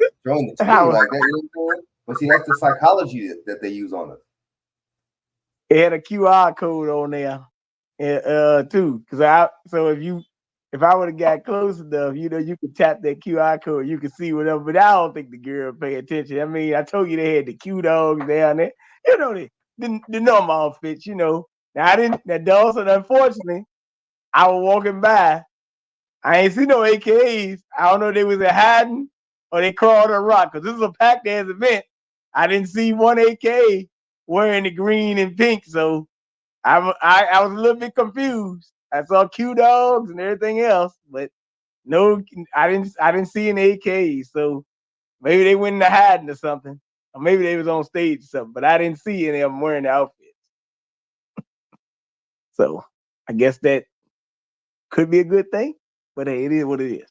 that. You know, but see, that's the psychology that they use on us. It had a QR code on there, too. So if I would have got close enough, you could tap that QR code, you could see whatever. But I don't think the girl pay attention. I mean, I told you they had the Q dogs down there. You know, the normal outfits. You know. Now I didn't. That Dawson, unfortunately, I was walking by. I ain't see no AKs. I don't know if they was hiding or they crawled a rock because this is a packed ass event. I didn't see one AK wearing the green and pink, so I was a little bit confused. I saw Q dogs and everything else, but no, I didn't see an AK. So maybe they went into hiding or something, or maybe they was on stage or something. But I didn't see any of them wearing the outfits. So I guess that could be a good thing, but hey, it is what it is.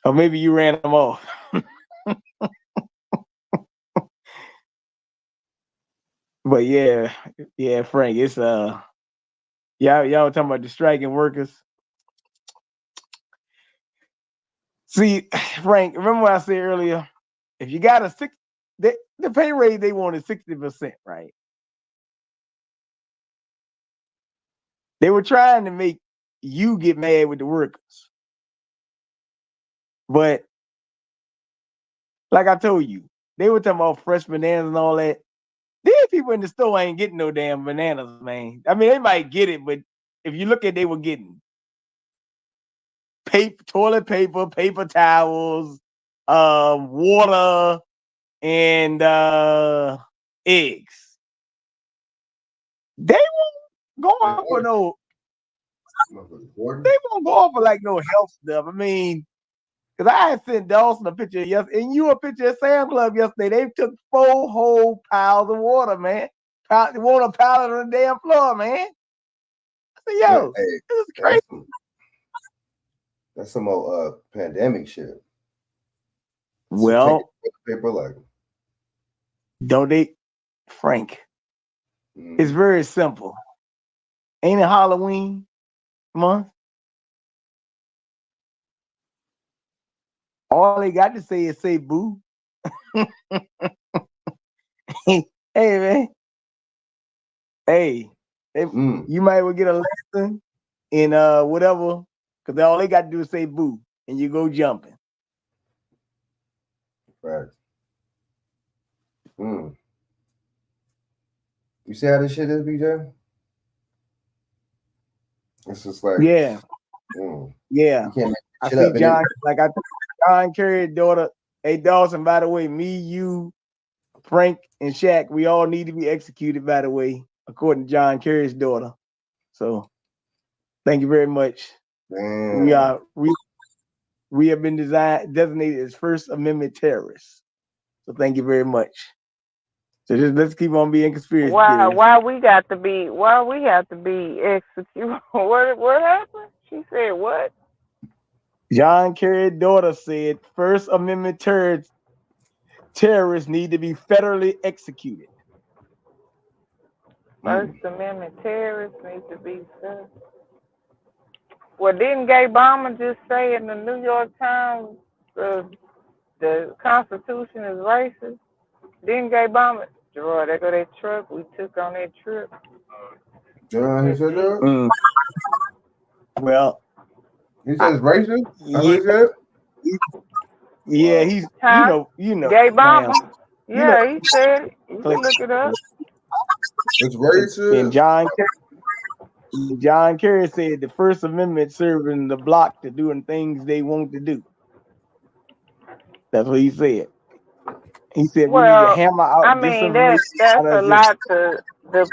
Or maybe you ran them off. But yeah, Frank, it's y'all talking about the striking workers. See, Frank, remember what I said earlier? If you got the pay raise they want is 60%, right? They were trying to make you get mad with the workers. But like I told you, they were talking about fresh bananas and all that. These people in the store ain't getting no damn bananas, man. I mean, they might get it, but if you look at they were getting toilet paper, paper towels, water, and eggs. They won't go on for no. They won't go on for like no health stuff. I mean, because I had sent Dawson a picture yesterday, and you a picture at Sam Club yesterday. They took 4 whole piles of water, man. They want a pallet on the damn floor, man. I said, yo, hey, this is crazy. That's some old pandemic shit. Well, paper like don't they, Frank? It's very simple. Ain't it Halloween month? All they got to say is say boo. Hey, man. Hey, you might well get a lesson in whatever, because all they got to do is say boo, and you go jumping. Right. You see how this shit is, BJ? It's just like yeah. You can't make I shit see up. John, like I John Kerry's daughter. Hey Dawson, by the way, me, you, Frank and Shaq, we all need to be executed, by the way, according to John Kerry's daughter. So thank you very much. Damn. We have been designated as First Amendment terrorists. So thank you very much. So just let's keep on being conspiracy theorists. Why we have to be executed? What happened? She said what? John Kerry's daughter said First Amendment terrorists need to be federally executed. First Amendment terrorists need to be served. Well, didn't Gay Bomber just say in the New York Times the Constitution is racist? Didn't Gay Bomber? Gerard, there go that truck. We took on that trip. John, he said that? Well, he says racist? Yeah, he's you know. Gay Bomber. Yeah, he said it. You can look it up. It's racist. And John Kerry said the First Amendment serving the bloc to doing things they want to do. That's what he said. He said we need to hammer out. I mean, that's a lot to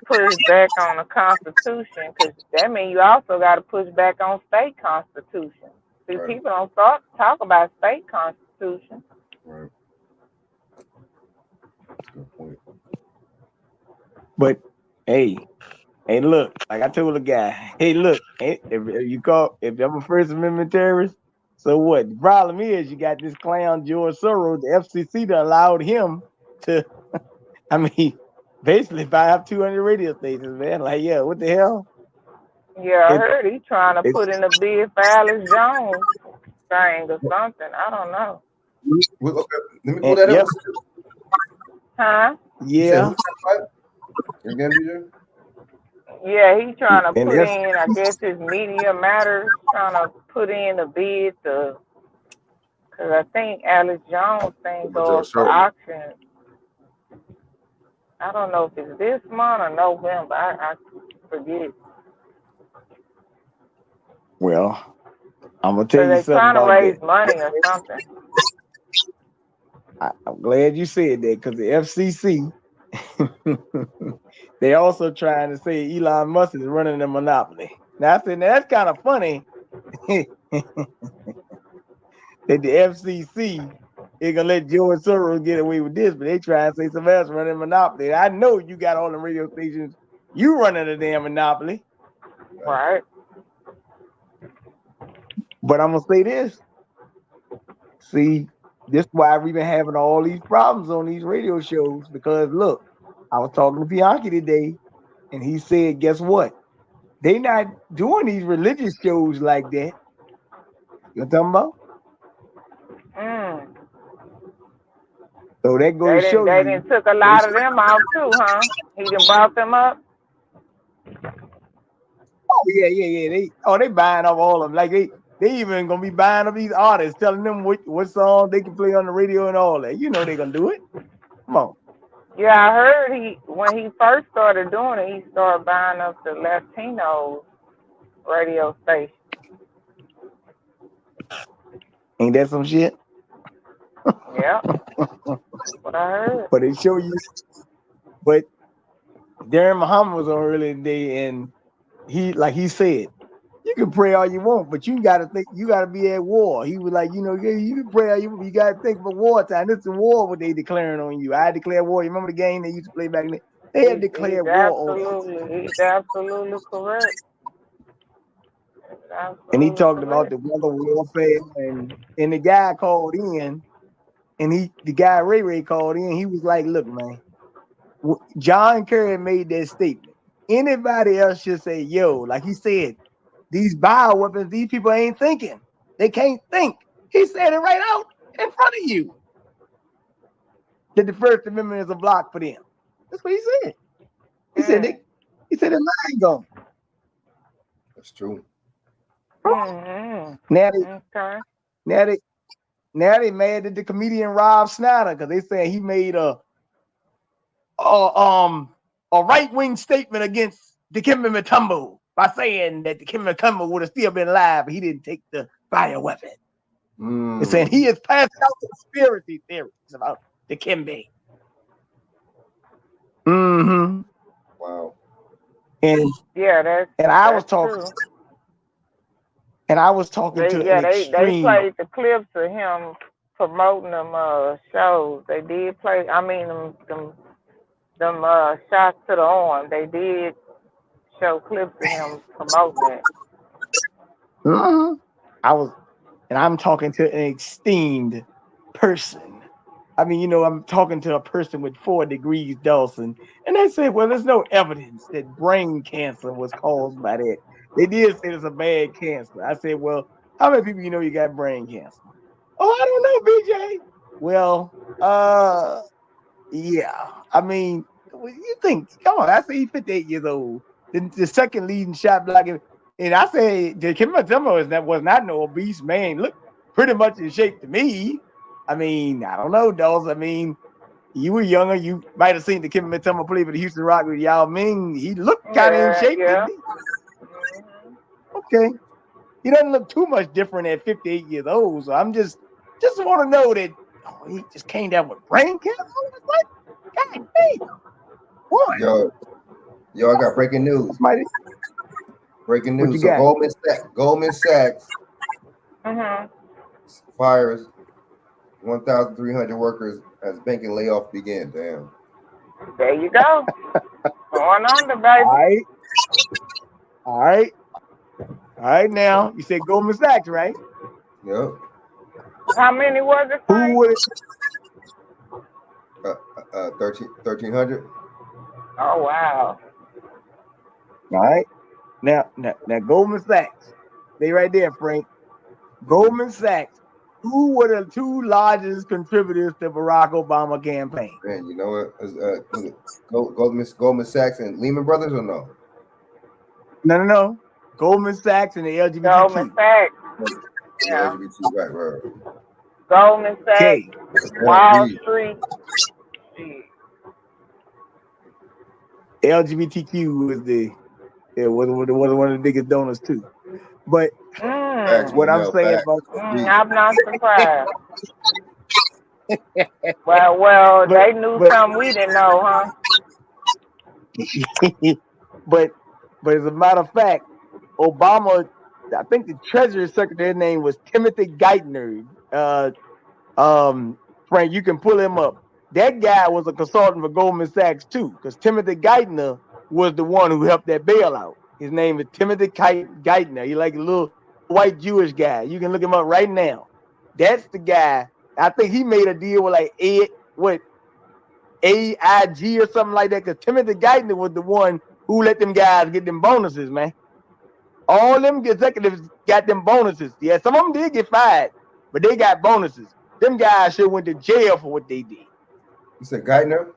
push back on the Constitution, because that means you also got to push back on state constitution. See, people don't talk about state constitution. Right. That's a good point. But hey, look, like I told the guy, hey, look, if I'm a First Amendment terrorist, so what? The problem is you got this clown George Soros, the FCC that allowed him to, I mean, basically buy up 200 radio stations, man. Like, yeah, what the hell? Yeah, I heard he's trying to put in a bid for Alice Jones thing or something. I don't know. Let me pull that up. Huh? Yeah. Yeah, he's trying to put in, I guess his Media Matters, trying to put in a bid to, because I think Alice Jones thing goes for auction. I don't know if it's this month or November. I forget. Well, I'm going to tell you something about that. They're trying to raise money or something. I'm glad you said that, because the FCC, they also trying to say Elon Musk is running the monopoly. Now, I said, that's kind of funny that the FCC is going to let George Soros get away with this, but they try and say somebody else running the monopoly. I know you got all the radio stations. You running the damn monopoly. Right. But I'm going to say this. See, this is why we've been having all these problems on these radio shows, because look, I was talking to Bianchi today, and he said, guess what? They not doing these religious shows like that. You know what I'm talking about? So that goes to show they didn't took a lot of them out too, huh? He done brought them up. Oh yeah. They buying up all of them. Like they even gonna be buying up these artists, telling them what song they can play on the radio and all that. You know they gonna do it. Come on. Yeah, I heard when he first started doing it, he started buying up the Latino radio station. Ain't that some shit? Yeah. That's what I heard. But they show you. But Darren Muhammad was on earlier today, and he said, you can pray all you want, but you gotta think, you gotta be at war. He was like, you can pray all you gotta think for wartime. This is war what they declaring on you. I declare war. You remember the game they used to play back then? They had declared war on us. He's absolutely correct. And he talked about the weather warfare, and the guy called in, and the guy Ray called in. He was like, look, man, John Kerry made that statement. Anybody else should say, yo, like he said, these bioweapons, these people ain't thinking. They can't think. He said it right out in front of you. That the First Amendment is a block for them. That's what he said. He said they're lying gone. That's true. Mm-hmm. Now they mad at the comedian Rob Snyder because they say he made a right-wing statement against Dikembe Mutombo by saying that Dikembe Mutombo would have still been alive, but he didn't take the bioweapon. They're saying he is passing out conspiracy theories about Dikembe. Mm-hmm. Wow. And Yeah, I was that's talking, true. and I was talking to an They extreme. played the clips of him promoting them shows. They did play. I mean them shots to the arm. They did show clips of him promoting it. Mhm. I'm talking to an esteemed person. I mean, I'm talking to a person with 4 degrees Dawson, and they said, well, there's no evidence that brain cancer was caused by that. They did say it's a bad cancer. I said, well, how many people you got brain cancer? Oh, I don't know, BJ. Well, yeah. I mean, you think, come on, I say he's 58 years old. The second leading shot blocker. And I say, Kim Montgomery was not no obese man. Look pretty much in shape to me. I mean, I don't know, Dawes. I mean, you were younger. You might have seen the Kim Montgomery play for the Houston Rockets with Yao Ming. He looked kind of in shape, Yeah. didn't he? Okay. He doesn't look too much different at 58 years old. So I'm just want to know that he just came down with brain cancer. God damn. Boy. Yo, I got breaking news. Breaking What news. you So got? Goldman Sachs Mm-hmm. fires 1,300 workers as banking layoff begin. Damn. There you go. Going under, baby. All right. Now you said Goldman Sachs, right? Yep. How many was it? Who would? 1,300. Oh wow. All right. Now Goldman Sachs. Stay right there, Frank. Goldman Sachs. Who were the 2 largest contributors to Barack Obama campaign? Man, you know what? Goldman Sachs and Lehman Brothers or no? No. Goldman Sachs and the LGBTQ. Goldman Sachs. Yeah. LGBT, right. Goldman Sachs. Okay. Wall Street. LGBTQ was one of the biggest donors too. But what I'm saying about I'm not surprised. well, they knew something we didn't know, huh? but as a matter of fact, Obama, I think the Treasury Secretary name was Timothy Geithner. Frank, you can pull him up. That guy was a consultant for Goldman Sachs too, because Timothy Geithner was the one who helped that bailout. His name is Timothy Geithner. He's like a little white Jewish guy. You can look him up right now. That's the guy. I think he made a deal with like AIG or something like that, because Timothy Geithner was the one who let them guys get them bonuses, man. All them executives got them bonuses. Yeah, some of them did get fired, but they got bonuses. Them guys should have went to jail for what they did. You said Geithner?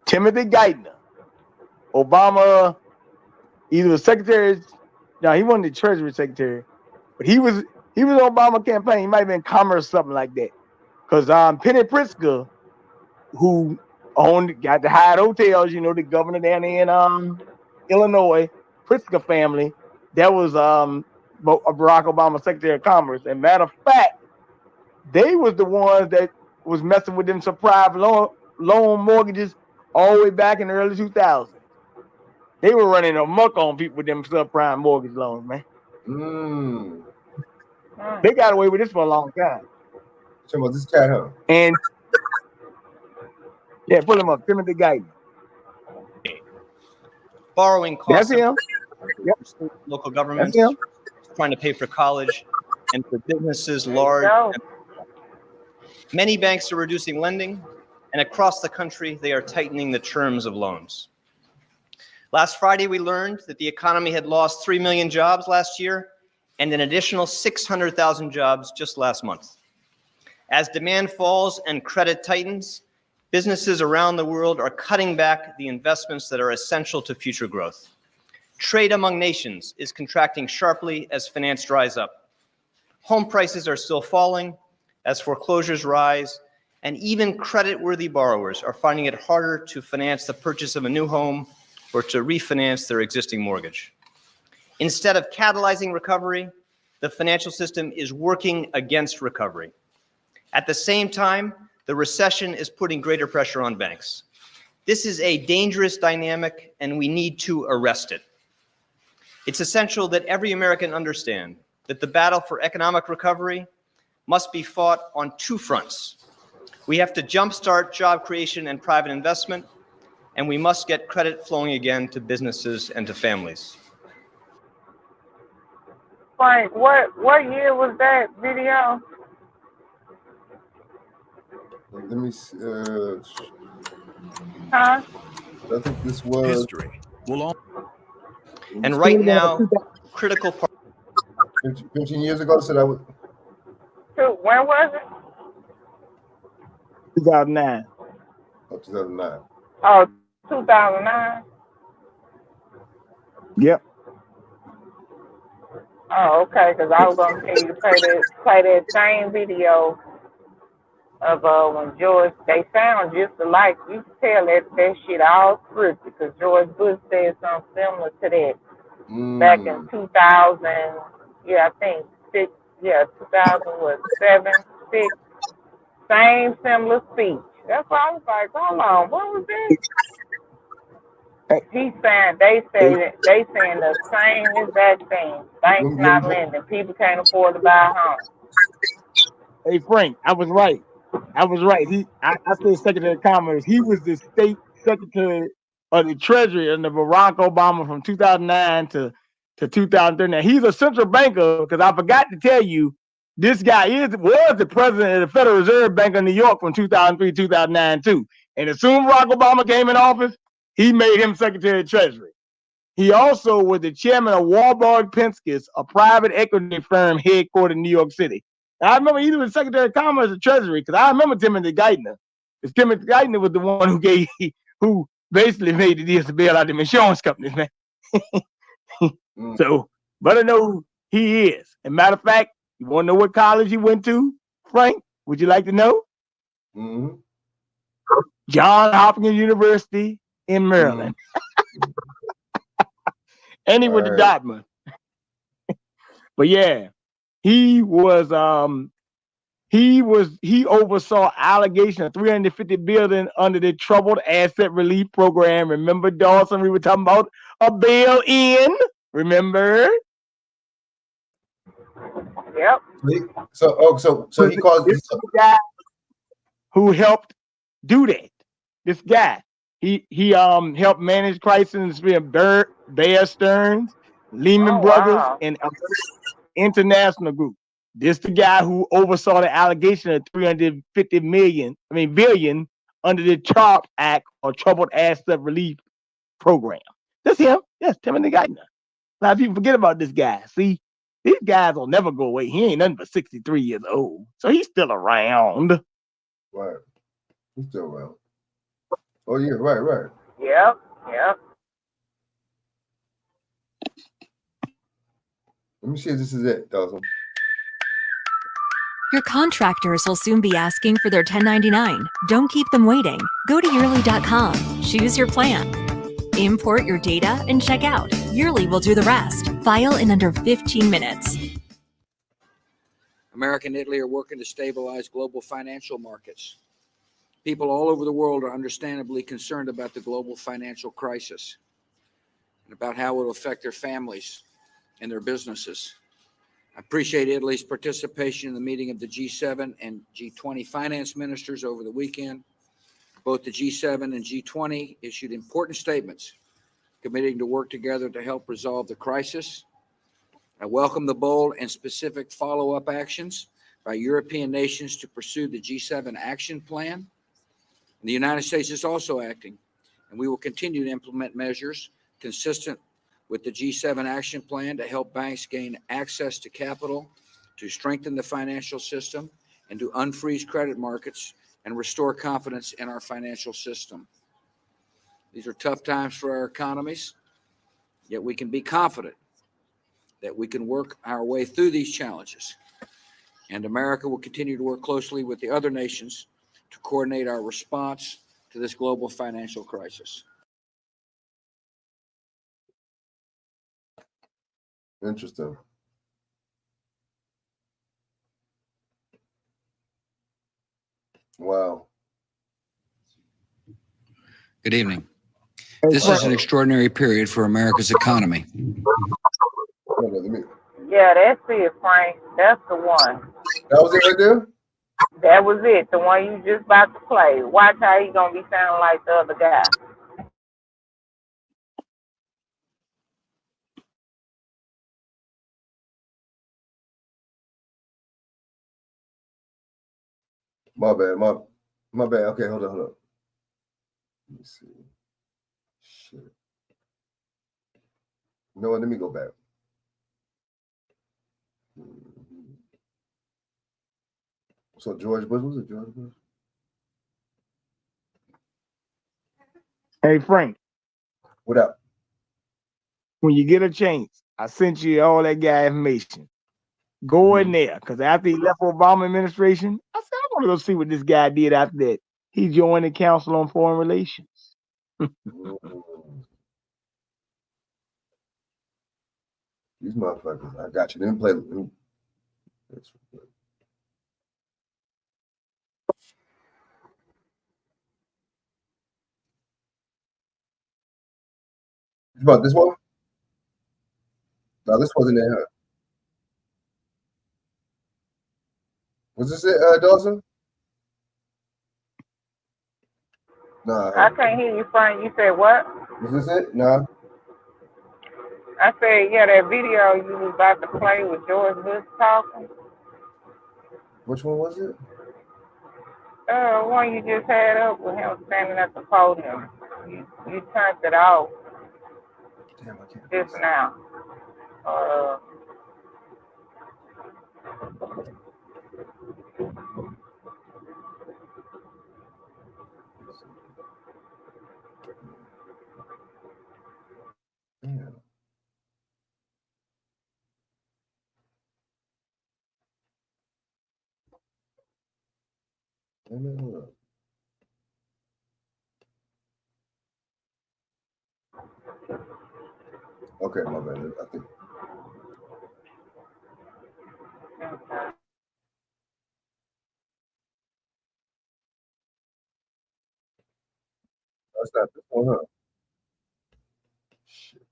Timothy Geithner. Obama, either was secretary. No, he wasn't the Treasury Secretary, but he was Obama campaign. He might have been Commerce, something like that. Because Penny Pritzker, who got the Hyatt hotels, the governor down there in Illinois, Pritzker family, that was Barack Obama Secretary of Commerce. And matter of fact, they was the ones that was messing with them subprime loan mortgages all the way back in the early 2000s. They were running amok on people with them subprime mortgage loans, man. They got away with this for a long time. So this cat, huh? And yeah, pull him up, Timothy Geithner. Borrowing costs. That's him. Yep. Local governments That's him. Trying to pay for college and for businesses large. Many banks are reducing lending, and across the country, they are tightening the terms of loans. Last Friday, we learned that the economy had lost 3 million jobs last year and an additional 600,000 jobs just last month. As demand falls and credit tightens, businesses around the world are cutting back the investments that are essential to future growth. Trade among nations is contracting sharply as finance dries up. Home prices are still falling as foreclosures rise, and even credit-worthy borrowers are finding it harder to finance the purchase of a new home or to refinance their existing mortgage. Instead of catalyzing recovery, the financial system is working against recovery. At the same time, the recession is putting greater pressure on banks. This is a dangerous dynamic, and we need to arrest it. It's essential that every American understand that the battle for economic recovery must be fought on two fronts. We have to jumpstart job creation and private investment, and we must get credit flowing again to businesses and to families. Frank, what year was that video? Let me see. Huh? I think this was history. And right now, critical part. 15 years ago. So that was. When was it? 2009. Oh, 2009. Oh, 2009. Yep. Oh, okay. Because I was gonna tell you to play that same video of when George. They sound just alike. You can tell that shit all scripted because George Bush said something similar to that back in 2000. Yeah, I think 6. Yeah, 2007, 6. Same similar speech. That's why I was like, hold on, what was this? He's saying they saying the same exact thing. Banks not lending. People can't afford to buy a home. Hey Frank, I was right. I said Secretary of Commerce. He was the state secretary of the Treasury under Barack Obama from 2009 to 2013. Now, he's a central banker because I forgot to tell you, this guy was the president of the Federal Reserve Bank of New York from 2003 2009 too. And as soon as Barack Obama came in office, he made him Secretary of Treasury. He also was the chairman of Warburg Pincus, a private equity firm headquartered in New York City. And I remember he was Secretary of Commerce or Treasury because I remember Timothy Geithner. Because Timothy Geithner was the one who basically made the deals to bail out them insurance companies, man. So, but I know who he is. And matter of fact, you want to know what college he went to, Frank? Would you like to know? Mm-hmm. Johns Hopkins University in Maryland. And he went to Dartmouth. But yeah, he oversaw allegation of $350 billion under the Troubled Asset Relief Program. Remember, Dawson, we were talking about a bail-in. Remember? Yep. So he calls this guy who helped do that. This guy, he helped manage crisis with Bear Stearns, Lehman Brothers, and International Group. This the guy who oversaw the allegation of $350 billion under the CHARP Act or Troubled Asset Relief Program. That's him. Yes, Timothy Geithner. A lot of people forget about this guy. See, these guys will never go away. He ain't nothing but 63 years old. So he's still around. Right. He's still around. Oh, yeah, right. Yep. Let me see if this is it, Dawson. Your contractors will soon be asking for their 1099. Don't keep them waiting. Go to yearly.com. Choose your plan. Import your data and check out. Yearly will do the rest. File in under 15 minutes. America and Italy are working to stabilize global financial markets. People all over the world are understandably concerned about the global financial crisis and about how it will affect their families and their businesses. I appreciate Italy's participation in the meeting of the G7 and G20 finance ministers over the weekend. Both the G7 and G20 issued important statements committing to work together to help resolve the crisis. I welcome the bold and specific follow-up actions by European nations to pursue the G7 action plan. And the United States is also acting, and we will continue to implement measures consistent with the G7 action plan to help banks gain access to capital, to strengthen the financial system, and to unfreeze credit markets and restore confidence in our financial system. These are tough times for our economies, yet we can be confident that we can work our way through these challenges. And America will continue to work closely with the other nations to coordinate our response to this global financial crisis. Interesting. Wow. Good evening. Hey, This Frank. is an extraordinary period for America's economy. Yeah, that's it, Frank. That's the one. That was it right there? That was it. The one you just about to play. Watch how he gonna be sounding like the other guy. My bad. My bad. Okay, hold on. Let me see. Shit. You know what? Let me go back. So George Bush, was it George Bush? Hey, Frank, What up? when you get a chance, I sent you all that guy information. Go in there, because after he left Obama administration, I said, I want to go see what this guy did after that. He joined the Council on Foreign Relations. These motherfuckers. I got you. Let me play. About this one? No, this wasn't it. Huh? Was this it, Dawson? Nah. I can't hear you, Frank. You said what? Was this it? Nah. I said, yeah, that video you was about to play with George Bush talking. Which one was it? One you just had up with him standing at the podium. You turned it off. Damn, I can't. Just now. Damn. Hold up. Okay, my bad. I think. That's not this one, huh? Shit.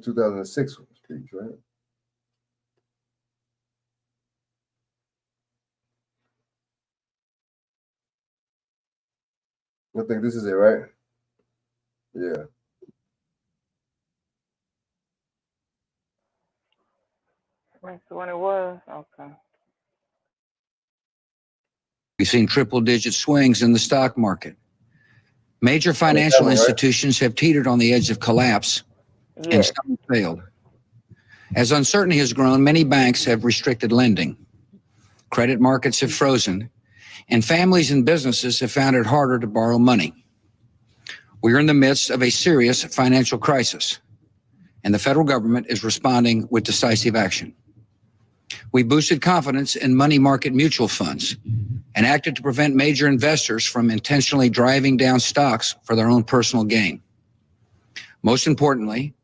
2006 speech, right? I think this is it, right? Yeah. That's when it was? Okay. We've seen triple-digit swings in the stock market. Major financial institutions have teetered on the edge of collapse, and some have failed. As uncertainty has grown, many banks have restricted lending. Credit markets have frozen, and families and businesses have found it harder to borrow money. We are in the midst of a serious financial crisis, and the federal government is responding with decisive action. We boosted confidence in money market mutual funds and acted to prevent major investors from intentionally driving down stocks for their own personal gain. Most importantly,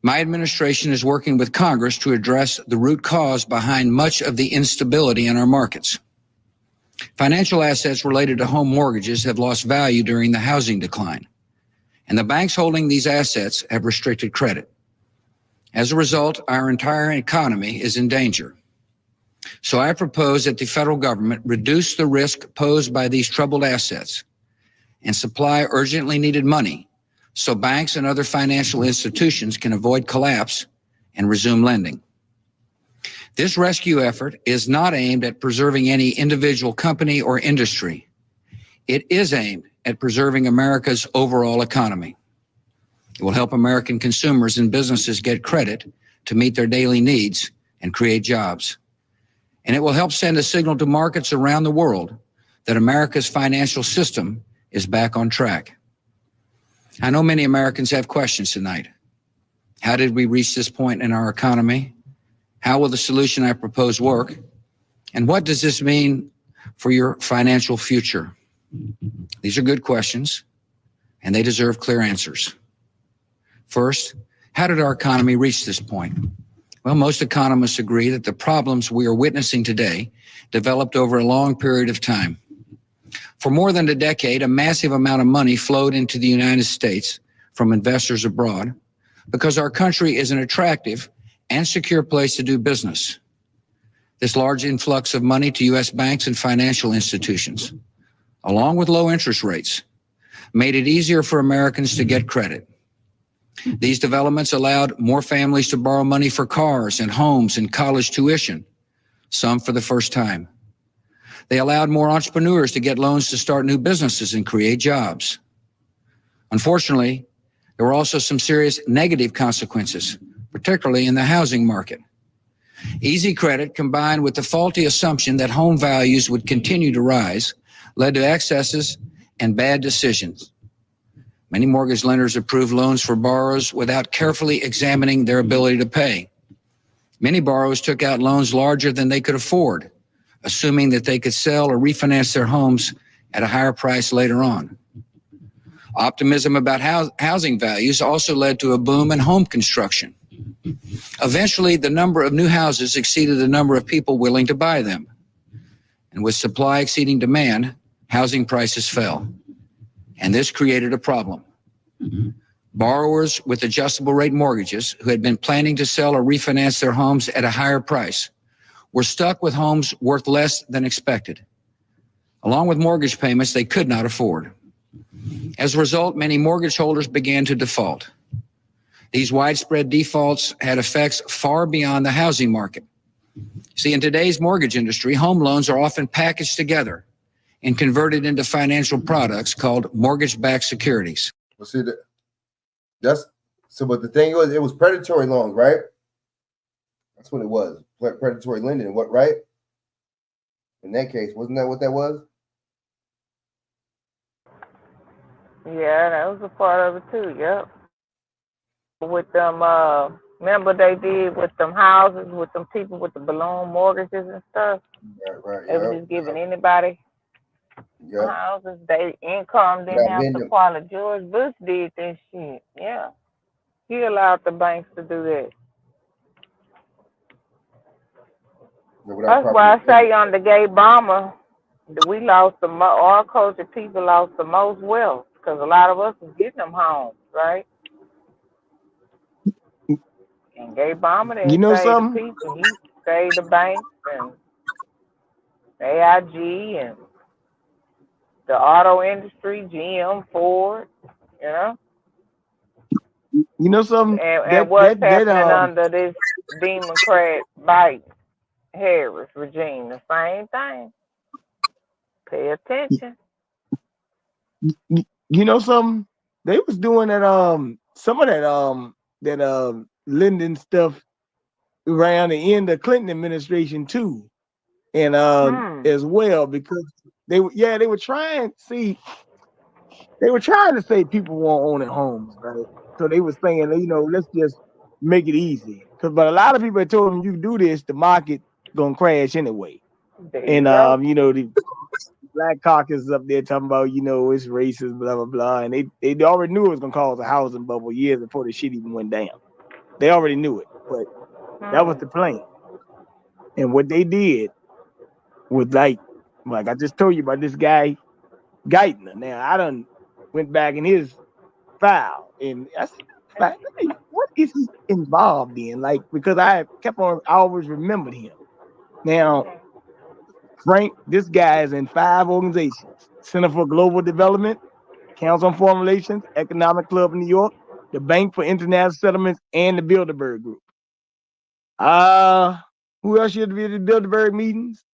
my administration is working with Congress to address the root cause behind much of the instability in our markets. Financial assets related to home mortgages have lost value during the housing decline, and the banks holding these assets have restricted credit. As a result, our entire economy is in danger. So I propose that the federal government reduce the risk posed by these troubled assets and supply urgently needed money so banks and other financial institutions can avoid collapse and resume lending. This rescue effort is not aimed at preserving any individual company or industry. It is aimed at preserving America's overall economy. It will help American consumers and businesses get credit to meet their daily needs and create jobs. And it will help send a signal to markets around the world that America's financial system is back on track. I know many Americans have questions tonight. How did we reach this point in our economy? How will the solution I propose work? And what does this mean for your financial future? These are good questions, and they deserve clear answers. First, how did our economy reach this point? Well, most economists agree that the problems we are witnessing today developed over a long period of time. For more than a decade, a massive amount of money flowed into the United States from investors abroad because our country is an attractive and secure place to do business. This large influx of money to U.S. banks and financial institutions, along with low interest rates, made it easier for Americans to get credit. These developments allowed more families to borrow money for cars and homes and college tuition, some for the first time. They allowed more entrepreneurs to get loans to start new businesses and create jobs. Unfortunately, there were also some serious negative consequences, particularly in the housing market. Easy credit combined with the faulty assumption that home values would continue to rise led to excesses and bad decisions. Many mortgage lenders approved loans for borrowers without carefully examining their ability to pay. Many borrowers took out loans larger than they could afford, assuming that they could sell or refinance their homes at a higher price later on. Optimism about housing values also led to a boom in home construction. Eventually, the number of new houses exceeded the number of people willing to buy them. And with supply exceeding demand, housing prices fell. And this created a problem. Borrowers with adjustable rate mortgages who had been planning to sell or refinance their homes at a higher price were stuck with homes worth less than expected, along with mortgage payments they could not afford. As a result, many mortgage holders began to default. These widespread defaults had effects far beyond the housing market. See, in today's mortgage industry, home loans are often packaged together and converted into financial products called mortgage-backed securities. Well, see, that's so. But the thing was, it was predatory loans, right? That's what it was. Predatory lending. What, right? In that case, wasn't that what that was? Yeah, that was a part of it too. Yep. With them, remember they did with them houses, with them people with the balloon mortgages and stuff. Right. They were just giving anybody houses. They income didn't have to qualify. George Bush did that shit. Yeah, he allowed the banks to do that. That's why I say under Gay Obama, we lost our culture people lost the most wealth because a lot of us was getting them homes, right? And Gay Obama didn't save the people. He saved the banks and AIG and the auto industry, GM, Ford, you know. You know something? And what's happening under this Democrat Biden Harris regime, the same thing. Pay attention. You know something? They was doing that some of that lending stuff around the end of Clinton administration too, and as well, because they were trying to say people won't own their homes, right? So they were saying, let's just make it easy. But a lot of people had told them, you do this, the market gonna crash anyway. And the Black Caucus is up there talking about, it's racist, blah blah blah, and they already knew it was gonna cause a housing bubble years before the shit even went down. They already knew it, but that was the plan. And what they did was like I just told you about this guy Geithner. Now I done went back in his file and I said, hey, what is he involved in? Because I always remembered him. Now, Frank, this guy is in 5 organizations: Center for Global Development, Council on Foreign Relations, Economic Club of New York, the Bank for International Settlements, and the Bilderberg Group. Who else should be at the Bilderberg meetings?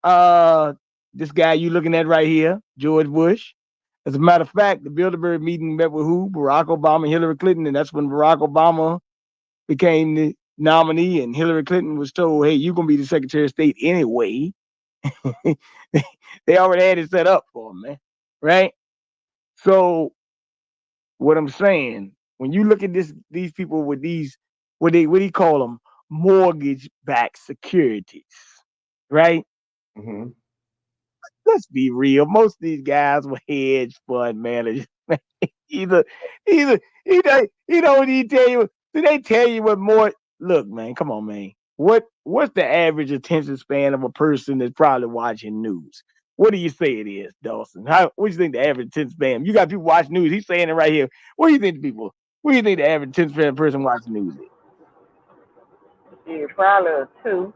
This guy you looking at right here, George Bush. As a matter of fact, the Bilderberg meeting met with who? Barack Obama and Hillary Clinton, and that's when Barack Obama became the nominee, and Hillary Clinton was told, hey, you're going to be the Secretary of State anyway. They already had it set up for him, man. Right? So what I'm saying, when you look at these people with these, what do you call them? Mortgage-backed securities, right? Mm-hmm. let's be real. Most of these guys were hedge fund managers. either he don't even tell you. Do they tell you what more? Look, man, come on, man. What's the average attention span of a person that's probably watching news? What do you say it is, Dawson? What do you think the average attention span? You got people watch news. He's saying it right here. What do you think the people? What do you think the average attention span of a person watching news Yeah, probably a 2.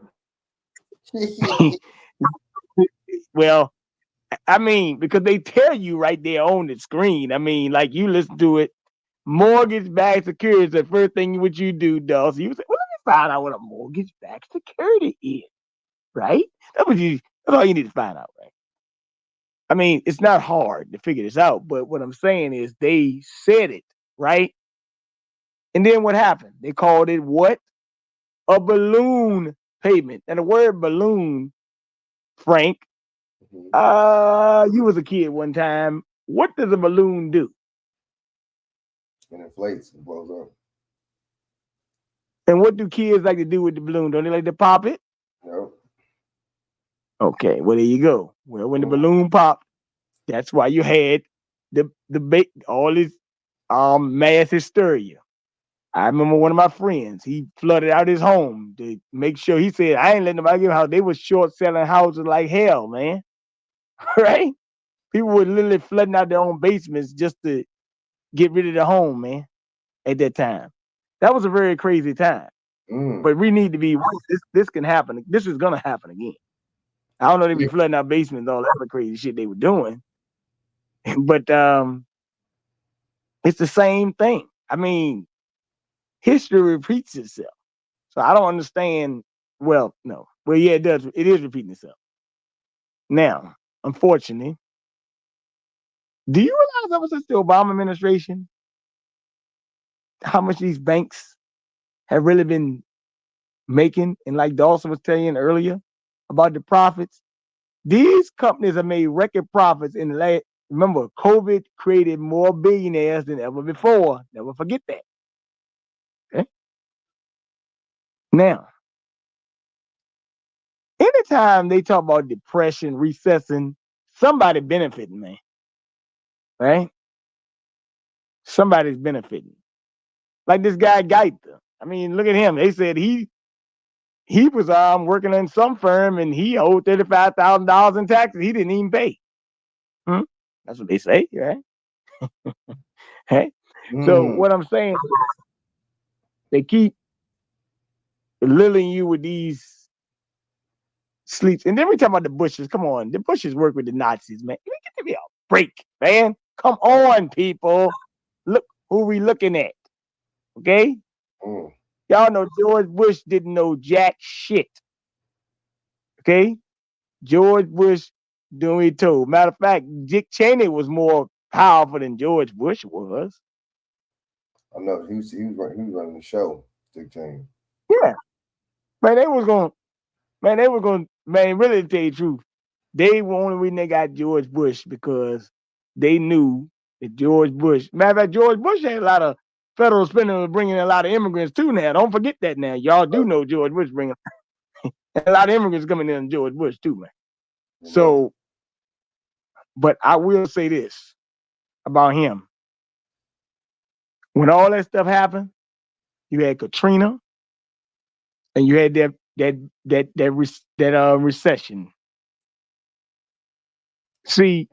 is? Well, I mean, because they tell you right there on the screen. I mean, like you listen to it. Mortgage-backed security is the first thing what you do, Dawson. You say, well, let me find out what a mortgage-backed security is, right? That's all you need to find out, right? I mean, it's not hard to figure this out, but what I'm saying is they said it, right? And then what happened? They called it what? A balloon payment. And the word balloon, Frank, you was a kid one time. What does a balloon do? It inflates and blows up. And what do kids like to do with the balloon? Don't they like to pop it? No. Okay, well there you go. Well, when the balloon popped, that's why you had all this mass hysteria. I remember one of my friends, he flooded out his home to make sure. He said, I ain't letting nobody give a house. They were short selling houses like hell, man. Right? People were literally flooding out their own basements just to get rid of the home, man, at that time. That was a very crazy time. But we need to be, this can happen. This is going to happen again. I don't know, they be flooding out basements, all that other crazy shit they were doing. But it's the same thing. I mean, history repeats itself. So I don't understand. Well, no. Well, yeah, it does. It is repeating itself. Now, unfortunately, do you realize ever since the Obama administration, how much these banks have really been making? And like Dawson was telling earlier about the profits, these companies have made record profits in the last. Remember, COVID created more billionaires than ever before. Never forget that. Okay. Now, anytime they talk about depression, recession, somebody benefiting, man. Right? Somebody's benefiting. Like this guy Gaita. I mean, look at him. They said he was working in some firm and he owed $35,000 in taxes. He didn't even pay. That's what they say, right? Hey. So what I'm saying, they keep lulling you with these sleeps. And then we talk about the Bushes. Come on, the Bushes work with the Nazis, man. Give me a break, man. Come on, people. Look who we looking at. Okay? Y'all know George Bush didn't know jack shit. Okay? George Bush doing what he told. Matter of fact, Dick Cheney was more powerful than George Bush was. I know he was running the show, Dick Cheney. Yeah. Man, really to tell you the truth, they were only reason they got George Bush because they knew that George Bush, matter of fact, George Bush had a lot of federal spending, bringing in a lot of immigrants too now. Don't forget that now. Y'all do know George Bush bringing a lot of immigrants coming in George Bush too, man. So, but I will say this about him. When all that stuff happened, you had Katrina and you had that recession. See,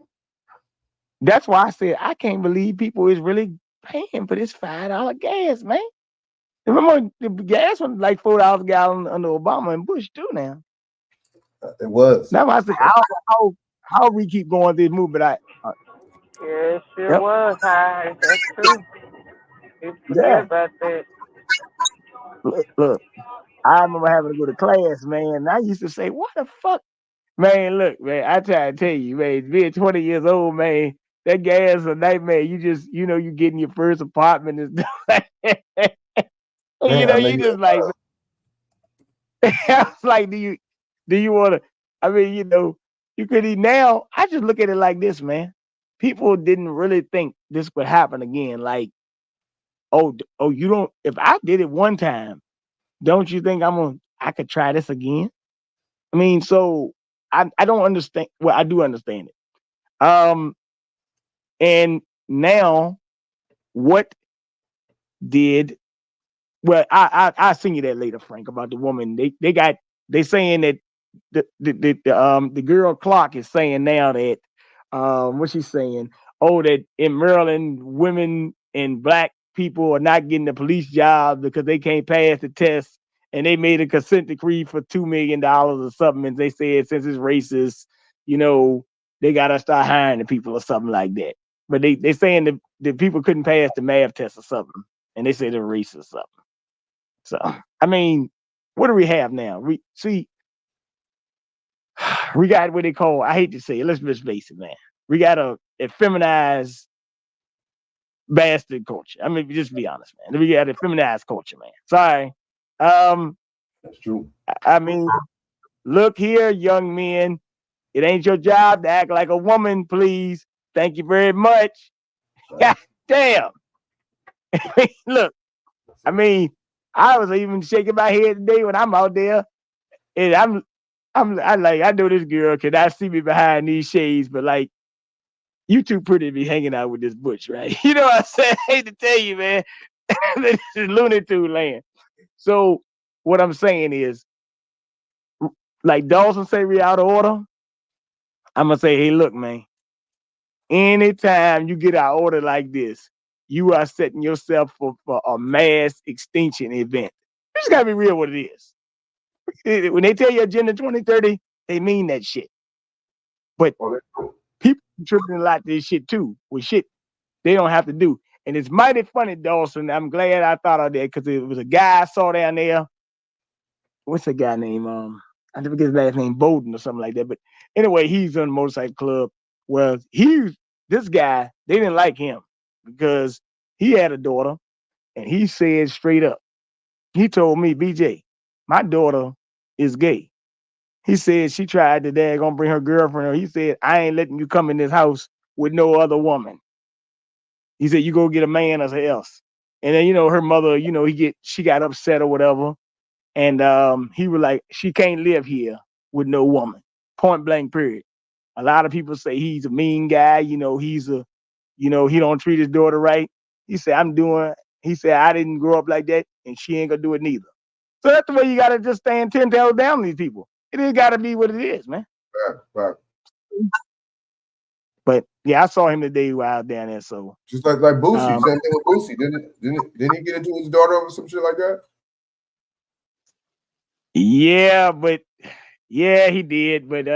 that's why I said I can't believe people is really paying for this $5 gas, man. Remember the gas was like $4 a gallon under Obama and Bush too now. It was. That's why I said how we keep going this move, but Yeah, it sure was high. That's true. You forget about that. Look, I remember having to go to class, man. And I used to say, what the fuck? Man, look, man, I try to tell you, man, being 20 years old, man, that gas is a nightmare. You just, you getting your first apartment and stuff like that. You just like, I was like, do you want to, I mean, you could eat now. I just look at it like this, man. People didn't really think this would happen again. Like, oh, you don't, if I did it one time, don't you think I could try this again? I mean, so I don't understand. Well, I do understand it. And now what did I sing you that later, Frank, about the woman. They saying that the girl Clark is saying now that what's she saying? Oh, that in Maryland, women and black people are not getting the police job because they can't pass the test, and they made a consent decree for $2 million or something, and they said since it's racist, they gotta start hiring the people or something like that. But they saying that the people couldn't pass the math test or something, and they say they're racist or something. So I mean, what do we have now? We got what they call, I hate to say it, let's just face it, man. We got a feminized bastard culture. I mean, just be honest, man. We got a feminized culture, man. Sorry. That's true. I mean, look here, young men. It ain't your job to act like a woman, please. Thank you very much. God damn. Look, I mean, I was even shaking my head today when I'm out there, and I know this girl can I see me behind these shades, but like, you too pretty to be hanging out with this butch, right? You know what I'm saying? I hate to tell you, man. This is Looney Tunes land. So what I'm saying is, like Dawson say we out of order, I'm gonna say, hey, look, man. Anytime you get out of order like this, you are setting yourself for a mass extinction event. You just gotta be real what it is. When they tell you Agenda 2030, they mean that shit. But people contributing a lot to this shit too, with shit they don't have to do. And it's mighty funny, Dawson. I'm glad I thought of that because it was a guy I saw down there. What's the guy name? I forget his last name, Bowden or something like that. But anyway, he's on the motorcycle club. Well, this guy, they didn't like him because he had a daughter, and he said straight up, he told me, BJ, my daughter is gay. He said she tried to gonna bring her girlfriend. He said, I ain't letting you come in this house with no other woman. He said, you go get a man or else. And then, her mother, she got upset or whatever. And he was like, she can't live here with no woman. Point blank, period. A lot of people say he's a mean guy. He don't treat his daughter right. He said, I didn't grow up like that, and she ain't gonna do it neither. So that's the way you gotta just stand 10 toes down on these people. It ain't gotta be what it is, man. Right. But yeah, I saw him today while out down there. So just like Boosie, same thing with Boosie. Didn't he get into his daughter over some shit like that? Yeah, he did. But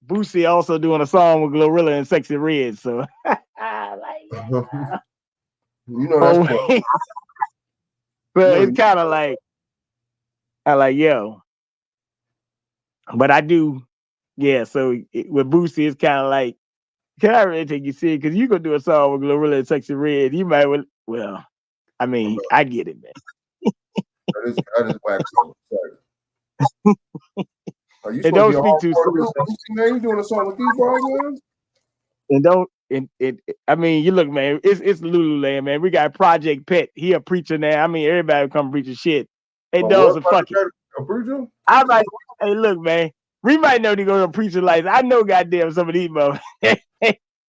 Boosie also doing a song with Glorilla and Sexy Red. So that's but it's kind of like yo. But I do, yeah. So with Boosie, it's kind of like, can I really take you serious? Because you gonna do a song with Glorilla and Sexy Red, you might well. I mean, I get it, man. That is wax. Sorry. Are you and don't speak too soon. Man, you doing a song with these boys, man? And don't. I mean, you look, man. It's Lululand, man. We got Project Pet. He a preacher now. I mean, everybody come preaching shit. Hey, Dawson, fuck it. A preacher? I'm like, hey, look, man. We might know to go to a preacher like I know, goddamn, some of these motherfuckers.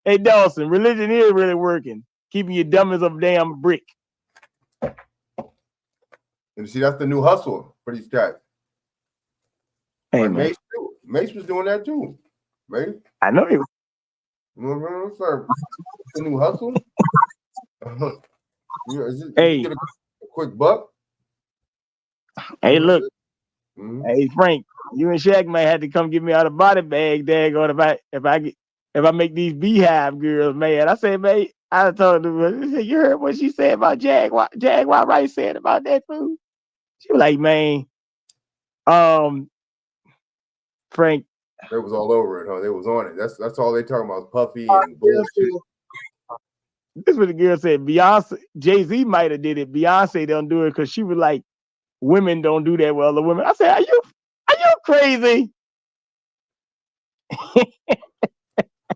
Hey, Dawson, religion is really working, keeping you dumb as a damn brick. And see, that's the new hustle for these guys. Hey, like man. Mace was doing that too. Mace. I know he was. What's the new hustle? Hey, you get a quick buck. Hey, look. Mm-hmm. Hey, Frank, you and Shaq might have to come get me out of body bag, daggone, if I make these beehive girls mad. I said, man, I told them, you heard what she said about Jaguar Rice said about that food? She was like, man, Frank. They was all over it, huh? They was on it. That's all they talking about, Puffy and bullshit. This is what the girl said. Beyonce, Jay-Z might have did it. Beyonce don't do it because she was like, women don't do that with other women. I said, are you crazy?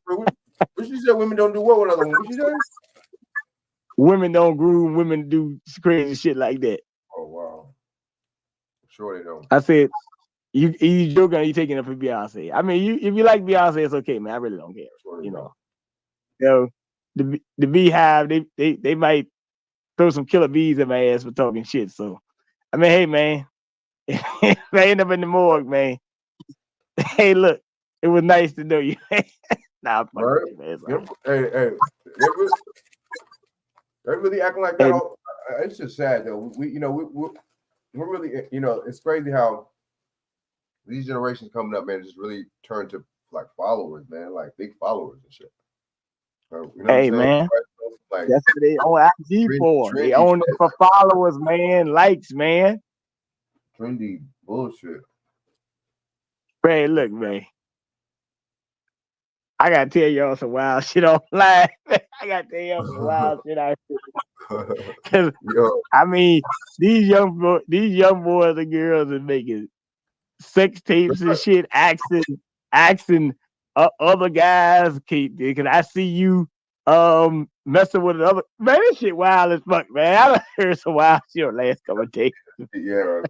What she said, women don't do what with other women? What she said? Women don't groom, women do crazy shit like that. Oh, wow. Sure they don't. I said, You joking? Or you taking it for Beyonce? I mean, if you like Beyonce, it's okay, man. I really don't care. You know, the Beehive, they might throw some killer bees in my ass for talking shit. So, I mean, hey, man, if I end up in the morgue, man. Hey, look, it was nice to know you. Nah, I'm fucking with you, man. It's all right. Hey, they really acting like that. All, it's just sad though. We're really, it's crazy how these generations coming up, man, just really turn to like followers, man, like big followers and shit. Hey, man, like, that's what they own IG for. They own it for followers, man, likes, man. Trendy bullshit. Man, look, man. I gotta tell y'all some wild shit online. I gotta tell y'all some wild shit out here. Cause I mean, these young boys and girls are making sex tapes and shit, asking other guys, can I see you messing with another man? This shit wild as fuck, man. I done heard some wild shit on last couple of days. Yeah,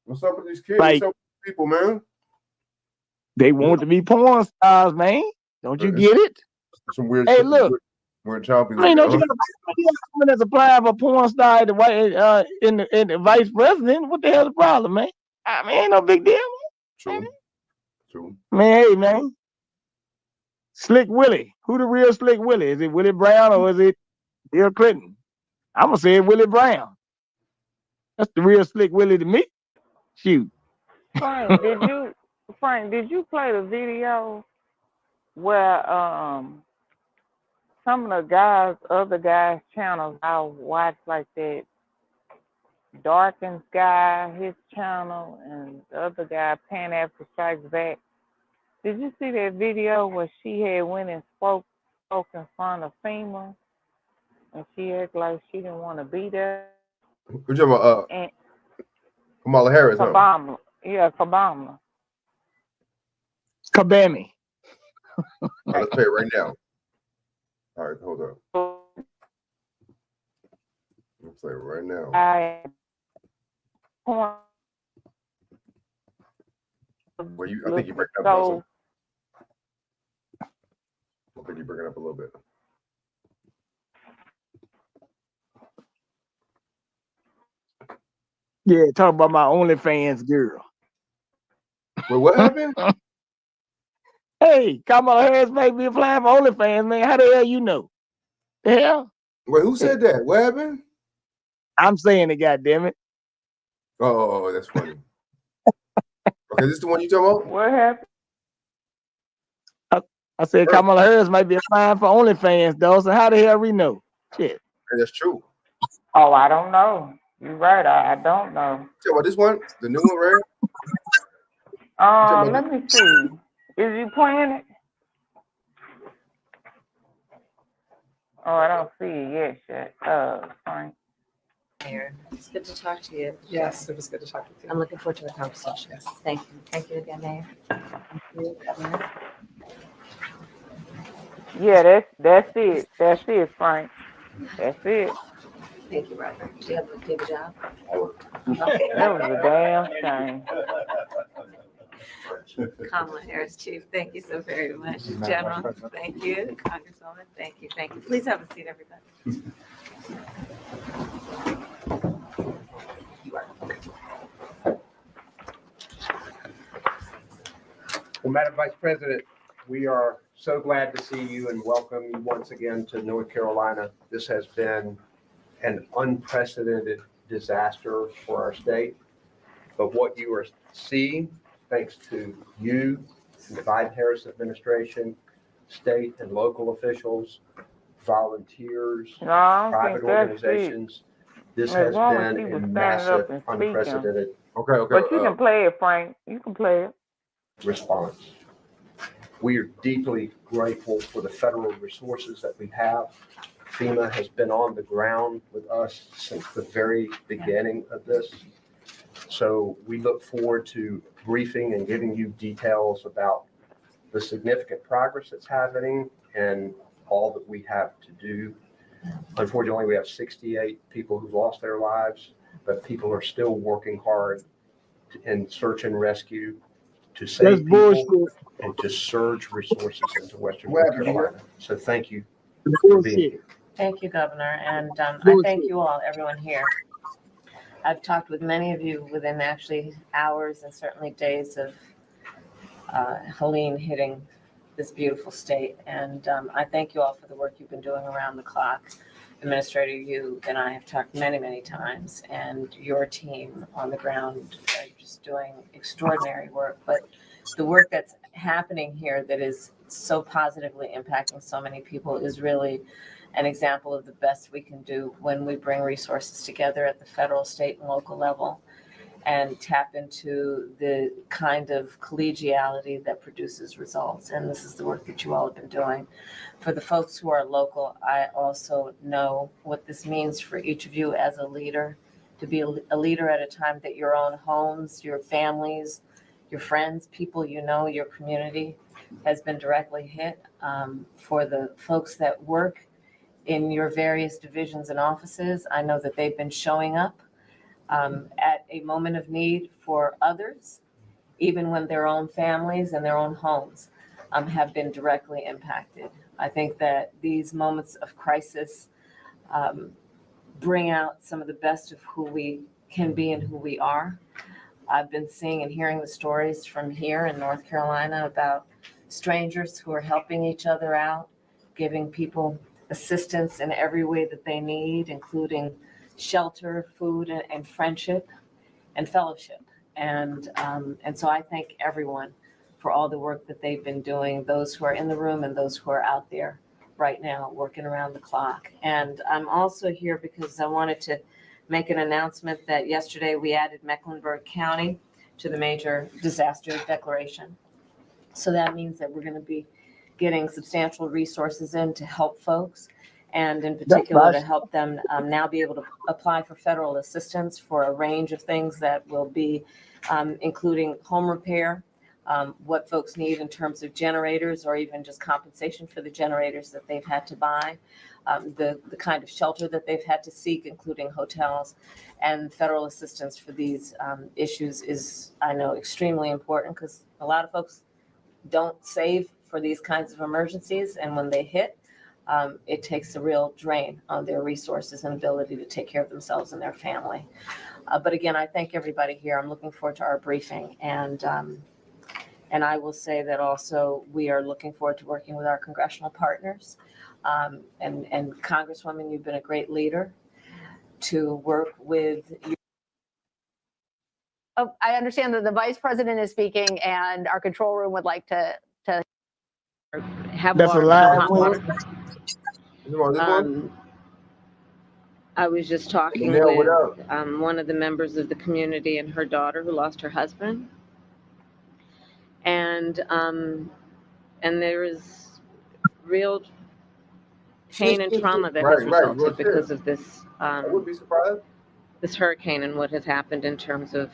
what's up with these kids? Like, what's up with people, man? They want to be porn stars, man. Don't you get it? Some weird hey, shit. Look. Weird chopping. I mean, don't you got someone that's applying for porn star in the vice president? What the hell's the problem, man? I mean, ain't no big deal, man. True. Man, hey, man. Slick Willie. Who the real Slick Willie? Is it Willie Brown or is it Bill Clinton? I'm gonna say Willie Brown. That's the real Slick Willie to me. Shoot. Frank, did you play the video where some of the other guys' channels I watch, like that Darkins guy, his channel, and the other guy, Pan African Strikes Back? Did you see that video where she had went and spoke in front of FEMA, and she acted like she didn't want to be there? We're talking about Kamala Harris, huh? Kabama. Yeah, Kabama. Kabami. Let's play it right now. All right, hold up. Let's play it right now. I think you break up. I think you break it up a little bit. Yeah, talk about my OnlyFans girl. Wait, what happened? Hey, Kamala Harris may be applying for OnlyFans, man. How the hell you know? The hell? Wait, who said that? What happened? I'm saying it, goddammit. Oh, that's funny. Okay, this is the one you talking about? What happened? I said Kamala Harris might be applying for OnlyFans, though. So how the hell we know? Shit. That's true. Oh, I don't know. You're right. I don't know. Tell about this one, the new one, right? Let me see. Is you playing it? Oh, I don't see it yet. Fine. Mayor, it's good to talk to you. Yes, it was good to talk with you. I'm looking forward to the conversation. Yes. Thank you. Thank you again, Mayor. Thank you, Governor. Yeah, that's it. That's it, Frank. That's it. Thank you, Robert. Do you have a job? Okay. That was a damn shame. Kamala Harris, Chief, thank you so very much. General, thank you. Congresswoman, thank you. Thank you. Please have a seat, everybody. Well, Madam Vice President, we are so glad to see you and welcome you once again to North Carolina. This has been an unprecedented disaster for our state. But what you are seeing, thanks to you and the Biden-Harris administration, state and local officials, volunteers, private organizations, this has been a massive, unprecedented. Okay. But you can play it, Frank. You can play it. Response. We are deeply grateful for the federal resources that we have. FEMA has been on the ground with us since the very beginning of this. So we look forward to briefing and giving you details about the significant progress that's happening and all that we have to do. Unfortunately, we have 68 people who've lost their lives, but people are still working hard in search and rescue to That's save people bullshit. and to surge resources into Western What North happened here? Carolina. So thank you for being Bullshit. here. Thank you, Governor, and I Bullshit. thank you all, everyone here. I've talked with many of you within actually hours and certainly days of Helene hitting this beautiful state, and I thank you all for the work you've been doing around the clock. Administrator, you and I have talked many, many times, and your team on the ground are just doing extraordinary work. But the work that's happening here that is so positively impacting so many people is really an example of the best we can do when we bring resources together at the federal, state, and local level and tap into the kind of collegiality that produces results. And this is the work that you all have been doing. For the folks who are local, I also know what this means for each of you as a leader, to be a leader at a time that your own homes, your families, your friends, people you know, your community has been directly hit. For the folks that work in your various divisions and offices, I know that they've been showing up at a moment of need for others, even when their own families and their own homes have been directly impacted. I think that these moments of crisis bring out some of the best of who we can be and who we are. I've been seeing and hearing the stories from here in North Carolina about strangers who are helping each other out, giving people assistance in every way that they need, including shelter, food, and friendship and fellowship. And so I thank everyone for all the work that they've been doing, those who are in the room and those who are out there right now working around the clock. And I'm also here because I wanted to make an announcement that yesterday we added Mecklenburg County to the major disaster declaration. So that means that we're going to be getting substantial resources in to help folks, and in particular to help them now be able to apply for federal assistance for a range of things that will be including home repair, what folks need in terms of generators or even just compensation for the generators that they've had to buy, the kind of shelter that they've had to seek, including hotels, and federal assistance for these issues is, I know, extremely important because a lot of folks don't save for these kinds of emergencies, and when they hit, it takes a real drain on their resources and ability to take care of themselves and their family. But again, I thank everybody here. I'm looking forward to our briefing, and I will say that also we are looking forward to working with our congressional partners. And Congresswoman, you've been a great leader to work with. Oh, I understand that the vice president is speaking, and our control room would like to have That's water, a but line no hot water. I was just talking Janelle, what with one of the members of the community and her daughter who lost her husband, and there is real pain and trauma that has resulted because of this. I would be surprised. This hurricane and what has happened in terms of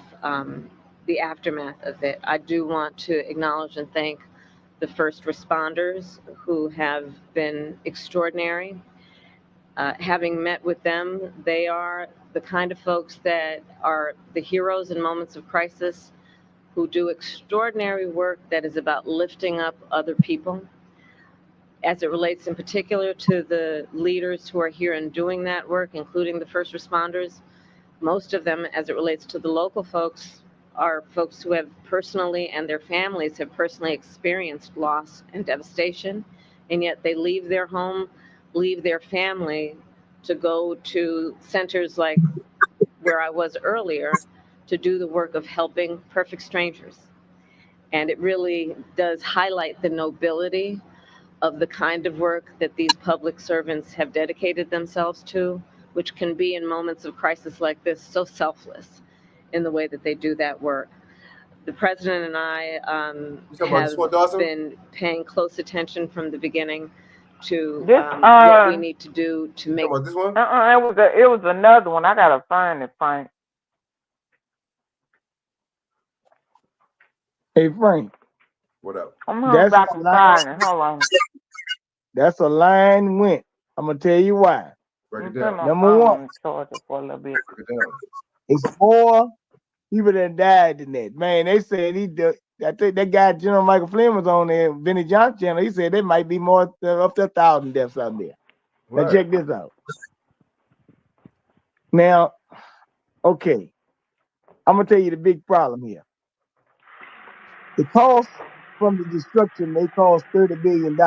the aftermath of it. I do want to acknowledge and thank the first responders who have been extraordinary. Having met with them, they are the kind of folks that are the heroes in moments of crisis who do extraordinary work that is about lifting up other people. As it relates in particular to the leaders who are here and doing that work, including the first responders, most of them, as it relates to the local folks, are folks who have personally and their families have personally experienced loss and devastation, and yet they leave their home, leave their family to go to centers like where I was earlier to do the work of helping perfect strangers. And it really does highlight the nobility of the kind of work that these public servants have dedicated themselves to, which can be in moments of crisis like this so selfless in the way that they do that work. The president and I have been paying close attention from the beginning to what we need to do to make. This one? It was another one. I gotta find it, Frank. Hey, Frank. What up? I'm about to find it. Hold on. That's a line went. I'm gonna tell you why. Break it down. Number one, for a little bit. Break it down. it's more people that died in that. Man, they said I think that guy General Michael Flynn was on there, Benny Johnson channel. He said there might be more up to 1,000 deaths out there. Now Right. check this out. Now, okay, I'm gonna tell you the big problem here. The cost from the destruction may cost $30 billion.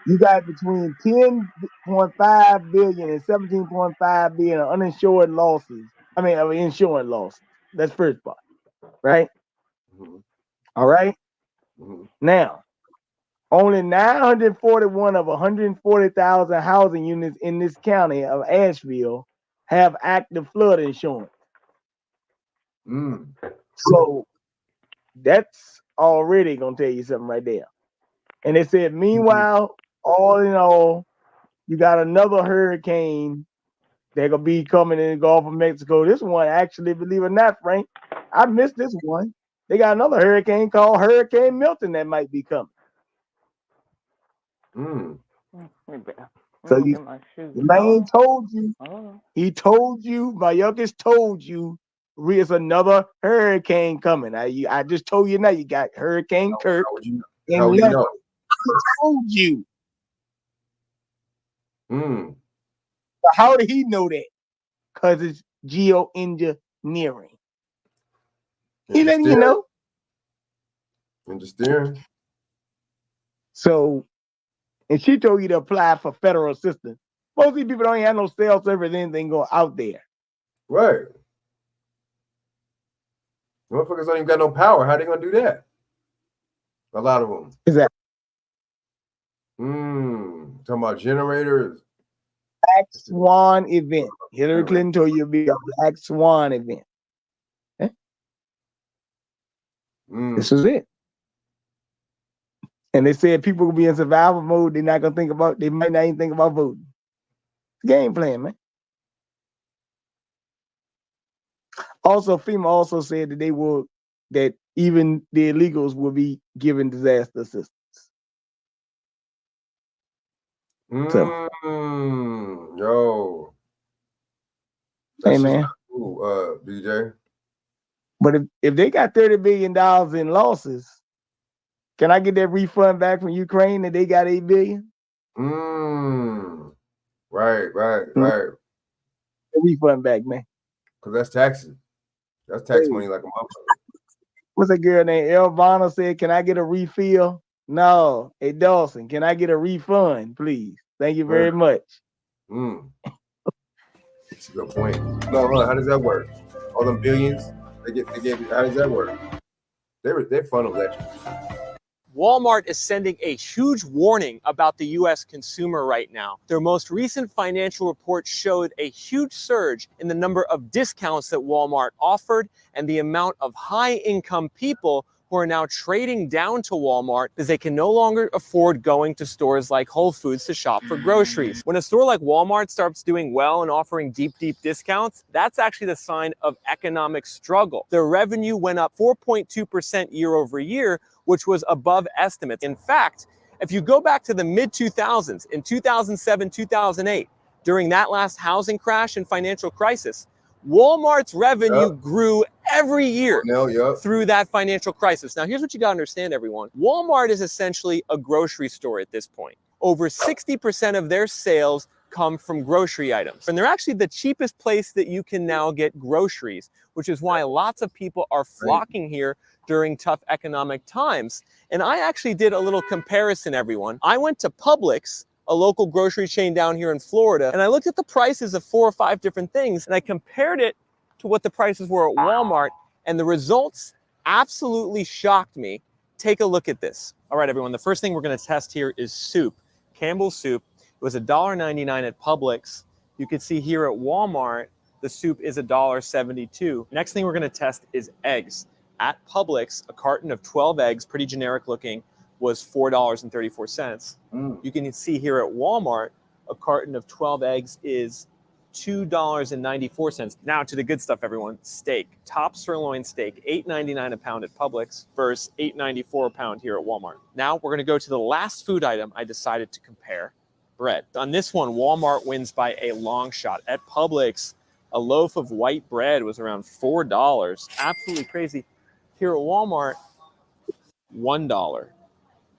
You got between 10.5 billion and 17.5 billion of uninsured losses. I mean, of insurance losses. That's first part, right? All right. Now, only 941 of 140,000 housing units in this county of Asheville have active flood insurance. So that's already gonna tell you something right there. And they said, meanwhile, all in all, you got another hurricane that gonna be coming in the Gulf of Mexico. This one, actually, believe it or not, Frank, I missed this one. They got another hurricane called Hurricane Milton that might be coming. So the man told you, he told you, Mayorkas told you, it's another hurricane coming. I just told you now, you got Hurricane Kirk. How would you know? He told you. But how did he know that? Because it's geoengineering. He letting you know. Understand? So, and she told you to apply for federal assistance. Most of these people don't even have no cell service, anything go out there. Right. Motherfuckers don't even got no power. How they gonna do that? A lot of them. Exactly. Talking about generators. Black Swan event. Hillary Clinton told you it'd be a Black Swan event. This is it. And they said people will be in survival mode. They're not gonna think about. They might not even think about voting. Game plan, man. Also, FEMA also said that that even the illegals will be given disaster assistance. Yo. Hey, man. Cool, BJ. But if they got $30 billion in losses, can I get that refund back from Ukraine that they got $8 billion? Right. The refund back, man. Because that's taxes. That's tax money like a motherfucker. What's that girl named Elvana said, can I get a refill? No. Hey, Dawson, can I get a refund, please? Thank you very much. That's a good point. No, how does that work? All them billions they gave you, how does that work? They funnel that. Walmart is sending a huge warning about the U.S. consumer right now. Their most recent financial report showed a huge surge in the number of discounts that Walmart offered and the amount of high-income people who are now trading down to Walmart because they can no longer afford going to stores like Whole Foods to shop for groceries. When a store like Walmart starts doing well and offering deep discounts, that's actually the sign of economic struggle. Their revenue went up 4.2% year over year, which was above estimates. In fact, if you go back to the mid-2000s, in 2007, 2008, during that last housing crash and financial crisis, Walmart's revenue grew every year through that financial crisis. Now, here's what you got to understand, everyone. Walmart is essentially a grocery store at this point. Over 60% of their sales come from grocery items. And they're actually the cheapest place that you can now get groceries, which is why lots of people are flocking here during tough economic times. And I actually did a little comparison, everyone. I went to Publix, a local grocery chain down here in Florida, and I looked at the prices of 4 or 5 different things, and I compared it to what the prices were at Walmart, and the results absolutely shocked me. Take a look at this. All right, everyone, the first thing we're gonna test here is soup. Campbell's soup. It was $1.99 at Publix. You can see here at Walmart, the soup is $1.72. Next thing we're gonna test is eggs. At Publix, a carton of 12 eggs, pretty generic looking, was $4.34. You can see here at Walmart, a carton of 12 eggs is $2.94. Now to the good stuff, everyone. Steak, top sirloin steak, $8.99 a pound at Publix versus $8.94 a pound here at Walmart. Now we're gonna go to the last food item I decided to compare, bread. On this one, Walmart wins by a long shot. At Publix, A loaf of white bread was around $4. Absolutely crazy. Here at Walmart, $1.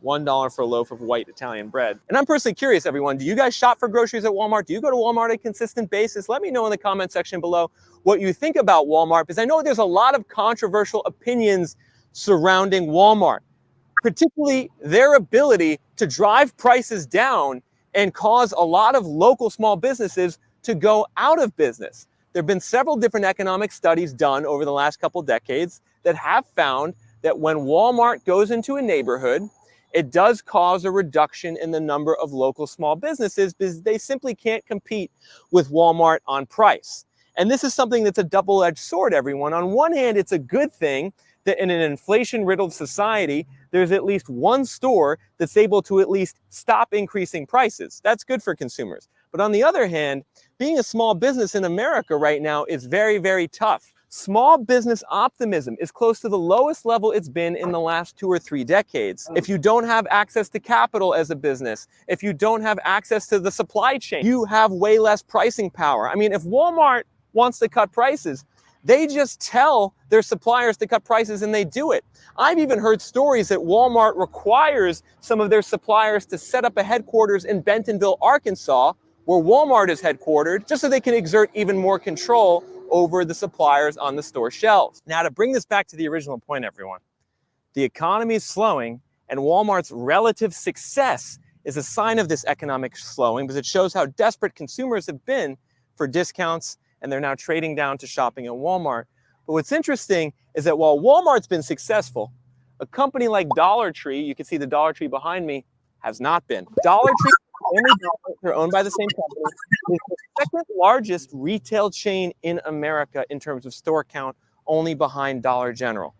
$1 for a loaf of white Italian bread. And I'm personally curious, everyone, do you guys shop for groceries at Walmart? Do you go to Walmart on a consistent basis? Let me know in the comment section below what you think about Walmart, because I know there's a lot of controversial opinions surrounding Walmart, particularly their ability to drive prices down and cause a lot of local small businesses to go out of business. There have been several different economic studies done over the last couple decades that have found that when Walmart goes into a neighborhood, it does cause a reduction in the number of local small businesses because they simply can't compete with Walmart on price. And this is something that's a double-edged sword, everyone. On one hand, it's a good thing that in an inflation-riddled society, there's at least one store that's able to at least stop increasing prices. That's good for consumers. But on the other hand, being a small business in America right now is very, very tough. Small business optimism is close to the lowest level it's been in the last 2 or 3 decades. If you don't have access to capital as a business, if you don't have access to the supply chain, you have way less pricing power. I mean, if Walmart wants to cut prices, they just tell their suppliers to cut prices and they do it. I've even heard stories that Walmart requires some of their suppliers to set up a headquarters in Bentonville, Arkansas, where Walmart is headquartered, just so they can exert even more control over the suppliers on the store shelves. Now, to bring this back to the original point, everyone, the economy is slowing, and Walmart's relative success is a sign of this economic slowing because it shows how desperate consumers have been for discounts, and they're now trading down to shopping at Walmart. But what's interesting is that while Walmart's been successful, a company like Dollar Tree, you can see the Dollar Tree behind me, has not been. Dollar Tree, they're owned by the same company, is the second largest retail chain in America in terms of store count, only behind Dollar General.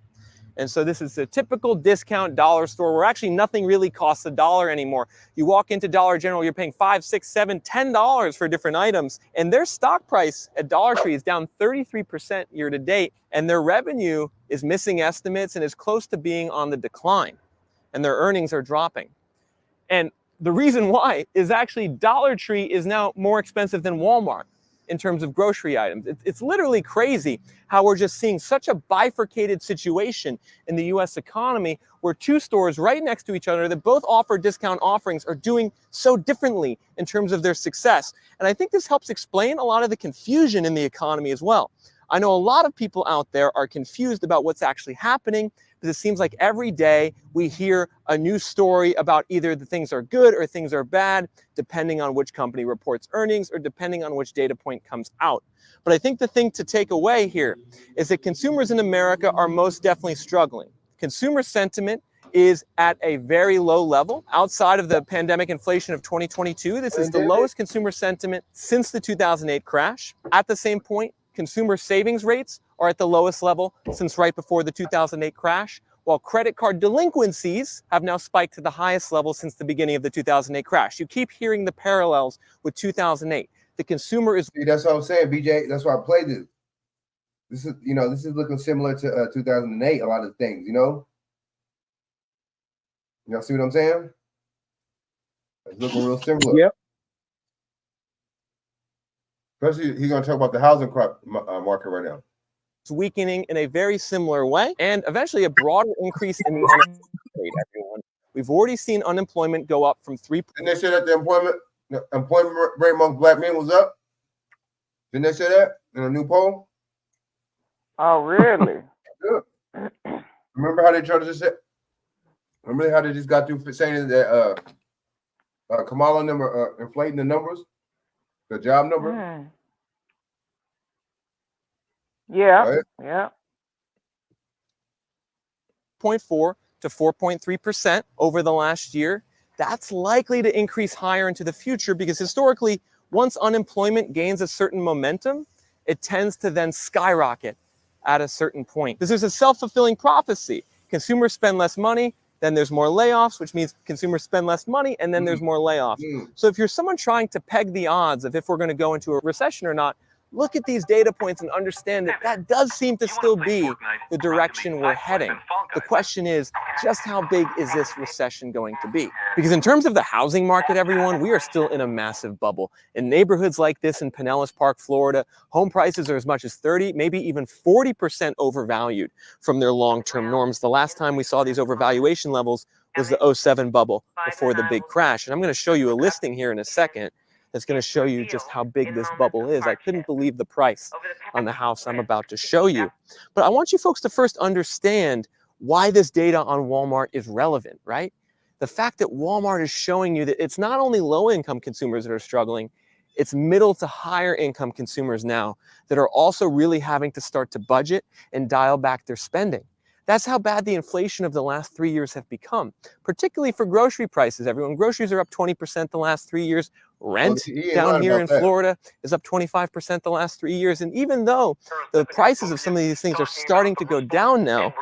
And so this is a typical discount dollar store where actually nothing really costs $1 anymore. You walk into Dollar General, you're paying $5, $6, $7, $10 for different items. And their stock price at Dollar Tree is down 33% year to date. And their revenue is missing estimates and is close to being on the decline. And their earnings are dropping. And the reason why is actually Dollar Tree is now more expensive than Walmart in terms of grocery items. It's literally crazy how we're just seeing such a bifurcated situation in the US economy where 2 stores right next to each other that both offer discount offerings are doing so differently in terms of their success. And I think this helps explain a lot of the confusion in the economy as well. I know a lot of people out there are confused about what's actually happening because it seems like every day we hear a new story about either the things are good or things are bad, depending on which company reports earnings or depending on which data point comes out. But I think the thing to take away here is that consumers in America are most definitely struggling. Consumer sentiment is at a very low level. Outside of the pandemic inflation of 2022, this is the lowest consumer sentiment since the 2008 crash. At the same point, consumer savings rates are at the lowest level since right before the 2008 crash, while credit card delinquencies have now spiked to the highest level since the beginning of the 2008 crash. You keep hearing the parallels with 2008. The consumer is... See, that's what I'm saying, BJ. That's why I played it. This is, this is looking similar to 2008, a lot of things, Y'all see what I'm saying? It's looking real similar. Yep. Especially, he's going to talk about the housing market right now. It's weakening in a very similar way, and eventually a broader increase in the unemployment rate, everyone. We've already seen unemployment go up from 3%. Didn't they say that the employment rate among black men was up? Didn't they say that in a new poll? Oh, really? Good. Remember how they tried to say? Remember how they just got through saying that Kamala inflating the numbers, the job number? Mm. Yeah, right? Yeah. 0.4 to 4.3% over the last year. That's likely to increase higher into the future because historically, once unemployment gains a certain momentum, it tends to then skyrocket at a certain point. Because there's a self-fulfilling prophecy. Consumers spend less money, then there's more layoffs, which means consumers spend less money, and then there's more layoffs. So if you're someone trying to peg the odds of if we're going to go into a recession or not, look at these data points and understand that that does seem to still be the direction we're heading. The question is, just how big is this recession going to be? Because in terms of the housing market, everyone, we are still in a massive bubble. In neighborhoods like this in Pinellas Park, Florida, home prices are as much as 30, maybe even 40% overvalued from their long-term norms. The last time we saw these overvaluation levels was the 07 bubble before the big crash. And I'm going to show you a listing here in a second that's going to show you just how big this bubble is. I couldn't believe the price on the house I'm about to show you. But I want you folks to first understand why this data on Walmart is relevant, right? The fact that Walmart is showing you that it's not only low-income consumers that are struggling, it's middle to higher income consumers now that are also really having to start to budget and dial back their spending. That's how bad the inflation of the last 3 years have become, particularly for grocery prices. Everyone, groceries are up 20% the last 3 years. Rent down here in Florida is up 25% the last 3 years. And even though the prices of some of these things are starting to go down now,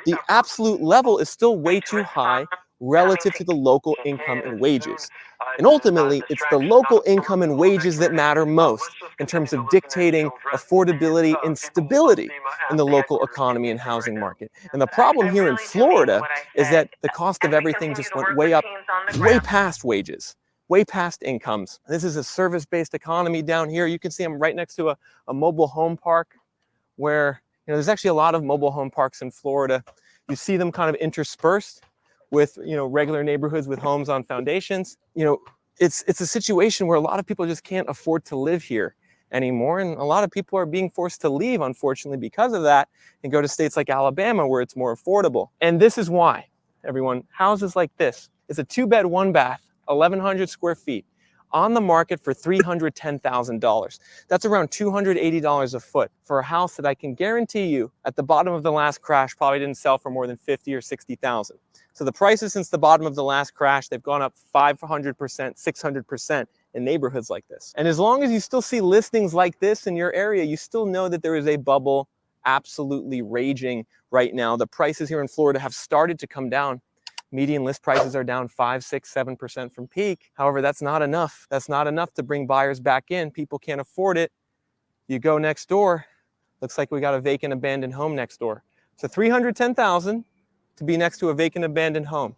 the absolute level is still way too high relative to the local income and wages. And ultimately, it's the local income and wages that matter most in terms of dictating affordability and stability in the local economy and housing market. And the problem here in Florida is that the cost of everything just went way up, way past wages, way past incomes. This is a service-based economy down here. You can see I'm right next to a mobile home park where, there's actually a lot of mobile home parks in Florida. You see them kind of interspersed with, regular neighborhoods with homes on foundations. It's a situation where a lot of people just can't afford to live here anymore. And a lot of people are being forced to leave, unfortunately, because of that and go to states like Alabama where it's more affordable. And this is why, everyone, houses like this, it's a 2-bed, 1-bath, 1,100 square feet on the market for $310,000. That's around $280 a foot for a house that I can guarantee you at the bottom of the last crash probably didn't sell for more than $50,000 or $60,000. So the prices since the bottom of the last crash, they've gone up 500%, 600% in neighborhoods like this. And as long as you still see listings like this in your area, you still know that there is a bubble absolutely raging right now. The prices here in Florida have started to come down. Median list prices are down 5, 6, 7% from peak. However, that's not enough. That's not enough to bring buyers back in. People can't afford it. You go next door, looks like we got a vacant abandoned home next door. So $310,000 to be next to a vacant abandoned home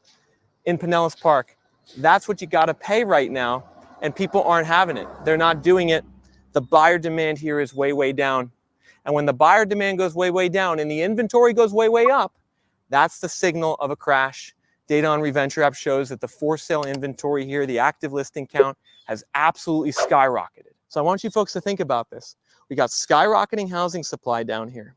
in Pinellas Park. That's what you got to pay right now, and people aren't having it. They're not doing it. The buyer demand here is way, way down. And when the buyer demand goes way, way down and the inventory goes way, way up, that's the signal of a crash. Data on Reventure App shows that the for sale inventory here, the active listing count, has absolutely skyrocketed. So I want you folks to think about this. We got skyrocketing housing supply down here.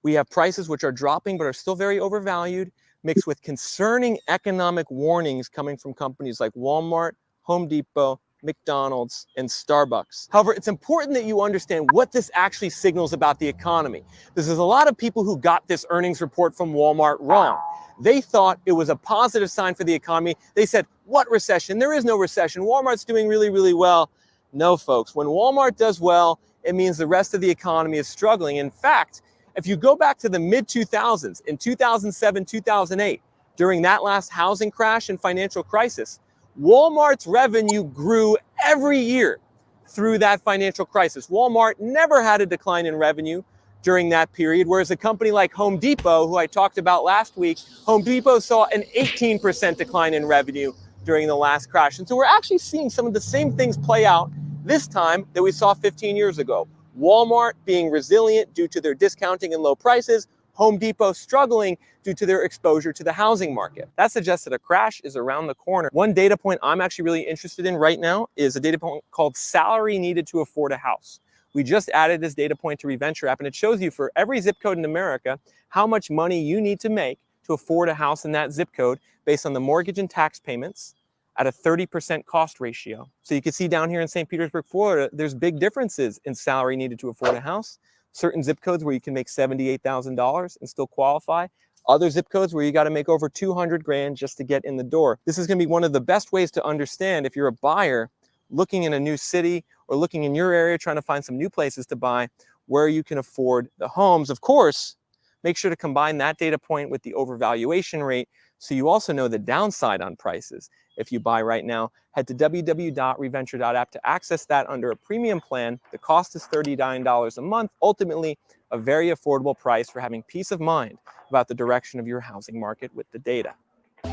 We have prices which are dropping but are still very overvalued, mixed with concerning economic warnings coming from companies like Walmart, Home Depot, McDonald's, and Starbucks. However, it's important that you understand what this actually signals about the economy. There's a lot of people who got this earnings report from Walmart wrong. They thought it was a positive sign for the economy. They said, what recession? There is no recession. Walmart's doing really, really well. No, folks. When Walmart does well, it means the rest of the economy is struggling. In fact, if you go back to the mid-2000s, in 2007, 2008, during that last housing crash and financial crisis, Walmart's revenue grew every year through that financial crisis. Walmart never had a decline in revenue during that period, whereas a company like Home Depot, who I talked about last week, Home Depot saw an 18% decline in revenue during the last crash. And so we're actually seeing some of the same things play out this time that we saw 15 years ago. Walmart being resilient due to their discounting and low prices, Home Depot struggling due to their exposure to the housing market. That suggests that a crash is around the corner. One data point I'm actually really interested in right now is a data point called salary needed to afford a house. We just added this data point to Reventure App, and it shows you for every zip code in America how much money you need to make to afford a house in that zip code based on the mortgage and tax payments at a 30% cost ratio. So you can see down here in St. Petersburg, Florida, there's big differences in salary needed to afford a house. Certain zip codes where you can make $78,000 and still qualify. Other zip codes where you got to make over 200 grand just to get in the door. This is going to be one of the best ways to understand if you're a buyer looking in a new city or looking in your area trying to find some new places to buy where you can afford the homes. Of course, make sure to combine that data point with the overvaluation rate so you also know the downside on prices. If you buy right now, head to www.reventure.app to access that under a premium plan. The cost is $39 a month. Ultimately, a very affordable price for having peace of mind about the direction of your housing market with the data.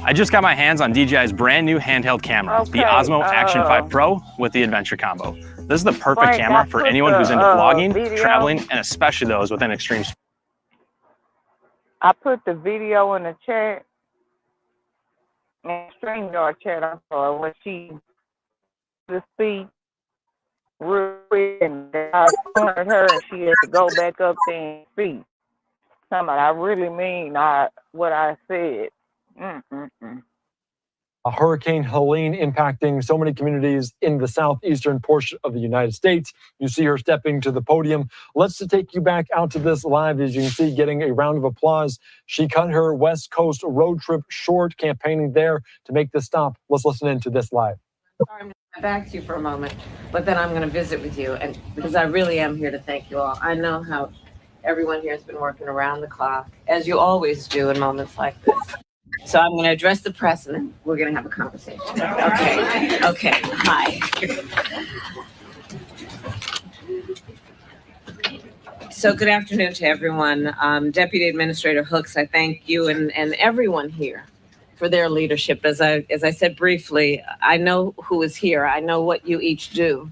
I just got my hands on DJI's brand new handheld camera, the Osmo Action 5 Pro with the Adventure Combo. This is the perfect camera for anyone who's into vlogging, traveling, and especially those with an extreme. I put the video in the chat, and StreamYard chat. I'm sorry, when she to speak real quick, and I cornered her, and she had to go back up there and speak. Somebody, I really mean what I said. Hurricane Helene impacting so many communities in the southeastern portion of the United States. You see her stepping to the podium. Let's take you back out to this live. As you can see, getting a round of applause. She cut her West Coast road trip short, campaigning there to make this stop. Let's listen into this live. Sorry, I'm going to come back to you for a moment, but then I'm going to visit with you, and because I really am here to thank you all. I know how everyone here has been working around the clock, as you always do in moments like this. So I'm going to address the press, and then we're going to have a conversation. Okay. Hi. So good afternoon to everyone. Deputy Administrator Hooks, I thank you and everyone here for their leadership. As I said briefly, I know who is here. I know what you each do.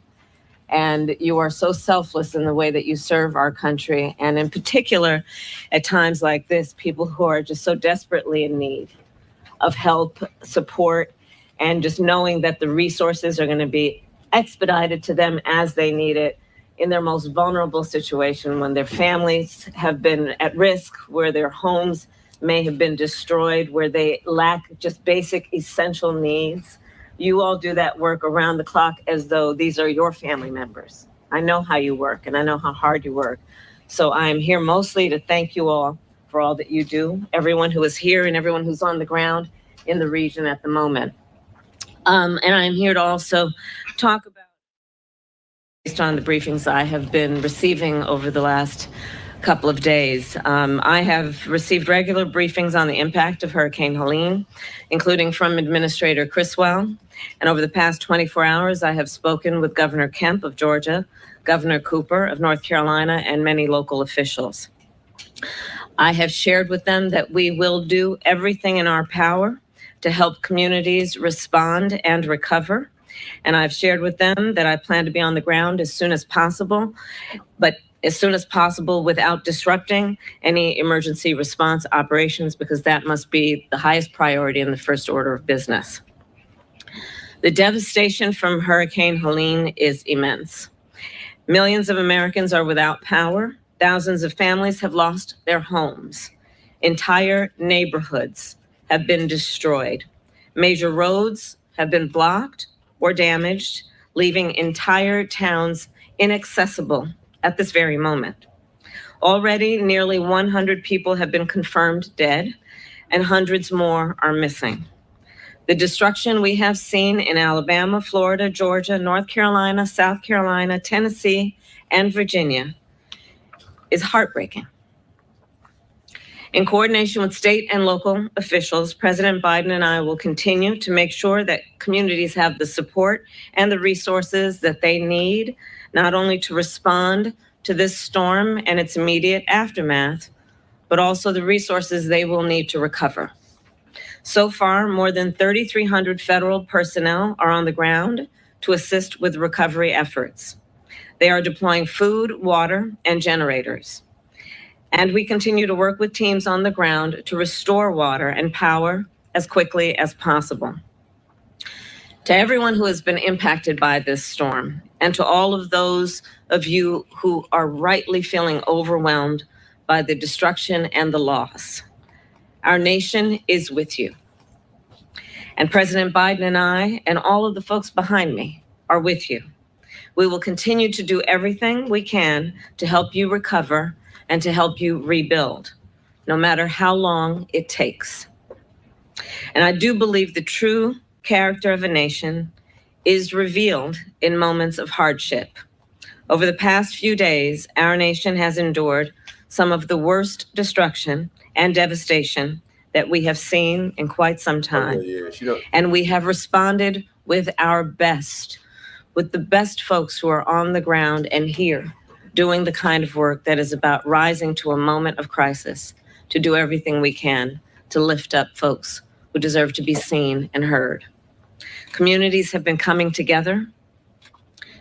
And you are so selfless in the way that you serve our country. And in particular, at times like this, people who are just so desperately in need of help, support, and just knowing that the resources are going to be expedited to them as they need it in their most vulnerable situation, when their families have been at risk, where their homes may have been destroyed, where they lack just basic essential needs. You all do that work around the clock as though these are your family members. I know how you work, and I know how hard you work. So I'm here mostly to thank you all for all that you do, everyone who is here and everyone who's on the ground in the region at the moment. And I'm here to also talk about, based on the briefings I have been receiving over the last couple of days. I have received regular briefings on the impact of Hurricane Helene, including from Administrator Criswell. And over the past 24 hours, I have spoken with Governor Kemp of Georgia, Governor Cooper of North Carolina, and many local officials. I have shared with them that we will do everything in our power to help communities respond and recover. And I've shared with them that I plan to be on the ground as soon as possible, but as soon as possible without disrupting any emergency response operations, because that must be the highest priority in the first order of business. The devastation from Hurricane Helene is immense. Millions of Americans are without power. Thousands of families have lost their homes. Entire neighborhoods have been destroyed. Major roads have been blocked or damaged, leaving entire towns inaccessible at this very moment. Already, nearly 100 people have been confirmed dead, and hundreds more are missing. The destruction we have seen in Alabama, Florida, Georgia, North Carolina, South Carolina, Tennessee, and Virginia is heartbreaking. In coordination with state and local officials, President Biden and I will continue to make sure that communities have the support and the resources that they need, not only to respond to this storm and its immediate aftermath, but also the resources they will need to recover. So far, more than 3,300 federal personnel are on the ground to assist with recovery efforts. They are deploying food, water, and generators. And we continue to work with teams on the ground to restore water and power as quickly as possible. To everyone who has been impacted by this storm, and to all of those of you who are rightly feeling overwhelmed by the destruction and the loss, our nation is with you. And President Biden and I, and all of the folks behind me, are with you. We will continue to do everything we can to help you recover and to help you rebuild, no matter how long it takes. And I do believe the true character of a nation is revealed in moments of hardship. Over the past few days, our nation has endured some of the worst destruction and devastation that we have seen in quite some time. Yeah. And we have responded with our best, with the best folks who are on the ground and here doing the kind of work that is about rising to a moment of crisis, to do everything we can to lift up folks who deserve to be seen and heard. Communities have been coming together.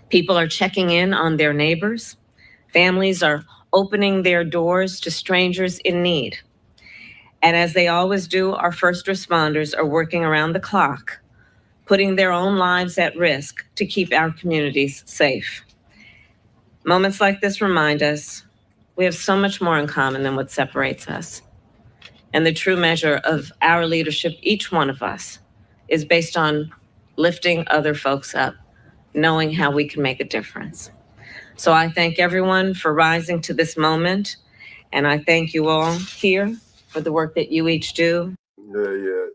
People are checking in on their neighbors. Families are opening their doors to strangers in need. And as they always do, our first responders are working around the clock, putting their own lives at risk to keep our communities safe. Moments like this remind us we have so much more in common than what separates us. And the true measure of our leadership, each one of us, is based on lifting other folks up, knowing how we can make a difference. So I thank everyone for rising to this moment, and I thank you all here for the work that you each do. Yeah.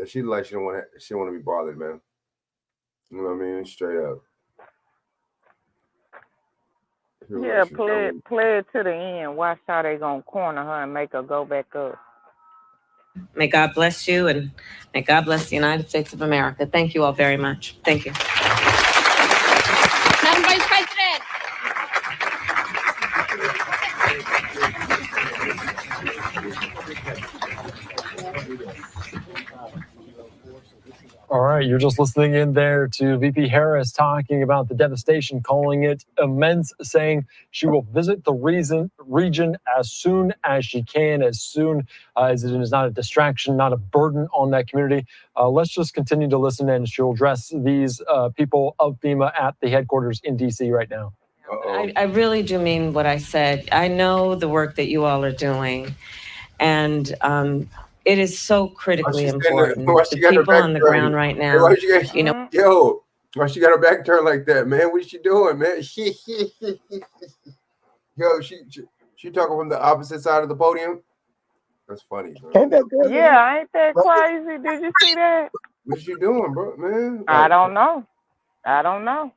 She don't want to be bothered, man. You know what I mean? Straight up. Yeah, play it to the end. Watch how they gonna corner her and make her go back up. May God bless you, and may God bless the United States of America. Thank you all very much. Thank you. Madam Vice President. All right, you're just listening in there to VP Harris talking about the devastation, calling it immense, saying she will visit the region as soon as she can, as soon as it is not a distraction, not a burden on that community. Let's just continue to listen, and she'll address these people of FEMA at the headquarters in D.C. right now. I really do mean what I said. I know the work that you all are doing, and it is so critically important. The people on the ground right now, Why she got her back turned like that, man? What is she doing, man? Yo, she talking from the opposite side of the podium. That's funny, bro. Yeah, ain't that crazy? Did you see that? What is she doing, bro, man? I don't know.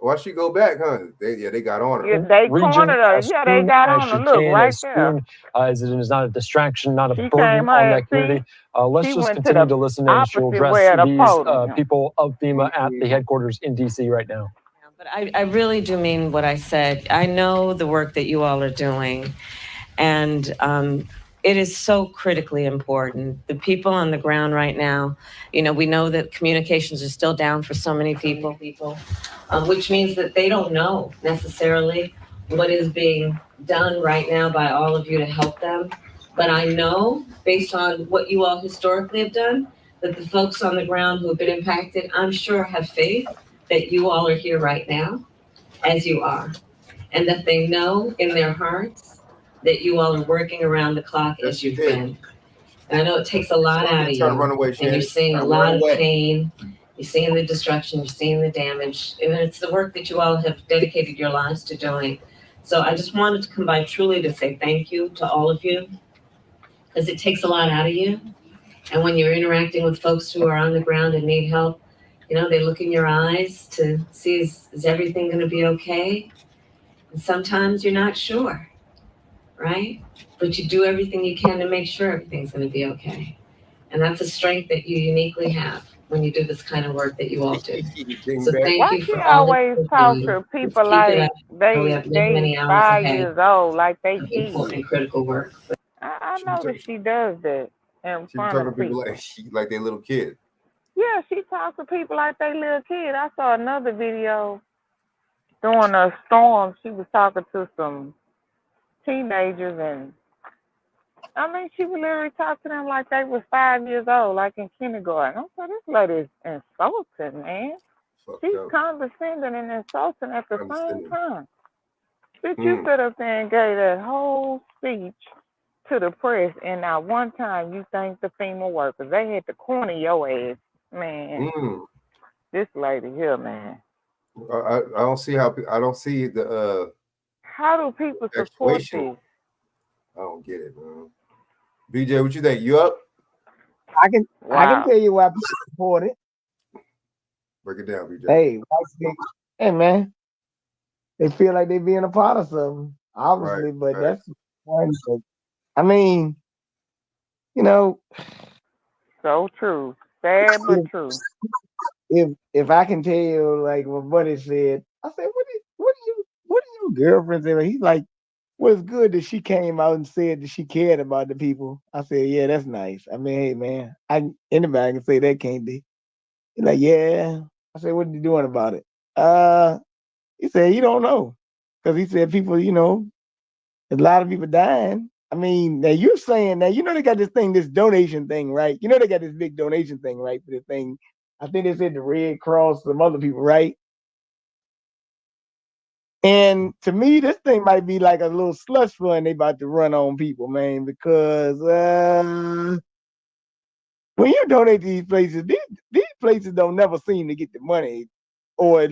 Why she go back, huh? They got on her. Yeah, they cornered her. Yeah, they got on her. Look, right there. Soon as it is not a distraction, not a She burden came on out, that community. Let's she just went to continue the to listen, and she'll opposite address way of the these podium. people of FEMA at the headquarters in D.C. right now. But I really do mean what I said. I know the work that you all are doing, and it is so critically important. The people on the ground right now, we know that communications are still down for so many people, which means that they don't know necessarily what is being done right now by all of you to help them. But I know, based on what you all historically have done, that the folks on the ground who have been impacted, I'm sure have faith that you all are here right now, as you are, and that they know in their hearts that you all are working around the clock as you've been. And I know it takes a lot out of you, and you're seeing a lot of pain, you're seeing the destruction, you're seeing the damage, and it's the work that you all have dedicated your lives to doing. So I just wanted to come by truly to say thank you to all of you, because it takes a lot out of you. And when you're interacting with folks who are on the ground and need help, they look in your eyes to see, is everything going to be okay? And sometimes you're not sure, right? But you do everything you can to make sure everything's going to be okay. And that's a strength that you uniquely have when you do this kind of work that you all do. So thank you for all that you do. Talk to people like they 5 years old, like they kids. Important critical work. I know that she does that in front talking of to people like they little kid. Yeah, she talks to people like they little kid. I saw another video during a storm. She was talking to some teenagers, and she would literally talk to them like they was 5 years old, like in kindergarten. I said, this lady is insulting, man. She's condescending and insulting at the same time. Did you sit up there and gave that whole speech to the press, and not one time you thanked the FEMA workers? They had to corner your ass, man. This lady here, man. I don't see the how do people support this? I don't get it, man. BJ, what you think? You up? I can tell you why people support it. Break it down, BJ. Hey, man. They feel like they being a part of something, obviously, but that's one thing. You know, So true. Sad but true. If I can tell you like what Buddy said, I said, what do you girlfriend say? He's like, well, it's good that she came out and said that she cared about the people. I said, yeah, that's nice. I mean, hey man, anybody can say that, can't they? He's like, yeah. I said, what are you doing about it? He said, you don't know. Because he said people, you know, a lot of people dying. I mean, now you're saying that, you know, they got this thing, this donation thing, right? You know, they got this big donation thing, right? For the thing. I think they said the Red Cross, some other people, right? And to me, this thing might be like a little slush fund they about to run on people, man, because when you donate to these places, these places don't never seem to get the money or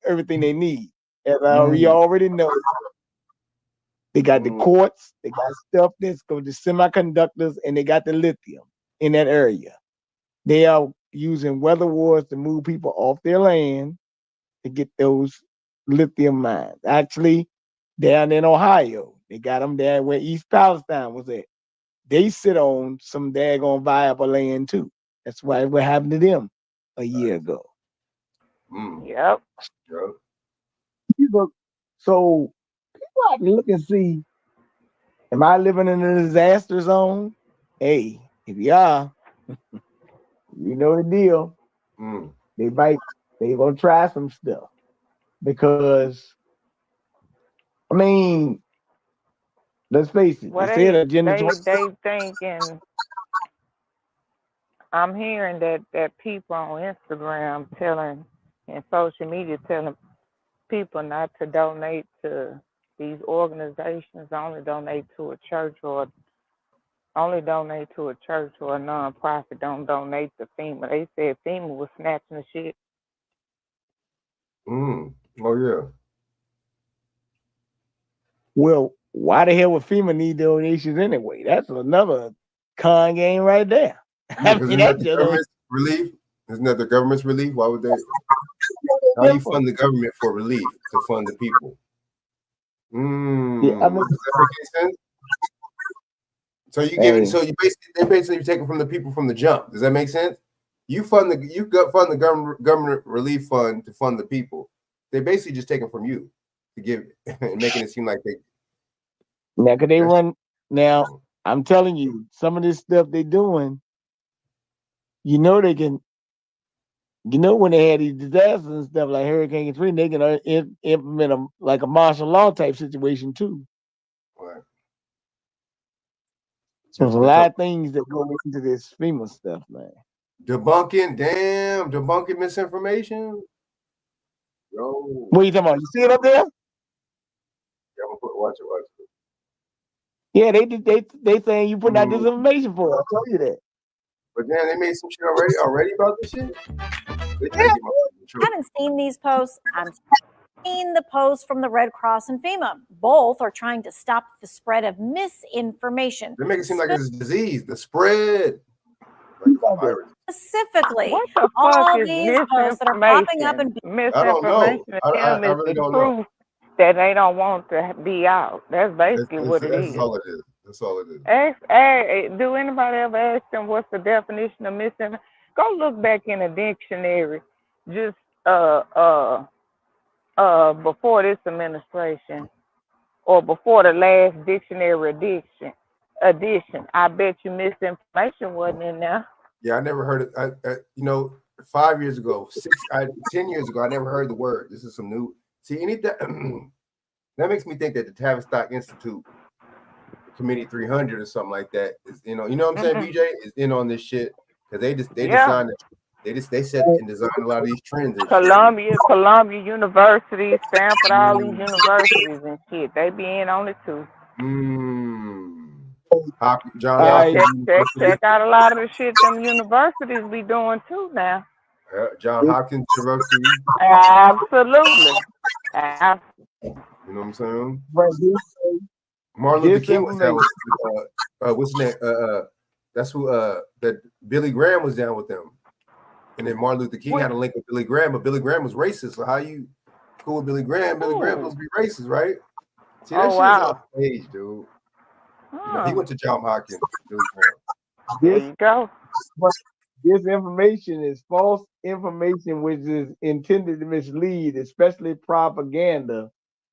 everything they need. As we already know, they got the quartz, they got stuff that's go to semiconductors, and they got the lithium in that area. They are using weather wars to move people off their land to get those lithium mines. Actually, down in Ohio, they got them there where East Palestine was at. They sit on some daggone viable land too. That's why what happened to them a year ago. Yep. So people have to look and see, am I living in a disaster zone? Hey, if you are, you know the deal. They gonna try some stuff. Because I mean, let's face it, Well, they said Agenda they thinking. I'm hearing that people on Instagram telling and social media telling people not to donate to these organizations, only donate to a church or a nonprofit. Don't donate to FEMA. They said FEMA was snatching the shit. Oh yeah. Well, why the hell would FEMA need donations anyway? That's another con game right there. Yeah, because isn't that the government's relief? Isn't that the government's relief? Why would they? How you fund the government for relief to fund the people? Yeah, I mean, does that make any sense? So you give it. So you basically take it from the people from the jump. Does that make sense? You fund the government relief fund to fund the people. They basically just take it from you to give, and making it seem like they. Now, could they run? Now, I'm telling you, some of this stuff they doing, you know, they can. You know, when they had these disasters and stuff like Hurricane Helene, they can implement like a martial law type situation too. Right. So there's a lot of things that go into this FEMA stuff, man. Debunking misinformation. Yo. What are you talking about? You see it up there? Yeah, I'm gonna watch it. Yeah, they saying you putting out this information for us. I'll tell you that. But then they made some shit already about this shit. I haven't seen these posts. I'm seeing the posts from the Red Cross and FEMA. Both are trying to stop the spread of misinformation. They make it seem like it's a disease, the spread. Specifically, What the all fuck is these posts that are popping up and misinformation I is really the don't know. truth that they don't want to be out. That's basically what it is. That's all it is. That's all it is. Do anybody ever ask them what's the definition of misinformation? Go look back in a dictionary, just before this administration or before the last dictionary edition. I bet you misinformation wasn't in there. Yeah, I never heard it. 5 years ago, 10 years ago, I never heard the word. This is some new. See, anything that makes me think that the Tavistock Institute, Committee 300 or something like that is, you know what I'm saying, BJ, is in on this shit because they designed it. They set and designed a lot of these trends. And Columbia University, Stanford, all these universities and shit. They be in on it too. John Hopkins. Check out a lot of the shit them universities be doing too now. John Hopkins University. Absolutely. You know what I'm saying? Martin Luther King was down with what's his name? That's who that Billy Graham was down with them. And then Martin Luther King had a link with Billy Graham, but Billy Graham was racist. So how you cool with Billy Graham? Billy Graham supposed to be racist, right? See, that shit is off stage, dude. He went to John Hopkins, Billy Graham. There you go. But this information is false information, which is intended to mislead, especially propaganda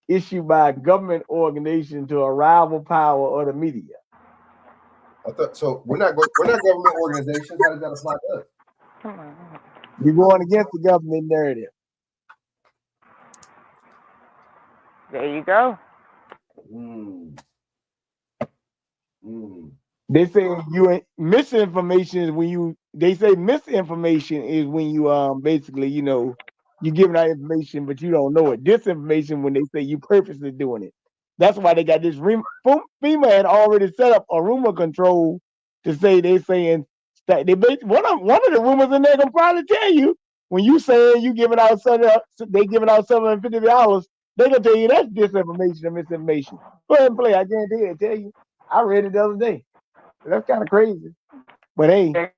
issued by a government organization to a rival power or the media. I thought so. We're not government organizations. How does that apply to us? Come on. You're going against the government narrative. There you go. They say misinformation is when you. They say misinformation is when you basically you giving out information but you don't know it. Disinformation when they say you purposely doing it. That's why they got this. FEMA had already set up a rumor control to say they saying that they one of the rumors in there gonna probably tell you when you saying you giving out they giving out $750. They gonna tell you that's disinformation and misinformation. Go ahead and play. I guarantee it. Tell you. I read it the other day. That's kind of crazy. But hey.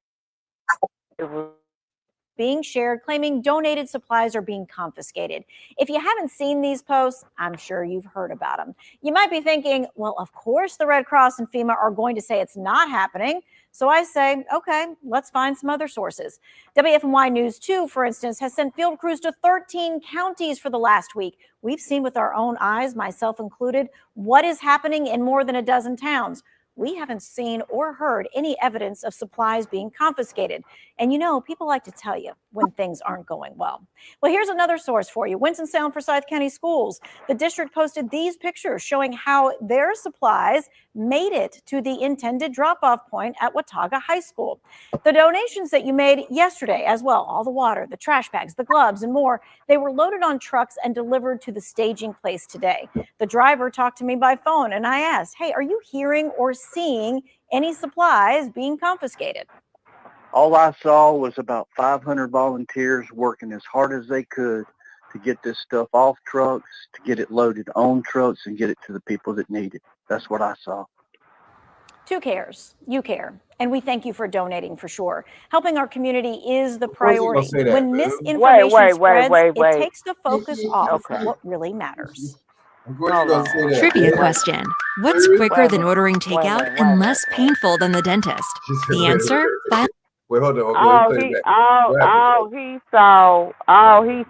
Being shared, claiming donated supplies are being confiscated. If you haven't seen these posts, I'm sure you've heard about them. You might be thinking, well, of course the Red Cross and FEMA are going to say it's not happening. So I say, okay, let's find some other sources. WFMY News 2, for instance, has sent field crews to 13 counties for the last week. We've seen with our own eyes, myself included, what is happening in more than a dozen towns. We haven't seen or heard any evidence of supplies being confiscated. And people like to tell you when things aren't going well. Well, here's another source for you. Winston-Salem Forsyth County Schools. The district posted these pictures showing how their supplies made it to the intended drop-off point at Watauga High School. The donations that you made yesterday as well, all the water, the trash bags, the gloves, and more, they were loaded on trucks and delivered to the staging place today. The driver talked to me by phone and I asked, hey, are you hearing or seeing any supplies being confiscated? All I saw was about 500 volunteers working as hard as they could to get this stuff off trucks, to get it loaded on trucks, and get it to the people that need it. That's what I saw. Two cares. You care. And we thank you for donating for sure. Helping our community is the priority. When misinformation spreads, it takes the focus off what really matters. Trivia question. What's quicker than ordering takeout and less painful than the dentist? The answer? Wait, hold on. All he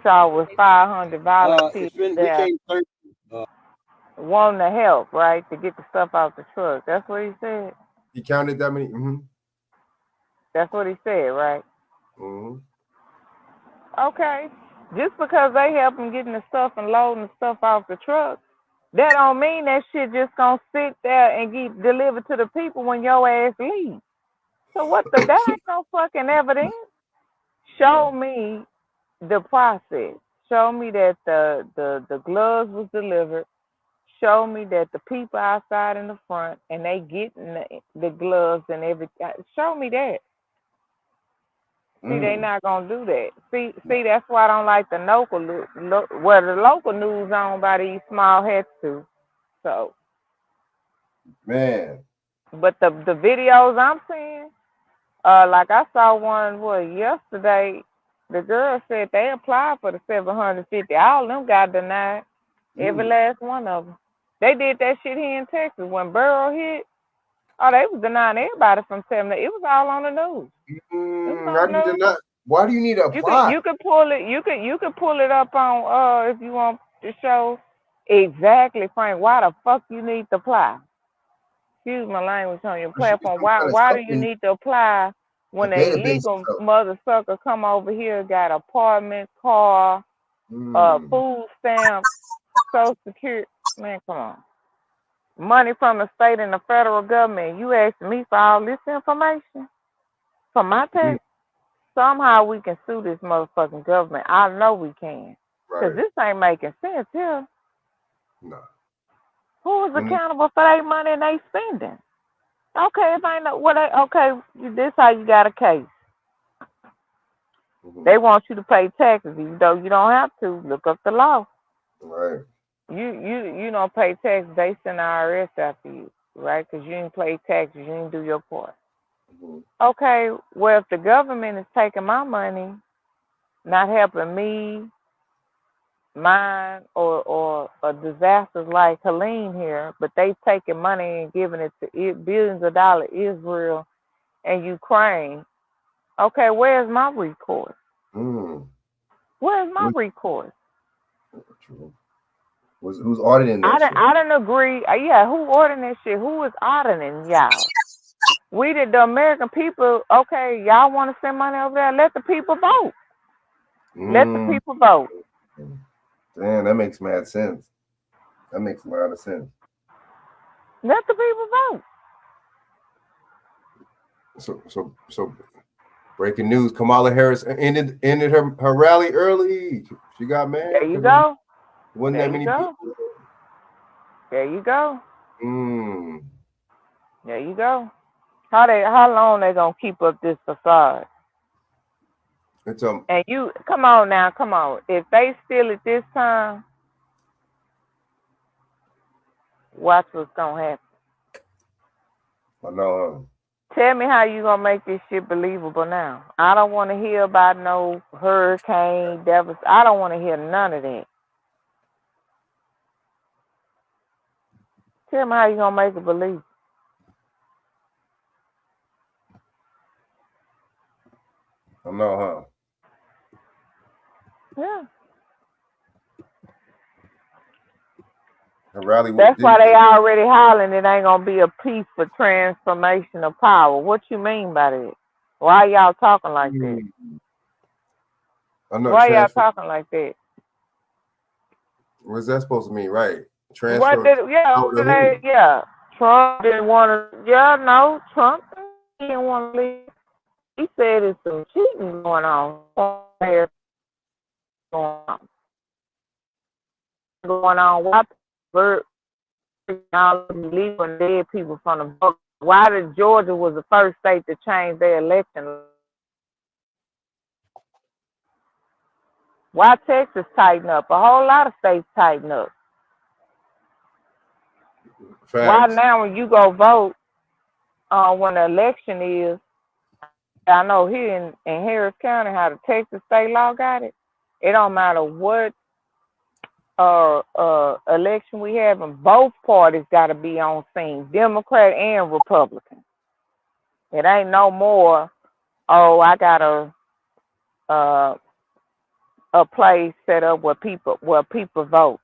saw was 500 volunteers there wanting to help, right, to get the stuff out the truck. That's what he said. He counted that many. That's what he said, right? Mm-hmm. Okay. Just because they help him getting the stuff and loading the stuff off the truck, that don't mean that shit just gonna sit there and get delivered to the people when your ass leaves. So what that ain't no fucking evidence. Show me the process. Show me that the gloves was delivered. Show me that the people outside in the front and they getting the gloves and everything. Show me that. See, they not gonna do that. See, that's why I don't like the local the local news owned by these small heads too. So, man. But the videos I'm seeing, like I saw one yesterday. The girl said they applied for the 750. All of them got denied. Every last one of them. They did that shit here in Texas when Burrow hit. Oh, they was denying everybody from 7. It was all on the news. How do you deny? Why do you need to apply? You could pull it. You could pull it up on if you want to show exactly, Frank. Why the fuck you need to apply? Excuse my language on your platform. Why do you need to apply when an illegal mother sucker come over here, got apartment, car, food stamps, Social Security? Man, come on. Money from the state and the federal government. You asking me for all this information for my tax? Somehow we can sue this motherfucking government. I know we can. Because this ain't making sense here. No. Who is accountable for their money and they spending? Okay, if I know this how you got a case. They want you to pay taxes, even though you don't have to. Look up the law. Right. You don't pay taxes, they send the IRS after you, right? Because you didn't pay taxes, you didn't do your part. Okay, well, if the government is taking my money, not helping me, mine, or disasters like Helene here, but they taking money and giving it to billions of dollars Israel and Ukraine. Okay, where's my recourse? Where's my recourse? Who's auditing that shit? I didn't agree. Yeah, who ordering that shit? Who is auditing y'all? We did the American people. Okay, y'all want to send money over there? Let the people vote. Let the people vote. Damn, that makes mad sense. That makes a lot of sense. Let the people vote. So breaking news, Kamala Harris ended her rally early. She got mad. There you go. Wasn't that many people? There you go. There you go. How long they gonna keep up this facade? It's And you come on now, come on. If they steal it this time, watch what's gonna happen. I know. Tell me how you gonna make this shit believable now. I don't want to hear about no hurricane, I don't want to hear none of that. Tell me how you gonna make it believable. I know, huh? Yeah. Rally. That's why they already hollering it ain't gonna be a peace for transformation of power. What you mean by that? Why y'all talking like that? I know. Why y'all talking like that? What's that supposed to mean? Right? What did, yeah. Trump didn't want to. Trump didn't want to leave. He said there's some cheating going on. Why leaving dead people from the vote? Why did Georgia was the first state to change their election? Why Texas tighten up? A whole lot of states tighten up. Facts. Why now when you go vote, when the election is, I know here in Harris County how the Texas state law got it. It don't matter what election we have, and both parties got to be on scene, Democrat and Republican. It ain't no more. Oh, I got a place set up where people vote.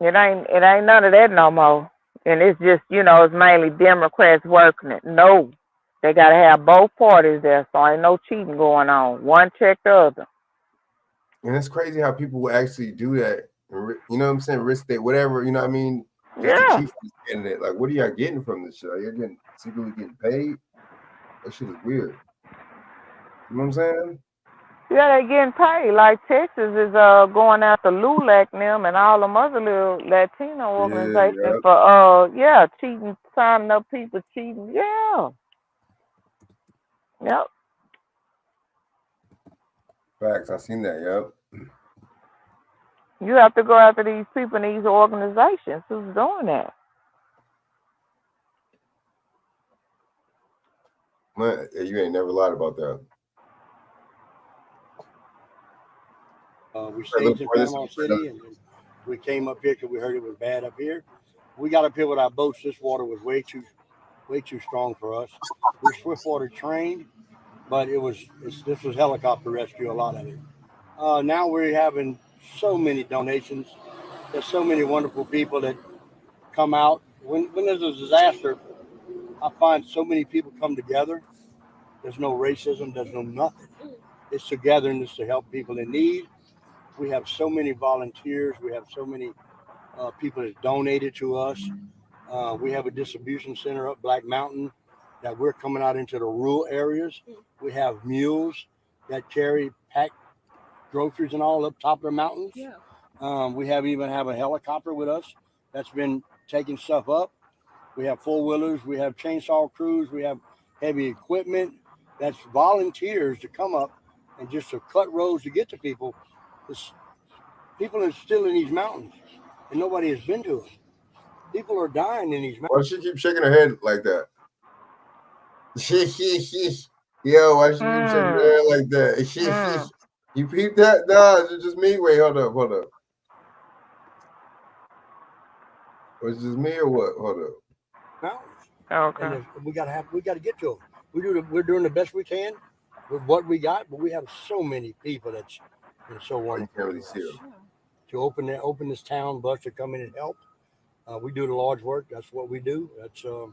It ain't none of that no more. And it's just, it's mainly Democrats working it. No, they got to have both parties there, so ain't no cheating going on. One check the other. And it's crazy how people will actually do that. You know what I'm saying? Risk it, whatever. You know what I mean? Just to cheat for this candidate. Like, what are y'all getting from this show? You're secretly getting paid? That shit is weird. You know what I'm saying? Yeah, they getting paid. Like Texas is going after LULAC and them and all them other little Latino organizations for cheating, signing up people cheating. Yeah. Yep. Facts. I seen that. Yep. You have to go after these people in these organizations who's doing that. Man, you ain't never lied about that. We stayed in Panama City, and then we came up here because we heard it was bad up here. We got up here with our boats. This water was way too strong for us. We're swiftwater trained, but this was helicopter rescue, a lot of it. Now we're having so many donations. There's so many wonderful people that come out. When there's a disaster, I find so many people come together. There's no racism. There's no nothing. It's togetherness to help people in need. We have so many volunteers. We have so many people that donated to us. We have a distribution center up Black Mountain that we're coming out into the rural areas. We have mules that pack groceries and all up top of the mountains. Yeah. We even have a helicopter with us that's been taking stuff up. We have four-wheelers. We have chainsaw crews. We have heavy equipment. That's volunteers to come up and just to cut roads to get to people. People are still in these mountains, and nobody has been to them. People are dying in these mountains. Why does she keep shaking her head like that? Yo, why does she keep shaking her head like that? You peeped that? Nah, it's just me. Wait, hold up. Was it just me or what? Hold up. No, Okay. And we got to get to them. We're doing the best we can with what we got, but we have so many people that's been so wonderful to open this town, bus to come in and help. We do the Lord's work. That's what we do. That's who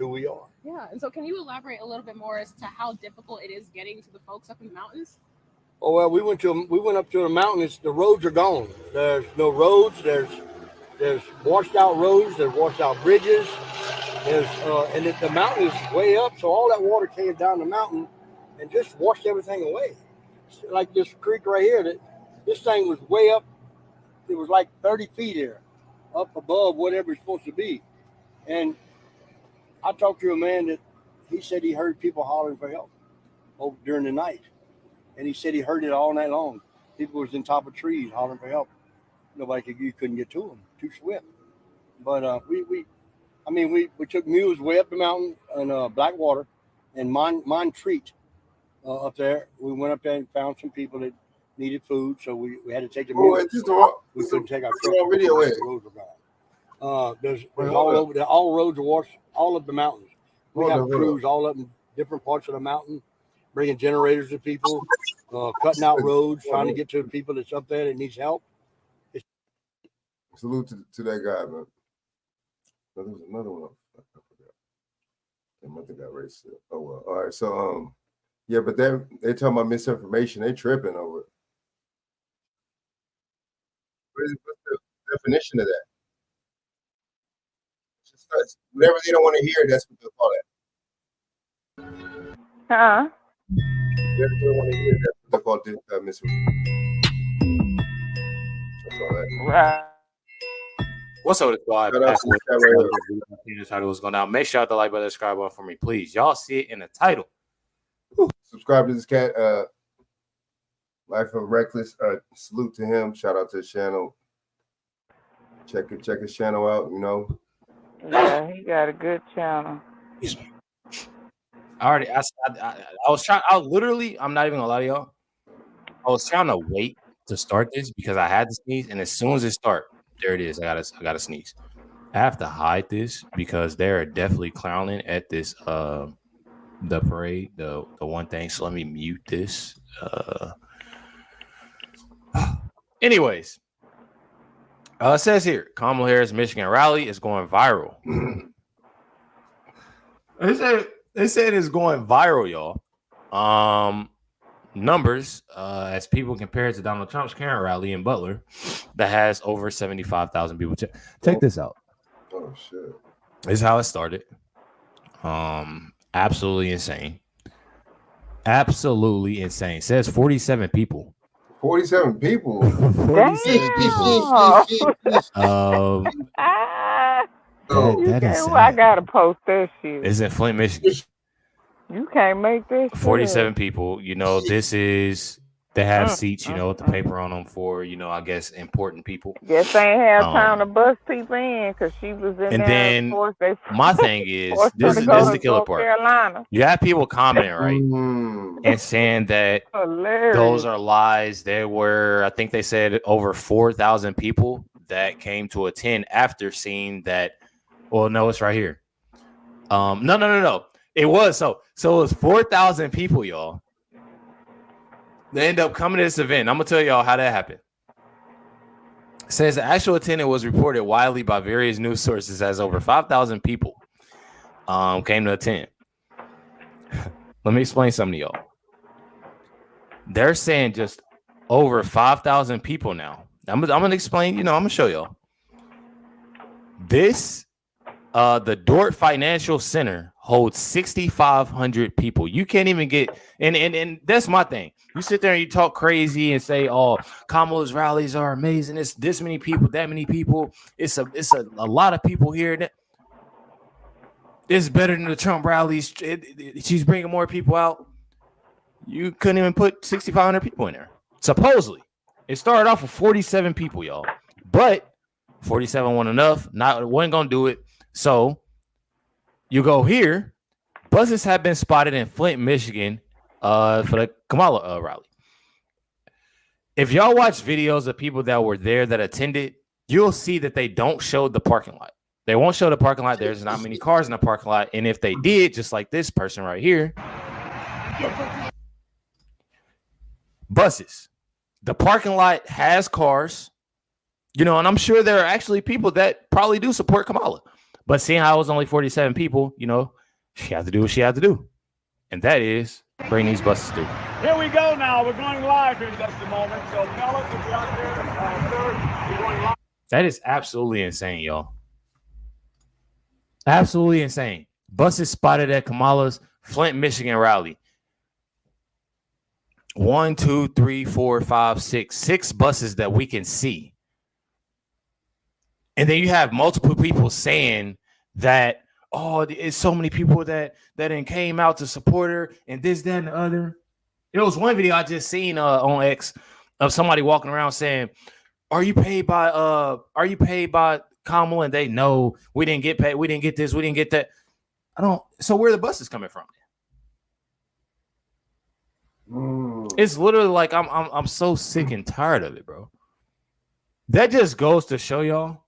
we are. Yeah. And so can you elaborate a little bit more as to how difficult it is getting to the folks up in the mountains? Oh, well, we went up to the mountains. The roads are gone. There's no roads. There's washed out roads. There's washed out bridges. And the mountain is way up, so all that water came down the mountain and just washed everything away. Like this creek right here, this thing was way up. It was like 30 feet here, up above whatever it's supposed to be. And I talked to a man that he said he heard people hollering for help during the night. And he said he heard it all night long. People was in top of trees hollering for help. You couldn't get to them, too swift. But we took mules way up the mountain in Blackwater and Montreat up there. We went up there and found some people that needed food, so we had to take the mules. We couldn't take our truck. The roads were gone. There's all over. All roads are washed. All of the mountains. We have crews all up in different parts of the mountain, bringing generators to people, cutting out roads, trying to get to the people that's up there that needs help. Salute to that guy, man. There was another one. I forgot. They must have got racist. Oh well. All right. So yeah, but they talking about misinformation. They tripping over it. What's the definition of that? It's just whatever they don't want to hear, that's what they call it. Huh? Whatever they don't want to hear, that's what they call misinformation. That's all that. Right. What's up, squad? That's how it was going down. Make sure to like, button, subscribe button for me, please. Y'all see it in the title. Subscribe to this cat. Life of Reckless. Salute to him. Shout out to his channel. Check his channel out. Yeah, he got a good channel. I was trying. I'm not even gonna lie to y'all. I was trying to wait to start this because I had to sneeze, and as soon as it start, there it is. I gotta sneeze. I have to hide this because they're definitely clowning at this the parade, the one thing. So let me mute this. Anyways, it says here Kamala Harris Michigan rally is going viral. They said it's going viral, y'all. Numbers as people compare it to Donald Trump's current rally in Butler that has over 75,000 people. Check this out. Oh shit! This is how it started. Absolutely insane. Absolutely insane. It says 47 people. 47 people. 47 people. I gotta post that shit. It's in Flint, Michigan. You can't make this. 47 people. This is they have seats, with the paper on them for, I guess important people. Guess they ain't have time to bus people in because she was in and there. And then my thing is this is the killer part. Carolina. You have people commenting, right? And saying that those are lies. There were, I think they said over 4,000 people that came to attend after seeing that. Well, no, it's right here. No. It was so it was 4,000 people, y'all. They end up coming to this event. I'm gonna tell y'all how that happened. It says the actual attendance was reported widely by various news sources as over 5,000 people came to attend. Let me explain something to y'all. They're saying just over 5,000 people now. I'm gonna explain. I'm gonna show y'all. This the Dort Financial Center holds 6,500 people. You can't even get and that's my thing. You sit there and you talk crazy and say, "Oh, Kamala's rallies are amazing. It's this many people, that many people. It's a lot of people here. It's better than the Trump rallies. She's bringing more people out." You couldn't even put 6,500 people in there. Supposedly, it started off with 47 people, y'all, but 47 wasn't enough. Wasn't gonna do it. So you go here. Buses have been spotted in Flint, Michigan, for the Kamala rally. If y'all watch videos of people that were there that attended, you'll see that they don't show the parking lot. They won't show the parking lot. There's not many cars in the parking lot. And if they did, just like this person right here, buses. The parking lot has cars, you know, and I'm sure there are actually people that probably do support Kamala. But seeing how it was only 47 people, you know, she had to do what she had to do. And that is bring these buses through. Here we go now. We're going live here in just a moment. So, fellas, if you're out there, sir, we're going live. That is absolutely insane, y'all. Absolutely insane. Buses spotted at Kamala's Flint, Michigan rally. 1, 2, 3, 4, 5, 6. 6 buses that we can see. And then you have multiple people saying that, oh, it's so many people that came out to support her and this, that, and the other. There was one video I just seen on X of somebody walking around saying, are you paid by Kamala? And they know we didn't get paid, we didn't get this, we didn't get that. So where are the buses coming from? It's literally like I'm so sick and tired of it, bro. That just goes to show y'all,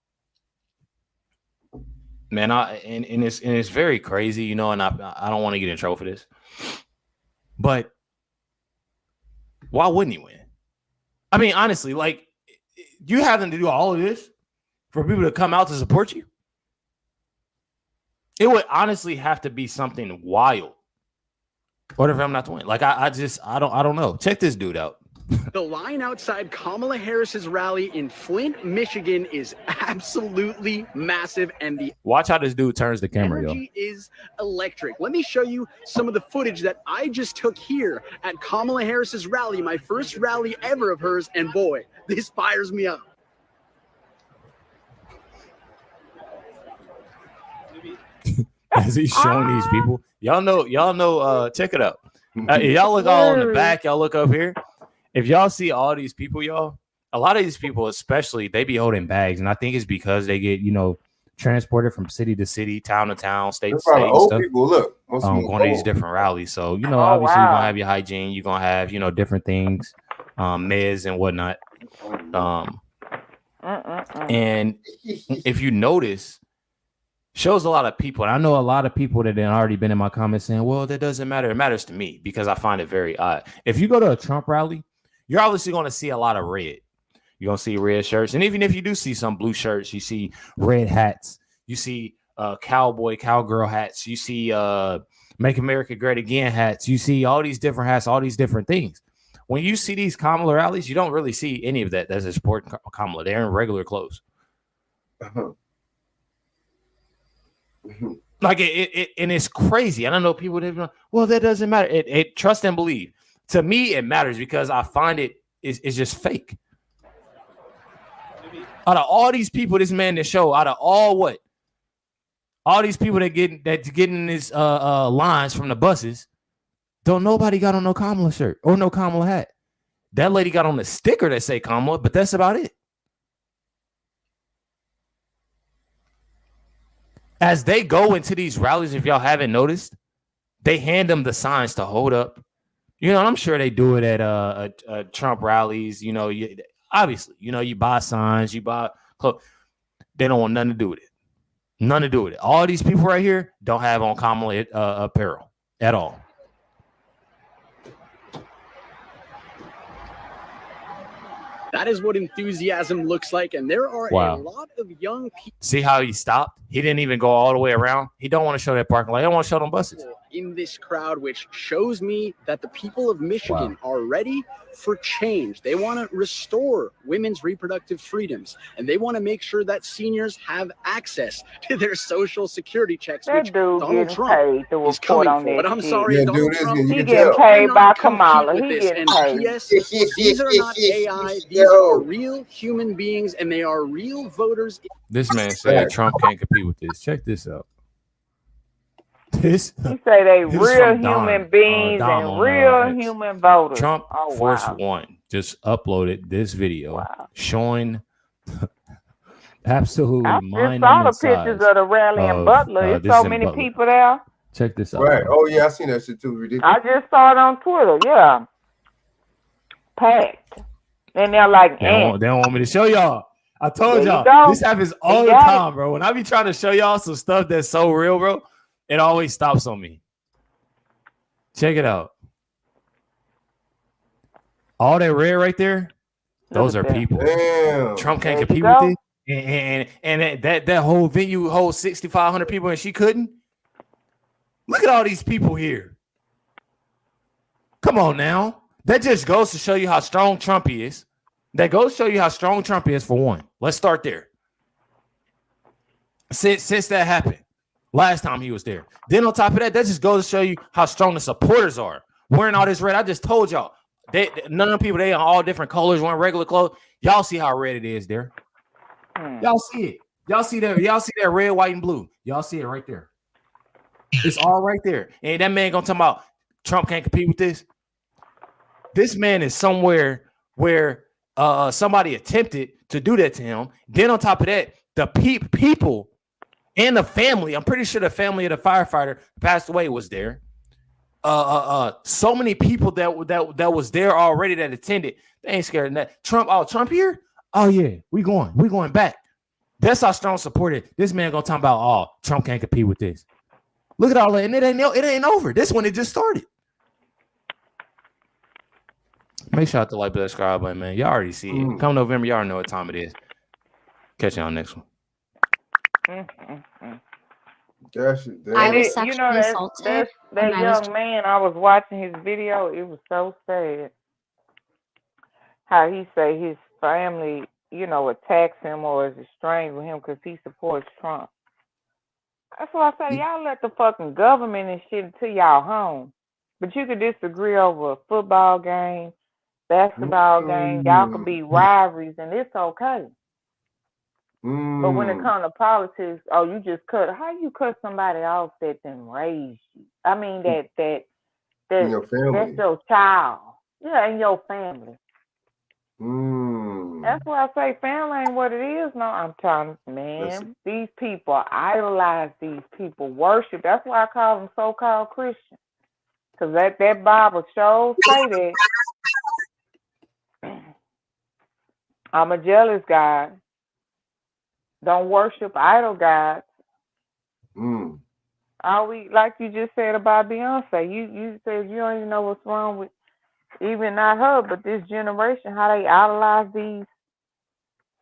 man. And it's very crazy, you know. And I don't want to get in trouble for this, but why wouldn't he win? I mean, honestly, like you having to do all of this for people to come out to support you. It would honestly have to be something wild. What if I'm not the one? Like I don't know. Check this dude out. The line outside Kamala Harris's rally in Flint, Michigan is absolutely massive, and the Watch how this dude turns the camera, yo. energy is electric. Let me show you some of the footage that I just took here at Kamala Harris's rally, my first rally ever of hers, and boy, this fires me up. As he's showing these people, y'all know, check it out. Y'all look all in the back, y'all look up here. If y'all see all these people, y'all, a lot of these people, especially, they be holding bags, and I think it's because they get, you know, transported from city to city, town to town, state to state. Old stuff, people, look, going to these different rallies. So, you know, obviously you're gonna have your hygiene, you're gonna have, you know, different things, meds and whatnot. And if you notice, shows a lot of people, and I know a lot of people that had already been in my comments saying, well, that doesn't matter. It matters to me because I find it very odd. If you go to a Trump rally, you're obviously going to see a lot of red. You're going to see red shirts. And even if you do see some blue shirts, you see red hats. You see cowgirl hats. You see Make America Great Again hats. You see all these different hats, all these different things. When you see these Kamala rallies, you don't really see any of that that's a support Kamala. They're in regular clothes. Like it and it's crazy. I don't know people that, well, that doesn't matter. It trust and believe. To me, it matters because I find it's just fake. Out of all these people, this man that show, out of all these people that getting this lines from the buses, don't nobody got on no Kamala shirt or no Kamala hat. That lady got on the sticker that say Kamala, but that's about it. As they go into these rallies, if y'all haven't noticed, they hand them the signs to hold up. You know, and I'm sure they do it at Trump rallies. You know, obviously, you know, you buy signs, you buy clothes. They don't want nothing to do with it. Nothing to do with it. All these people right here don't have on Kamala apparel at all. That is what enthusiasm looks like, and there are a lot of young people. See how he stopped? He didn't even go all the way around. He don't want to show that parking lot. He don't want to show them buses. In this crowd, which shows me that the people of Michigan are ready for change. They want to restore women's reproductive freedoms, and they want to make sure that seniors have access to their social security checks, which Donald Trump is coming for. But I'm sorry, Donald Trump, he getting paid by Kamala. He getting paid. Yes, these are not AI. These are real human beings, and they are real voters. This man said Trump can't compete with this. Check this out. He say they real human beings and real human voters. Trump Force One just uploaded this video showing absolutely I just saw the pictures of the rally in Butler. There's so many people there. Check this out. Right. Oh yeah, I seen that shit too. Ridiculous. I just saw it on Twitter. Yeah, packed. And they're like, they don't want me to show y'all. I told There you y'all go. this happens all the time, bro. When I be trying to show y'all some stuff that's so real, bro, it always stops on me. Check it out. All that red right there, those are people. Damn. Trump can't There you compete with go. this. And that whole venue holds 6,500 people and she couldn't. Look at all these people here. Come on now. That just goes to show you how strong Trump is. That goes to show you how strong Trump is, for one. Let's start there. Since that happened, last time he was there. Then on top of that, that just goes to show you how strong the supporters are. Wearing all this red, I just told y'all. None of the people, they are all different colors, wearing regular clothes. Y'all see how red it is there. Y'all see it. Y'all see that red, white, and blue. Y'all see it right there. It's all right there. And that man gonna talk about Trump can't compete with this. This man is somewhere where somebody attempted to do that to him. Then on top of that, the people and the family, I'm pretty sure the family of the firefighter who passed away was there. So many people that was there already that attended. They ain't scared of that. Trump here? Oh yeah, we going back. That's how strong support is. This man gonna talk about, oh, Trump can't compete with this. Look at all that, and it ain't over. This one, it just started. Make sure to like, subscribe button, man. Y'all already see it. Come November, y'all know what time it is. Catch you on the next one. I was sexually assaulted. That young man, I was watching his video. It was so sad. How he say his family, attacks him or is estranged with him because he supports Trump. That's why I say y'all let the fucking government and shit into y'all home. But you could disagree over a football game, basketball game. Y'all could be rivalries and it's okay. But when it comes to politics, you just how you cut somebody off that then raised you? I mean that your family. That's your child. Yeah, and your family. That's why I say family ain't what it is. No, I'm telling you, man. These people idolize these people, worship. That's why I call them so-called Christians. Because that Bible shows say that. I'm a jealous God. Don't worship idol gods. All we, like you just said about Beyonce, you said you don't even know what's wrong with even not her, but this generation, how they idolize these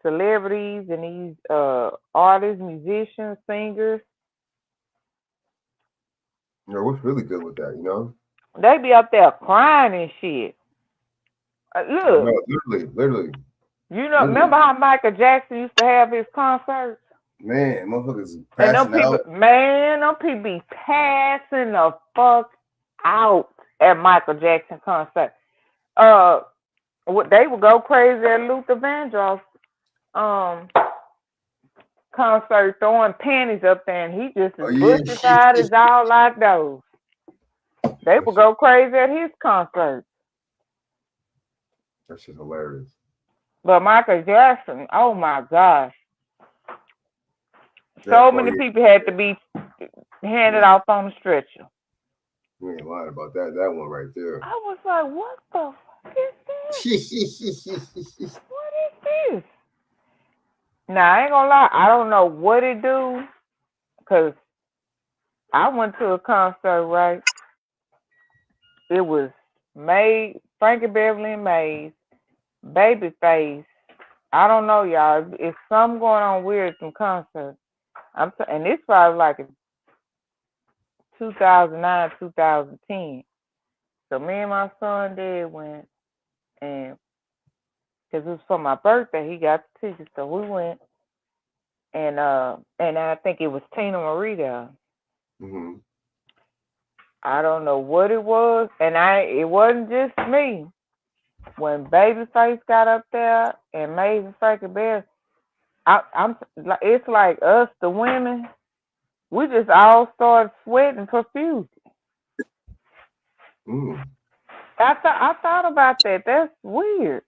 celebrities and these artists, musicians, singers. What's really good with that, They be up there crying and shit. Look. No, literally. Remember how Michael Jackson used to have his concerts? Man, motherfuckers And passing out. them people be passing the fuck out at Michael Jackson concert. They would go crazy at Luther Vandross concert, throwing panties up there, and he just as bussified as all like those. They would go crazy at his concert. That's just hilarious. But Michael Jackson, oh my gosh. So many people had to be handed off on the stretcher. You ain't lying about that one right there. I was like, what the fuck is this? What is this? Now, I ain't gonna lie, I don't know what it do, because I went to a concert, right? It was Frankie Beverly and Maze, Babyface. I don't know, y'all. It's something going on weird at some concerts. And this probably like in 2009, 2010. So me and my son dad went, and because it was for my birthday, he got the tickets, so we went, and I think it was Tina Marie there. I don't know what it was, and it wasn't just me. When Babyface got up there and Maze and Frankie Bear, it's like us, the women, we just all started sweating profusely. I thought about that. That's weird.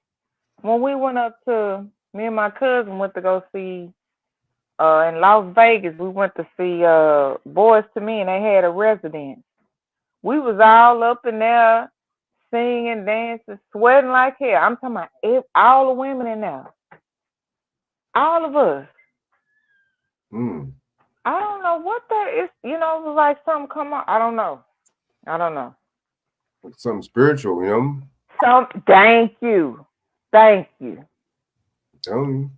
When we went up to, me and my cousin went to go see, in Las Vegas, we went to see Boys to Men. They had a residence. We was all up in there singing, dancing, sweating like hell. I'm talking about all the women in there. All of us. Mm. I don't know what that is. You know, it was like something come up. I don't know. Something spiritual, you know. Thank you. I'm telling you.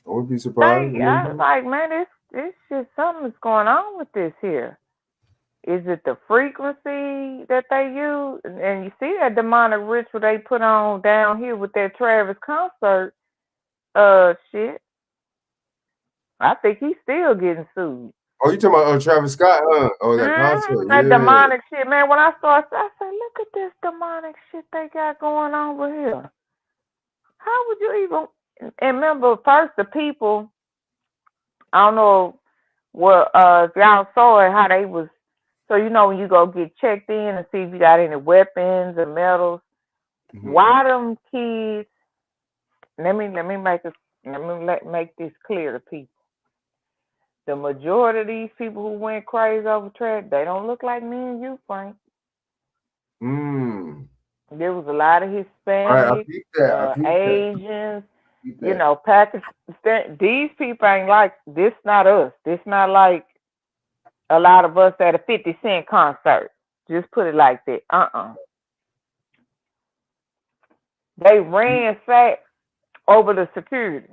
I would be surprised. I was like, man, this shit, something's going on with this here. Is it the frequency that they use? And you see that demonic ritual they put on down here with that Travis concert shit. I think he's still getting sued. Oh, you talking about Travis Scott, huh? Oh, that concert. That Yeah. demonic shit, man. When I said, look at this demonic shit they got going on over here. How would you even? And remember, first the people. I don't know what if y'all saw it, how they was. So you know when you go get checked in and see if you got any weapons or medals. Mm-hmm. Why them kids? Let me make this clear to people. The majority of these people who went crazy over track, they don't look like me and you, Frank. There was a lot of Hispanics, Asians, you know, Pakistan. These people ain't like this. Not us. This not like a lot of us at a 50 Cent concert. Just put it like that. They ransacked over the security.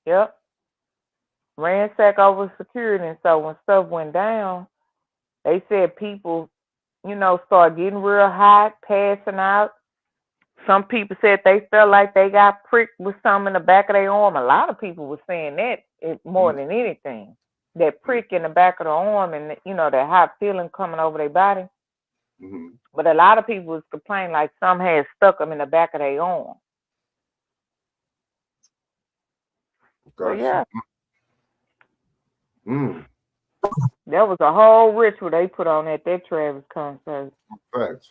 Yep. Ransack over security, and so when stuff went down, they said people, you know, started getting real hot, passing out. Some people said they felt like they got pricked with something in the back of their arm. A lot of people were saying that more than anything. That prick in the back of the arm and, you know, that hot feeling coming over their body. Mm-hmm. But a lot of people was complaining like some had stuck them in the back of their arm. So, yeah. There was a whole ritual they put on at that Travis concert. Facts.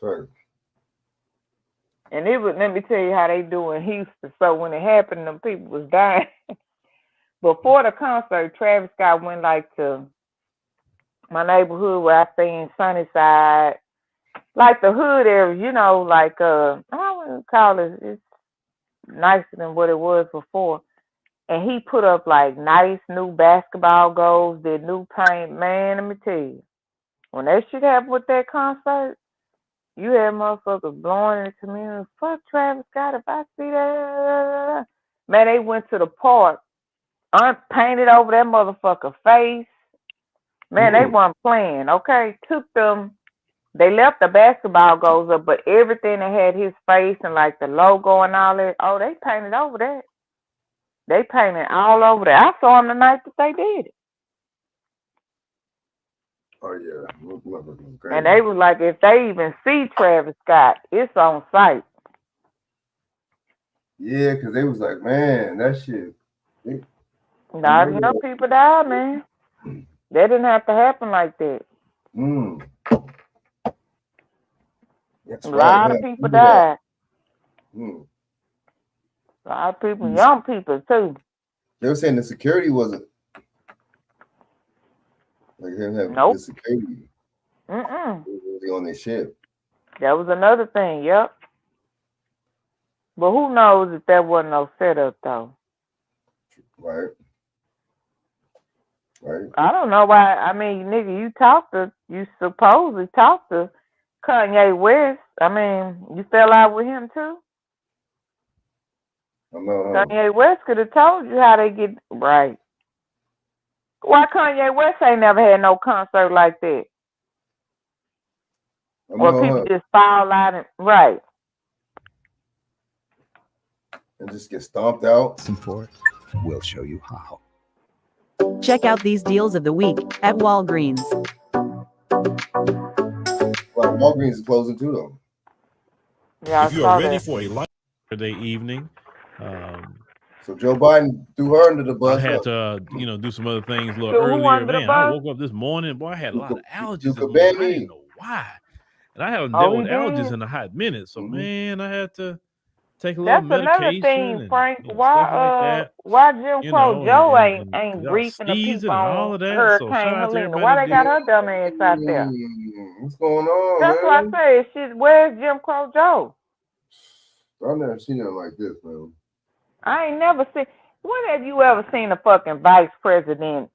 And it was, let me tell you how they do in Houston. So when it happened, them people was dying. Before the concert, Travis Scott went like to my neighborhood where I stay in Sunnyside, like the hood area, you know, like I wouldn't call it, it's nicer than what it was before. And he put up like nice new basketball goals, did new paint. Man, let me tell you, when that shit happened with that concert, you had motherfuckers blowing in the community. Fuck Travis Scott if I see that. Man, they went to the park, painted over that motherfucker face. Man, they weren't playing, okay? Took them, they left the basketball goals up, but everything that had his face and like the logo and all that, oh, they painted over that. They painted all over that. I saw them the night that they did it. Oh, yeah. And they was like, if they even see Travis Scott, it's on site. Yeah, because they was like, man, that shit. A lot of young people died, man. That didn't have to happen like that. That's a lot of people died. A lot of people, young people too. They were saying the security wasn't like him having the security. Really on their ship. That was another thing, yep. But who knows if that wasn't no setup though. Right. I don't know why. I mean, nigga, you supposedly talked to Kanye West. I mean, you fell out with him too? Kanye West could have told you how they get right. Why Kanye West ain't never had no concert like that? Or people just fall out and right. And just get stomped out. For it. We'll show you how. Check out these deals of the week at Walgreens. Well, Walgreens is closing too, though. Yeah, if you are ready for a light Saturday evening, so Joe Biden threw her under the bus. I had to, do some other things a little earlier. Man, I woke up this morning, boy, I had a lot of allergies. I didn't know why, and I haven't dealt with allergies in a hot minute. So, man, I had to take a little medication. That's another thing, Frank. And, why Jim Crow Joe ain't briefing the people on Hurricane Helene? Why they got her dumb ass out there? What's going on, That's man? what I said. Where's Jim Crow Joe? I've never seen nothing like this, man. I ain't never seen. When have you ever seen a fucking vice president,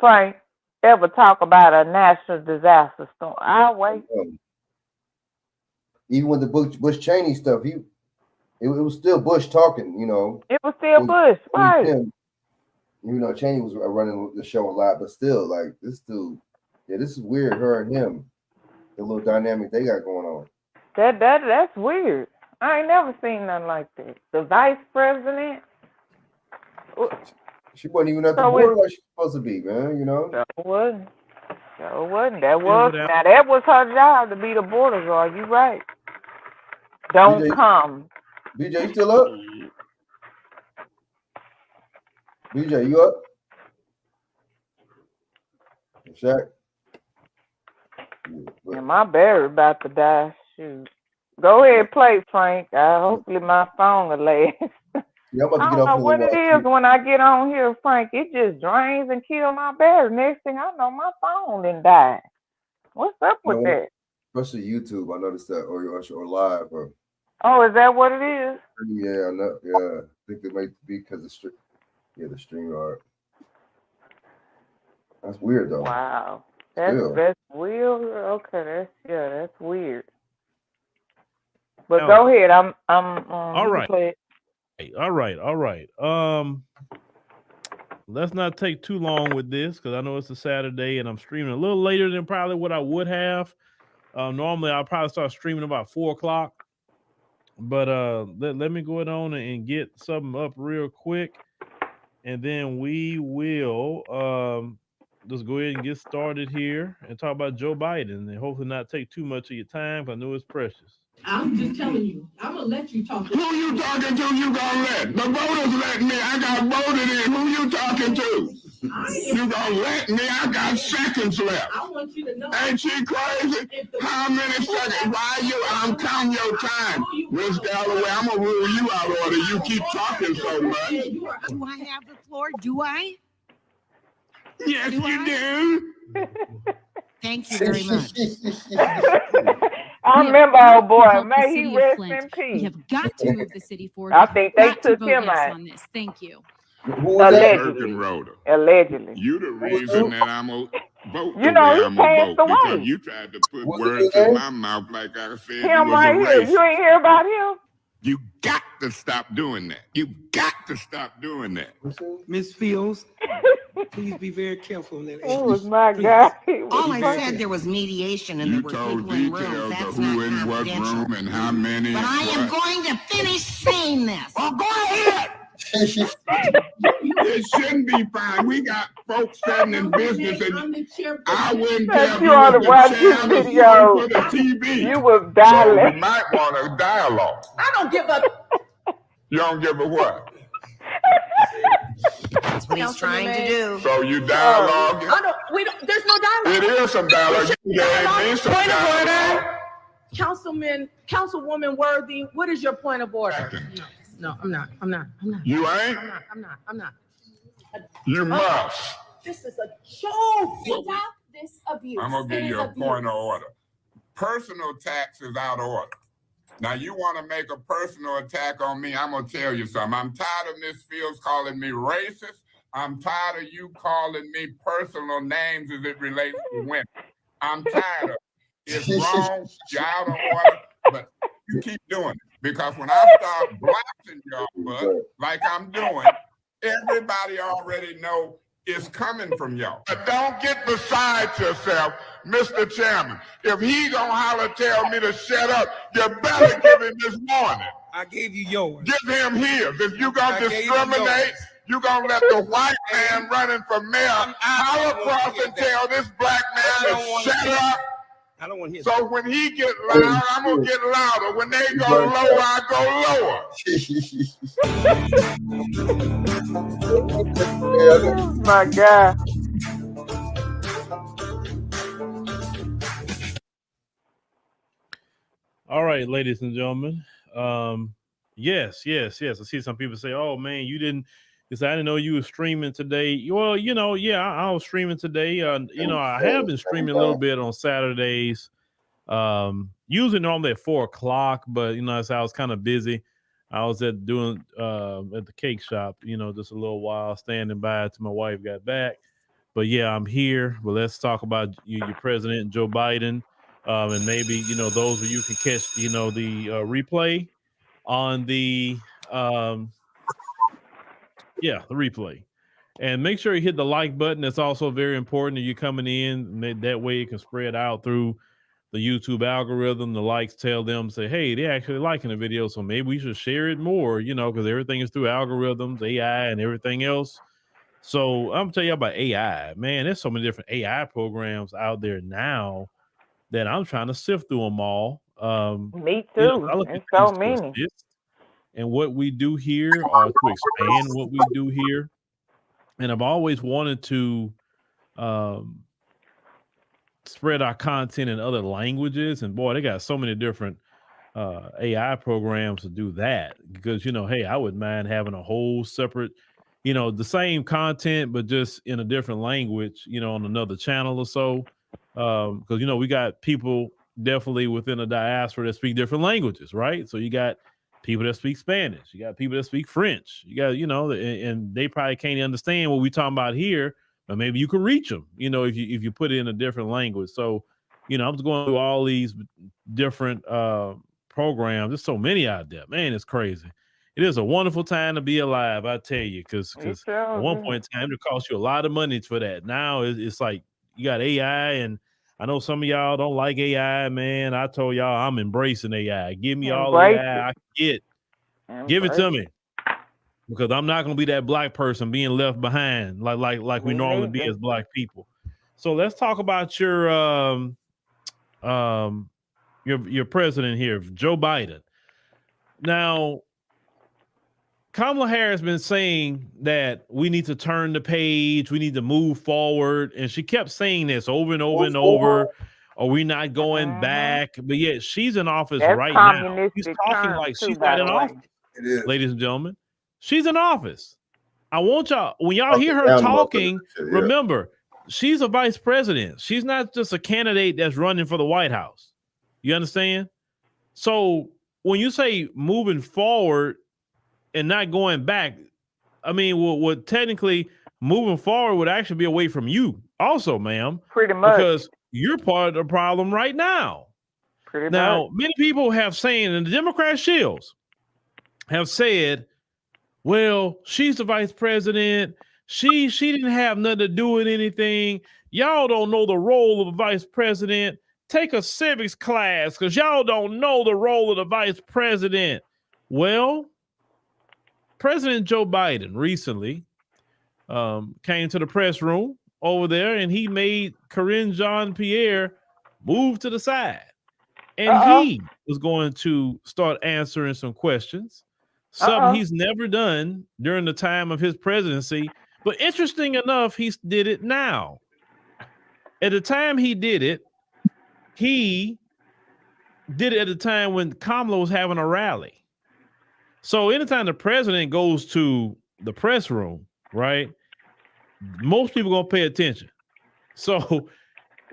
Frank, ever talk about a national disaster storm? I'll wait. Even with the Bush Cheney stuff, it was still Bush talking, you know. It was still Bush, right? Him, you know, Cheney was running the show a lot, but still, like, this dude, yeah, this is weird, her and him, the little dynamic they got going on. That's weird. I ain't never seen nothing like that. The vice president. She wasn't even at the board like she's supposed to be, man, you know? No, it wasn't. No, it wasn't. That was her job to be the border guard. You right. Don't BJ, come. BJ, you still up? BJ, you up? Shaq? Yeah, my battery about to die. Shoot. Go ahead, play, Frank. Hopefully my phone will last. Yeah, I'm about to I get don't off know what it is when I get on here, Frank. It just drains and kills my battery. Next thing I know, my phone done died. What's up with that? Especially YouTube, I noticed that, or live. Oh, is that what it is? Yeah, I know. Yeah, I think it might be because the stream art. That's weird though. Wow, that's weird. Okay, that's weird. But go ahead. I'm all right. All right. Let's not take too long with this because I know it's a Saturday and I'm streaming a little later than probably what I would have. Normally I'll probably start streaming about 4 o'clock. But let me go on and get something up real quick. And then we will just go ahead and get started here and talk about Joe Biden and hopefully not take too much of your time. I know it's precious. I'm just telling you. I'm gonna let you talk. Who you talking to? You gonna let the voters let me? I got voted in. Who you talking to? You gonna let me? I got seconds left. I want you to know. Ain't she crazy? How many seconds? Why you? I'm counting your time, Miss Galloway. I'm gonna rule you out order. You keep talking so much. Do I have the floor? Do I? Yes, you do. Thank you very much. I remember, old boy. May he rest in peace. We have got to move the city forward. I think they Got to took vote him yes out. on this. Thank you. Allegedly. Allegedly. You the reason that I'm gonna vote You the know, way he I'm gonna passed vote because away. you tried to put words in my mouth like I said you Him was right a here. racist. You ain't hear about him? You got to stop doing that. You got to stop doing that. Miss Fields, please be very careful. Oh my God. All I very said there was mediation and You there were told people in rooms. details That's of not who in what confidential. room and how many. But I am going to finish saying this. Oh, go ahead. It shouldn't be fine. We got folks standing in business, and I wouldn't care if You you ought to was watch the this chair or video. for the TV. You was So dialing. we might want a dialogue. I don't give a. You don't give a what? That's what he's trying to do. So you dialogue. There's no dialogue. It is some dialogue. You gave me some Point of dialogue. order. Councilwoman Worthy, what is your point of order? No, I'm not. You ain't? I'm not. You must. This is a joke. Stop this abuse. I'm going to give you a point of order. Personal attacks is out of order. Now, you want to make a personal attack on me, I'm going to tell you something. I'm tired of Ms. Fields calling me racist. I'm tired of you calling me personal names as it relates to women. I'm tired of it. It's wrong. You're out of order. But you keep doing it. Because when I start blasting y'all butt like I'm doing, everybody already know it's coming from y'all. But don't get beside yourself, Mr. Chairman. If he gonna holler tell me to shut up, you better give him this morning. I gave you yours. Give him his. If you gonna discriminate, you gonna let the white man running for mayor holler across and tell this black man to shut up. I don't want to hear So when he get loud, I'm gonna get louder. When they go low, I go lower. Oh my God. All right, ladies and gentlemen. Yes. I see some people say, "Oh man, you didn't He said, I didn't know you were streaming today. Well, yeah, I was streaming today. I have been streaming a little bit on Saturdays. Usually normally at 4:00, but I was kind of busy. I was at the cake shop, just a little while, standing by till my wife got back. But yeah, I'm here. But let's talk about your president, Joe Biden, and maybe those of you can catch the replay on the the replay. And make sure you hit the like button. That's also very important that you're coming in. That way it can spread out through the YouTube algorithm. The likes tell them, say, hey, they're actually liking the video, so maybe we should share it more, because everything is through algorithms, AI, and everything else. So I'm gonna tell you about AI. Man, there's so many different AI programs out there now that I'm trying to sift through them all. Me too. There's so many. And what we do here, or to expand what we do here. And I've always wanted to spread our content in other languages. And boy, they got so many different AI programs to do that. Because, hey, I wouldn't mind having a whole separate, the same content, but just in a different language, on another channel or so. Because, we got people definitely within the diaspora that speak different languages, right? So you got people that speak Spanish, you got people that speak French, you got, and they probably can't understand what we're talking about here, but maybe you can reach them, if you put it in a different language. So, I'm just going through all these different programs. There's so many out there, man. It's crazy. It is a wonderful time to be alive, I tell you, because at one point in time, it cost you a lot of money for that. Now it's like you got AI, and I know some of y'all don't like AI, man. I told y'all I'm embracing AI. Give me all the AI I can get. Give it to me. Because I'm not gonna be that black person being left behind like we normally be as black people. So let's talk about your president here, Joe Biden. Now, Kamala Harris has been saying that we need to turn the page, we need to move forward, and she kept saying this over and over and over. Are we not going back? But yet she's in office right now. She's talking like she's not in office. It is. Ladies and gentlemen, she's in office. I want y'all, when y'all hear her talking, remember, she's a vice president. She's not just a candidate that's running for the White House. You understand? So when you say moving forward and not going back, I mean, what technically moving forward would actually be away from you also, ma'am. Pretty much. Because you're part of the problem right now. Pretty now, much. many people have saying, and the Democrat shills have said, well, she's the vice president. She didn't have nothing to do with anything. Y'all don't know the role of a vice president. Take a civics class because y'all don't know the role of the vice president. Well, President Joe Biden recently came to the press room over there, and he made Karine Jean-Pierre move to the side. And he was going to start answering some questions, something he's never done during the time of his presidency. But interesting enough, he did it now. At the time he did it at the time when Kamala was having a rally. So anytime the president goes to the press room, right, most people gonna pay attention. So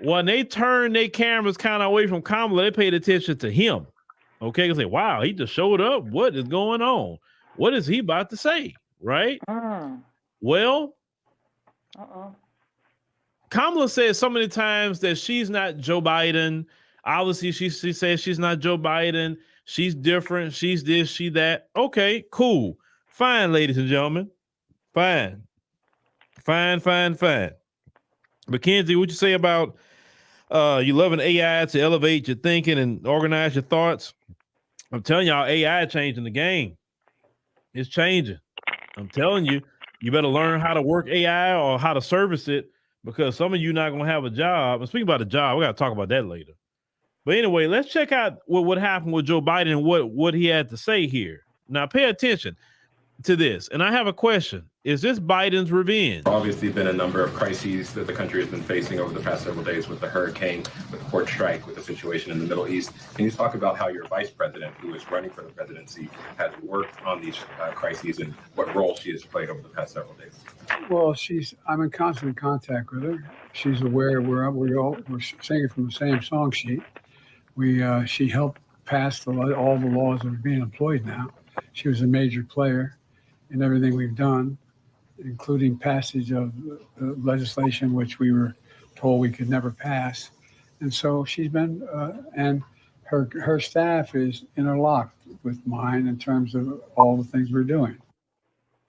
when they turn their cameras kind of away from Kamala, they paid attention to him. Okay, they say, wow, he just showed up. What is going on? What is he about to say? Right? Well, Kamala says so many times that she's not Joe Biden. Obviously, she says she's not Joe Biden. She's different. She's this, she that. Okay, cool. Fine, ladies and gentlemen. Fine. Mackenzie, what you say about you loving AI to elevate your thinking and organize your thoughts? I'm telling y'all, AI changing the game. It's changing. I'm telling you, you better learn how to work AI or how to service it, because some of you not going to have a job. And speaking about the job, we got to talk about that later. But anyway, let's check out what happened with Joe Biden and what he had to say here. Now, pay attention to this. And I have a question. is this Biden's revenge? Obviously been a number of crises that the country has been facing over the past several days with the hurricane, with the port strike, with the situation in the Middle East. Can you talk about how your vice president, who is running for the presidency, has worked on these crises and what role she has played over the past several days? Well, I'm in constant contact with her. She's aware we're singing from the same song sheet. She helped pass all the laws that are being employed now. She was a major player in everything we've done, including passage of legislation which we were told we could never pass. And so she's been, and her staff is interlocked with mine in terms of all the things we're doing.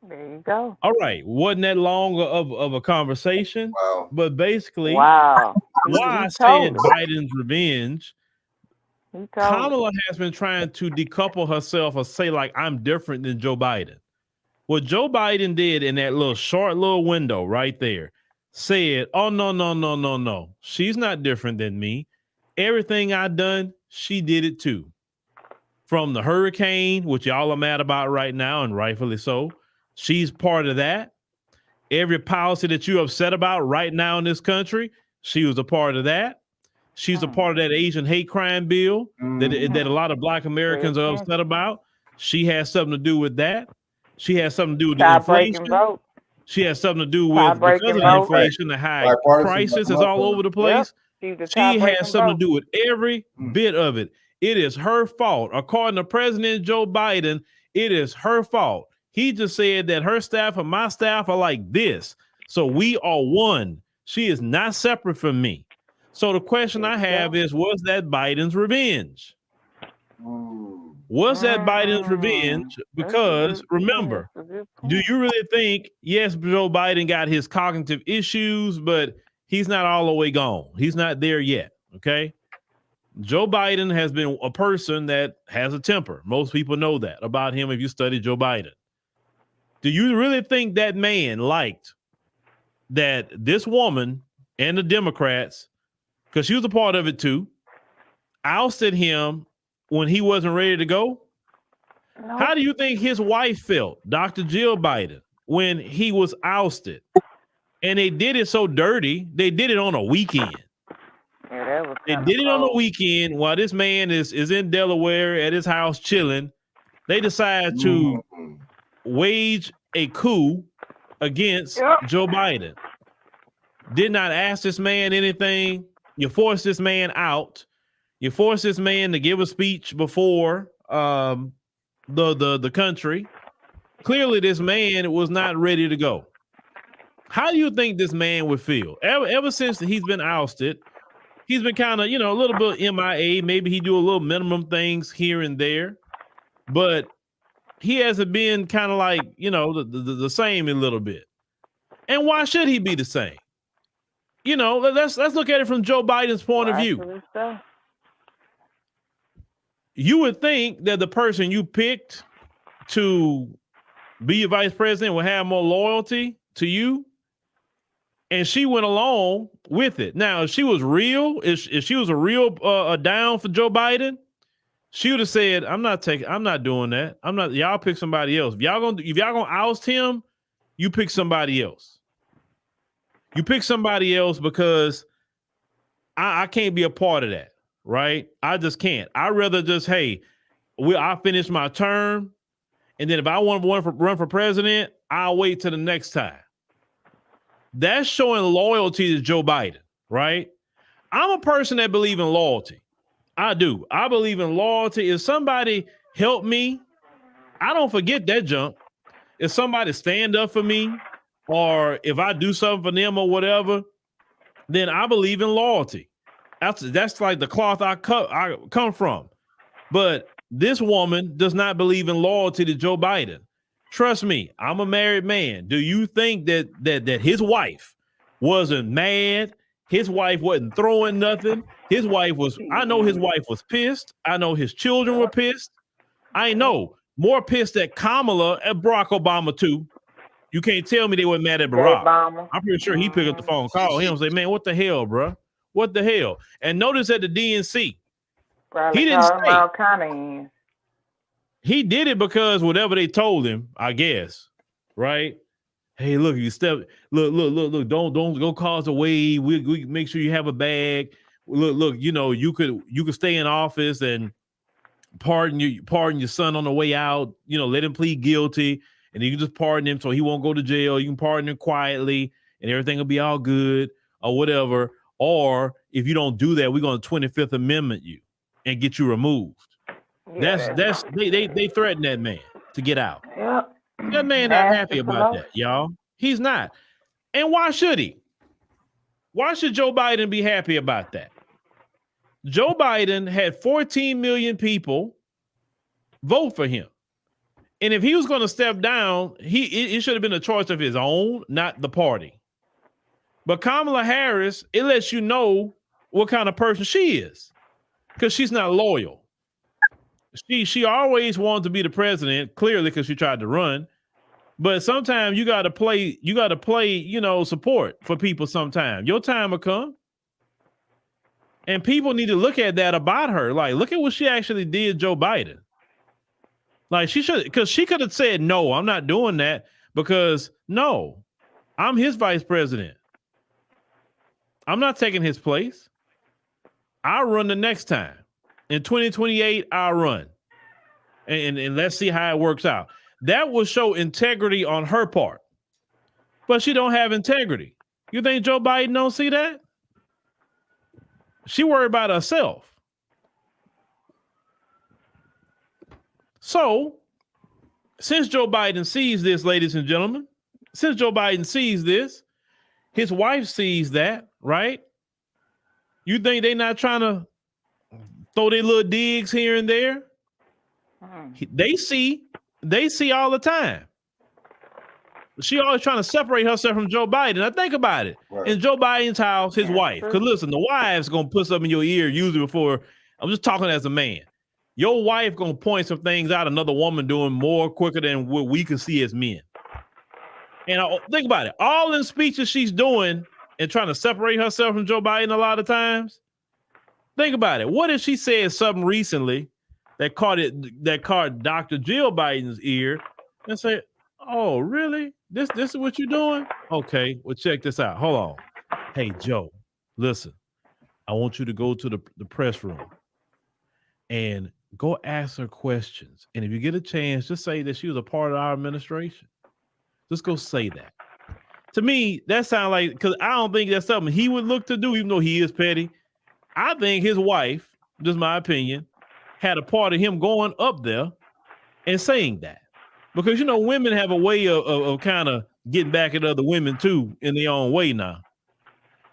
There you go. All right. Wasn't that long of a conversation? Wow. But basically, Wow. why I said Biden's revenge, Kamala has been trying to decouple herself or say, like, I'm different than Joe Biden. What Joe Biden did in that short little window right there said, oh, no. She's not different than me. Everything I've done, she did it too. From the hurricane, which y'all are mad about right now, and rightfully so, she's part of that. Every policy that you're upset about right now in this country, she was a part of that. She's a part of that Asian hate crime bill that a lot of Black Americans are upset about. She has something to do with that. She has something to do with the inflation. She has something to do with, because of the inflation, the high prices is all over the place. Yep. She has something to do with every bit of it. It is her fault. According to President Joe Biden, it is her fault. He just said that her staff and my staff are like this. So we are one. She is not separate from me. So the question I have is, was that Biden's revenge? Was that Biden's revenge? Because remember, do you really think, yes, Joe Biden got his cognitive issues, but he's not all the way gone. He's not there yet. Okay. Joe Biden has been a person that has a temper. Most people know that about him if you study Joe Biden. Do you really think that man liked that this woman and the Democrats, because she was a part of it too, ousted him when he wasn't ready to go? No. How do you think his wife felt, Dr. Jill Biden, when he was ousted? And they did it so dirty, they did it on a weekend. Yeah, they did it on the weekend while this man is in Delaware at his house chilling. They decided to wage a coup against Joe Biden. Did not ask this man anything. You forced this man out. You forced this man to give a speech before the country. Clearly, this man was not ready to go. How do you think this man would feel? Ever since he's been ousted, he's been kind of, a little bit MIA. Maybe he do a little minimum things here and there, but he hasn't been kind of like, the same a little bit. And why should he be the same? Let's look at it from Joe Biden's point of view. You would think that the person you picked to be your vice president would have more loyalty to you. And she went along with it. Now, if she was real, if she was a real down for Joe Biden, she would have said, I'm not doing that. Y'all pick somebody else. If y'all gonna oust him, you pick somebody else. You pick somebody else because I can't be a part of that, right? I just can't. I'd rather just, I finish my term, and then if I want to run for president, I'll wait till the next time. That's showing loyalty to Joe Biden, right? I'm a person that believes in loyalty. I do. I believe in loyalty. If somebody help me, I don't forget that junk. If somebody stand up for me, or if I do something for them or whatever, then I believe in loyalty. That's like the cloth I come from. But this woman does not believe in loyalty to Joe Biden. Trust me, I'm a married man. Do you think that his wife wasn't mad? His wife wasn't throwing nothing. I know his wife was pissed. I know his children were pissed. I know more pissed at Kamala and Barack Obama too. You can't tell me they were mad at Barack. I'm pretty sure he picked up the phone, called him, and say, man, what the hell, bro? What the hell? And notice at the DNC, probably he didn't say. All kind of he did it because whatever they told him, I guess, right? Hey, look, you look, don't go cause a wave. We make sure you have a bag. Look, you could stay in office and pardon your son on the way out, let him plead guilty, and you can just pardon him so he won't go to jail. You can pardon him quietly and everything will be all good or whatever. Or if you don't do that, we're going to 25th Amendment you and get you removed. Yeah, they threatened that man to get out. Yeah. That man not happy about that, y'all. He's not. And why should he? Why should Joe Biden be happy about that? Joe Biden had 14 million people vote for him. And if he was going to step down, it should have been a choice of his own, not the party. But Kamala Harris, it lets you know what kind of person she is, because she's not loyal. She always wanted to be the president, clearly, because she tried to run. But sometimes you got to play, support for people sometimes. Your time will come. And people need to look at that about her. Like, look at what she actually did, Joe Biden. Like, because she could have said, no, I'm not doing that, because no, I'm his vice president. I'm not taking his place. I'll run the next time. In 2028, I'll run. And let's see how it works out. That will show integrity on her part. But she don't have integrity. You think Joe Biden don't see that? She worried about herself. So, since Joe Biden sees this, ladies and gentlemen, since Joe Biden sees this, his wife sees that, right? You think they're not trying to throw their little digs here and there? They see all the time. She always trying to separate herself from Joe Biden. Now think about it. Right. In Joe Biden's house, his wife. Because listen, the wife's going to put something in your ear usually before. I'm just talking as a man. Your wife going to point some things out another woman doing more quicker than what we can see as men. And think about it. All in speeches she's doing and trying to separate herself from Joe Biden a lot of times. Think about it. What if she said something recently that caught Dr. Jill Biden's ear and said, oh, really? This is what you're doing? Okay, well, check this out. Hold on. Hey, Joe, listen, I want you to go to the press room and go ask her questions. And if you get a chance, just say that she was a part of our administration. Just go say that. To me, that sounds like, because I don't think that's something he would look to do, even though he is petty. I think his wife, just my opinion, had a part of him going up there and saying that. Because, women have a way of kind of getting back at other women, too, in their own way now.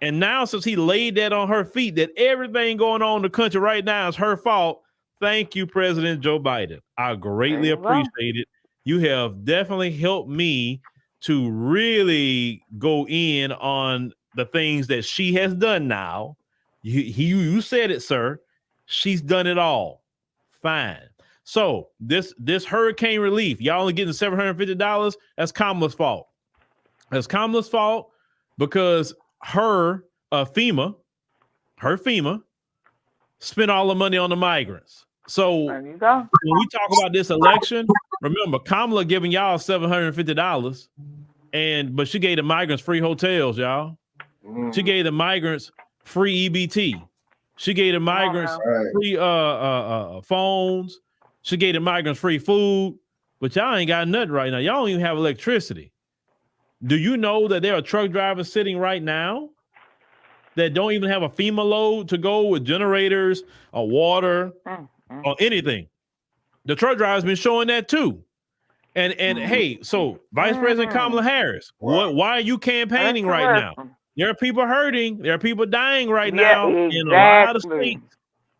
And now, since he laid that on her feet, that everything going on in the country right now is her fault, thank you, President Joe Biden. I greatly appreciate it. You have definitely helped me to really go in on the things that she has done now. You said it, sir. She's done it all. Fine. So this hurricane relief, y'all only getting $750. That's Kamala's fault. That's Kamala's fault because her FEMA spent all the money on the migrants. So when we talk about this election, remember Kamala giving y'all $750, but she gave the migrants free hotels, y'all. She gave the migrants free EBT. She gave the migrants free phones. She gave the migrants free food, but y'all ain't got nothing right now. Y'all don't even have electricity. Do you know that there are truck drivers sitting right now that don't even have a FEMA load to go with generators or water or anything? The truck drivers been showing that too. And hey, so Vice President Kamala Harris, why are you campaigning right now? There are people hurting. There are people dying right now in a lot of states.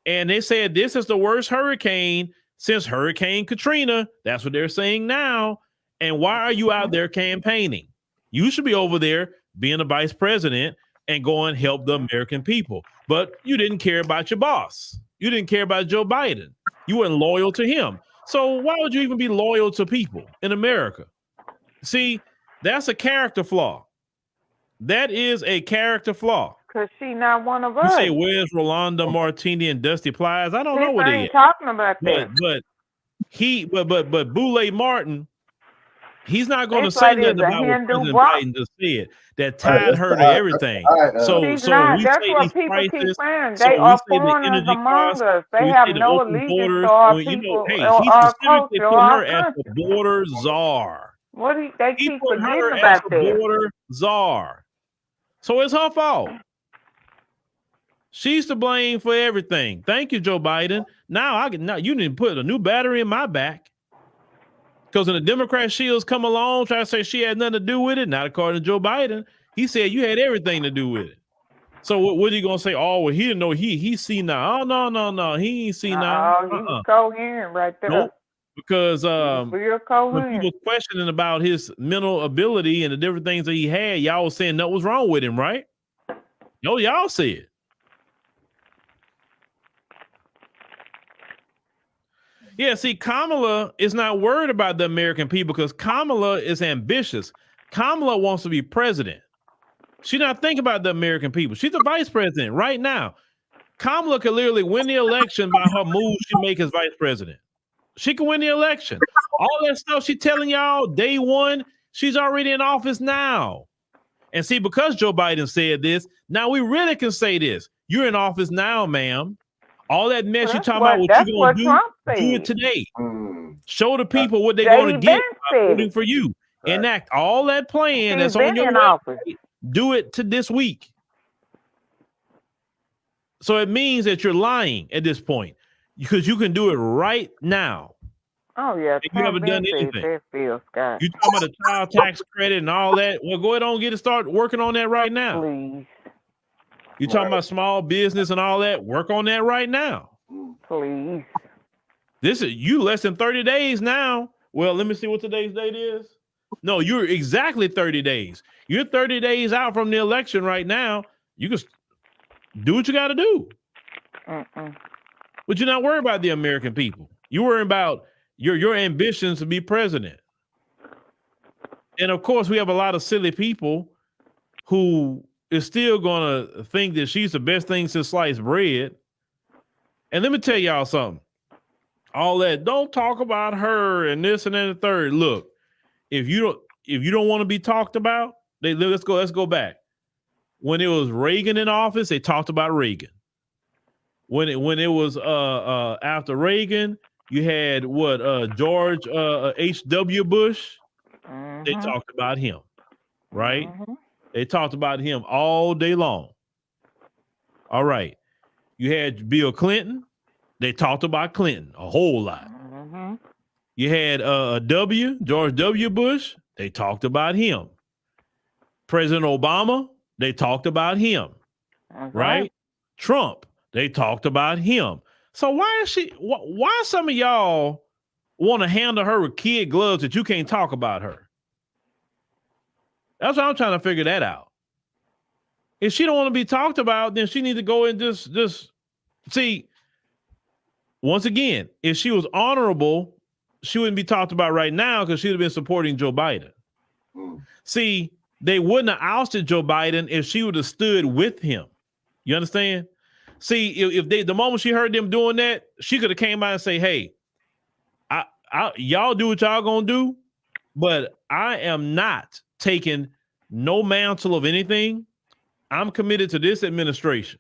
And they said this is the worst hurricane since Hurricane Katrina. That's what they're saying now. And why are you out there campaigning? You should be over there being a vice president and go and help the American people. But you didn't care about your boss. You didn't care about Joe Biden. You weren't loyal to him. So why would you even be loyal to people in America? See, that's a character flaw. That is a character flaw. Because she not one of us. You say, where's Rolanda Martini and Dusty Plies? I don't know what they are. Talking about that. But Boulay Martin He's not going to This say lady is nothing a about what Hindu President block. Biden just said that tied her to everything. So She's not. we That's say what these people keep prices. saying. So They we are say the foreigners energy among costs. us. So They we have say the no open allegiance borders. to our Well, you know, people hey, or he our specifically culture or put our her as the country. border czar. What do they He keep put forgetting her as about the that? border czar. So it's her fault. She's to blame for everything. Thank you, Joe Biden. Now you didn't put a new battery in my back. Because when the Democrat shields come along, try to say she had nothing to do with it, not according to Joe Biden. He said you had everything to do with it. So what are you gonna say? Oh, well, he didn't know he see now. Oh, no. He ain't see now. He was coherent right there. Nope. Because real when coherent. people questioning about his mental ability and the different things that he had, y'all was saying nothing was wrong with him, right? No, y'all said. Yeah, see, Kamala is not worried about the American people because Kamala is ambitious. Kamala wants to be president. She's not thinking about the American people. She's the vice president right now. Kamala could literally win the election by her moves she make as vice president. She can win the election. All that stuff she's telling y'all day one, she's already in office now. And see, because Joe Biden said this, now we really can say this. You're in office now, ma'am. All that mess you're talking about, what you're going to do it today. Show the people what they're going to get by voting for you. Enact all that plan that's on your website. Do it to this week. So it means that you're lying at this point because you can do it right now. Oh, yeah. You haven't done anything. That feels, Scott. You talking about the child tax credit and all that? Well, go ahead on and start working on that right now. Please. You talking about small business and all that? Work on that right now. Please. This is you less than 30 days now. Well, let me see what today's date is. No, you're exactly 30 days. You're 30 days out from the election right now. You can do what you got to do. But you're not worried about the American people. You're worried about your ambitions to be president. And of course, we have a lot of silly people who is still going to think that she's the best thing since sliced bread. And let me tell y'all something. All that, don't talk about her and this and then the third. Look, if you don't want to be talked about, let's go back. When it was Reagan in office, they talked about Reagan. When it was after Reagan, you had George H.W. Bush. They talked about him, right? They talked about him all day long. All right. You had Bill Clinton. They talked about Clinton a whole lot. You had George W. Bush. They talked about him. President Obama. They talked about him, right? Trump. They talked about him. So why some of y'all want to handle her with kid gloves that you can't talk about her? That's what I'm trying to figure that out. If she don't want to be talked about, then she needs to go and just see. Once again, if she was honorable, she wouldn't be talked about right now because she'd have been supporting Joe Biden. See, they wouldn't have ousted Joe Biden if she would have stood with him. You understand? See, if the moment she heard them doing that, she could have came out and say, "Hey, y'all do what y'all gonna do, but I am not taking no mantle of anything. I'm committed to this administration.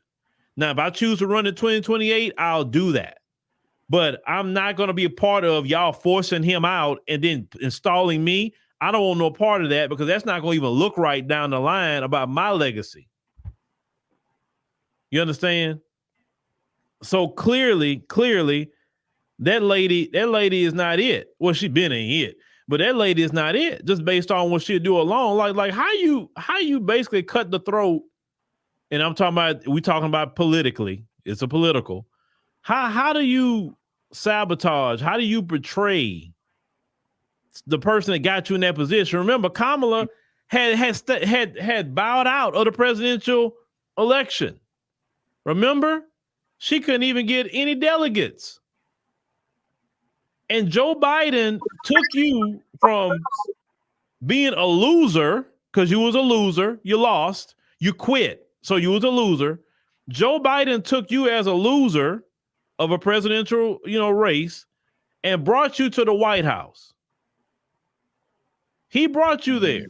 Now, if I choose to run in 2028, I'll do that. But I'm not going to be a part of y'all forcing him out and then installing me. I don't want no part of that because that's not going to even look right down the line about my legacy." You understand? So clearly, that lady is not it. Well, she been ain't it, but that lady is not it. Just based on what she'll do alone. Like how you basically cut the throat. And we talking about politically. It's a political. How do you sabotage? How do you betray the person that got you in that position? Remember, Kamala had bowed out of the presidential election. Remember, she couldn't even get any delegates. And Joe Biden took you from being a loser because you was a loser, you lost, you quit, so you was a loser. Joe Biden took you as a loser of a presidential, race and brought you to the White House. He brought you there.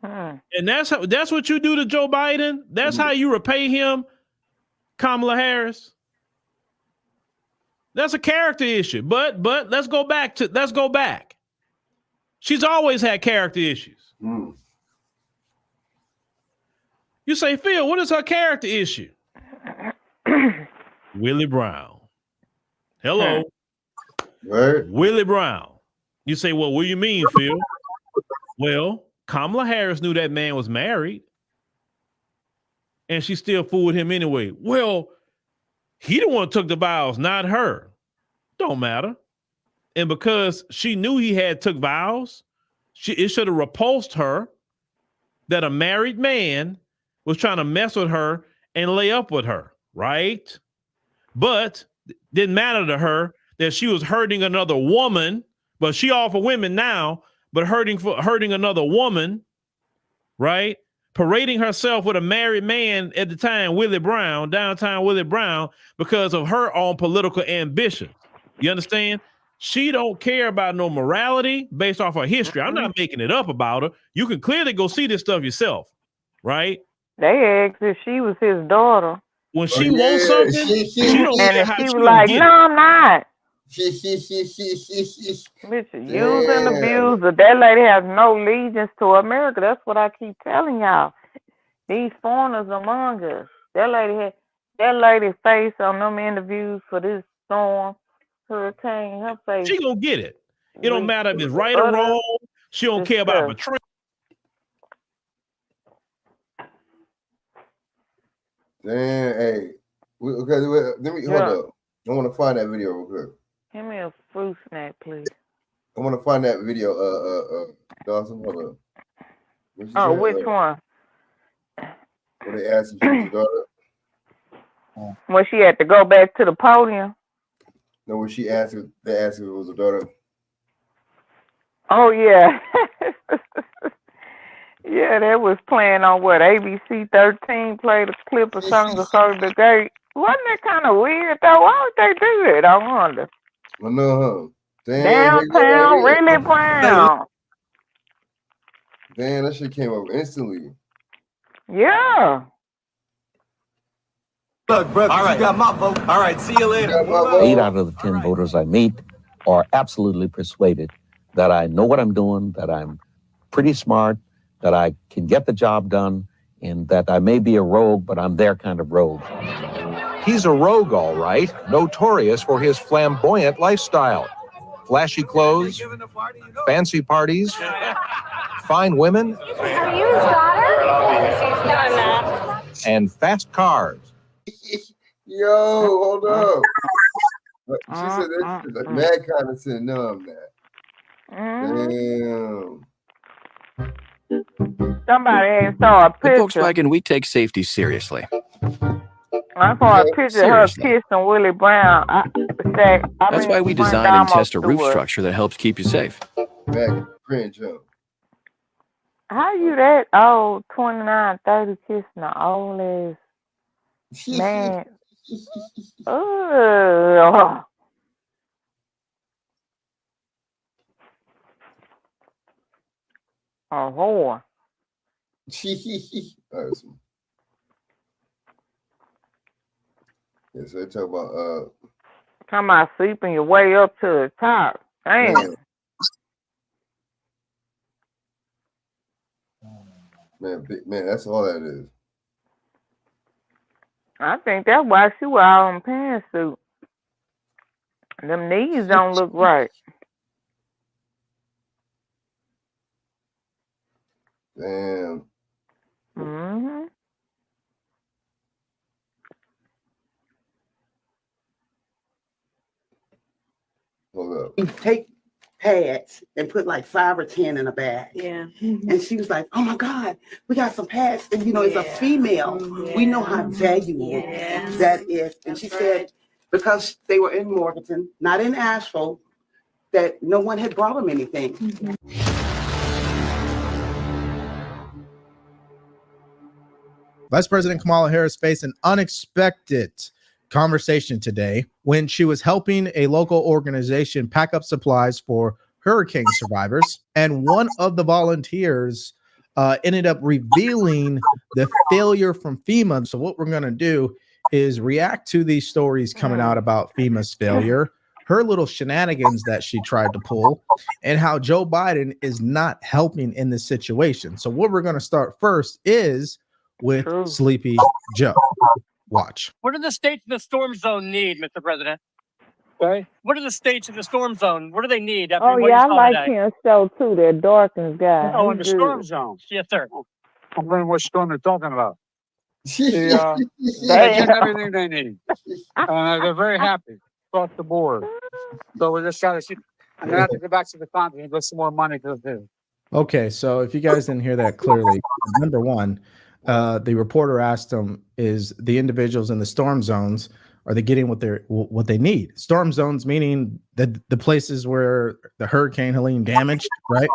And that's what you do to Joe Biden. That's how you repay him, Kamala Harris. That's a character issue. But let's go back. She's always had character issues. You say, Phil, what is her character issue? Willie Brown. Hello. Right. Willie Brown. You say, well, what do you mean, Phil? Well, Kamala Harris knew that man was married, and she still fooled him anyway. Well, he the one who took the vows, not her. Don't matter. And because she knew he had took vows, it should have repulsed her that a married man was trying to mess with her and lay up with her, right? But didn't matter to her that she was hurting another woman, but she all for women now, but hurting another woman, right? Parading herself with a married man at the time, Willie Brown, downtown Willie Brown, because of her own political ambition. You understand? She don't care about no morality based off her history. I'm not making it up about her. You can clearly go see this stuff yourself, right? They asked if she was his daughter. When she wants something, she don't care how she she was like, get no, it. I'm not. Bitch, use and abuse. That lady has no allegiance to America. That's what I keep telling y'all. These foreigners among us. That lady face on them interviews for this storm, hurricane, her face. She gonna get it. It don't matter if it's right or wrong. She don't care about betrayal. Damn, hey. Okay, let me hold up. I want to find that video real quick. Give me a fruit snack, please. I want to find that video. Dawson, hold up. Oh, which one? Where they asked if she was a daughter. When she had to go back to the podium. No, when they asked if it was a daughter. Oh yeah. Yeah, that was playing on what, ABC 13 played a clip of something to her today. Wasn't that kind of weird though? Why would they do it? I wonder. I know, huh? Downtown, really Brown. Damn, that shit came up instantly. Yeah. Look, brother, you got my vote. All right, see you later. 8 out of the 10 voters I meet are absolutely persuaded that I know what I'm doing, that I'm pretty smart, that I can get the job done, and that I may be a rogue, but I'm their kind of rogue. He's a rogue, all right, notorious for his flamboyant lifestyle. Flashy clothes, fancy parties, fine women, Are you his daughter? and fast cars. Yo, hold up. She said that shit like mad condescending. No, I'm not. Damn. Somebody ain't saw a At picture. Volkswagen, we take safety seriously. I saw a picture of her kissing Willie Brown. That's why we design and test a roof structure that helps keep you safe. Back cringe, huh? How you that old, 29, 30, kissing the oldest man? Ugh. A whore. Yeah, so they talk about Talking about sleeping your way up to the top. Damn. man, that's all that is. I think that's why she wear all them pantsuit. Them knees don't look right. Damn. Mm-hmm. Hold up. You take pads and put like 5 or 10 in a bag. Yeah. And she was like, oh my God, we got some pads. And you know, it's a female. Yeah. We know how valuable that is. And she said, because they were in Morganton, not in Asheville, that no one had brought them anything. Vice President Kamala Harris faced an unexpected conversation today when she was helping a local organization pack up supplies for hurricane survivors, and one of the volunteers ended up revealing the failure from FEMA. So what we're going to do is react to these stories coming out about FEMA's failure, her little shenanigans that she tried to pull, and how Joe Biden is not helping in this situation. So what we're going to start first is with Sleepy Joe. Watch. What do the states in the storm zone need, Mr. President? Okay. What do the states in the storm zone? What do they need? After Oh what yeah, you I saw like today? Ken's show too. That Dawkins guy. Oh, in He's the storm good. zone. Yes, sir. I'm wondering what storm they're talking about. They get everything they need. They're very happy across the board. So we just got to see. I'm going to have to go back to the continent and get some more money to the. Okay, so if you guys didn't hear that clearly, number one, the reporter asked him, is the individuals in the storm zones, are they getting what they need? Storm zones meaning the places where the Hurricane Helene damaged, right?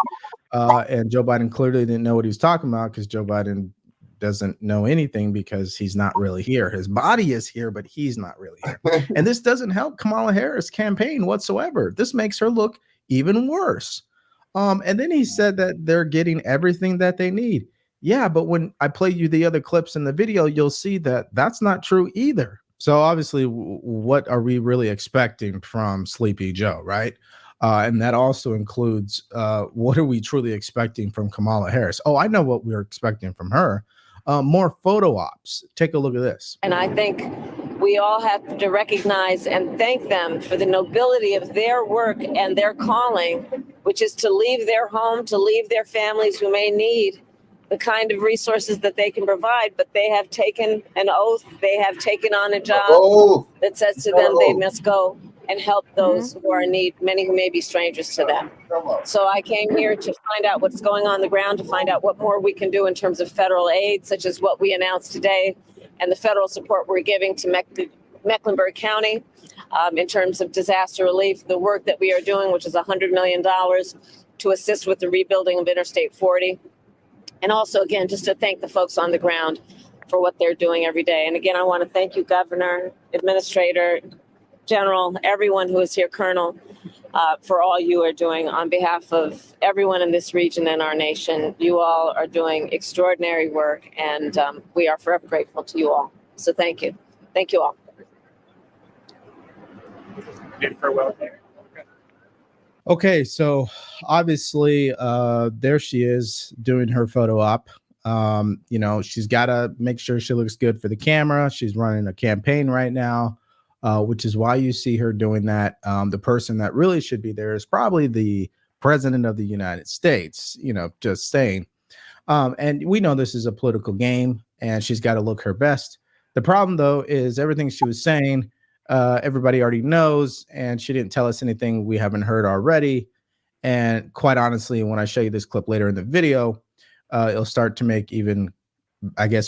And Joe Biden clearly didn't know what he was talking about, because Joe Biden doesn't know anything because he's not really here. His body is here, but he's not really here. And this doesn't help Kamala Harris' campaign whatsoever. This makes her look even worse. And then he said that they're getting everything that they need. Yeah, but when I play you the other clips in the video, you'll see that that's not true either. So obviously, what are we really expecting from Sleepy Joe, right? And that also includes what are we truly expecting from Kamala Harris? Oh, I know what we're expecting from her. More photo ops. Take a look at this. And I think we all have to recognize and thank them for the nobility of their work and their calling, which is to leave their home, to leave their families who may need the kind of resources that they can provide. But they have taken an oath. They have taken on a job that says to them they must go and help those who are in need, many who may be strangers to them. So I came here to find out what's going on the ground, to find out what more we can do in terms of federal aid, such as what we announced today, and the federal support we're giving to Mecklenburg County in terms of disaster relief, the work that we are doing, which is $100 million to assist with the rebuilding of Interstate 40. And also, again, just to thank the folks on the ground for what they're doing every day. And again, I want to thank you, Governor, Administrator, General, everyone who is here, Colonel, for all you are doing on behalf of everyone in this region and our nation. You all are doing extraordinary work, and we are forever grateful to you all. So thank you. Thank you all. Okay, so obviously there she is doing her photo op. She's got to make sure she looks good for the camera. She's running a campaign right now. Which is why you see her doing that. The person that really should be there is probably the president of the United States, just saying. And we know this is a political game, and she's got to look her best. The problem, though, is everything she was saying, everybody already knows, and she didn't tell us anything we haven't heard already. And quite honestly, when I show you this clip later in the video, it'll start to make even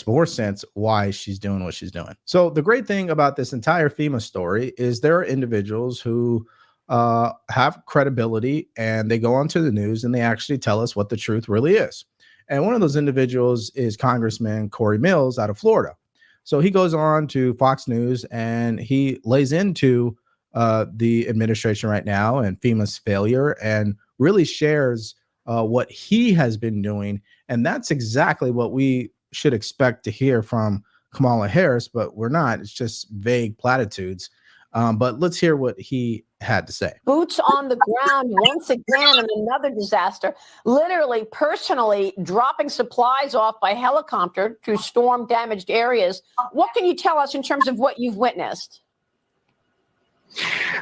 more sense why she's doing what she's doing. So the great thing about this entire FEMA story is there are individuals who have credibility, and they go onto the news and they actually tell us what the truth really is. And one of those individuals is Congressman Corey Mills out of Florida. So he goes on to Fox News and he lays into the administration right now and FEMA's failure, and really shares what he has been doing. And that's exactly what we should expect to hear from Kamala Harris, but we're not. It's just vague platitudes. But let's hear what he had to say. Boots on the ground once again in another disaster, literally personally dropping supplies off by helicopter to storm damaged areas. What can you tell us in terms of what you've witnessed?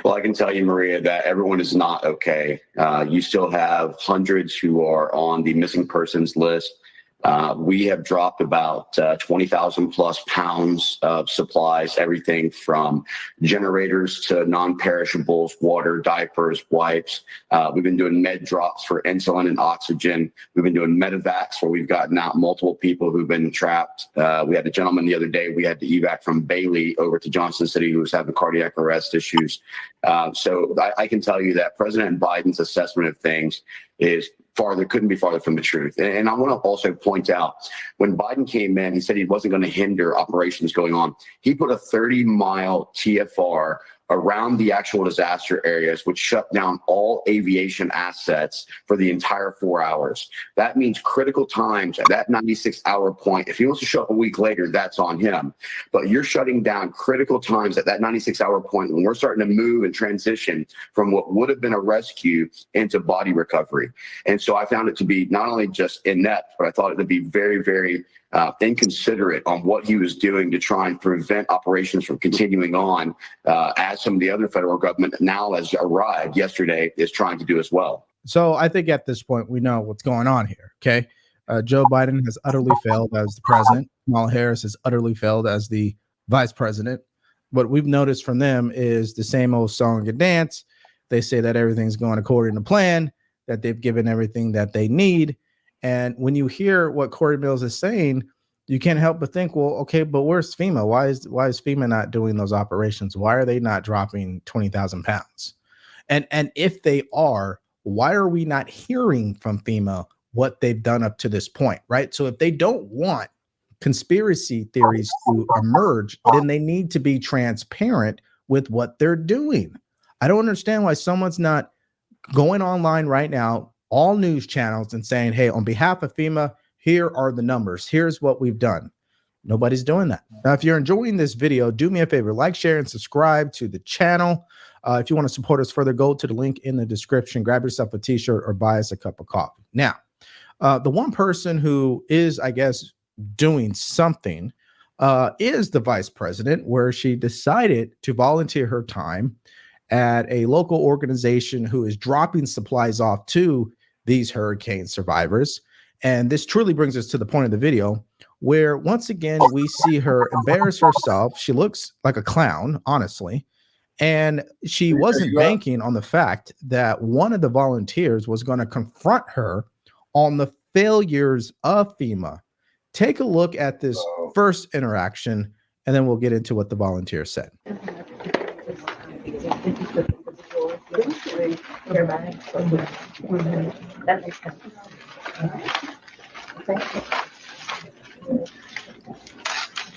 Well, I can tell you, Maria, that everyone is not okay. You still have hundreds who are on the missing persons list. We have dropped about 20,000 plus pounds of supplies, everything from generators to non-perishables, water, diapers, wipes. We've been doing med drops for insulin and oxygen. We've been doing medevacs where we've gotten out multiple people who've been trapped. We had a gentleman the other day, we had to evac from Bailey over to Johnson City who was having cardiac arrest issues. So I can tell you that President Biden's assessment of things is couldn't be farther from the truth. And I want to also point out, when Biden came in, he said he wasn't going to hinder operations going on. He put a 30-mile TFR around the actual disaster areas, which shut down all aviation assets for the entire 4 hours. That means critical times at that 96-hour point. If he wants to show up a week later, that's on him. But you're shutting down critical times at that 96-hour point when we're starting to move and transition from what would have been a rescue into body recovery. And so I found it to be not only just inept, but I thought it to be very, very inconsiderate on what he was doing to try and prevent operations from continuing on, as some of the other federal government now has arrived yesterday is trying to do as well. So I think at this point we know what's going on here. Okay, Joe Biden has utterly failed as the president. Kamala Harris has utterly failed as the vice president. What we've noticed from them is the same old song and dance. They say that everything's going according to plan, that they've given everything that they need. And when you hear what Corey Mills is saying, you can't help but think, well, okay, but where's FEMA? Why is FEMA not doing those operations? Why are they not dropping 20,000 pounds? And if they are, why are we not hearing from FEMA what they've done up to this point, right? So if they don't want conspiracy theories to emerge, then they need to be transparent with what they're doing. I don't understand why someone's not going online right now, all news channels, and saying, hey, on behalf of FEMA, here are the numbers. Here's what we've done. Nobody's doing that. Now, if you're enjoying this video, do me a favor, like, share, and subscribe to the channel. If you want to support us further, go to the link in the description, grab yourself a t-shirt or buy us a cup of coffee. Now, the one person who is, I guess, doing something is the vice president, where she decided to volunteer her time at a local organization who is dropping supplies off to these hurricane survivors. And this truly brings us to the point of the video where once again, we see her embarrass herself. She looks like a clown, honestly. And she wasn't banking on the fact that one of the volunteers was going to confront her on the failures of FEMA. Take a look at this first interaction, and then we'll get into what the volunteer said. That makes sense.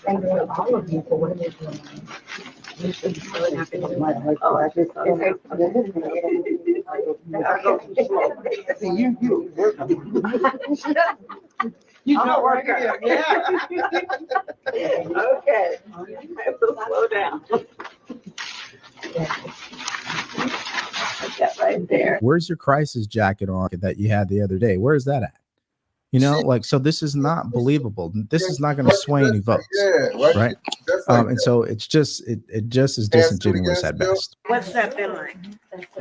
Thank you all of you for what it is. You should be so happy with my life. Oh, I just you don't work here. Yeah. Okay. Slow down. That right there. Where's your crisis jacket on that you had the other day? Where is that at? You know, like, so this is not believable. This is not going to sway any votes, right? And so it's just, it just is disingenuous at best. What's that been like?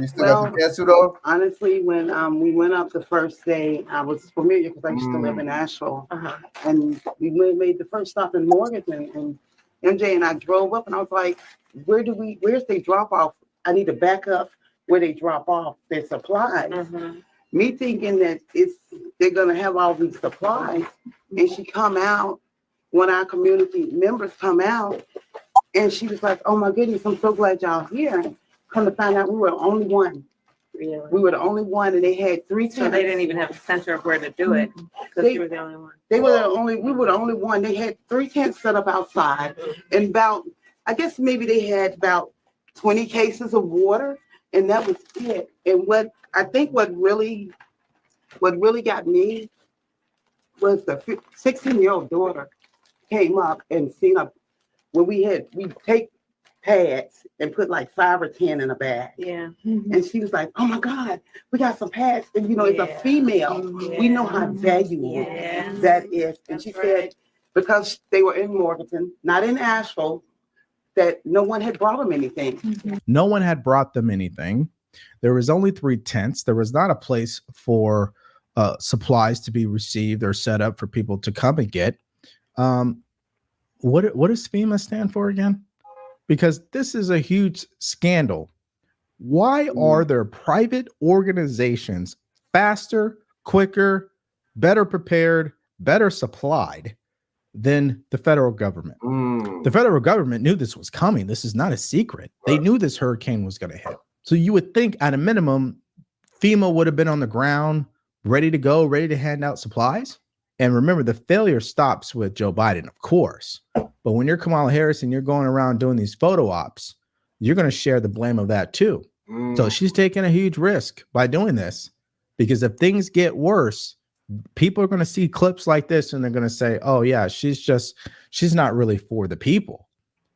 You still got the pantsuit on? Honestly, when we went up the first day, I was familiar because I used to live in Asheville, and we made the first stop in Morganton, and MJ and I drove up, and I was like, where's they drop off? I need to back up where they drop off their supplies. Me thinking that they're gonna have all these supplies, and she come out, one of our community members come out, and she was like, oh my goodness, I'm so glad y'all here. Come to find out we were the only one. Really? We were the only one, and they had 3 tents. So they didn't even have a center of where to do it, because you were the only one. We were the only one. They had 3 tents set up outside, and I guess maybe they had about 20 cases of water, and that was it. And what really got me was the 16-year-old daughter came up and seen when we take pads and put like 5 or 10 in a bag. Yeah. And she was like, oh my God, we got some pads. And it's a female. We know how valuable that is. And she said, because they were in Morganton, not in Asheville, that no one had brought them anything. No one had brought them anything. There was only 3 tents. There was not a place for supplies to be received or set up for people to come and get. What does FEMA stand for again? Because this is a huge scandal. Why are there private organizations faster, quicker, better prepared, better supplied than the federal government? The federal government knew this was coming. This is not a secret. They knew this hurricane was going to hit. So you would think at a minimum, FEMA would have been on the ground, ready to go, ready to hand out supplies. And remember, the failure stops with Joe Biden, of course. But when you're Kamala Harris and you're going around doing these photo ops, you're going to share the blame of that too. So she's taking a huge risk by doing this, because if things get worse, people are going to see clips like this and they're going to say, oh yeah, she's not really for the people.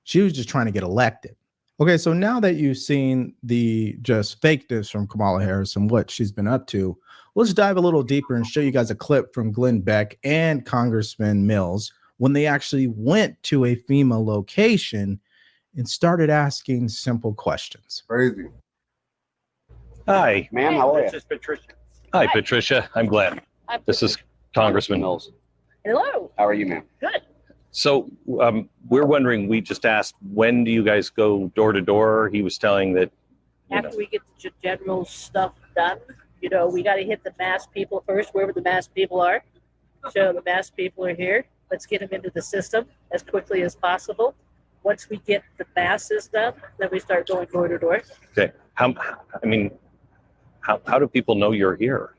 She was just trying to get elected. Okay, so now that you've seen the just fakeness from Kamala Harris and what she's been up to, let's dive a little deeper and show you guys a clip from Glenn Beck and Congressman Mills when they actually went to a FEMA location and started asking simple questions. Crazy. Hi. Ma'am, how are you? This is Patricia. Hi, Patricia. I'm Glenn. This is Congressman Mills. Hello. How are you, ma'am? Good. So we're wondering, we just asked, when do you guys go door to door? He was telling that, After we get the general stuff done, we got to hit the mass people first, wherever the mass people are. So the mass people are here. Let's get them into the system as quickly as possible. Once we get the masses done, then we start going door to door. okay, how do people know you're here?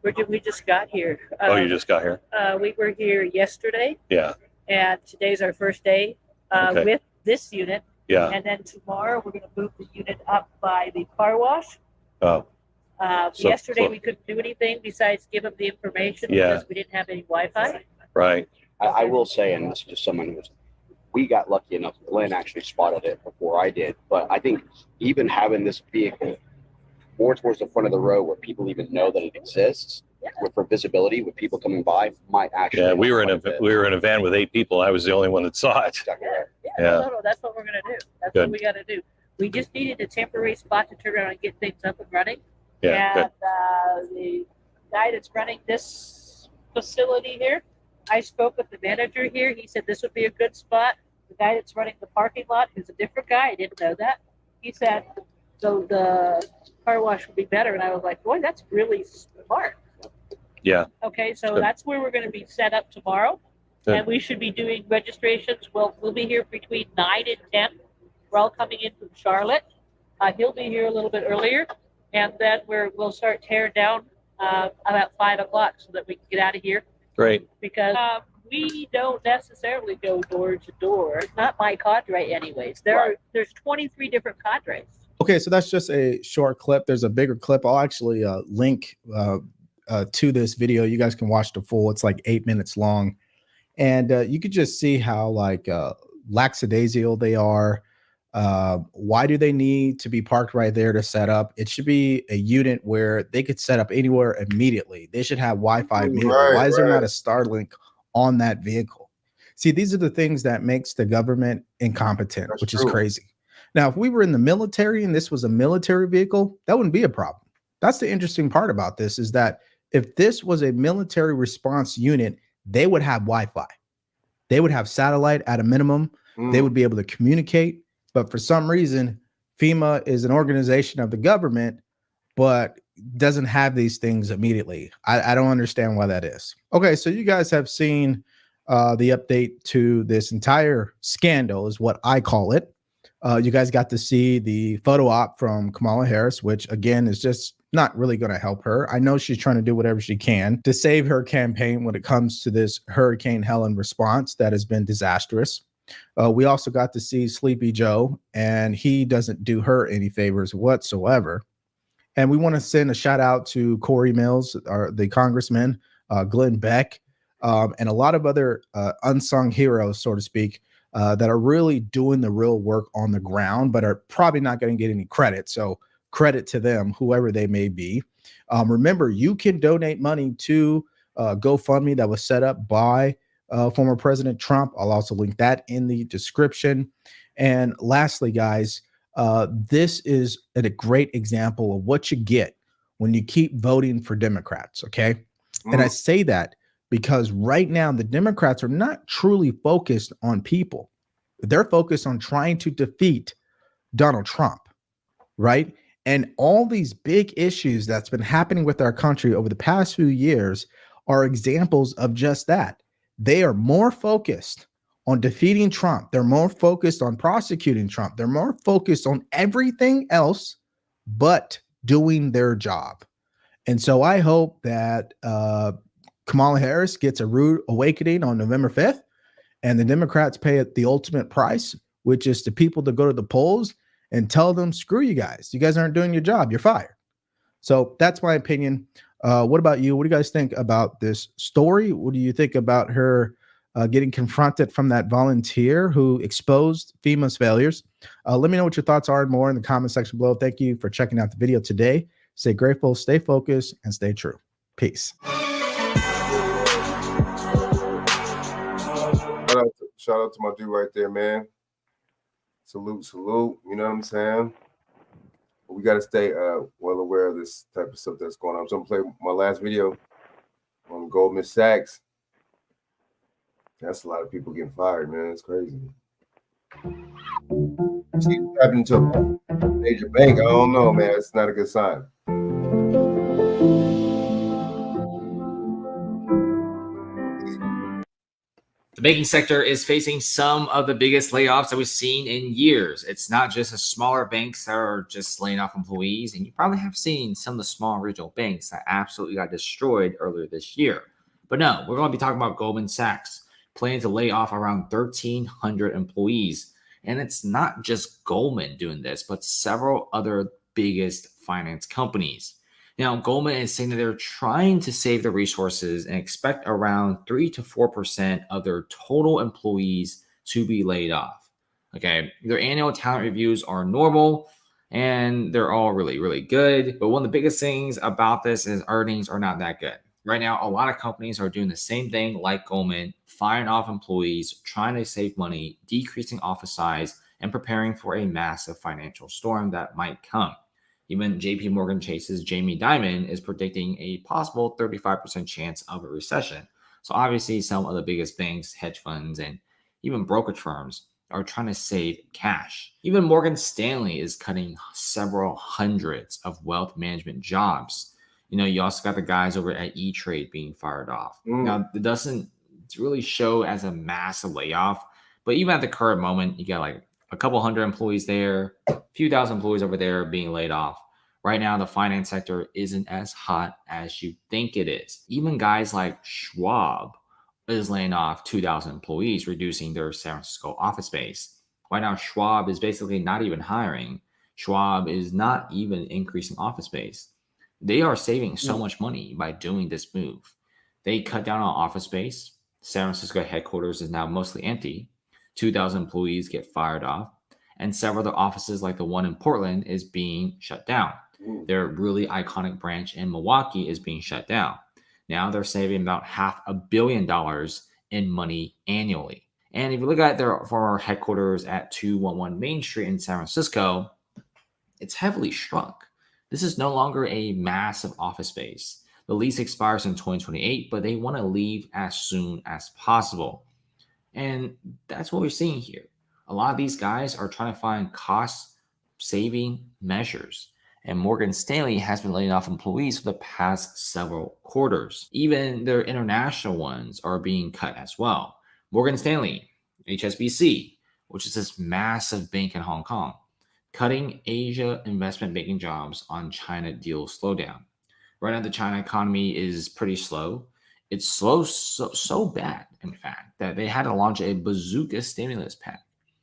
We just got here. You just got here? We were here yesterday, Yeah. and today's our first day Okay. with this unit. Yeah. And then tomorrow we're going to move the unit up by the car wash. Oh, So- Yesterday so- we couldn't do anything besides give them the information Yeah. because we didn't have any Wi-Fi. right. I will say, and this is just someone who's, we got lucky enough. Glenn actually spotted it before I did. But I think even having this vehicle more towards the front of the road where people even know that it exists, for visibility, with people coming by, might actually. Yeah, we were in a van with 8 people. I was the only one that saw it. Yeah. No, that's what we're going to do. That's Good. what we got to do. We just needed a temporary spot to turn around and get things up and running. Yeah, And the guy that's running this facility here, I spoke with the manager here. He said this would be a good spot. The guy that's running the parking lot, who's a different guy, I didn't know that. He said, so the car wash would be better. And I was like, boy, that's really smart. Yeah. Okay, so Good. that's where we're going to be set up tomorrow. Good. And we should be doing registrations. We'll be here between 9 and 10. We're all coming in from Charlotte. He'll be here a little bit earlier. And then we'll start tearing down about 5 o'clock so that we can get out of here. Great. Because we don't necessarily go door to door. Not my cadre anyways. There's 23 different cadres. Okay, so that's just a short clip. There's a bigger clip. I'll actually link to this video. You guys can watch the full. It's like 8 minutes long. And you could just see how lackadaisical they are. Why do they need to be parked right there to set up? It should be a unit where they could set up anywhere immediately. They should have Wi-Fi immediately. Why is there not a Starlink on that vehicle? See, these are the things that makes the government incompetent, which is crazy. Now, if we were in the military and this was a military vehicle, that wouldn't be a problem. That's the interesting part about this, is that if this was a military response unit, they would have Wi-Fi. They would have satellite at a minimum. They would be able to communicate. But for some reason, FEMA is an organization of the government, but doesn't have these things immediately. I don't understand why that is. Okay, so you guys have seen the update to this entire scandal, is what I call it. You guys got to see the photo op from Kamala Harris, which again is just not really going to help her. I know she's trying to do whatever she can to save her campaign when it comes to this Hurricane Helene response that has been disastrous. We also got to see Sleepy Joe, and he doesn't do her any favors whatsoever. And we want to send a shout out to Corey Mills, the congressman, Glenn Beck, and a lot of other unsung heroes, so to speak, that are really doing the real work on the ground, but are probably not going to get any credit. So credit to them, whoever they may be. Remember, you can donate money to GoFundMe that was set up by former President Trump. I'll also link that in the description. And lastly, guys, this is a great example of what you get when you keep voting for Democrats, okay? And I say that because right now the Democrats are not truly focused on people. They're focused on trying to defeat Donald Trump, right? And all these big issues that's been happening with our country over the past few years are examples of just that. They are more focused on defeating Trump. They're more focused on prosecuting Trump. They're more focused on everything else but doing their job. And so I hope that Kamala Harris gets a rude awakening on November 5th, and the Democrats pay the ultimate price, which is to people to go to the polls and tell them, screw you guys. You guys aren't doing your job. You're fired. So that's my opinion. What about you? What do you guys think about this story? What do you think about her getting confronted from that volunteer who exposed FEMA's failures? Let me know what your thoughts are and more in the comment section below. Thank you for checking out the video today. Stay grateful, stay focused, and stay true. Peace. Shout out to my dude right there, man. Salute. You know what I'm saying? We got to stay well aware of this type of stuff that's going on. So I'm going to play my last video on Goldman Sachs. That's a lot of people getting fired, man. It's crazy. She tapped into a major bank. I don't know, man. It's not a good sign. The banking sector is facing some of the biggest layoffs that we've seen in years. It's not just the smaller banks that are just laying off employees, and you probably have seen some of the small regional banks that absolutely got destroyed earlier this year. But no, we're going to be talking about Goldman Sachs planning to lay off around 1,300 employees. And it's not just Goldman doing this, but several other biggest finance companies. Now, Goldman is saying that they're trying to save the resources and expect around 3 to 4% of their total employees to be laid off. Okay, their annual talent reviews are normal and they're all really, really good. But one of the biggest things about this is earnings are not that good. Right now, a lot of companies are doing the same thing like Goldman, firing off employees, trying to save money, decreasing office size, and preparing for a massive financial storm that might come. Even JP Morgan Chase's Jamie Dimon is predicting a possible 35% chance of a recession. So obviously some of the biggest banks, hedge funds, and even brokerage firms are trying to save cash. Even Morgan Stanley is cutting several hundreds of wealth management jobs. You know, you also got the guys over at E-Trade being fired off. Now, it doesn't really show as a massive layoff, but even at the current moment, you got like a couple hundred employees there, a few thousand employees over there being laid off. Right now, the finance sector isn't as hot as you think it is. Even guys like Schwab is laying off 2,000 employees, reducing their San Francisco office space. Right now, Schwab is basically not even hiring. Schwab is not even increasing office space. They are saving so much money by doing this move. They cut down on office space. San Francisco headquarters is now mostly empty. 2,000 employees get fired off. And several other offices like the one in Portland is being shut down. Their really iconic branch in Milwaukee is being shut down. Now they're saving about $500 million in money annually. And if you look at their former headquarters at 211 Main Street in San Francisco, it's heavily shrunk. This is no longer a massive office space. The lease expires in 2028, but they want to leave as soon as possible. And that's what we're seeing here. A lot of these guys are trying to find cost-saving measures. And Morgan Stanley has been laying off employees for the past several quarters. Even their international ones are being cut as well. Morgan Stanley, HSBC, which is this massive bank in Hong Kong, cutting Asia investment banking jobs on China deal slowdown. Right now, the China economy is pretty slow. It's slow so bad, in fact, that they had to launch a bazooka stimulus pack.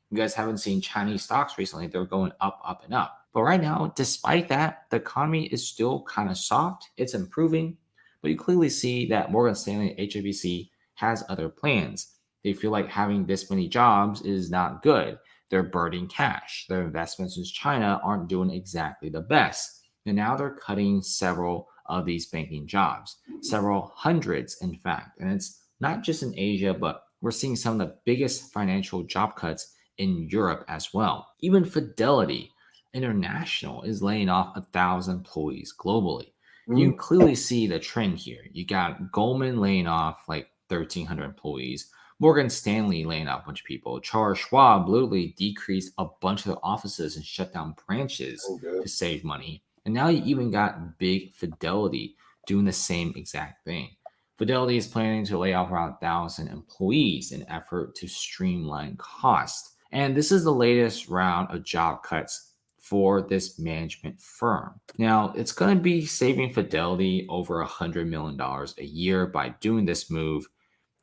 You guys haven't seen Chinese stocks recently. They're going up, up, and up. But right now, despite that, the economy is still kind of soft. It's improving. But you clearly see that Morgan Stanley and HSBC has other plans. They feel like having this many jobs is not good. They're burning cash. Their investments in China aren't doing exactly the best. And now they're cutting several of these banking jobs, several hundreds, in fact. And it's not just in Asia, but we're seeing some of the biggest financial job cuts in Europe as well. Even Fidelity International is laying off 1,000 employees globally. You clearly see the trend here. You got Goldman laying off like 1,300 employees. Morgan Stanley laying off a bunch of people. Charles Schwab literally decreased a bunch of their offices and shut down branches to save money. And now you even got big Fidelity doing the same exact thing. Fidelity is planning to lay off around 1,000 employees in an effort to streamline costs. And this is the latest round of job cuts for this management firm. Now, it's going to be saving Fidelity over $100 million a year by doing this move.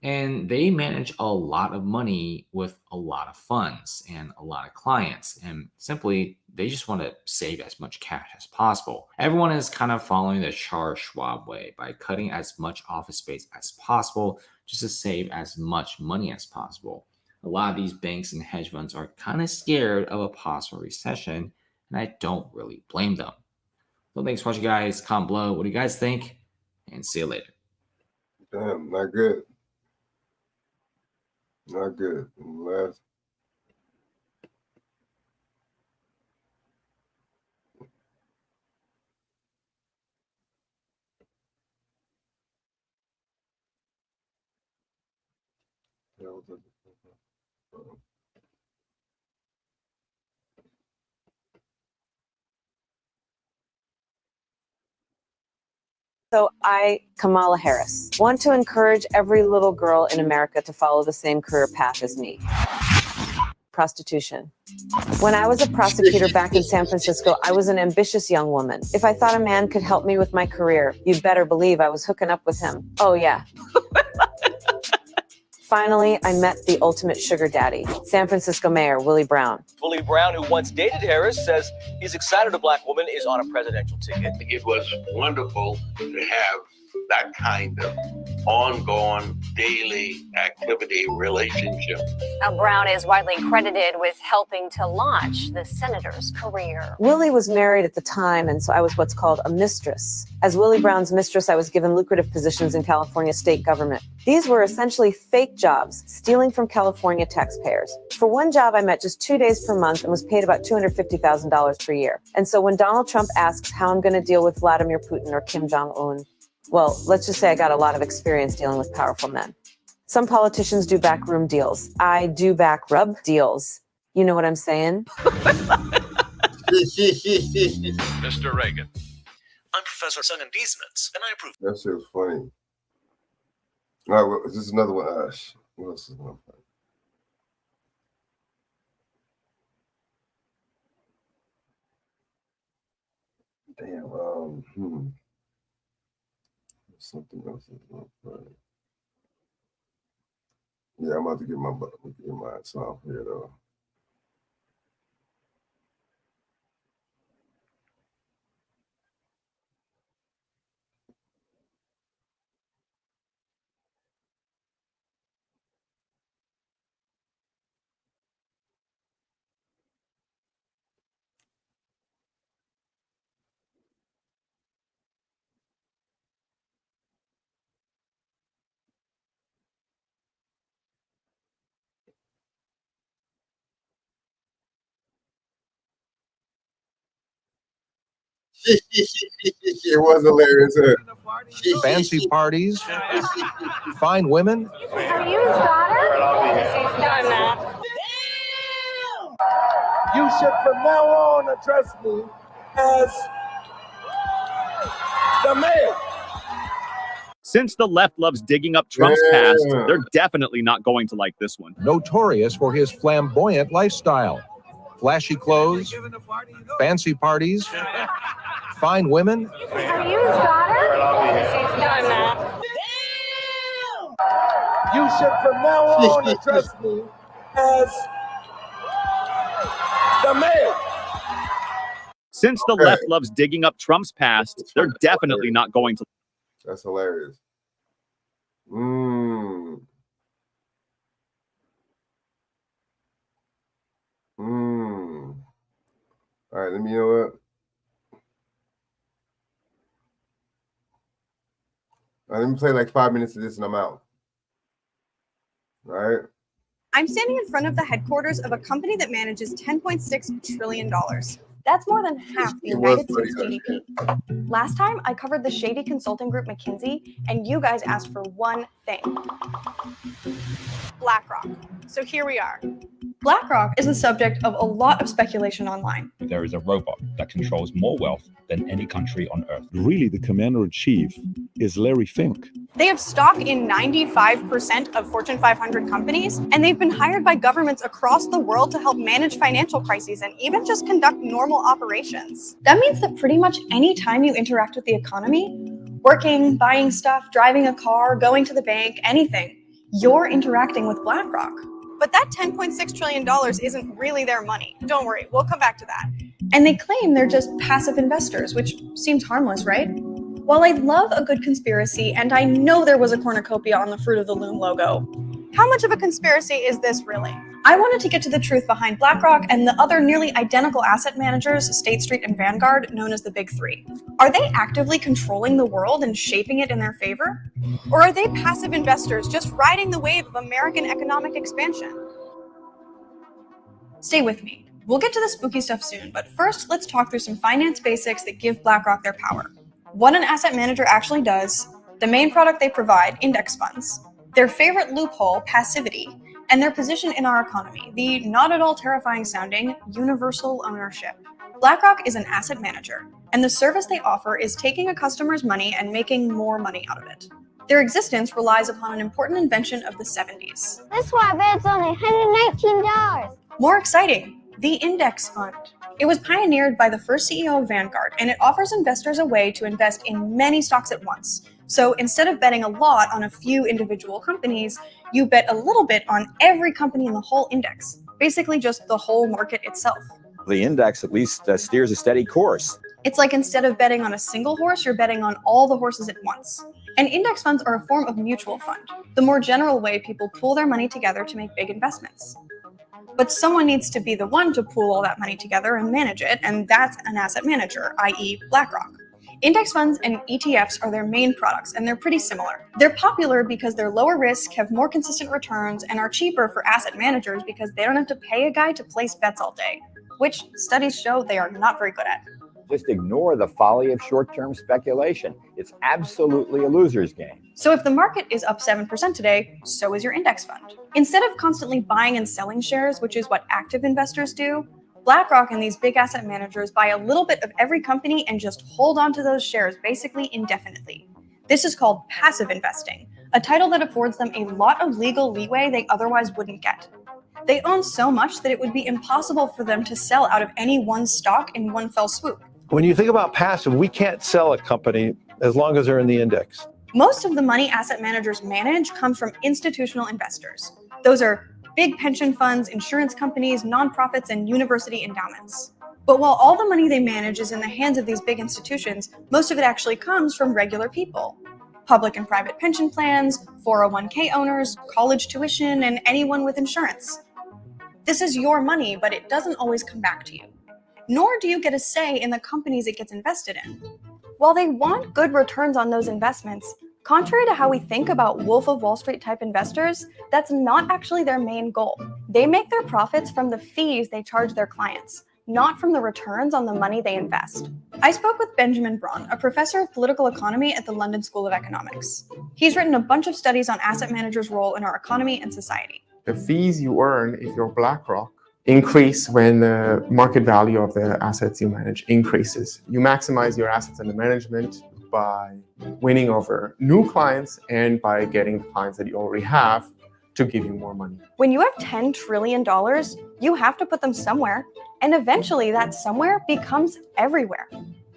And they manage a lot of money with a lot of funds and a lot of clients. And simply, they just want to save as much cash as possible. Everyone is kind of following the Charles Schwab way by cutting as much office space as possible just to save as much money as possible. A lot of these banks and hedge funds are kind of scared of a possible recession, and I don't really blame them. So thanks for watching, guys. Comment below what do you guys think, and see you later. Damn, not good. Not good. Last. So I, Kamala Harris, want to encourage every little girl in America to follow the same career path as me. Prostitution. When I was a prosecutor back in San Francisco, I was an ambitious young woman. If I thought a man could help me with my career, you'd better believe I was hooking up with him. Oh yeah. Finally, I met the ultimate sugar daddy, San Francisco Mayor Willie Brown. Willie Brown, who once dated Harris, says he's excited a black woman is on a presidential ticket. It was wonderful to have that kind of ongoing daily activity relationship. Now, Brown is widely credited with helping to launch the senator's career. Willie was married at the time, and so I was what's called a mistress. As Willie Brown's mistress, I was given lucrative positions in California state government. These were essentially fake jobs, stealing from California taxpayers. For one job, I met just 2 days per month and was paid about $250,000 per year. And so when Donald Trump asks how I'm going to deal with Vladimir Putin or Kim Jong-un, well, let's just say I got a lot of experience dealing with powerful men. Some politicians do backroom deals. I do back rub deals. You know what I'm saying? Mr. Reagan. I'm Professor Sun Endeasements, and I approve. That shit was funny. All right, well, this is another one. What else is one? Damn. Something else is not funny. Yeah, I'm about to get my song here though. It was hilarious. Fancy parties, fine women. Are you his daughter? No, I'm not. You should from now on address me as the mayor. Since the left loves digging up Trump's past, they're definitely not going to like this one. Notorious for his flamboyant lifestyle. Flashy clothes, fancy parties, fine women. Are you his daughter? No, I'm not. You should from now on address me as the mayor. Since the left loves digging up Trump's past, they're definitely not going to. That's hilarious. All right, let me know what. All right, let me play like 5 minutes of this and I'm out. All right. I'm standing in front of the headquarters of a company that manages $10.6 trillion. That's more than half the United States GDP. Last time, I covered the shady consulting group McKinsey, and you guys asked for one thing. BlackRock. So here we are. BlackRock is the subject of a lot of speculation online. There is a robot that controls more wealth than any country on earth. Really, the commander-in-chief is Larry Fink. They have stock in 95% of Fortune 500 companies, and they've been hired by governments across the world to help manage financial crises and even just conduct normal operations. That means that pretty much any time you interact with the economy, working, buying stuff, driving a car, going to the bank, anything, you're interacting with BlackRock. But that $10.6 trillion isn't really their money. Don't worry, we'll come back to that. And they claim they're just passive investors, which seems harmless, right? While I love a good conspiracy, and I know there was a cornucopia on the Fruit of the Loom logo, how much of a conspiracy is this really? I wanted to get to the truth behind BlackRock and the other nearly identical asset managers, State Street and Vanguard, known as the Big Three. Are they actively controlling the world and shaping it in their favor? Or are they passive investors just riding the wave of American economic expansion? Stay with me. We'll get to the spooky stuff soon, but first let's talk through some finance basics that give BlackRock their power. What an asset manager actually does, the main product they provide, index funds, their favorite loophole, passivity, and their position in our economy, the not at all terrifying sounding universal ownership. BlackRock is an asset manager, and the service they offer is taking a customer's money and making more money out of it. Their existence relies upon an important invention of the 70s. This one, I bet it's only $119. More exciting, the index fund. It was pioneered by the first CEO of Vanguard, and it offers investors a way to invest in many stocks at once. So instead of betting a lot on a few individual companies, you bet a little bit on every company in the whole index, basically just the whole market itself. The index at least steers a steady course. It's like instead of betting on a single horse, you're betting on all the horses at once. And index funds are a form of mutual fund, the more general way people pool their money together to make big investments. But someone needs to be the one to pool all that money together and manage it, and that's an asset manager, i.e. BlackRock. Index funds and ETFs are their main products, and they're pretty similar. They're popular because they're lower risk, have more consistent returns, and are cheaper for asset managers because they don't have to pay a guy to place bets all day, which studies show they are not very good at. Just ignore the folly of short-term speculation. It's absolutely a loser's game. So if the market is up 7% today, so is your index fund. Instead of constantly buying and selling shares, which is what active investors do, BlackRock and these big asset managers buy a little bit of every company and just hold on to those shares basically indefinitely. This is called passive investing, a title that affords them a lot of legal leeway they otherwise wouldn't get. They own so much that it would be impossible for them to sell out of any one stock in one fell swoop. When you think about passive, we can't sell a company as long as they're in the index. Most of the money asset managers manage comes from institutional investors. Those are big pension funds, insurance companies, nonprofits, and university endowments. But while all the money they manage is in the hands of these big institutions, most of it actually comes from regular people. Public and private pension plans, 401k owners, college tuition, and anyone with insurance. This is your money, but it doesn't always come back to you. Nor do you get a say in the companies it gets invested in. While they want good returns on those investments, contrary to how we think about Wolf of Wall Street type investors, that's not actually their main goal. They make their profits from the fees they charge their clients, not from the returns on the money they invest. I spoke with Benjamin Braun, a professor of political economy at the London School of Economics. He's written a bunch of studies on asset managers' role in our economy and society. The fees you earn if you're BlackRock increase when the market value of the assets you manage increases. You maximize your assets under management by winning over new clients and by getting the clients that you already have to give you more money. When you have $10 trillion, you have to put them somewhere, and eventually that somewhere becomes everywhere.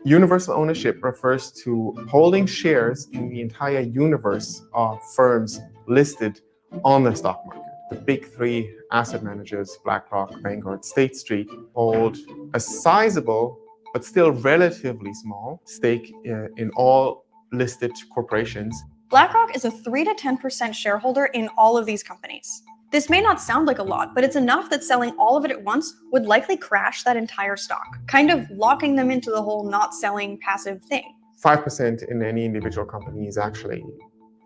Universal ownership refers to holding shares in the entire universe of firms listed on the stock market. The big three asset managers, BlackRock, Vanguard, State Street, hold a sizable but still relatively small stake in all listed corporations. BlackRock is a 3 to 10% shareholder in all of these companies. This may not sound like a lot, but it's enough that selling all of it at once would likely crash that entire stock, kind of locking them into the whole not selling passive thing. 5% in any individual company is actually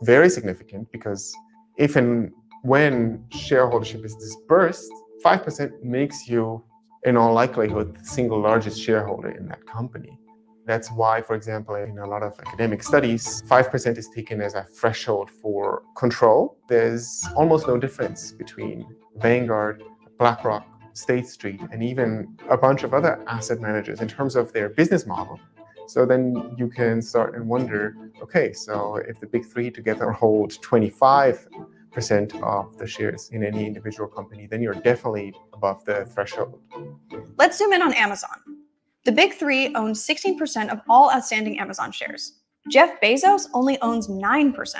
very significant because if and when shareholdership is dispersed, 5% makes you, in all likelihood, the single largest shareholder in that company. That's why, for example, in a lot of academic studies, 5% is taken as a threshold for control. There's almost no difference between Vanguard, BlackRock, State Street, and even a bunch of other asset managers in terms of their business model. So then you can start and wonder, okay, so if the big three together hold 25% of the shares in any individual company, then you're definitely above the threshold. Let's zoom in on Amazon. The big three own 16% of all outstanding Amazon shares. Jeff Bezos only owns 9%.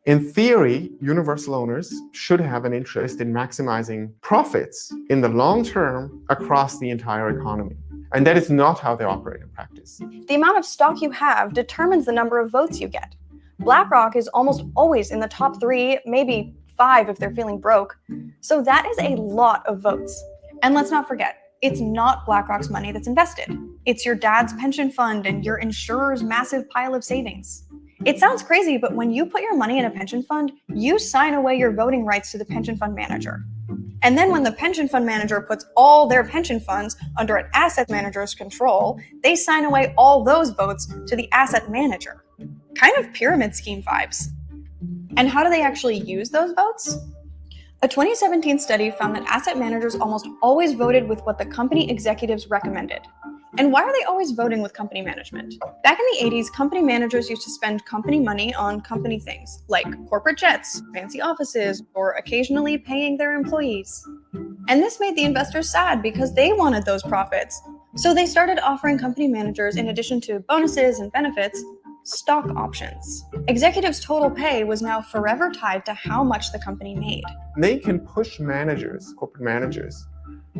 In theory, universal owners should have an interest in maximizing profits in the long term across the entire economy. And that is not how they operate in practice. The amount of stock you have determines the number of votes you get. BlackRock is almost always in the top 3, maybe 5 if they're feeling broke. So that is a lot of votes. And let's not forget, it's not BlackRock's money that's invested. It's your dad's pension fund and your insurer's massive pile of savings. It sounds crazy, but when you put your money in a pension fund, you sign away your voting rights to the pension fund manager. And then when the pension fund manager puts all their pension funds under an asset manager's control, they sign away all those votes to the asset manager. Kind of pyramid scheme vibes. And how do they actually use those votes? A 2017 study found that asset managers almost always voted with what the company executives recommended. And why are they always voting with company management? Back in the 80s, company managers used to spend company money on company things, like corporate jets, fancy offices, or occasionally paying their employees. And this made the investors sad because they wanted those profits. So they started offering company managers, in addition to bonuses and benefits, stock options. Executives' total pay was now forever tied to how much the company made. They can push managers, corporate managers,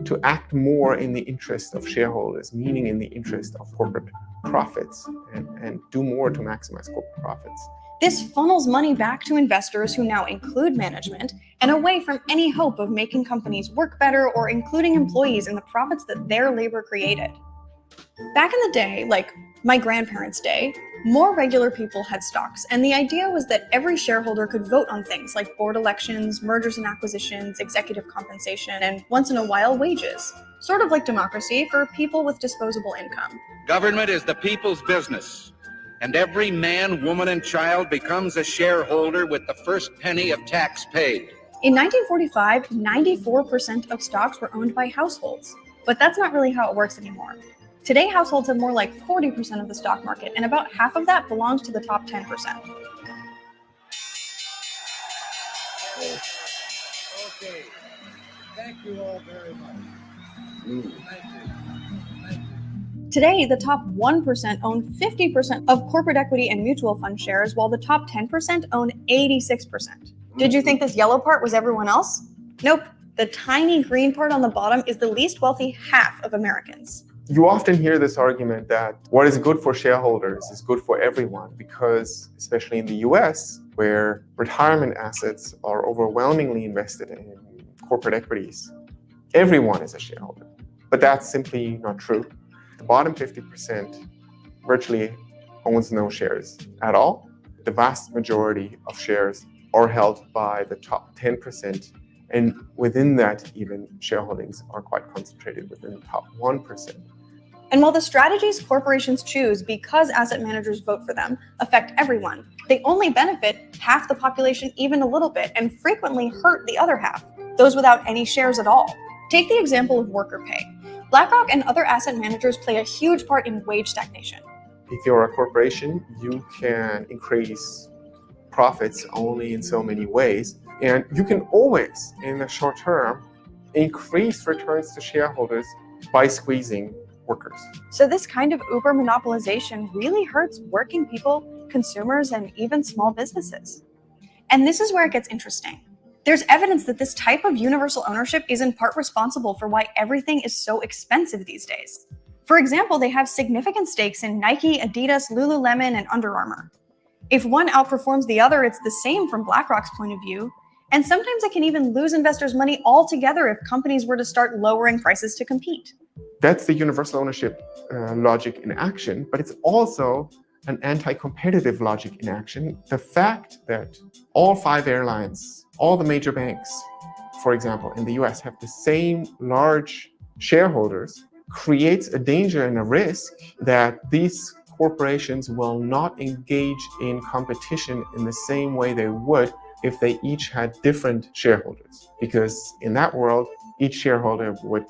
to act more in the interest of shareholders, meaning in the interest of corporate profits, and do more to maximize corporate profits. This funnels money back to investors who now include management and away from any hope of making companies work better or including employees in the profits that their labor created. Back in the day, like my grandparents' day, more regular people had stocks, and the idea was that every shareholder could vote on things like board elections, mergers and acquisitions, executive compensation, and once in a while, wages. Sort of like democracy for people with disposable income. Government is the people's business, and every man, woman, and child becomes a shareholder with the first penny of tax paid. In 1945, 94% of stocks were owned by households, but that's not really how it works anymore. Today, households have more like 40% of the stock market, and about half of that belongs to the top 10%. Okay. Thank you all very much. Thank you. Today, the top 1% own 50% of corporate equity and mutual fund shares, while the top 10% own 86%. Did you think this yellow part was everyone else? Nope. The tiny green part on the bottom is the least wealthy half of Americans. You often hear this argument that what is good for shareholders is good for everyone because, especially in the US, where retirement assets are overwhelmingly invested in corporate equities, everyone is a shareholder. But that's simply not true. The bottom 50% virtually owns no shares at all. The vast majority of shares are held by the top 10%. And within that, even shareholdings are quite concentrated within the top 1%. And while the strategies corporations choose because asset managers vote for them affect everyone, they only benefit half the population even a little bit and frequently hurt the other half, those without any shares at all. Take the example of worker pay. BlackRock and other asset managers play a huge part in wage stagnation. If you're a corporation, you can increase profits only in so many ways. And you can always, in the short term, increase returns to shareholders by squeezing workers. So this kind of uber monopolization really hurts working people, consumers, and even small businesses. And this is where it gets interesting. There's evidence that this type of universal ownership is in part responsible for why everything is so expensive these days. For example, they have significant stakes in Nike, Adidas, Lululemon, and Under Armour. If one outperforms the other, it's the same from BlackRock's point of view. And sometimes it can even lose investors' money altogether if companies were to start lowering prices to compete. That's the universal ownership logic in action, but it's also an anti-competitive logic in action. The fact that all 5 airlines, all the major banks, for example, in the US have the same large shareholders creates a danger and a risk that these corporations will not engage in competition in the same way they would if they each had different shareholders. Because in that world, each shareholder would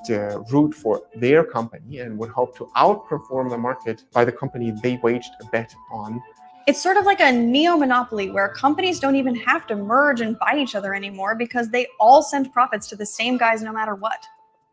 root for their company and would hope to outperform the market by the company they waged a bet on. It's sort of like a neo-monopoly where companies don't even have to merge and buy each other anymore because they all send profits to the same guys no matter what.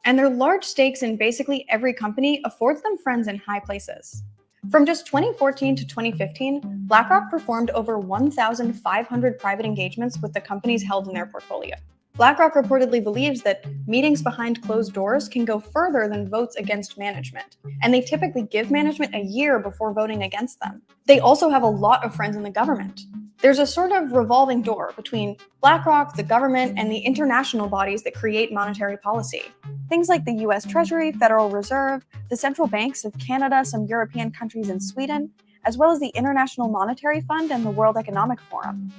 And their large stakes in basically every company affords them friends in high places. From just 2014 to 2015, BlackRock performed over 1,500 private engagements with the companies held in their portfolio. BlackRock reportedly believes that meetings behind closed doors can go further than votes against management, and they typically give management a year before voting against them. They also have a lot of friends in the government. There's a sort of revolving door between BlackRock, the government, and the international bodies that create monetary policy. Things like the US Treasury, Federal Reserve, the central banks of Canada, some European countries, and Sweden, as well as the International Monetary Fund and the World Economic Forum.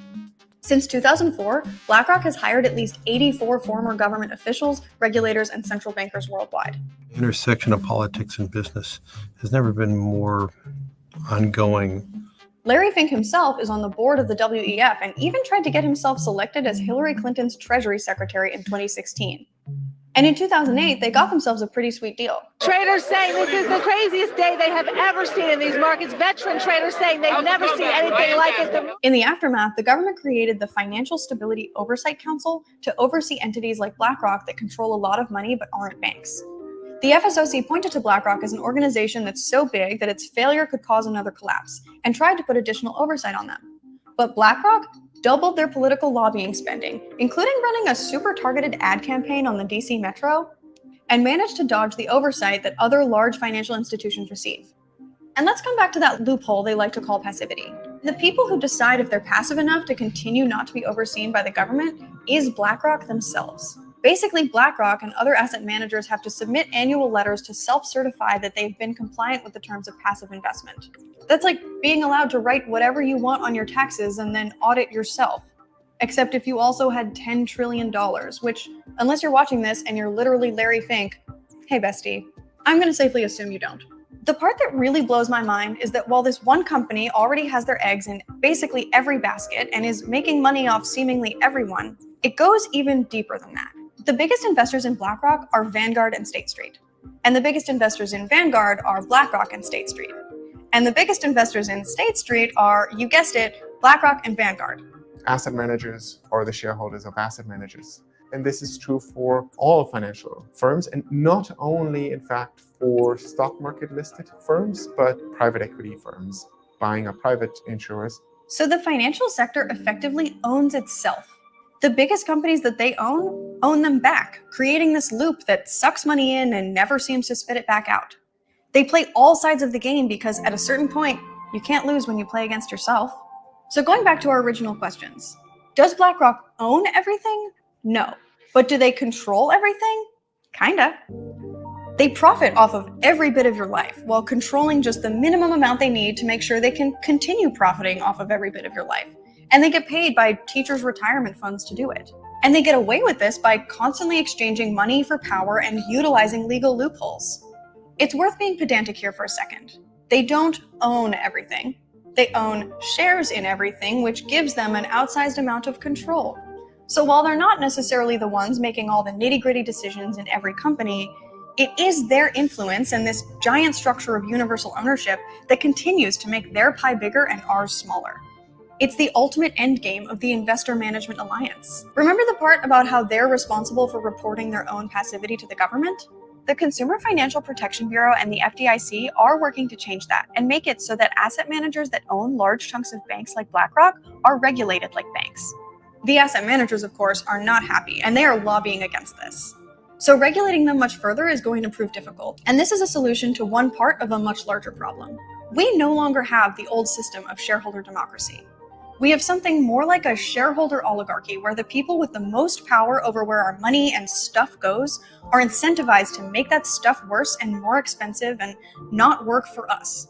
Since 2004, BlackRock has hired at least 84 former government officials, regulators, and central bankers worldwide. The intersection of politics and business has never been more ongoing. Larry Fink himself is on the board of the WEF and even tried to get himself selected as Hillary Clinton's Treasury Secretary in 2016. And in 2008, they got themselves a pretty sweet deal. Traders saying this is the craziest day they have ever seen in these markets. Veteran traders saying they've never seen anything like it. In the aftermath, the government created the Financial Stability Oversight Council to oversee entities like BlackRock that control a lot of money but aren't banks. The FSOC pointed to BlackRock as an organization that's so big that its failure could cause another collapse, and tried to put additional oversight on them. But BlackRock doubled their political lobbying spending, including running a super targeted ad campaign on the DC Metro, and managed to dodge the oversight that other large financial institutions receive. And let's come back to that loophole they like to call passivity. The people who decide if they're passive enough to continue not to be overseen by the government is BlackRock themselves. Basically, BlackRock and other asset managers have to submit annual letters to self-certify that they've been compliant with the terms of passive investment. That's like being allowed to write whatever you want on your taxes and then audit yourself. Except if you also had $10 trillion, which, unless you're watching this and you're literally Larry Fink, hey bestie, I'm going to safely assume you don't. The part that really blows my mind is that while this one company already has their eggs in basically every basket and is making money off seemingly everyone, it goes even deeper than that. The biggest investors in BlackRock are Vanguard and State Street. And the biggest investors in Vanguard are BlackRock and State Street. And the biggest investors in State Street are, you guessed it, BlackRock and Vanguard. Asset managers are the shareholders of asset managers. And this is true for all financial firms, and not only, in fact, for stock market listed firms, but private equity firms buying up private insurers. So the financial sector effectively owns itself. The biggest companies that they own them back, creating this loop that sucks money in and never seems to spit it back out. They play all sides of the game because at a certain point, you can't lose when you play against yourself. So going back to our original questions, does BlackRock own everything? No. But do they control everything? Kinda. They profit off of every bit of your life while controlling just the minimum amount they need to make sure they can continue profiting off of every bit of your life. And they get paid by teachers' retirement funds to do it. And they get away with this by constantly exchanging money for power and utilizing legal loopholes. It's worth being pedantic here for a second. They don't own everything. They own shares in everything, which gives them an outsized amount of control. So while they're not necessarily the ones making all the nitty-gritty decisions in every company, it is their influence and this giant structure of universal ownership that continues to make their pie bigger and ours smaller. It's the ultimate endgame of the Investor Management Alliance. Remember the part about how they're responsible for reporting their own passivity to the government? The Consumer Financial Protection Bureau and the FDIC are working to change that and make it so that asset managers that own large chunks of banks like BlackRock are regulated like banks. The asset managers, of course, are not happy, and they are lobbying against this. So regulating them much further is going to prove difficult, and this is a solution to one part of a much larger problem. We no longer have the old system of shareholder democracy. We have something more like a shareholder oligarchy where the people with the most power over where our money and stuff goes are incentivized to make that stuff worse and more expensive and not work for us.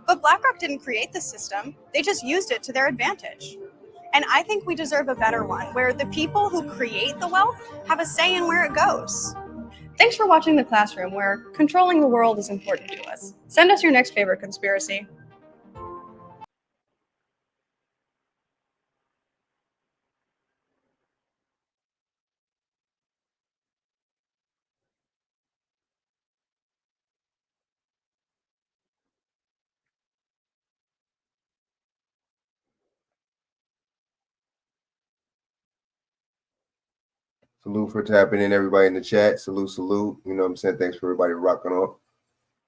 But BlackRock didn't create this system, they just used it to their advantage. And I think we deserve a better one where the people who create the wealth have a say in where it goes. Thanks for watching The Classroom, where controlling the world is important to us. Send us your next favorite conspiracy. Salute for tapping in, everybody in the chat. Salute, salute. You know what I'm saying? Thanks for everybody rocking off.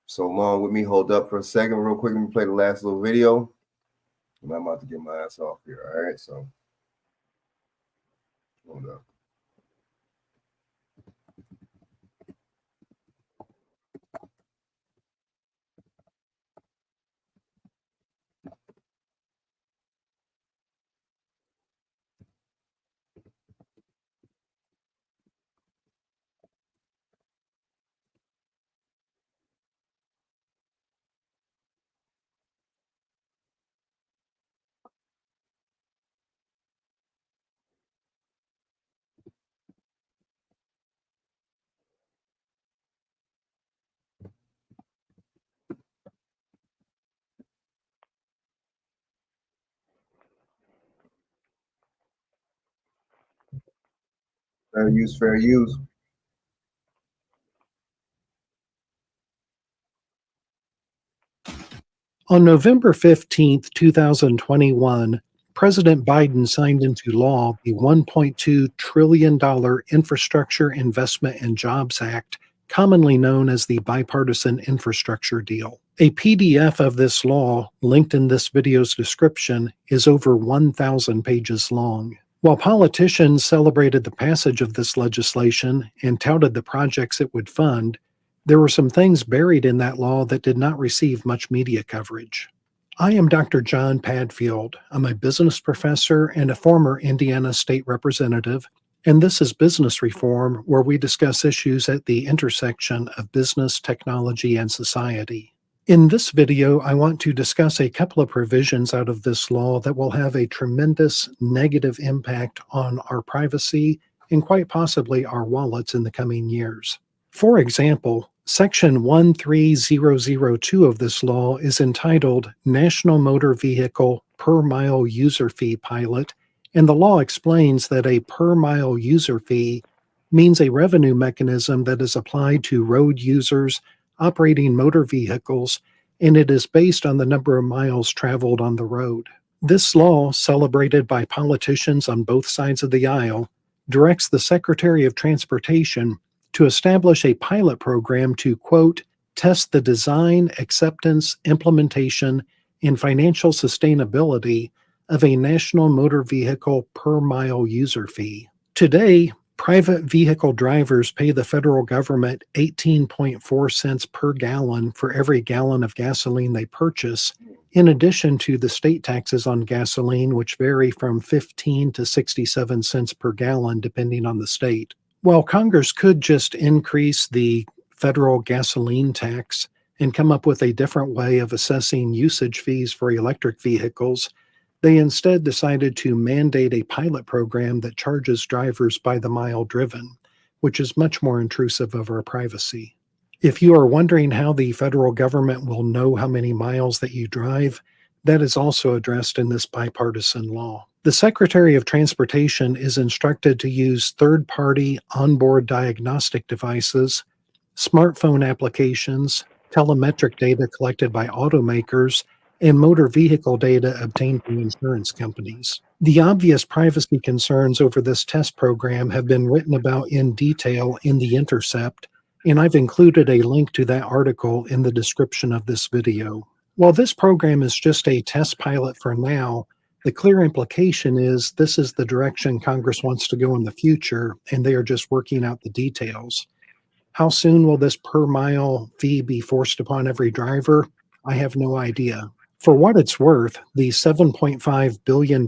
so long with me. Hold up for a second, real quick. Let me play the last little video. And I'm about to get my ass off here. All right, so hold up. Fair use, fair use. On November 15th, 2021, President Biden signed into law the $1.2 trillion Infrastructure Investment and Jobs Act, commonly known as the Bipartisan Infrastructure Deal. A PDF of this law, linked in this video's description, is over 1,000 pages long. While politicians celebrated the passage of this legislation and touted the projects it would fund, there were some things buried in that law that did not receive much media coverage. I am Dr. John Padfield. I'm a business professor and a former Indiana state representative, and this is Business Reform, where we discuss issues at the intersection of business, technology, and society. In this video, I want to discuss a couple of provisions out of this law that will have a tremendous negative impact on our privacy and quite possibly our wallets in the coming years. For example, Section 13002 of this law is entitled National Motor Vehicle Per Mile User Fee Pilot, and the law explains that a per mile user fee means a revenue mechanism that is applied to road users operating motor vehicles, and it is based on the number of miles traveled on the road. This law, celebrated by politicians on both sides of the aisle, directs the Secretary of Transportation to establish a pilot program to, quote, test the design, acceptance, implementation, and financial sustainability of a national motor vehicle per mile user fee. Today, private vehicle drivers pay the federal government 18.4 cents per gallon for every gallon of gasoline they purchase, in addition to the state taxes on gasoline, which vary from 15 to 67 cents per gallon depending on the state. While Congress could just increase the federal gasoline tax and come up with a different way of assessing usage fees for electric vehicles, they instead decided to mandate a pilot program that charges drivers by the mile driven, which is much more intrusive of our privacy. If you are wondering how the federal government will know how many miles that you drive, that is also addressed in this bipartisan law. The Secretary of Transportation is instructed to use third-party onboard diagnostic devices, smartphone applications, telemetric data collected by automakers, and motor vehicle data obtained from insurance companies. The obvious privacy concerns over this test program have been written about in detail in The Intercept, and I've included a link to that article in the description of this video. While this program is just a test pilot for now, the clear implication is this is the direction Congress wants to go in the future, and they are just working out the details. How soon will this per mile fee be forced upon every driver? I have no idea. For what it's worth, the $7.5 billion in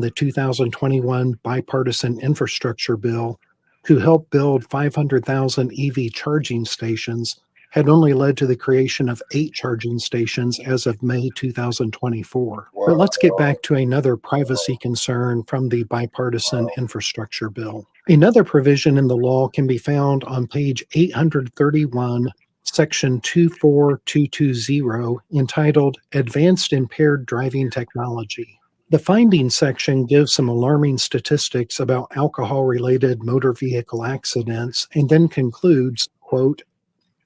the 2021 bipartisan infrastructure bill to help build 500,000 EV charging stations had only led to the creation of 8 charging stations as of May 2024. But let's get back to another privacy concern from the bipartisan infrastructure bill. Another provision in the law can be found on page 831, section 24220, entitled Advanced Impaired Driving Technology. The findings section gives some alarming statistics about alcohol-related motor vehicle accidents and then concludes, quote,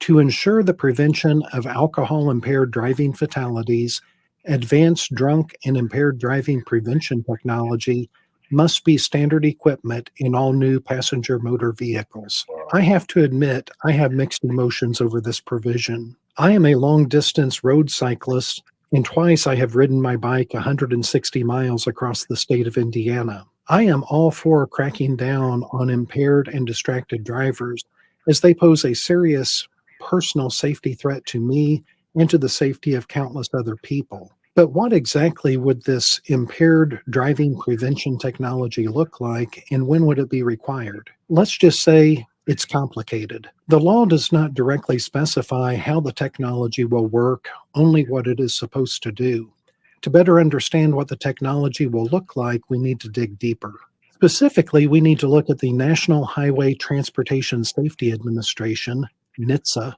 to ensure the prevention of alcohol-impaired driving fatalities, advanced drunk and impaired driving prevention technology must be standard equipment in all new passenger motor vehicles. I have to admit, I have mixed emotions over this provision. I am a long distance road cyclist, and twice I have ridden my bike 160 miles across the state of Indiana. I am all for cracking down on impaired and distracted drivers, as they pose a serious personal safety threat to me and to the safety of countless other people. But what exactly would this impaired driving prevention technology look like, and when would it be required? Let's just say it's complicated. The law does not directly specify how the technology will work, only what it is supposed to do. To better understand what the technology will look like, we need to dig deeper. Specifically, we need to look at the National Highway Transportation Safety Administration, NHTSA,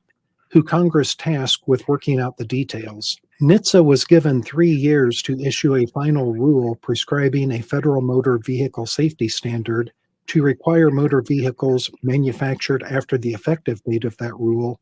who Congress tasked with working out the details. NHTSA was given 3 years to issue a final rule prescribing a federal motor vehicle safety standard to require motor vehicles manufactured after the effective date of that rule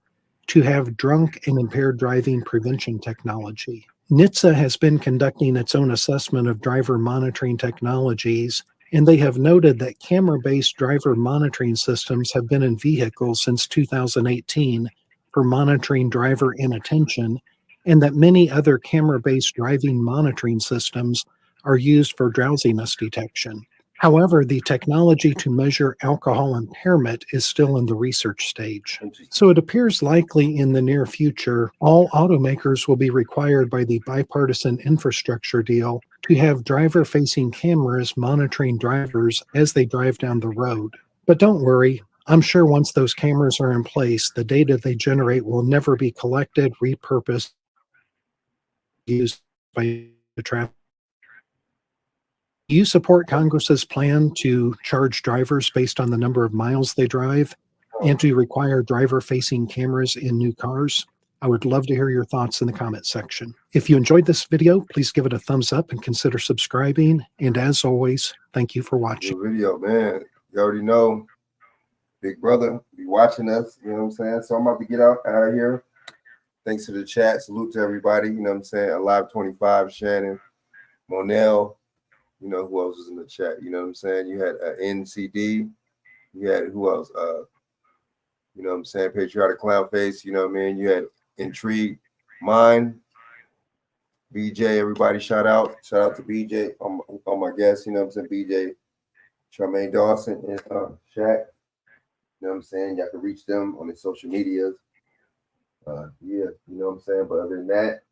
to have drunk and impaired driving prevention technology. NHTSA has been conducting its own assessment of driver monitoring technologies, and they have noted that camera-based driver monitoring systems have been in vehicles since 2018 for monitoring driver inattention, and that many other camera-based driving monitoring systems are used for drowsiness detection. However, the technology to measure alcohol impairment is still in the research stage. So it appears likely in the near future, all automakers will be required by the bipartisan infrastructure deal to have driver-facing cameras monitoring drivers as they drive down the road. But don't worry, I'm sure once those cameras are in place, the data they generate will never be collected, repurposed, used by the traffic. Do you support Congress's plan to charge drivers based on the number of miles they drive and to require driver-facing cameras in new cars? I would love to hear your thoughts in the comment section. If you enjoyed this video, please give it a thumbs up and consider subscribing. And as always, thank you for watching. Good video, man. You already know, Big Brother be watching us, you know what I'm saying? So I'm about to get out of here. Thanks to the chat. Salute to everybody, you know what I'm saying? Alive 25, Shannon, Monel. You know who else was in the chat? You know what I'm saying? You had NCD. You had who else? You know what I'm saying? Patriotic Clown Face. You know what I mean? You had Intrigue Mind. BJ, everybody shout out. Shout out to BJ on my guests. You know what I'm saying? BJ, Charmaine Dawson, and Shaq. You know what I'm saying? Y'all can reach them on their social medias. Yeah, you know what I'm saying? But other than that,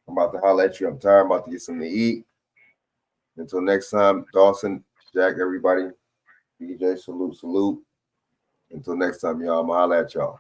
I'm about to holler at you. I'm tired. I'm about to get something to eat. Until next time, Dawson, Jack, everybody, BJ, salute. Until next time, y'all, I'm going to holler at y'all.